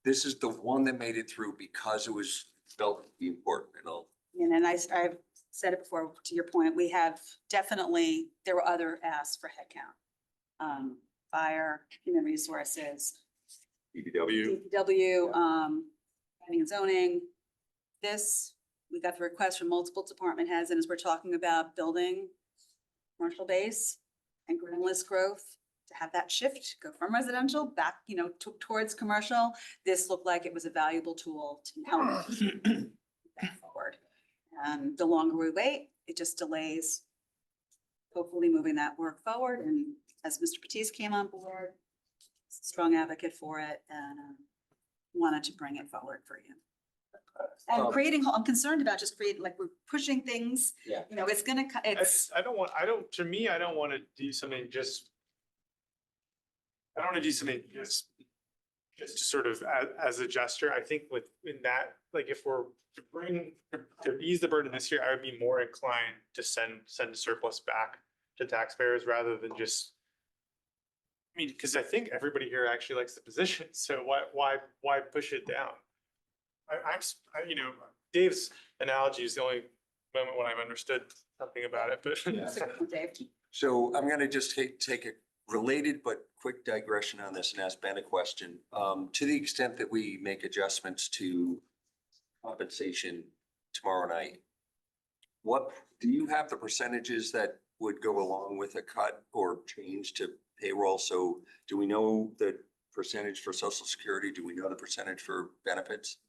This is the one that made it through because it was felt to be important and all. And I've said it before, to your point, we have definitely, there were other asks for headcount. Fire, human resources, DPW. DPW, planning and zoning. This, we got the request from multiple department heads, and as we're talking about building commercial base and grand list growth, to have that shift, go from residential back, you know, towards commercial, this looked like it was a valuable tool to help move that forward. And the longer we wait, it just delays hopefully moving that work forward. And as Mr. Batiste came on board, strong advocate for it, and wanted to bring it forward for you. And creating, I'm concerned about just creating, like, we're pushing things, Yeah. you know, it's gonna, it's, I don't want to do something just. I don't want to do something just sort of as a gesture. I think in that, like, if we're to ease the burden this year, I would be more inclined to send surplus back to taxpayers rather than just. I mean, because I think everybody here actually likes the position, so why push it down? You know, Dave's analogy is the only moment when I've understood something about it, but. Dave. So I'm gonna just take a related but quick digression on this and ask Ben a question. To the extent that we make adjustments to compensation tomorrow night, what, do you have the percentages that would go along with a cut or change to payroll? So do we know the percentage for Social Security? Do we know the percentage for benefits?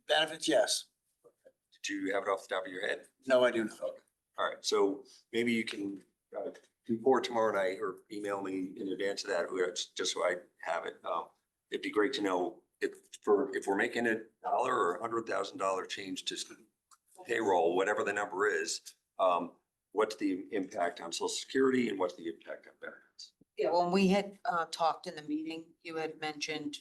Benefits, yes. Do you have it off the top of your head? No, I do not. All right, so maybe you can before tomorrow night or email me in advance of that, just so I have it. It'd be great to know if we're making $1 or $100,000 change to payroll, whatever the number is, what's the impact on Social Security and what's the impact on benefits? Yeah, when we had talked in the meeting, you had mentioned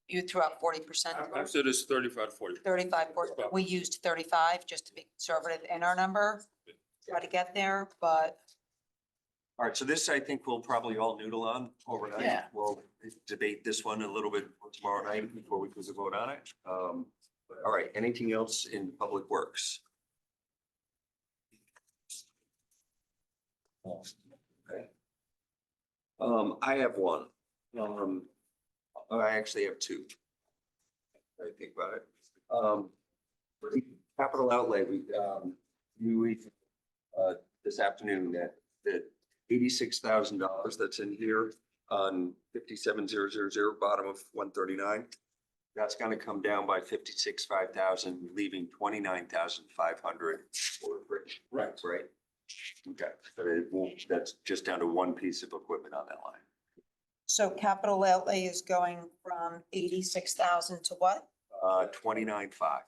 you threw out 40%. I said it's 35 to 40. 35, 40. We used 35 just to be conservative in our number, try to get there, but. All right, so this, I think we'll probably all noodle on overnight. Yeah. We'll debate this one a little bit tomorrow night before we can vote on it. All right, anything else in Public Works? Okay. I have one. I actually have two. I think about it. For the capital outlay, we this afternoon that $86,000 that's in here on 57000, bottom of 139. That's gonna come down by 5,000, leaving 29,500 for bridge. Right. Right. Okay, but it won't, that's just down to one piece of equipment on that line. So capital outlay is going from 86,000 to what? 29.5,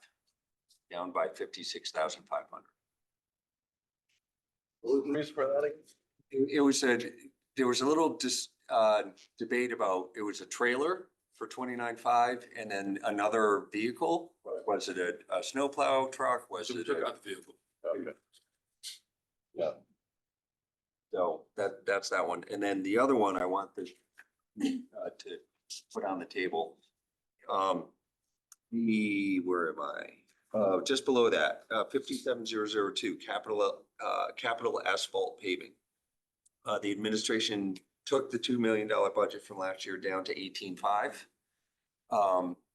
down by 56,500. What was the reason for that? It was there was a little debate about, it was a trailer for 29.5 and then another vehicle. Was it a snowplow truck? Was So we it took out the vehicle. Okay. Yeah. So that's that one. And then the other one I want this to put on the table. Where am I? Just below that, 57002, capital asphalt paving. The administration took the $2 million budget from last year down to 18.5.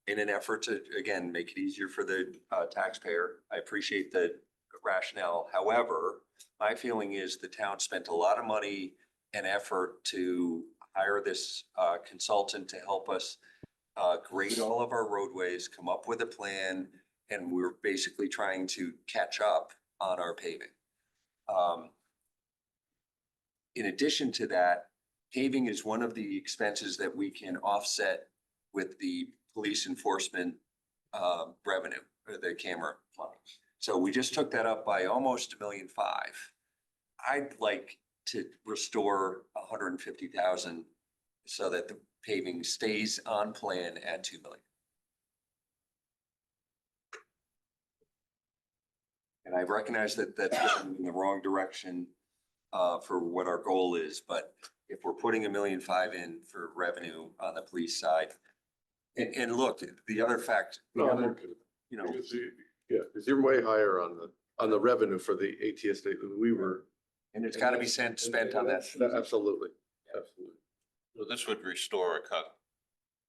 In an effort to, again, make it easier for the taxpayer. I appreciate the rationale. However, my feeling is the town spent a lot of money and effort to hire this consultant to help us grade all of our roadways, come up with a plan, and we're basically trying to catch up on our paving. In addition to that, paving is one of the expenses that we can offset with the police enforcement revenue, or the camera money. So we just took that up by almost $1.5 million. I'd like to restore 150,000 so that the paving stays on plan at 2 million. And I recognize that that's going in the wrong direction for what our goal is, but if we're putting $1.5 million in for revenue on the police side. And look, the other fact, No, I'm okay. you know, Yeah, because you're way higher on the revenue for the ATS state than we were. and it's gotta be spent on that. Absolutely, absolutely. So this would restore a cut.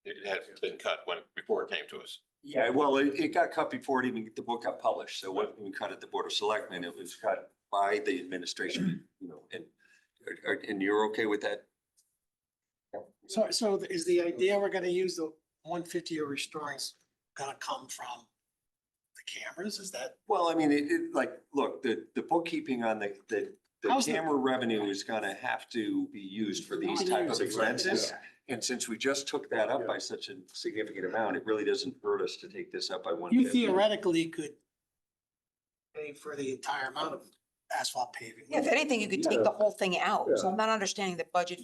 It had been cut before it came to us. Yeah, well, it got cut before the book got published, so it wasn't even cut at the Board of Selectmen, it was cut by the administration, you know, and you're okay with that? So is the idea we're gonna use the 150 you're restoring gonna come from the cameras? Is that? Well, I mean, like, look, the bookkeeping on the How's the- camera revenue is gonna have to be used for these type of expenses. And since we just took that up by such a significant amount, it really doesn't hurt us to take this up by You 150. theoretically could pay for the entire amount of asphalt paving. Yeah, if anything, you could take the whole thing out. So Yeah. I'm not understanding the budget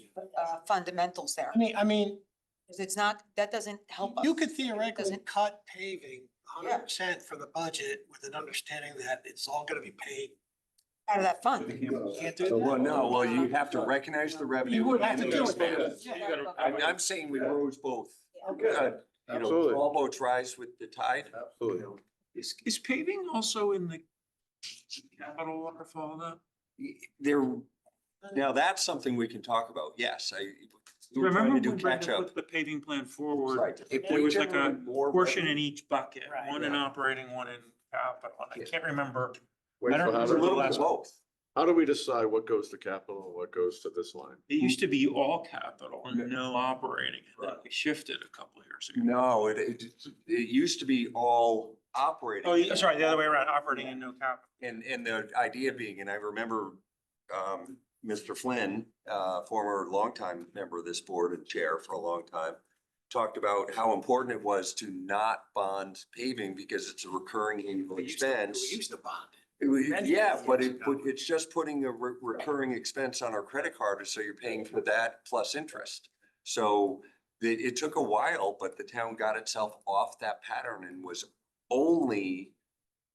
fundamentals there. I mean, Because it's not, that doesn't help us. you could theoretically Doesn't- cut paving 100% for the budget with an understanding that it's all gonna be paid. Out of that fund. You can't do Well, that. no, well, you have to recognize the revenue. You would have and to the do it. expense. I'm saying we rose both. Okay. You know, Absolutely. all boats rise with the tide. Absolutely. Is paving also in the capital waterfall though? There, now that's something we can talk about. Yes, we were trying Remember to do when catch Brenda up. put the paving plan forward? Right. If There we was like a generate more portion revenue- in each bucket, Right. one in operating, one in capital. And I can't remember. Wait, I don't so how It's a remember do- the little bit last of one. both. How do we decide what goes to capital and what goes to this line? It used to be all capital and no operating. And then we shifted a couple of years ago. No, it used to be all operating. Oh, sorry, the other way around, operating and no capital. And the idea being, and I remember Mr. Flynn, former longtime member of this board and chair for a long time, talked about how important it was to not bond paving because it's a recurring annual expense. We used to bond it. Yeah, but it's just putting a recurring expense on our credit card, so you're paying for that plus interest. So it took a while, but the town got itself off that pattern and was only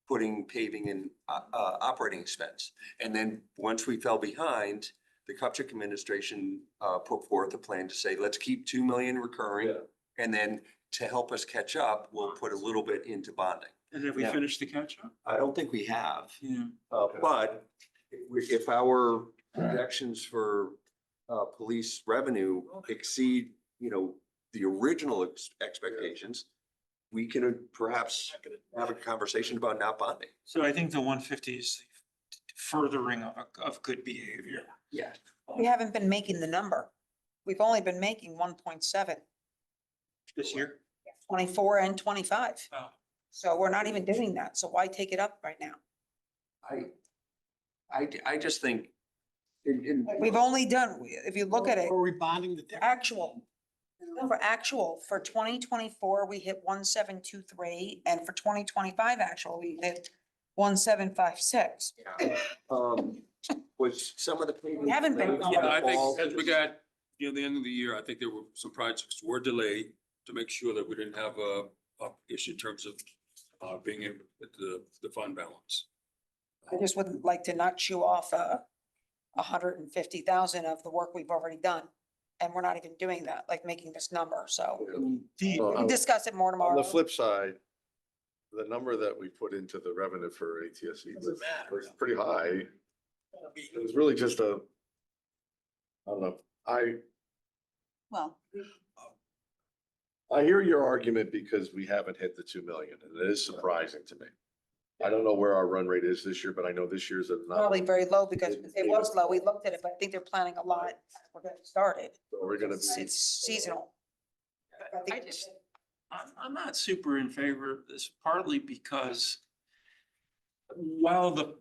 putting paving in operating expense. And then once we fell behind, the Kupchak administration put forth a plan to say, let's keep 2 million recurring. Yeah. And then to help us catch up, we'll put a little bit into bonding. And have we Yeah. finished the catch up? I don't think we have. Yeah. But if our projections for police revenue exceed, you know, the original expectations, we can perhaps have a conversation about not bonding. So I think the 150 is furthering of good behavior. Yeah. We haven't been making the number. We've only been making 1.7, This year? 24 and 25. Oh. So we're not even doing that. So why take it up right now? I just think. We've only done, if you look at it, Or we bonding the difference? actual for 2024, we hit 1723, and for 2025, actual, we hit 1756. Which some of the. We haven't been- Yeah, I think as we got, the end of the year, I think there were some projects were delayed to make sure that we didn't have a issue in terms of being able with the fund balance. I just would like to not chew off 150,000 of the work we've already done. And we're not even doing that, like making this number, so we can discuss it more On tomorrow. the flip side, the number that we put into the revenue for ATSE was pretty high. It was really just I don't know, Well, I hear your argument because we haven't hit the 2 million, and it is surprising to me. I don't know where our run rate is this year, but I know this year's a. Probably very low because it was low. We looked at it, but I think they're planning a lot. We're getting started. So we're gonna be. It's seasonal. I'm not super in favor of this, partly because while the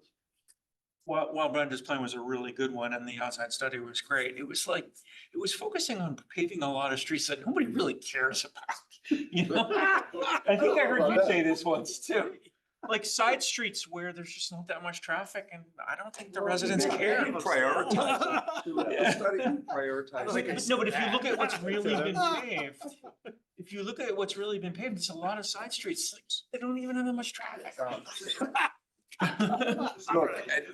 while Brenda's plan was a really good one and the outside study was great, it was like, it was focusing on paving a lot of streets that nobody really cares about. You know, I think I heard you say this once too. Like side streets where there's just not that much traffic and I don't think the residents care. Prioritize. Yeah. Prioritize. No, but if you look at what's really been paved, if you look at what's really been paved, it's a lot of side streets, like, they don't even have that much traffic.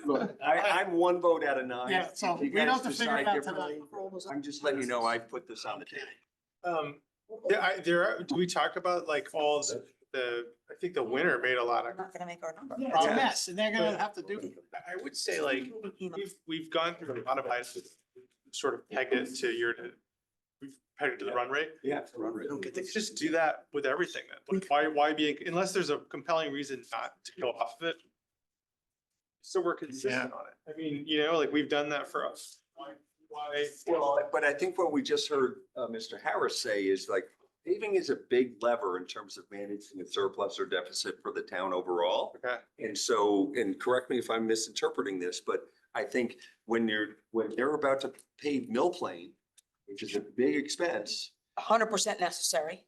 Look, I'm one vote out of 9. Yeah, so If you we don't guys have to figure it decide out tonight. differently, I'm just letting you know I put this on the table. Do we talk about like all I think the winter made a lot of. We're not gonna make our number. Yeah, it's a mess, and they're gonna have to do. I would say like, we've gone through a lot of items, sort of pegged it to we've pegged it to the run rate. Yeah, run rate. Let's just do that with everything then. Like, why unless there's a compelling reason not to go off of it. So we're consistent on it. I mean, like we've done that for us. Why? Well, but I think what we just heard Mr. Harris say is like, paving is a big lever in terms of managing a surplus or deficit for the town overall. Okay. And so, and correct me if I'm misinterpreting this, but I think when they're about to pave Mill Plain, which is a big expense, 100% necessary.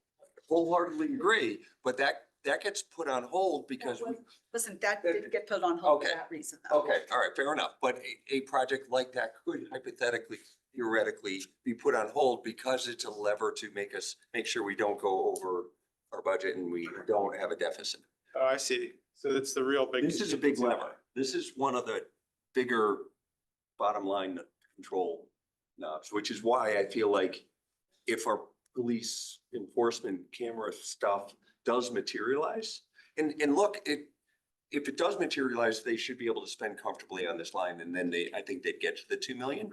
wholeheartedly agree, but that gets put on hold because we. Listen, that did get put on hold for Okay. that reason. though. Okay, all right, fair enough. But a project like that could hypothetically, theoretically be put on hold because it's a lever to make sure we don't go over our budget and we don't have a deficit. Oh, I see. So it's the real big. This is a big lever. This is one of the bigger bottom line control knobs, which is why I feel like if our police enforcement camera stuff does materialize, and look, if it does materialize, they should be able to spend comfortably on this line, and then I think they'd get to the 2 million.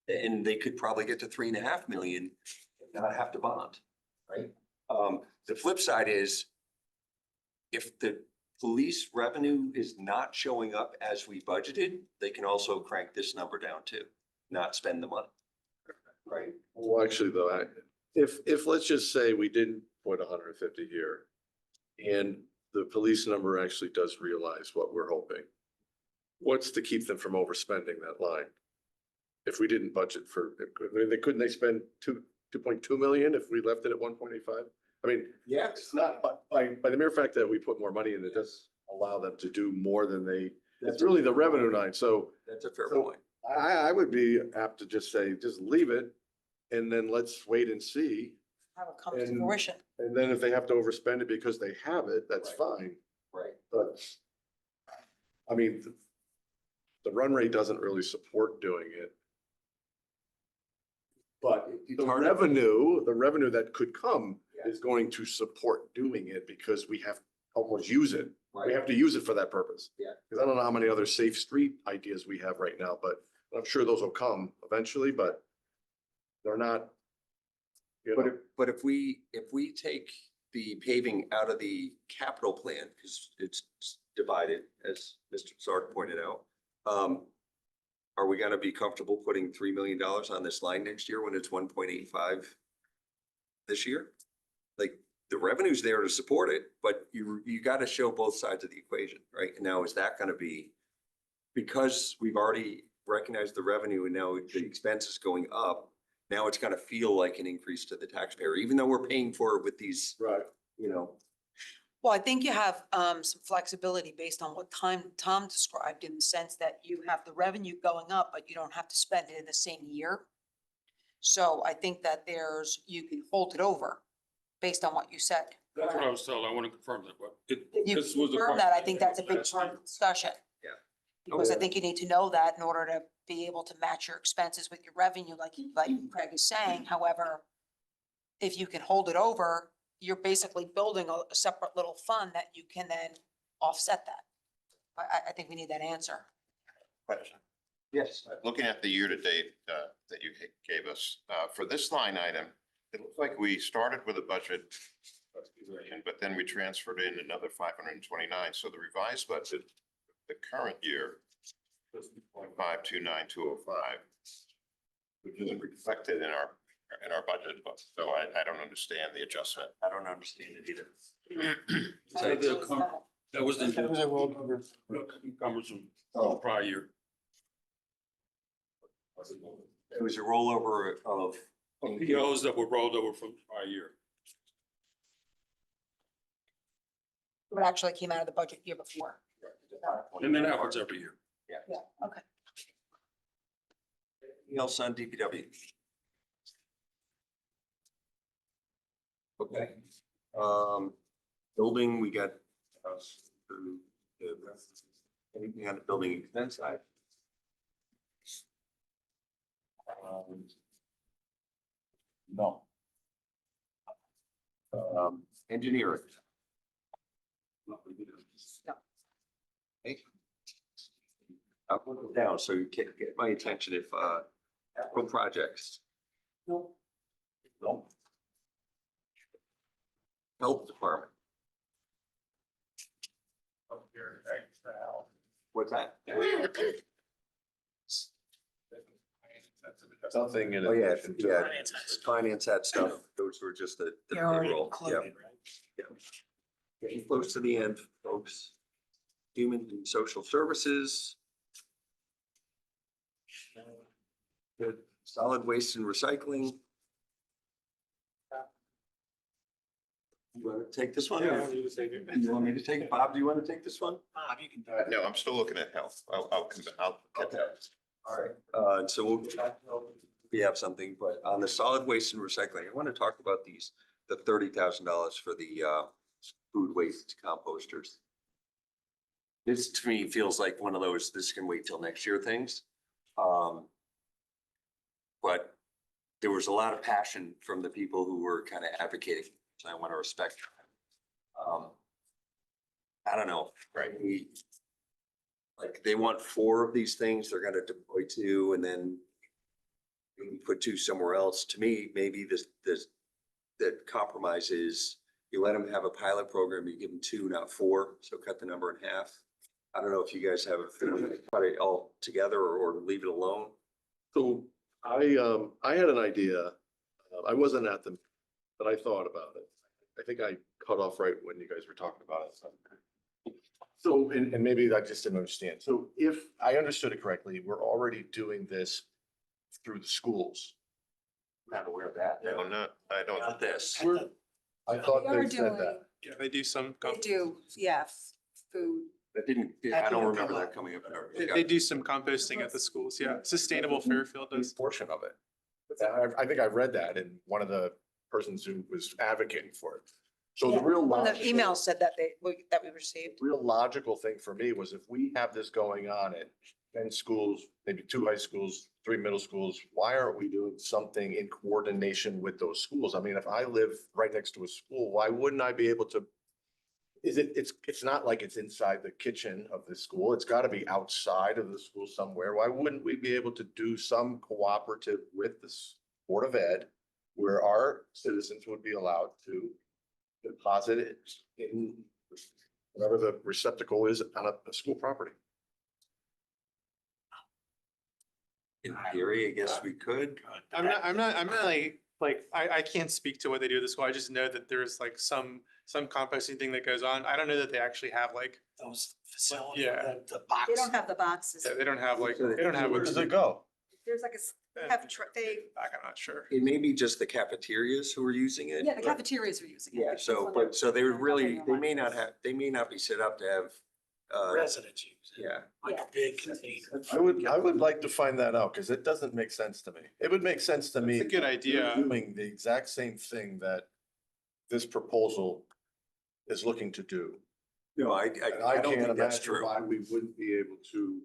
And they could probably get to 3.5 million and not have to bond, right? The flip side is if the police revenue is not showing up as we budgeted, they can also crank this number down too, not spend the money. Right? Well, actually though, if let's just say we didn't put 150 here and the police number actually does realize what we're hoping, what's to keep them from overspending that line? If we didn't budget for, couldn't they spend 2.2 million if we left it at 1.85? I mean, yeah, it's not by the mere fact that we put more money in, it does allow them to do more than it's really the revenue line. So that's a fair point. I would be apt to just say, just leave it. And then let's wait and see. How it comes to And- fruition. And then if they have to overspend it because they have it, that's Right. fine. Right. But I mean, the run rate doesn't really support doing it. But It's the hard to- revenue that could come is going to support doing it because we have to almost use it. We Right. have to use it for that purpose. Yeah. Because I don't know how many other safe street ideas we have right now, but I'm sure those will come eventually, but they're not. But if we take the paving out of the capital plan, because it's divided, as Mr. Sark pointed out, are we gonna be comfortable putting $3 million on this line next year when it's 1.85 this year? Like, the revenue's there to support it, but you gotta show both sides of the equation, right? And now is that gonna be, because we've already recognized the revenue and now the expense is going up, now it's gonna feel like an increase to the taxpayer, even though we're paying for it with these, Right. Well, I think you have some flexibility based on what Tom described in the sense that you have the revenue going up, but you don't have to spend it in the same year. So I think that you can hold it over based on what you said. That's what I was told. I want to confirm that, but You this was the confirm part- that, I think that's a big part of the discussion. Yeah. Because I think you need to know that in order to be able to match your expenses with your revenue, like Craig is saying. However, if you can hold it over, you're basically building a separate little fund that you can then offset that. I think we need that answer. Question. yes. Looking at the year-to-date that you gave us, for this line item, it looks like we started with a budget, but then we transferred in another 529. So the revised budget, the current year, was 529,205, which isn't reflected in our budget, but so I don't understand the adjustment. I don't understand it either. So That was the. That was a rollover. Cumbersome, prior year. It was a rollover of. POs that were rolled over from prior year. What actually came out of the budget year before. And then happens every year. Yeah, okay. Anything else on DPW? Okay. Building, we got. Anything on the building expense side? No. Engineering. Hey. I'll put it down so you can get my attention if, capital projects. No. No. Health department. What's that? Something in Oh, yeah, addition to. yeah, finance that stuff, those were just the They're already payroll, yeah, included, yeah. Getting close to the end, folks. Human and social services. Good, solid waste and recycling. You want to take this one? Yeah, you say it. You want me to take it? Bob, do you want to take this one? Bob, you can. No, I'm still looking at health. I'll get Okay. that. All right, and so we'll, we have something, but on the solid waste and recycling, I want to talk about these, the $30,000 for the food waste composters. This to me feels like one of those, this can wait till next year things. But there was a lot of passion from the people who were kind of advocating, so I want to respect. I don't know, right? Like they want 4 of these things, they're gonna deploy 2 and then maybe put 2 somewhere else. To me, maybe that compromise is you let them have a pilot program, you give them 2, not 4, so cut the number in half. I don't know if you guys have a feeling, cut it all together or leave it alone. So I had an idea. I wasn't at them, but I thought about it. I think I cut off right when you guys were talking about it. So, and maybe I just didn't understand. So if I understood it correctly, we're already doing this through the schools. Not aware of that. No, I don't. Not this. I thought We are they said doing- that. Yeah, they do some. They do, yeah, food. That didn't, I don't remember that coming up. They do some composting at the schools, yeah. Sustainable Fairfield This does. portion of it. I think I read that in one of the persons who was advocating for it. So the real One of the logical, emails said that that we received. real logical thing for me was if we have this going on at 10 schools, maybe 2 high schools, 3 middle schools, why aren't we doing something in coordination with those schools? I mean, if I live right next to a school, why wouldn't I be able to? It's not like it's inside the kitchen of the school. It's got to be outside of the school somewhere. Why wouldn't we be able to do some cooperative with the Board of Ed where our citizens would be allowed to deposit it in whatever the receptacle is on a school property? In theory, I guess we could. I'm not like, I can't speak to what they do at the school. I just know that there's like some composting thing that goes on. I don't know that they actually have like, Those facilities, Yeah. the box. They don't have the boxes. they don't have like, they don't have. Where does it go? There's like they have, they, I'm not sure. It may be just the cafeterias who are using it. yeah, the but- cafeterias are using it. Yeah, so, but, so they would really, they may not have, they may not be set up to have, Residents use it, yeah. like a big container. I would like to find that out because it doesn't make sense to me. It would make sense to me. It's a good idea. Doing the exact same thing that this proposal is looking to do. No, I And don't can't think that's imagine true. why we wouldn't be able to.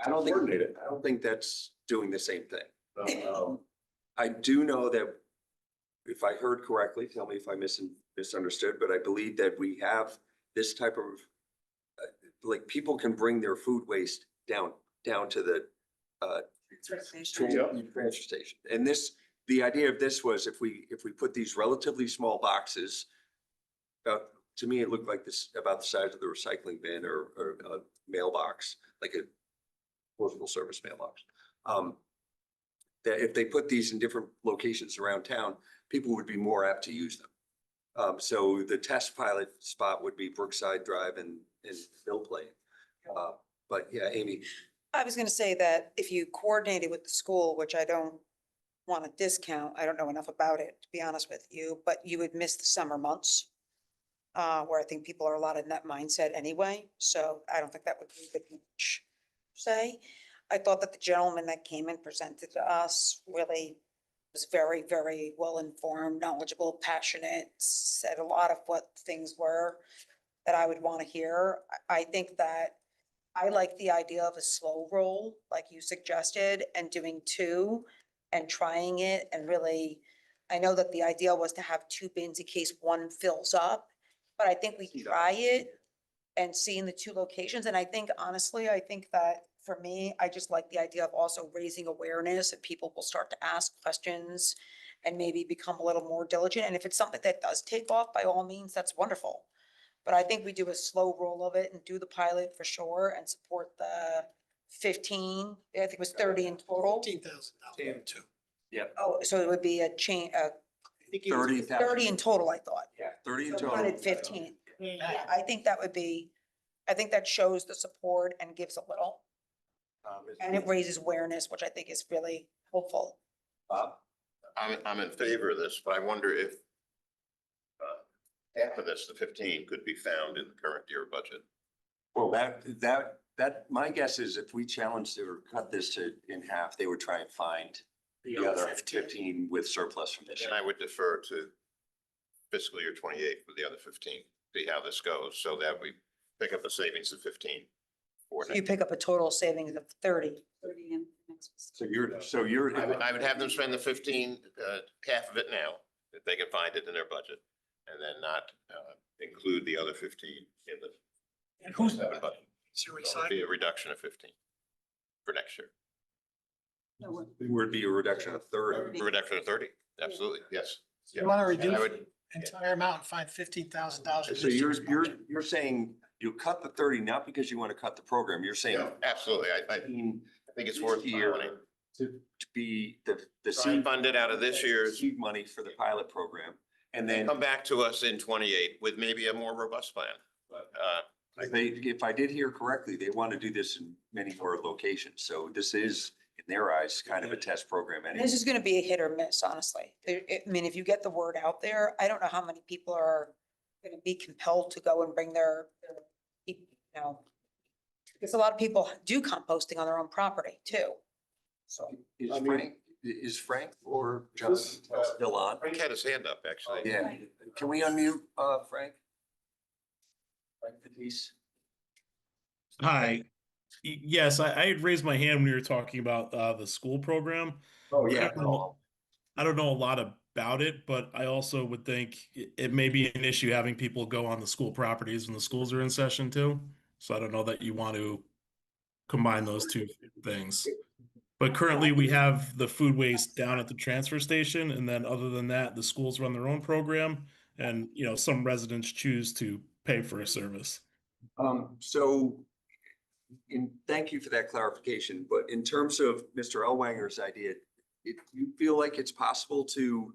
I don't think, coordinate it. I don't think that's doing the same thing. I do know that if I heard correctly, tell me if I misunderstood, but I believe that we have this type of, like, people can bring their food waste down to the, transfer station. And this, the idea of this was if we put these relatively small boxes, to me, it looked like this, about the size of the recycling bin or a mailbox, like a postal service mailbox. That if they put these in different locations around town, people would be more apt to use them. So the test pilot spot would be Brookside Drive and Mill Plain. But yeah, Amy, I was gonna say that if you coordinated with the school, which I don't want to discount, I don't know enough about it, to be honest with you, but you would miss the summer months. Where I think people are a lot in that mindset anyway, so I don't think that would be a good much say. I thought that the gentleman that came and presented to us really was very, very well informed, knowledgeable, passionate, said a lot of what things were that I would want to hear. I think that I like the idea of a slow roll, like you suggested, and doing two and trying it and really, I know that the idea was to have two bins in case one fills up, but I think we try it and see in the two locations. And I think honestly, I think that for me, I just like the idea of also raising awareness and people will start to ask questions and maybe become a little more diligent. And if it's something that does take off, by all means, that's wonderful. But I think we do a slow roll of it and do the pilot for sure and support the 15, I think it was 30 in total. $15,000. Too. Oh, so it would be a chain, 30,000. 30 in total, I thought. Yeah, 30 in So total. 115. Yeah, I think that would be, I think that shows the support and gives a little, and it raises awareness, which I think is really helpful. Bob? I'm in favor of this, but I wonder if half of this, the 15, could be found in the current year budget. Well, my guess is if we challenged or cut this in half, they would try and find the other 15 with surplus from this year. And I would defer to fiscal year 28 for the other 15, see how this goes, so that we pick up a savings of 15. So you pick up a total savings of 30. 30 in next fiscal. So you're. I would have them spend the 15, half of it now, if they can find it in their budget, and then not include the other 15 in the. And who's budget. So So it'd be a reduction of 15 for next year. No, what- It would be a reduction of 30. A reduction of 30, absolutely, yes. you want to I reduce would- the entire amount and find $15,000. So you're saying you cut the 30, not because you want to cut the program, you're saying. Yeah, absolutely. I think it's worth the Here money. to be the Try seed and fund it out of this year's, seed money for the pilot program. And then come back to us in 28 with maybe a more robust plan. if I did hear correctly, they want to do this in many more locations. So this is, in their eyes, kind of a test program. And anyway. this is gonna be a hit or miss, honestly. I mean, if you get the word out there, I don't know how many people are gonna be compelled to go and bring their, you know, because a lot of people do composting on their own property too. So. Is Frank or John still on? Frank had his hand up, actually. Yeah, can we unmute, Frank? Frank Patisse? Hi. Yes, I had raised my hand when we were talking about the school program. Oh, yeah. I don't know a lot about it, but I also would think it may be an issue having people go on the school properties when the schools are in session too. So I don't know that you want to combine those two things. But currently we have the food waste down at the transfer station. And then other than that, the schools run their own program. And, you know, some residents choose to pay for a service. Thank you for that clarification, but in terms of Mr. Elwanger's idea, you feel like it's possible to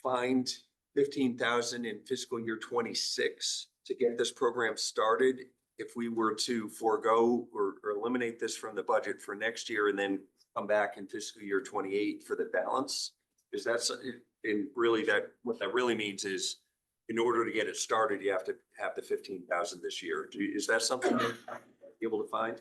find 15,000 in fiscal year 26 to get this program started? If we were to forego or eliminate this from the budget for next year and then come back in fiscal year 28 for the balance? Is that, and really what that really means is in order to get it started, you have to have the 15,000 this year. Is that something you're able to find?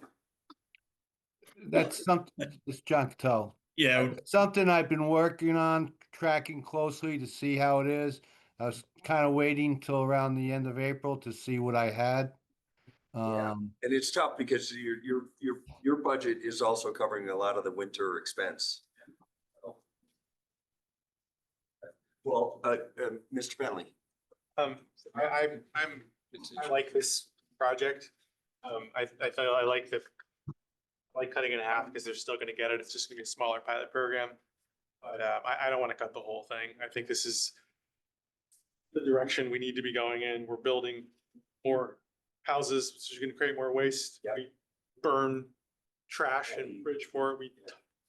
That's something, it's John Cattell. Yeah. Something I've been working on, tracking closely to see how it is. I was kind of waiting till around the end of April to see what I had. And it's tough because your budget is also covering a lot of the winter expense. Well, Mr. Bentley. I like this project. I like cutting it in half because they're still gonna get it. It's just gonna be a smaller pilot program. But I don't want to cut the whole thing. I think this is the direction we need to be going in. We're building more houses, which is gonna create more waste. Yeah. We burn trash in Bridgeport. We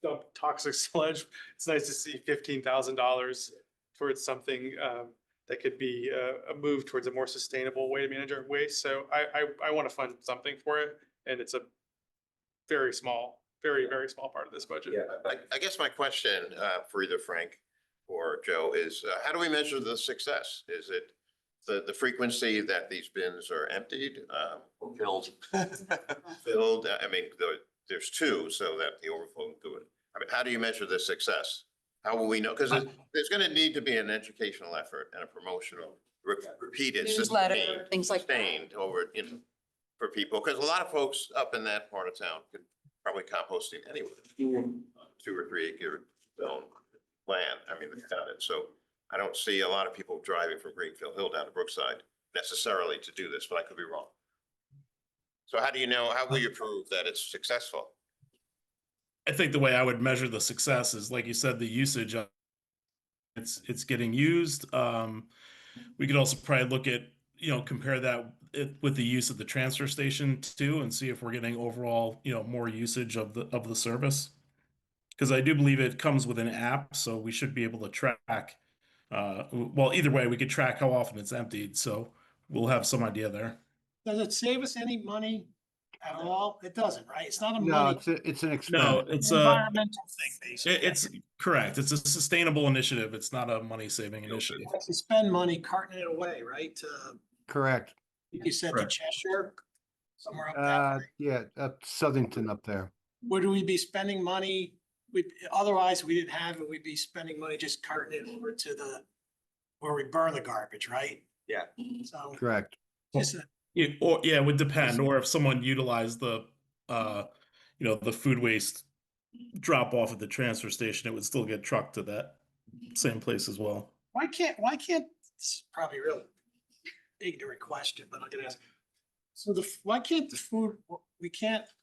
dump toxic sludge. It's nice to see $15,000 towards something that could be a move towards a more sustainable way to manage our waste. So I want to fund something for it, and it's a very small, very small part of this budget. I guess my question for either Frank or Joe is, how do we measure the success? Is it the frequency that these bins are emptied, filled? Filled, I mean, there's two, so that the overflow will do it. I mean, how do you measure the success? How will we know? Because there's gonna need to be an educational effort and a promotional, repeated. Newsletter, things like that. Sustained over, you know, for people, because a lot of folks up in that part of town could probably composting anywhere. 2 or 3 acre zone land, I mean, they've done it, so I don't see a lot of people driving from Greenfield Hill down to Brookside necessarily to do this, but I could be wrong. So how do you know, how will you prove that it's successful? I think the way I would measure the success is, like you said, the usage. It's getting used. We could also probably look at, compare that with the use of the transfer station too, and see if we're getting overall, more usage of the service. Because I do believe it comes with an app, so we should be able to track. Well, either way, we could track how often it's emptied, so we'll have some idea there. Does it save us any money at all? It doesn't, right? It's not a No, money. it's an expense. No, it's a Environmental thing, basically. it's correct. It's a sustainable initiative. It's not a money saving initiative. Like to spend money carting it away, right? Correct. You said to Correct. Cheshire, somewhere up that way. Yeah, up Southington up there. Would we be spending money? Otherwise, we didn't have it. We'd be spending money just carting it over to where we burn the garbage, right? Yeah. So Correct. just It would depend, or if someone utilized the the food waste drop off at the transfer station, it would still get trucked to that same place as well. why can't, this is probably a real ignorant question, but I'm gonna ask. So why can't the food,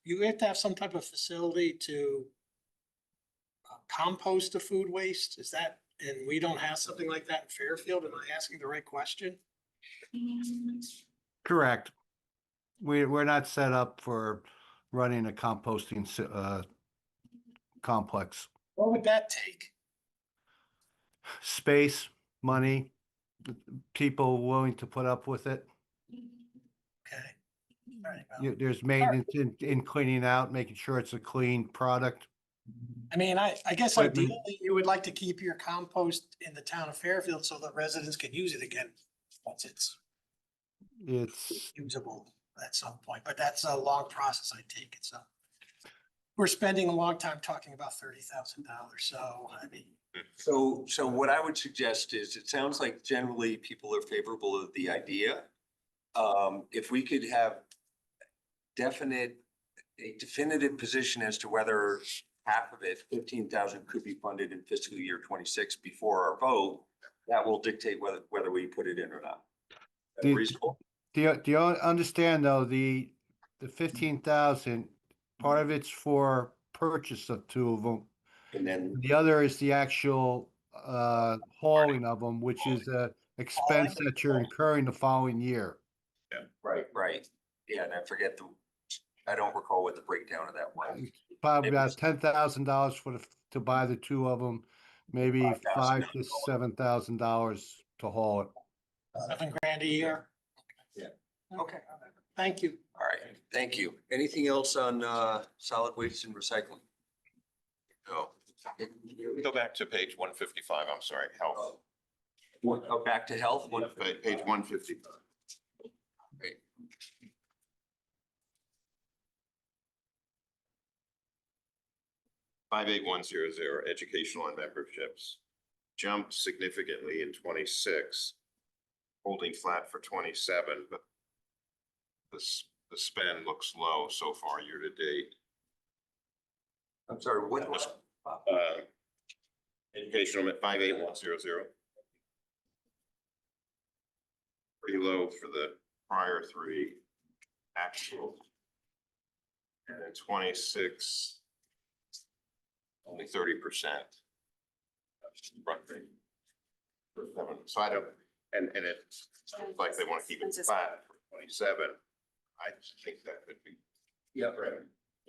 you have to have some type of facility to compost the food waste? Is that, and we don't have something like that in Fairfield? Am I asking the right question? Correct. We're not set up for running a composting complex. What would that take? Space, money, people willing to put up with it. Okay. All right, well, There's maintenance in cleaning out, making sure it's a clean product. I mean, I guess Equipment. ideally you would like to keep your compost in the town of Fairfield so that residents can use it again once it's It's, usable at some point, but that's a long process, I take it, so. We're spending a long time talking about $30,000, so I mean. So what I would suggest is, it sounds like generally people are favorable of the idea. If we could have a definitive position as to whether half of it, 15,000, could be funded in fiscal year 26 before our vote, that will dictate whether we put it in or not. Is that reasonable? do you understand though, the 15,000, part of it's for purchase of 2 of them. And then, The other is the actual hauling of them, which is a expense that you're incurring the following year. right. Yeah, and I don't recall what the breakdown of that was. Probably about $10,000 to buy the 2 of them, maybe $5,000 to $7,000 to haul it. $7,000 a year? Yeah. Okay, thank you. All right, thank you. Anything else on solid waste and recycling? No. Go back to page 155, I'm sorry, health. Back to health. Page 155. Great. $58100, educational and memberships, jumped significantly in 26, holding flat for 27, but the spend looks low so far year to date. I'm sorry, what was? Educational at 58100. Pretty low for the prior 3 actual. And then 26, only 30%. Run rate. So I don't, and it looks like they want to keep it flat for 27. I think that could be. Yeah. Right.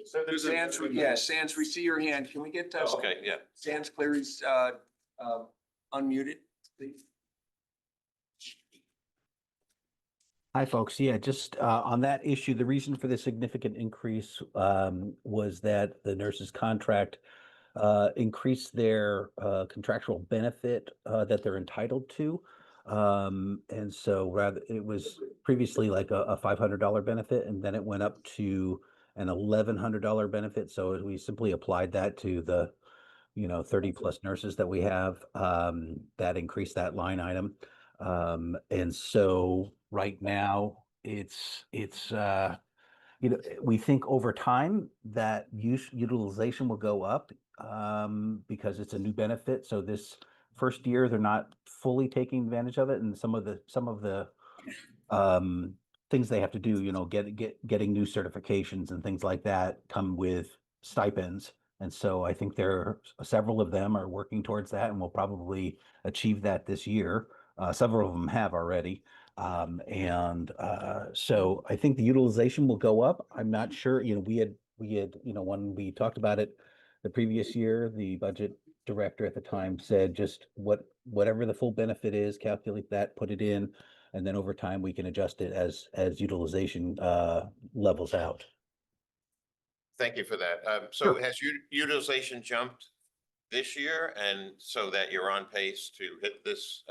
So there's Sans, we see your hand. Can we get Okay, yeah. Sans Cleary's unmuted, please? Hi, folks. Yeah, just on that issue, the reason for the significant increase was that the nurses' contract increased their contractual benefit that they're entitled to. And so rather, it was previously like a $500 benefit, and then it went up to an $1,100 benefit. So we simply applied that to the 30 plus nurses that we have, that increased that line item. And so right now we think over time that utilization will go up, because it's a new benefit. So this first year, they're not fully taking advantage of it. And some of the things they have to do, getting new certifications and things like that come with stipends. And so I think several of them are working towards that, and will probably achieve that this year. Several of them have already. So I think the utilization will go up. I'm not sure, we had, when we talked about it the previous year, the budget director at the time said, just whatever the full benefit is, calculate that, put it in, and then over time we can adjust it as utilization levels out. Thank you for that. So has utilization jumped this year, and so that you're on pace to hit this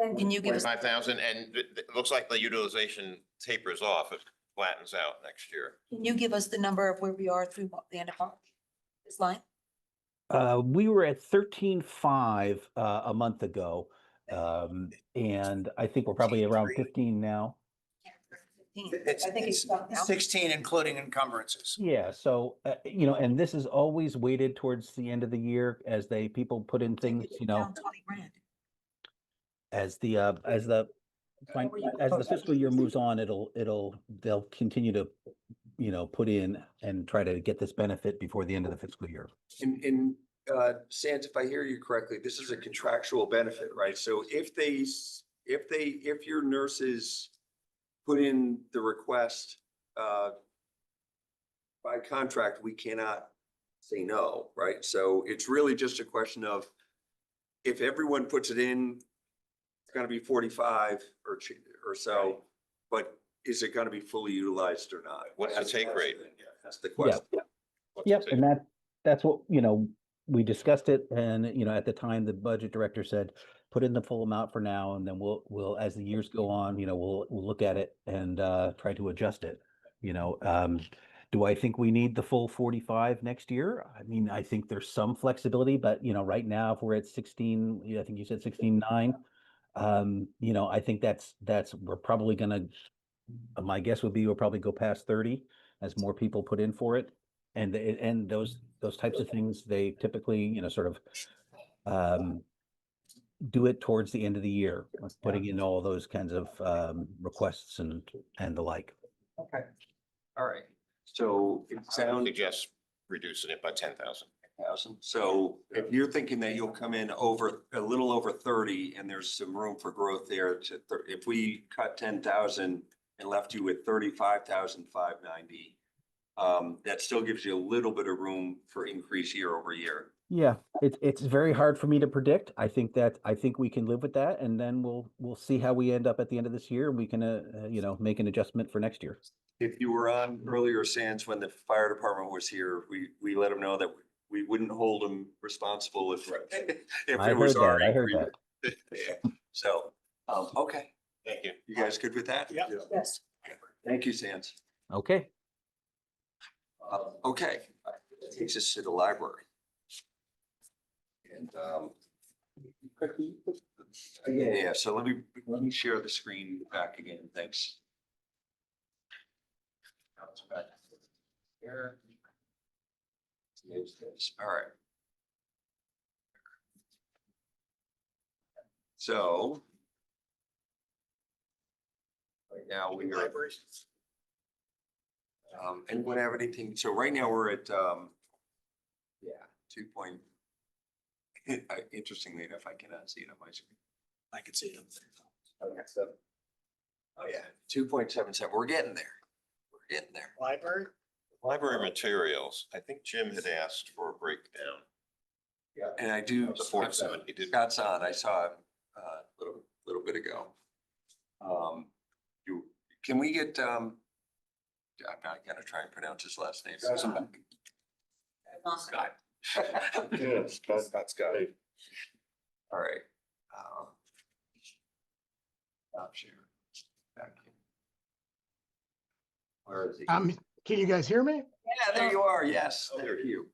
And can you give us, 5,000? And it looks like the utilization tapers off, it flattens out next year. can you give us the number of where we are through the end of March? This line? We were at 13.5 a month ago. And I think we're probably around 15 now. I think it's down now. 16 including encumbrances. Yeah, so and this is always weighted towards the end of the year as people put in things, Down 20 grand. as the fiscal year moves on, they'll continue to, put in and try to get this benefit before the end of the fiscal year. And Sans, if I hear you correctly, this is a contractual benefit, right? So if your nurses put in the request by contract, we cannot say no, right? So it's really just a question of, if everyone puts it in, it's gonna be 45 or so, but is it gonna be fully utilized or not? What's the take rate? That's the question. Yep, and that's what, we discussed it, and, at the time, the budget director said, put in the full amount for now, and then we'll, as the years go on, we'll look at it and try to adjust it. Do I think we need the full 45 next year? I mean, I think there's some flexibility, but, right now, if we're at 16, I think you said 16.9, I think we're probably gonna, my guess would be we'll probably go past 30 as more people put in for it. And those types of things, they typically, sort of do it towards the end of the year, putting in all those kinds of requests and the like. Okay. All right. So it sounds. Suggest reducing it by 10,000. So if you're thinking that you'll come in a little over 30, and there's some room for growth there if we cut 10,000 and left you with 35,590, that still gives you a little bit of room for increase year over year. Yeah, it's very hard for me to predict. I think we can live with that, and then we'll see how we end up at the end of this year, and we can make an adjustment for next year. If you were on earlier, Sans, when the fire department was here, we let them know that we wouldn't hold them responsible if I it was heard that. already. I heard that. Yeah. So, okay. Thank you. You guys good with that? Yeah. Yes. Thank you, Sans. Okay. Okay, that takes us to the library. And, yeah, so let me share the screen back again, thanks. Now it's back here. Here's this. All right. So right now we are. Anyone have anything? So right now we're at, 2 point. Interestingly enough, I cannot see it on my screen. I can see it. Okay, so. Oh, yeah, 2.77. We're getting there. We're getting there. Library? Library materials, I think Jim had asked for a breakdown. Yeah. And I do. The 47, he did. Scott's on. I saw him a little bit ago. can we get, I'm not gonna try and pronounce his last name. Scott. Yeah, Scott's got it. All right. Stop share. Back in. Where is he? Can you guys hear me? Yeah, there you are. Yes, there you.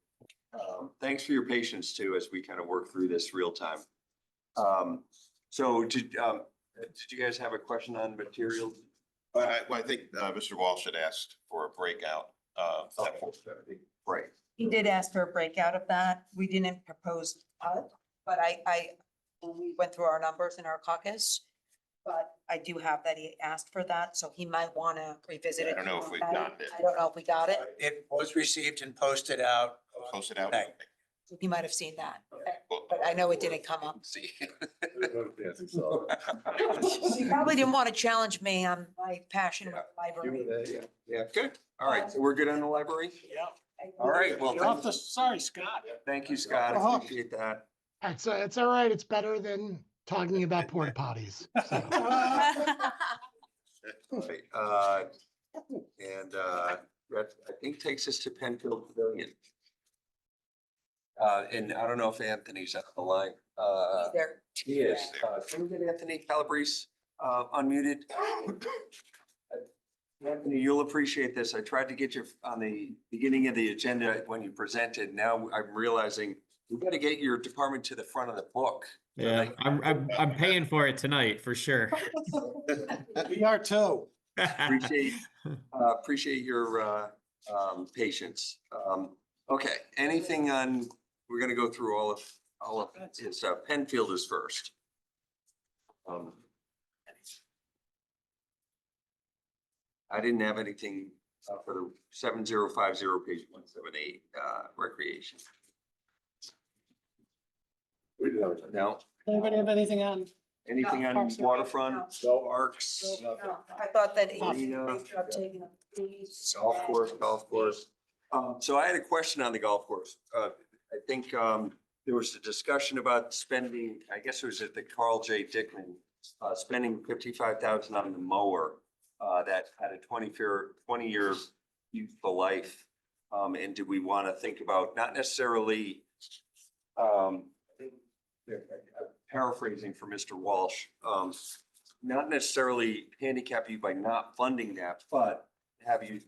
Thanks for your patience too, as we kind of work through this real time. So did you guys have a question on materials? I think Mr. Walsh had asked for a breakout. Right. He did ask for a breakout of that. We didn't propose, but when we went through our numbers in our caucus. But I do have that he asked for that, so he might want to revisit it. I don't know if we've gotten it. I don't know if we got it. It was received and posted out. Post it out. Okay. He might have seen that, Well, but I know it didn't come up. see. He probably didn't want to challenge me on my passion with the library. Yeah, good. All right, so we're good on the library? Yeah. All right, well, You're off the, sorry, Scott. thank you, Scott. I appreciate that. It's all right. It's better than talking about porta potties. So. Right, and that I think takes us to Penfield Pavilion. And I don't know if Anthony's on the line. There. He is. Can we get Anthony Calabrese unmuted? Anthony, you'll appreciate this. I tried to get you on the beginning of the agenda when you presented. Now I'm realizing we've got to get your department to the front of the book. Yeah, I'm paying for it tonight for sure. We are too. Appreciate your patience. Okay, anything on, we're gonna go through all of his, Penfield is first. I didn't have anything for the 7050 page 178 recreation. No, Anybody have anything on? anything on Parks and Rec? waterfront, parks, I thought that he Marina. was taking a piece. golf course. So I had a question on the golf course. I think there was a discussion about spending, I guess it was at the Carl J. Dickman, spending 55,000 on the mower that had a 20-year useful life. And do we want to think about not necessarily, paraphrasing for Mr. Walsh, not necessarily handicap you by not funding that, but have you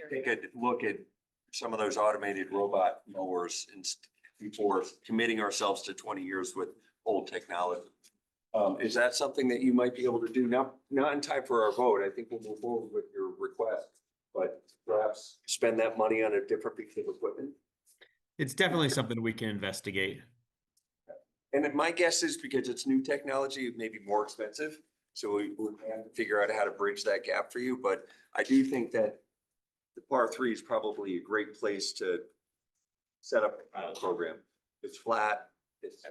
take a look at some of those automated robot mowers and before committing ourselves to 20 years with old technology. Is that something that you might be able to do? Not in time for our vote. I think we'll move forward with your request, but perhaps spend that money on a different piece of equipment. It's definitely something we can investigate. And my guess is because it's new technology, it may be more expensive. So we have to figure out how to bridge that gap for you. But I do think that the par 3 is probably a great place to set up a program. It's flat, it's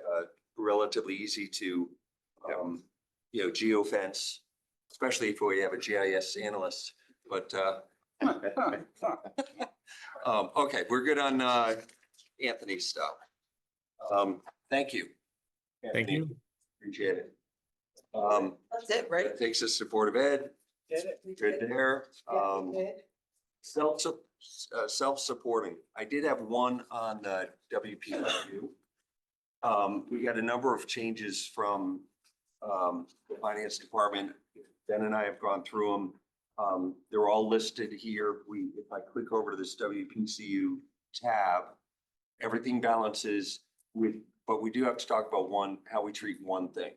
relatively easy to, geofence, especially if we have a GIS analyst. But okay, we're good on Anthony's stuff. Thank you. Thank Anthony. you. Appreciate it. That's it, right? That takes us to Board of Ed. Good there. Self-supporting. I did have one on the WPU. We got a number of changes from the finance department. Ben and I have gone through them. They're all listed here. If I click over to this WPCU tab, everything balances with, but we do have to talk about how we treat one thing.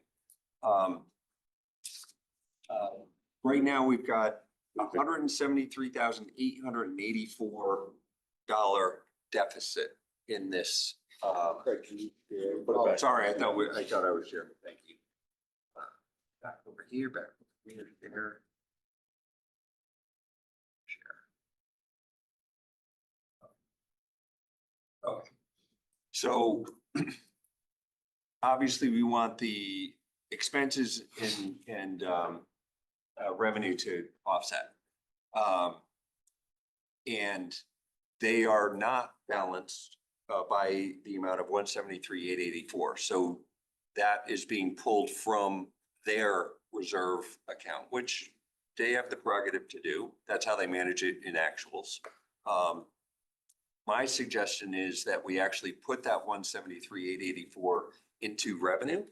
Right now, we've got $173,884 deficit in this. Sorry, I thought I was sharing. Thank you. Back over here, back over here, there. Share. Okay. So obviously, we want the expenses and revenue to offset. And they are not balanced by the amount of 173,884. So that is being pulled from their reserve account, which they have the prerogative to do. That's how they manage it in actuals. My suggestion is that we actually put that 173,884 into revenue,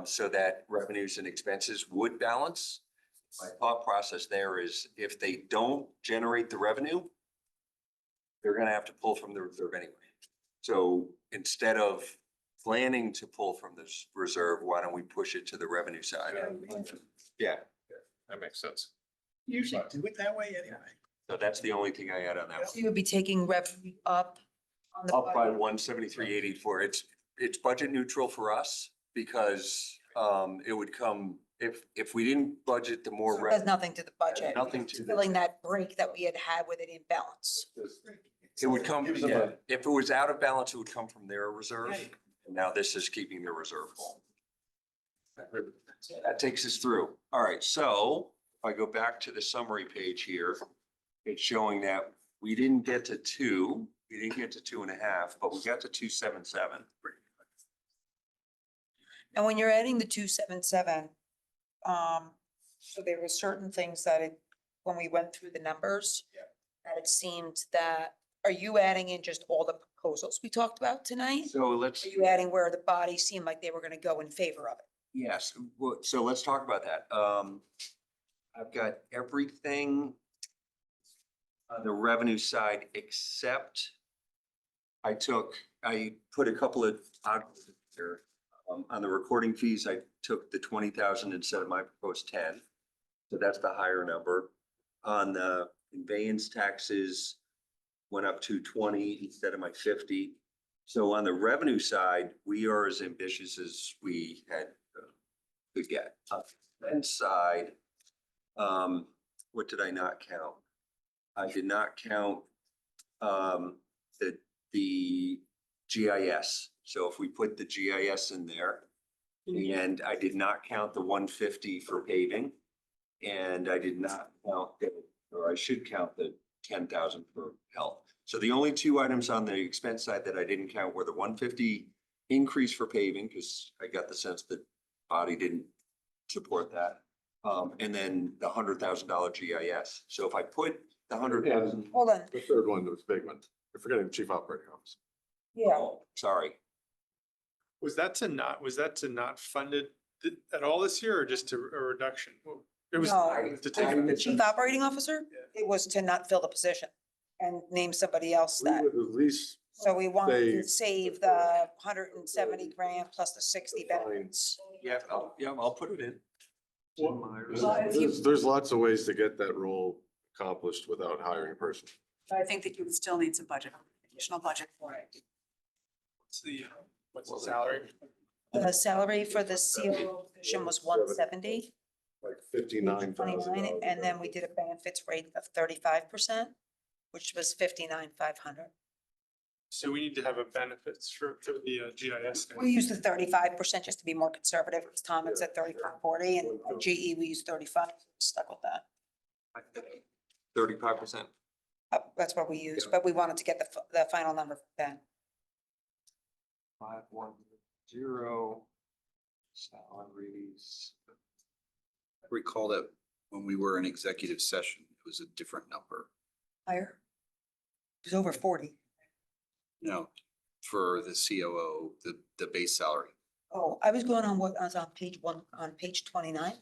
so that revenues and expenses would balance. My thought process there is if they don't generate the revenue, they're gonna have to pull from the reserve anyway. So instead of planning to pull from this reserve, why don't we push it to the revenue side? Yeah, That makes sense. Usually do it that way anyway. so that's the only thing I had on that. So you would be taking revenue up on the. Up by budget? 173,884. It's budget neutral for us because it would come, if we didn't budget the more. So it does nothing to the budget. Nothing to the. Filling that break that we had with it in balance. It would come, yeah, if it was out of balance, it would come from their reserve. And now this is keeping their reserve full. That takes us through. All right, so if I go back to the summary page here, it's showing that we didn't get to 2, we didn't get to 2.5, but we got to 277. And when you're adding the 277, so there were certain things that when we went through the numbers, that it seemed that, are you adding in just all the proposals we talked about tonight? So let's. Are you adding where the body seemed like they were gonna go in favor of it? Yes, well, so let's talk about that. I've got everything on the revenue side except I put a couple of out there. On the recording fees, I took the 20,000 instead of my proposed 10. So that's the higher number. On the conveyance taxes, went up to 20 instead of my 50. So on the revenue side, we are as ambitious as we could get. On the expense side, what did I not count? I did not count the GIS. So if we put the GIS in there, and I did not count the 150 for paving, and I did not count, or I should count the 10,000 for health. So the only 2 items on the expense side that I didn't count were the 150 increase for paving, because I got the sense that body didn't support that. And then the $100,000 GIS. So if I put the 100,000. Hold on, The third one was big one. You're forgetting the chief operating officer. yeah. Sorry. Was that to not fund it at all this year or just to a reduction? It was No. to take. The chief operating officer, it was to not fill the position and name somebody else We that. would at least So we wanted to say- save the 170 grand plus the 60 benefits. Yeah, I'll put it in. Well, if you- There's lots of ways to get that role accomplished without hiring a person. I think that you would still need some budget, additional budget for it. What's the salary? The salary for the COO position was 170. Like 59,000. 29, and then we did a benefits rate of 35%, which was 59,500. So we need to have a benefits for the GIS. We used the 35% just to be more conservative, because Tom had said 35-40, and at GE, we used 35, stuck with that. 35%. That's what we used, but we wanted to get the final number then. 510 salaries. I recall that when we were in executive session, it was a different number. Higher? It was over 40. No, for the COO, the base salary. Oh, I was going on what, I was on page 29.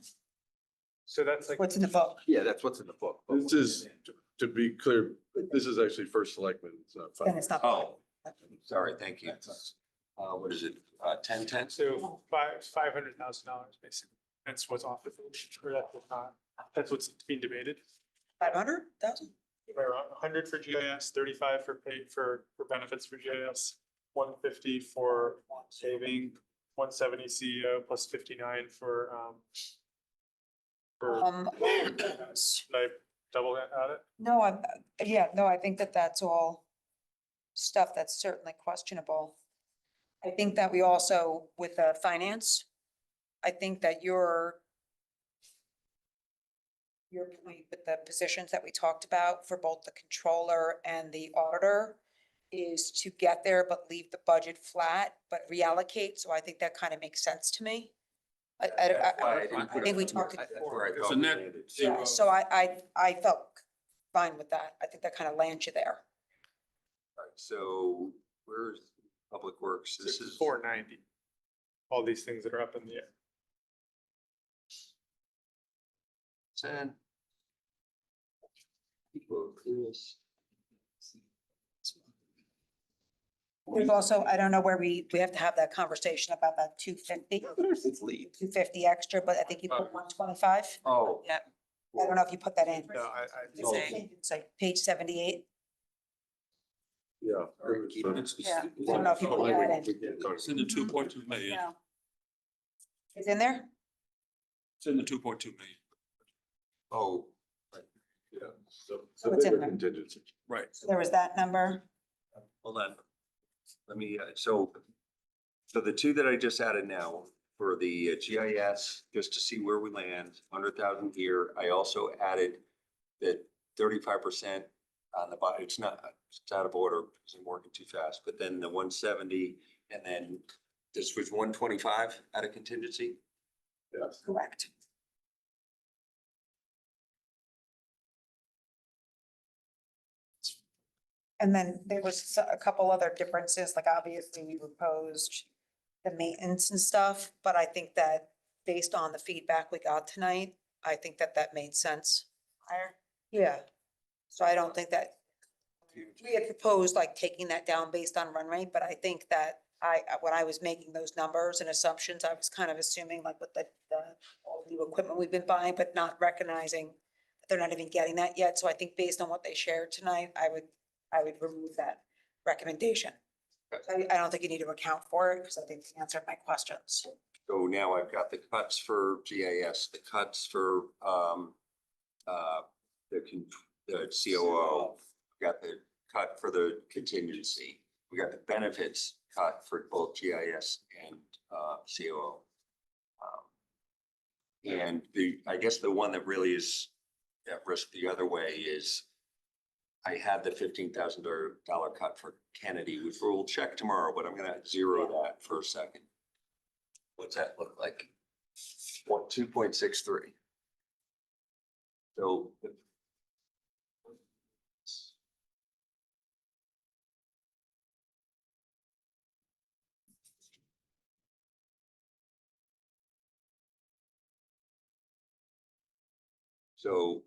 So that's like. What's in the book? Yeah, that's what's in the book. This is, to be clear, this is actually first selectmen's. Then it's not. Oh, sorry, thank you. What is it? 1010? So $500,000 basically. That's what's off the, or that's what's being debated. 500,000? Around 100 for GIS, 35 for benefits for GIS, 150 for saving, 170 CEO plus 59 for. Should I double that at it? No, I think that's all stuff that's certainly questionable. I think that we also, with the finance, I think that your point with the positions that we talked about for both the controller and the auditor is to get there, but leave the budget flat, but reallocate. So I think that kind of makes sense to me. I think we talked. That's where I It's thought a we net landed. zero. Yeah, so I felt fine with that. I think that kind of lands you there. Alright, so where's Public Works? This This is is 490. All these things that are up in the air. 10. There's also, I don't know where we have to have that conversation about that 250, It's lead. 250 extra, but I think you put 125. Oh. Yeah. I don't know if you put that in. No, I It's like page 78. Yeah. Yeah. I don't know if you put that in. It's in the 2.2 million. No. It's in there? It's in the 2.2 million. Oh, Yeah. So it's in bigger there. contingency. Right. So there was that number. hold on. Let me, so the two that I just added now for the GIS, just to see where we land, 100,000 here. I also added that 35% on the bottom. It's out of order because I'm working too fast, but then the 170 and then this was 125 out of contingency. Yes. Correct. And then there was a couple other differences, like obviously we proposed the maintenance and stuff, but I think that based on the feedback we got tonight, I think that that made sense. Higher? Yeah. So I don't think that, we had proposed like taking that down based on run rate, but I think that when I was making those numbers and assumptions, I was kind of assuming like with all the new equipment we've been buying, but not recognizing that they're not even getting that yet. So I think based on what they shared tonight, I would remove that recommendation. I don't think you need to account for it because I think you answered my questions. So now I've got the cuts for GIS, the cuts for the COO. I've got the cut for the contingency. We got the benefits cut for both GIS and COO. And I guess the one that really is at risk the other way is I had the $15,000 cut for Kennedy, which we'll check tomorrow, but I'm gonna zero that for a second. What's that look like? 2.63. So. So.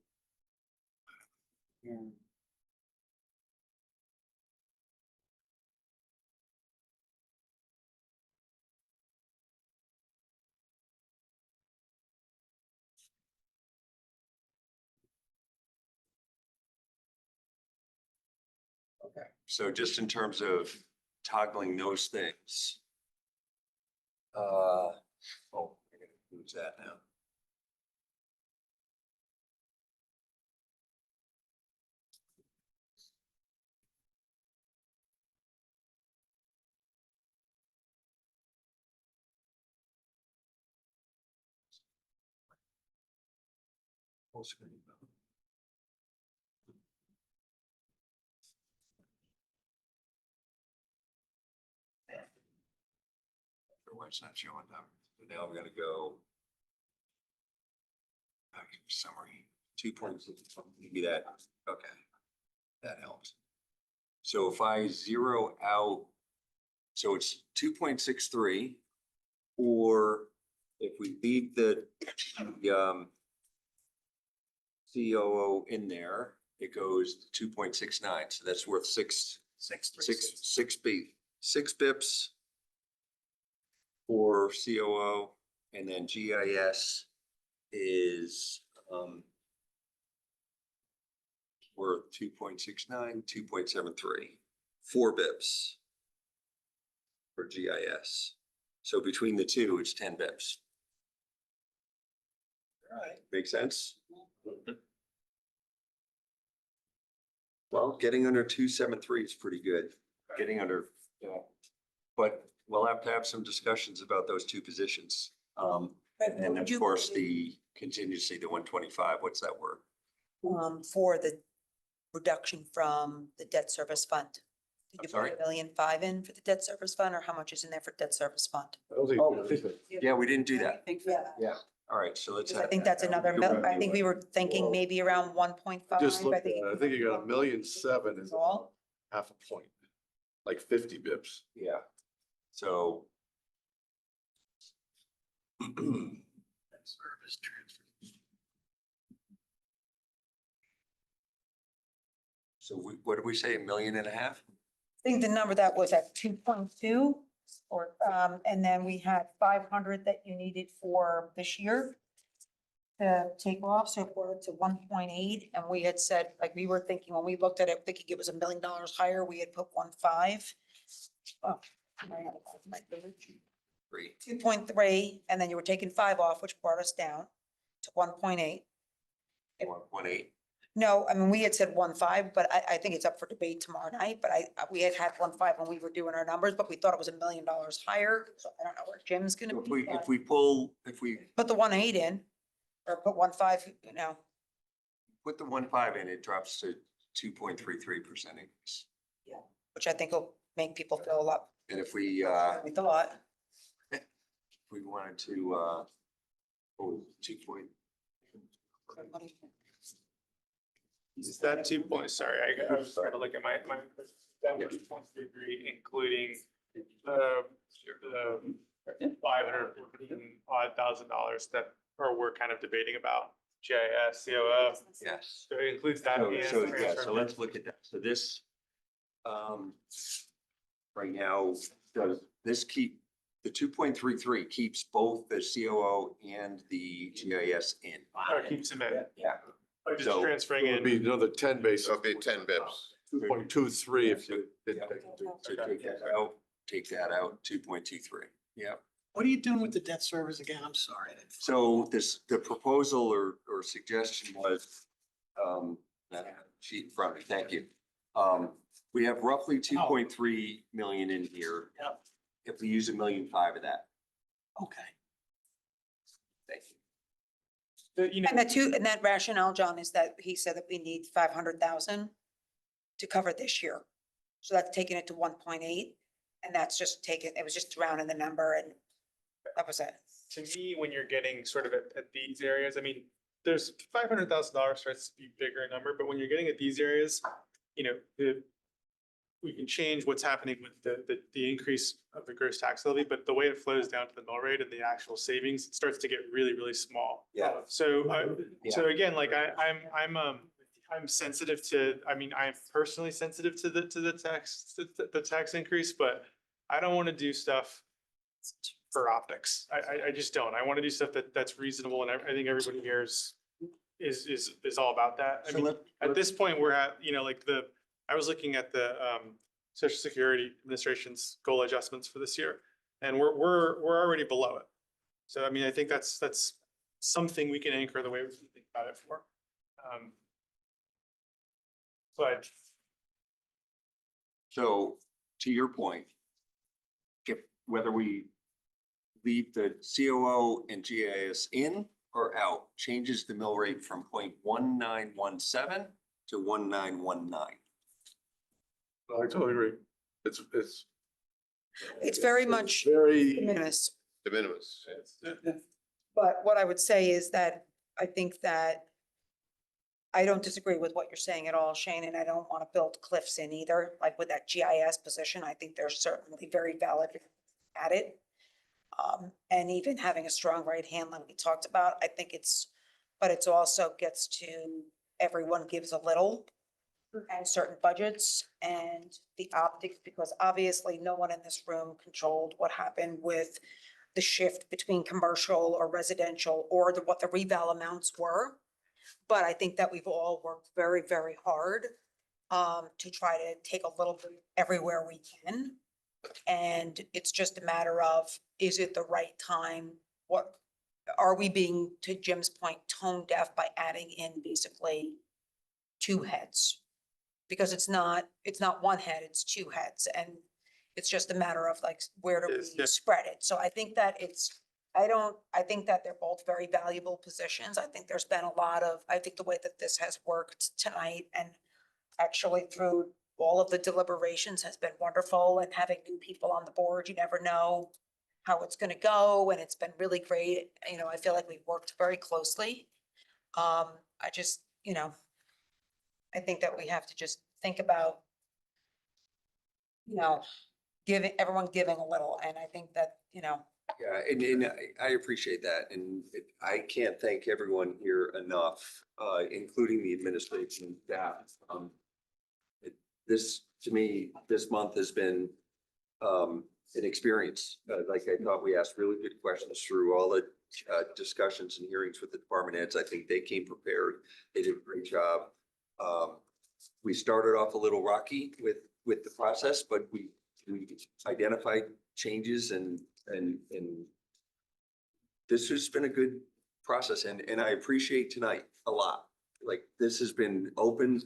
Okay, so just in terms of toggling those things. Oh, I gotta lose that now. Full screen. Why it's not showing up. So now I'm gonna go. Okay, summary, 2.6, maybe that, okay. That helps. So if I zero out, so it's 2.63, or if we leave the COO in there, it goes 2.69, so that's worth six bips for COO, and then GIS is worth 2.69, 2.73, 4 bips for GIS. So between the two, it's 10 bips. All right, make sense? Well, getting under 273 is pretty good. Getting under, yeah. But we'll have to have some discussions about those two positions. And of course, the contingency, the 125, what's that worth? For the reduction from the debt service fund. Did I'm you sorry? put 1.5 million in for the debt service fund, or how much is in there for debt service fund? Oh, yeah, we didn't do that. Yeah. Yeah, all right, so let's. I think that's another, I think we were thinking maybe around 1.5. Just looked I at think. it. I think you got 1,000,007 is All? half a point, like 50 bips. Yeah, so. Service transfer. So what did we say, 1.5 million? I think the number that was at 2.2, or, and then we had 500 that you needed for this year to take off, so it brought it to 1.8, and we had said, like, we were thinking, when we looked at it, thinking it was $1 million higher, we had put 1.5. Oh, my 2.3, and then you were taking 5 off, which brought us down to 1.8. 1.8. No, I mean, we had said 1.5, but I think it's up for debate tomorrow night, but we had 1.5 when we were doing our numbers, but we thought it was $1 million higher, so I don't know where Jim's gonna If be. we, but if we pull, if we Put the 1.8 in, or put 1.5, you know, put the 1.5 in, it drops to 2.33% increase. which I think will make people feel a lot, And if we, we thought. if we wanted to, 2 point. Is that 2 points? Sorry, I was trying to look at my, that was 2.33, including the $515,000 that, or we're kind of debating about GIS, COO. Yes. So it includes that. So, and so, yeah, transfer. so let's look at that. So this, right now, does this keep, the 2.33 keeps both the COO and the GIS in? Oh, it keeps them in. Yeah. Or just So- transferring It'd be in. another 10 basis. So it'll be 10 bips. 2.23 if you did. So take that out, 2.23. Yeah. What are you doing with the debt service again? I'm sorry. So the proposal or suggestion was, that sheet in front of me, thank you. We have roughly 2.3 million in here. Yep. If we use 1.5 million of that, Okay. thank you. You know, And that rationale, John, is that he said that we need 500,000 to cover this year. So that's taking it to 1.8, and that's just taking, it was just rounding the number, and that was it. to me, when you're getting sort of at these areas, I mean, there's $500,000 starts to be a bigger number, but when you're getting at these areas, you know, we can change what's happening with the increase of the gross tax levy, but the way it flows down to the mill rate and the actual savings, it starts to get really, really small. Yeah. So, so again, like I'm sensitive to, I mean, I'm personally sensitive to the tax increase, but I don't want to do stuff for optics. I just don't. I want to do stuff that's reasonable, and I think everybody here is all about that. I So mean, at this point, we're at, you know, like I was looking at the Social Security Administration's goal adjustments for this year, and we're already below it. So I mean, I think that's something we can anchor the way we think about it for. But So to your point, if whether we leave the COO and GIS in or out, changes the mill rate from 0.1917 to 1919. I totally agree. It's very much Very. de minimis. De minimis. But what I would say is that I think that I don't disagree with what you're saying at all, Shane, and I don't want to build cliffs in either, like with that GIS position. I think they're certainly very valid at it. And even having a strong right hand like we talked about, I think but it's also gets to everyone gives a little and certain budgets and the optics, because obviously no one in this room controlled what happened with the shift between commercial or residential or what the reval amounts were. But I think that we've all worked very, very hard to try to take a little bit everywhere we can. And it's just a matter of, is it the right time? What are we being, to Jim's point, tone deaf by adding in basically 2 heads? Because it's not one head, it's 2 heads, and it's just a matter of like, where do we spread it? So I think that I think that they're both very valuable positions. I think there's been I think the way that this has worked tonight and actually through all of the deliberations has been wonderful, and having new people on the board, you never know how it's gonna go, and it's been really great. You know, I feel like we've worked very closely. I just, you know, I think that we have to just think about, you know, everyone giving a little, and I think that, you know, Yeah, and I appreciate that, and I can't thank everyone here enough, including the administration and staff. This, to me, this month has been an experience. Like I thought, we asked really good questions through all the discussions and hearings with the department heads. I think they came prepared. They did a great job. We started off a little rocky with the process, but we identified changes and this has been a good process, and I appreciate tonight a lot. Like, this has been open.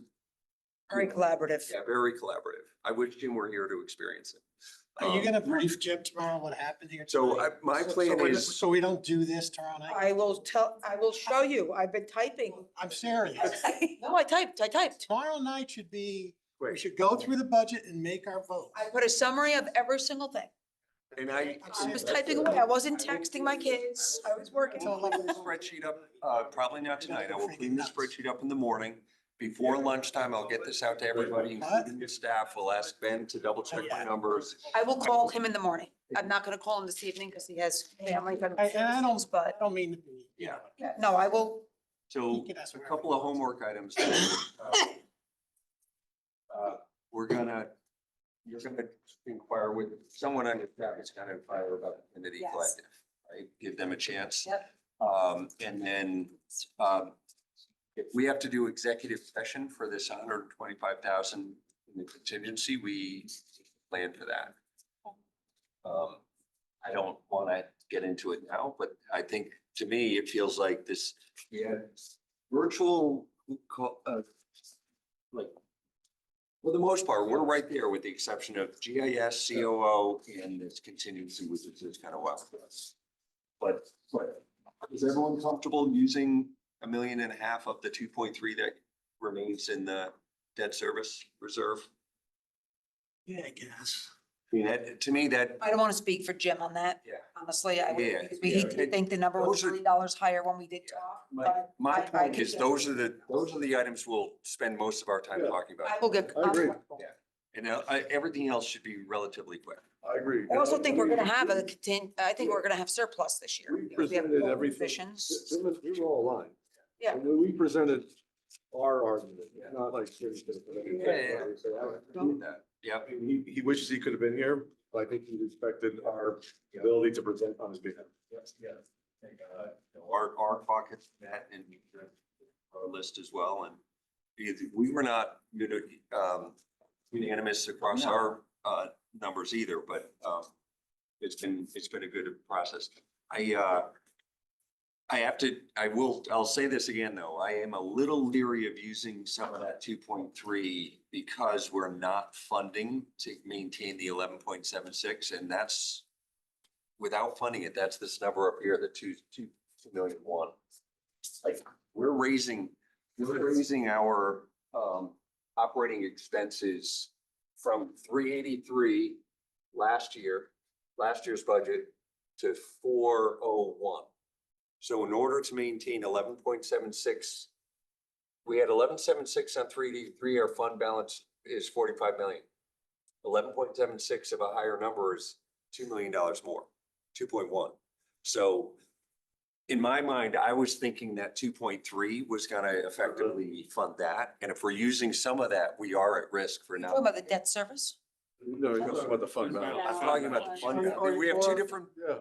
very collaborative. Yeah, very collaborative. I wish Jim were here to experience it. Are you gonna brief Jim tomorrow what happened here? So tonight? my plan is, So we don't do this tomorrow night? I will show you. I've been typing. I'm serious. No, I typed. Tomorrow night should be, we should go through the budget and make our vote. I put a summary of every single thing. and I was typing away. I wasn't texting my kids. I was working. will clean the spreadsheet up, probably not tonight. I will clean the spreadsheet up in the morning. Before lunchtime, I'll get this out to everybody, including the staff. We'll ask Ben to double check my numbers. I will call him in the morning. I'm not gonna call him this evening because he has family. And I don't mean to be. Yeah. No, I will. So a couple of homework items. You're gonna inquire with someone on your staff is gonna inquire about the Kennedy Yes. Collective, right? Give them a chance. Yep. And then, if we have to do executive session for this 125,000 in the contingency, we plan for that. I don't wanna get into it now, but I think, to me, it feels like this, virtual, like, for the most part, we're right there with the exception of GIS, COO, and this contingency, which is kind of wild for us. But is everyone comfortable using $1.5 million of the 2.3 that remains in the debt service reserve? Yeah, I guess. I mean, that, to me, that, I don't want to speak for Jim on that. Yeah. Honestly, I would, Yeah, because we hate to think the number was Those are- $3 higher when we did talk. but my I point can is, get- those are the items we'll spend most of our time talking about. I will get. I agree. Yeah. And everything else should be relatively quick. I agree. I also think we're gonna have I think we're gonna have surplus this year. We because we have presented more everything. positions. We were all aligned. Yeah. And when we presented our argument, not like. Yeah. He wishes he could have been here, but I think he respected our ability to present on his behalf. Yes, yeah. Our pockets, that and our list as well, and because we were not, unanimous across our numbers either, but it's been a good process. I'll say this again, though. I am a little leery of using some of that 2.3 because we're not funding to maintain the 11.76, and that's without funding it. That's this number up here, the 2,200,001. Like, we're raising our operating expenses from 383 last year's budget to 401. So in order to maintain 11.76, we had 11.76 on 383, our fund balance is 45 million. 11.76 of a higher number is $2 million more, 2.1. So in my mind, I was thinking that 2.3 was gonna effectively fund that. And if we're using some of that, we are at risk for now. Talking about the debt service? No, you're talking about the fund balance. I'm talking about the fund balance. We have two different Yeah,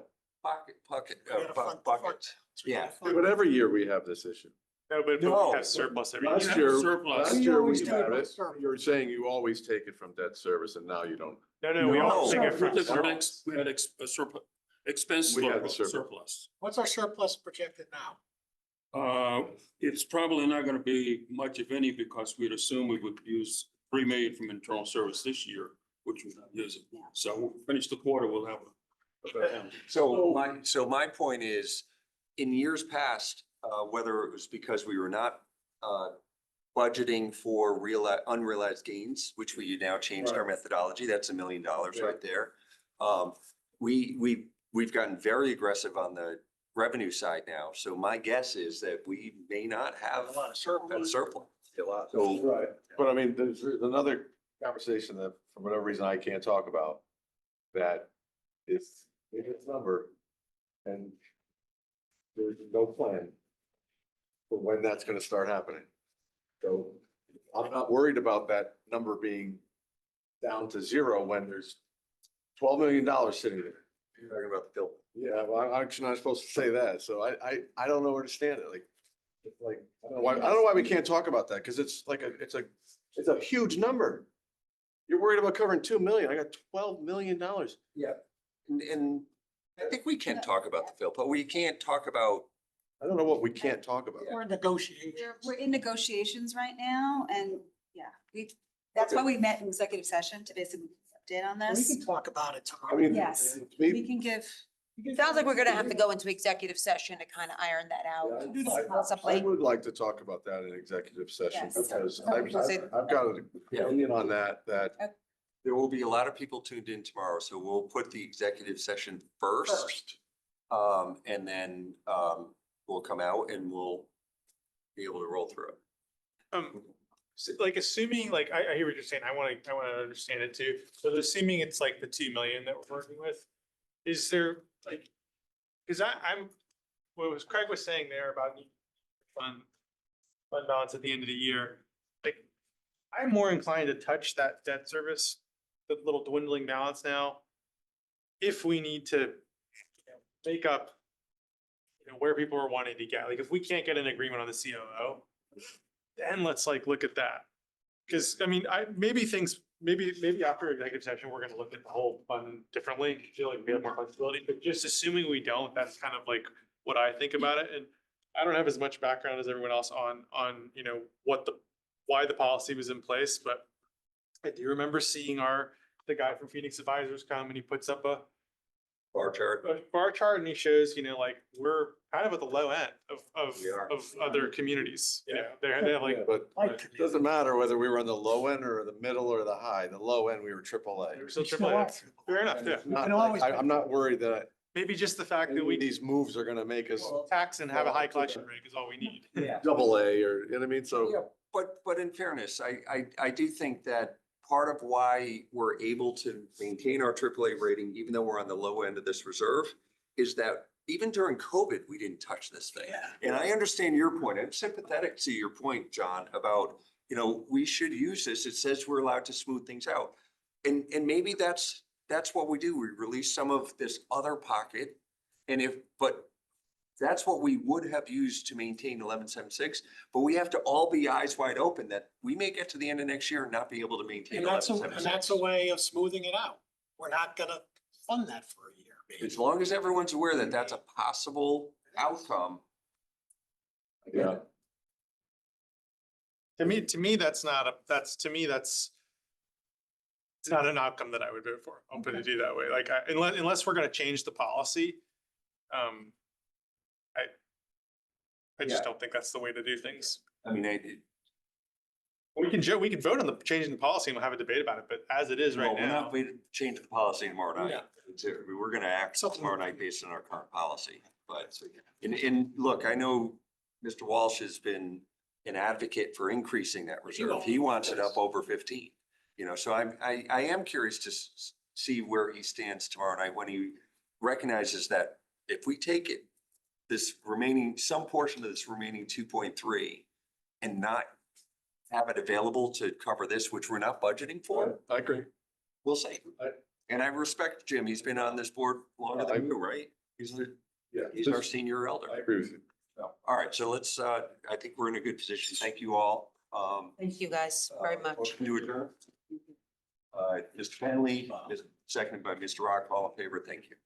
buckets. Yeah. but every year we have this issue. No, but No. we have surplus every Last year. year, Surplus. last year we always had do it. surplus. You're saying you always take it from debt service and now you don't. No, we all No. take it from We had surplus. a surplus, expense We had the surplus. surplus. What's our surplus projected now? It's probably not gonna be much, if any, because we'd assume we would use 3 million from internal service this year, which we're not using. Yeah. So we'll finish the quarter, we'll have a. So my point is, in years past, whether it was because we were not budgeting for unrealized gains, which we now changed our methodology. That's $1 million right there. We've gotten very aggressive on the revenue side now. So my guess is that we may not have a surplus. So, Right, but I mean, there's another conversation that for whatever reason I can't talk about. That is in its number. And there's no plan for when that's gonna start happening. So I'm not worried about that number being down to zero when there's $12 million sitting there. you're talking about the bill. Yeah, well, I'm actually not supposed to say that, so I don't know where to stand it, like, I don't know why we can't talk about that, because it's like it's a huge number. You're worried about covering 2 million, I got $12 million. Yeah. And I think we can talk about the bill, but we can't talk about. I don't know what we can't talk about. We're negotiating. We're in negotiations right now and that's why we met in executive session to basically update on We this. can talk about it tomorrow. I mean, Yes. to me, We can give, Sounds like we're gonna have to go into executive session to kind of iron that out. I Possibly. would like to talk about that in executive session, Yes. because Was it- I've got an opinion on that. There will be a lot of people tuned in tomorrow, so we'll put the executive session first. And then, we'll come out and we'll be able to roll through it. Like assuming, like, I hear what you're saying. I want to understand it too. So assuming it's like the 2 million that we're working with, is there like, because what was Craig was saying there about fund balance at the end of the year, like, I'm more inclined to touch that debt service, the little dwindling balance now, if we need to make up, where people are wanting to get. Like, if we can't get an agreement on the COO, then let's like look at that. Because I mean, maybe after executive session, we're gonna look at the whole fund differently, feel like we have more flexibility, but just assuming we don't, that's kind of like what I think about it. And I don't have as much background as everyone else on why the policy was in place, but I do remember seeing the guy from Phoenix Advisors come and he puts up a Bar chart. and he shows, like, we're kind of at the low end of We are. other communities. They have like, But it doesn't matter whether we were on the low end or the middle or the high. The low end, we were AAA. we're still Still triple A. are. Fair enough, yeah. I'm not worried that Maybe just the fact that we these moves are gonna make us tax and have a high collection rate is all we need. double A, or, you know what I mean? So. Yeah, but in fairness, I do think that part of why we're able to maintain our AAA rating, even though we're on the low end of this reserve, is that even during COVID, we didn't touch this thing. And I understand your point. I'm sympathetic to your point, John, about, we should use this. It says we're allowed to smooth things out. And maybe that's what we do. We release some of this other pocket. But that's what we would have used to maintain 11.76, but we have to all be eyes wide open that we may get to the end of next year and not be able to maintain And that's 11.76. a way of smoothing it out. We're not gonna fund that for a year. maybe. As long as everyone's aware that that's a possible outcome. Yeah. To me, that's it's not an outcome that I would vote for. I'll put it that way. Like, unless we're gonna change the policy, I just don't think that's the way to do things. I mean, We can vote on changing the policy and we'll have a debate about it, but as it is right we're now. not going to change the policy tomorrow night. Yeah. We're gonna act tomorrow night based on our current policy, but, and look, I know Mr. Walsh has been an advocate for increasing that reserve. He wants it up over 15, so I am curious to see where he stands tomorrow night when he recognizes that if we take it, some portion of this remaining 2.3 and not have it available to cover this, which we're not budgeting for, I agree. we'll see. And I respect Jim. He's been on this board longer than you, right? He's our senior elder. I agree with you. All right, so let's, I think we're in a good position. Thank you all. Thank you guys very much. Motion to adjourn. Mr. Penley, seconded by Mr. Rock, all in favor. Thank you.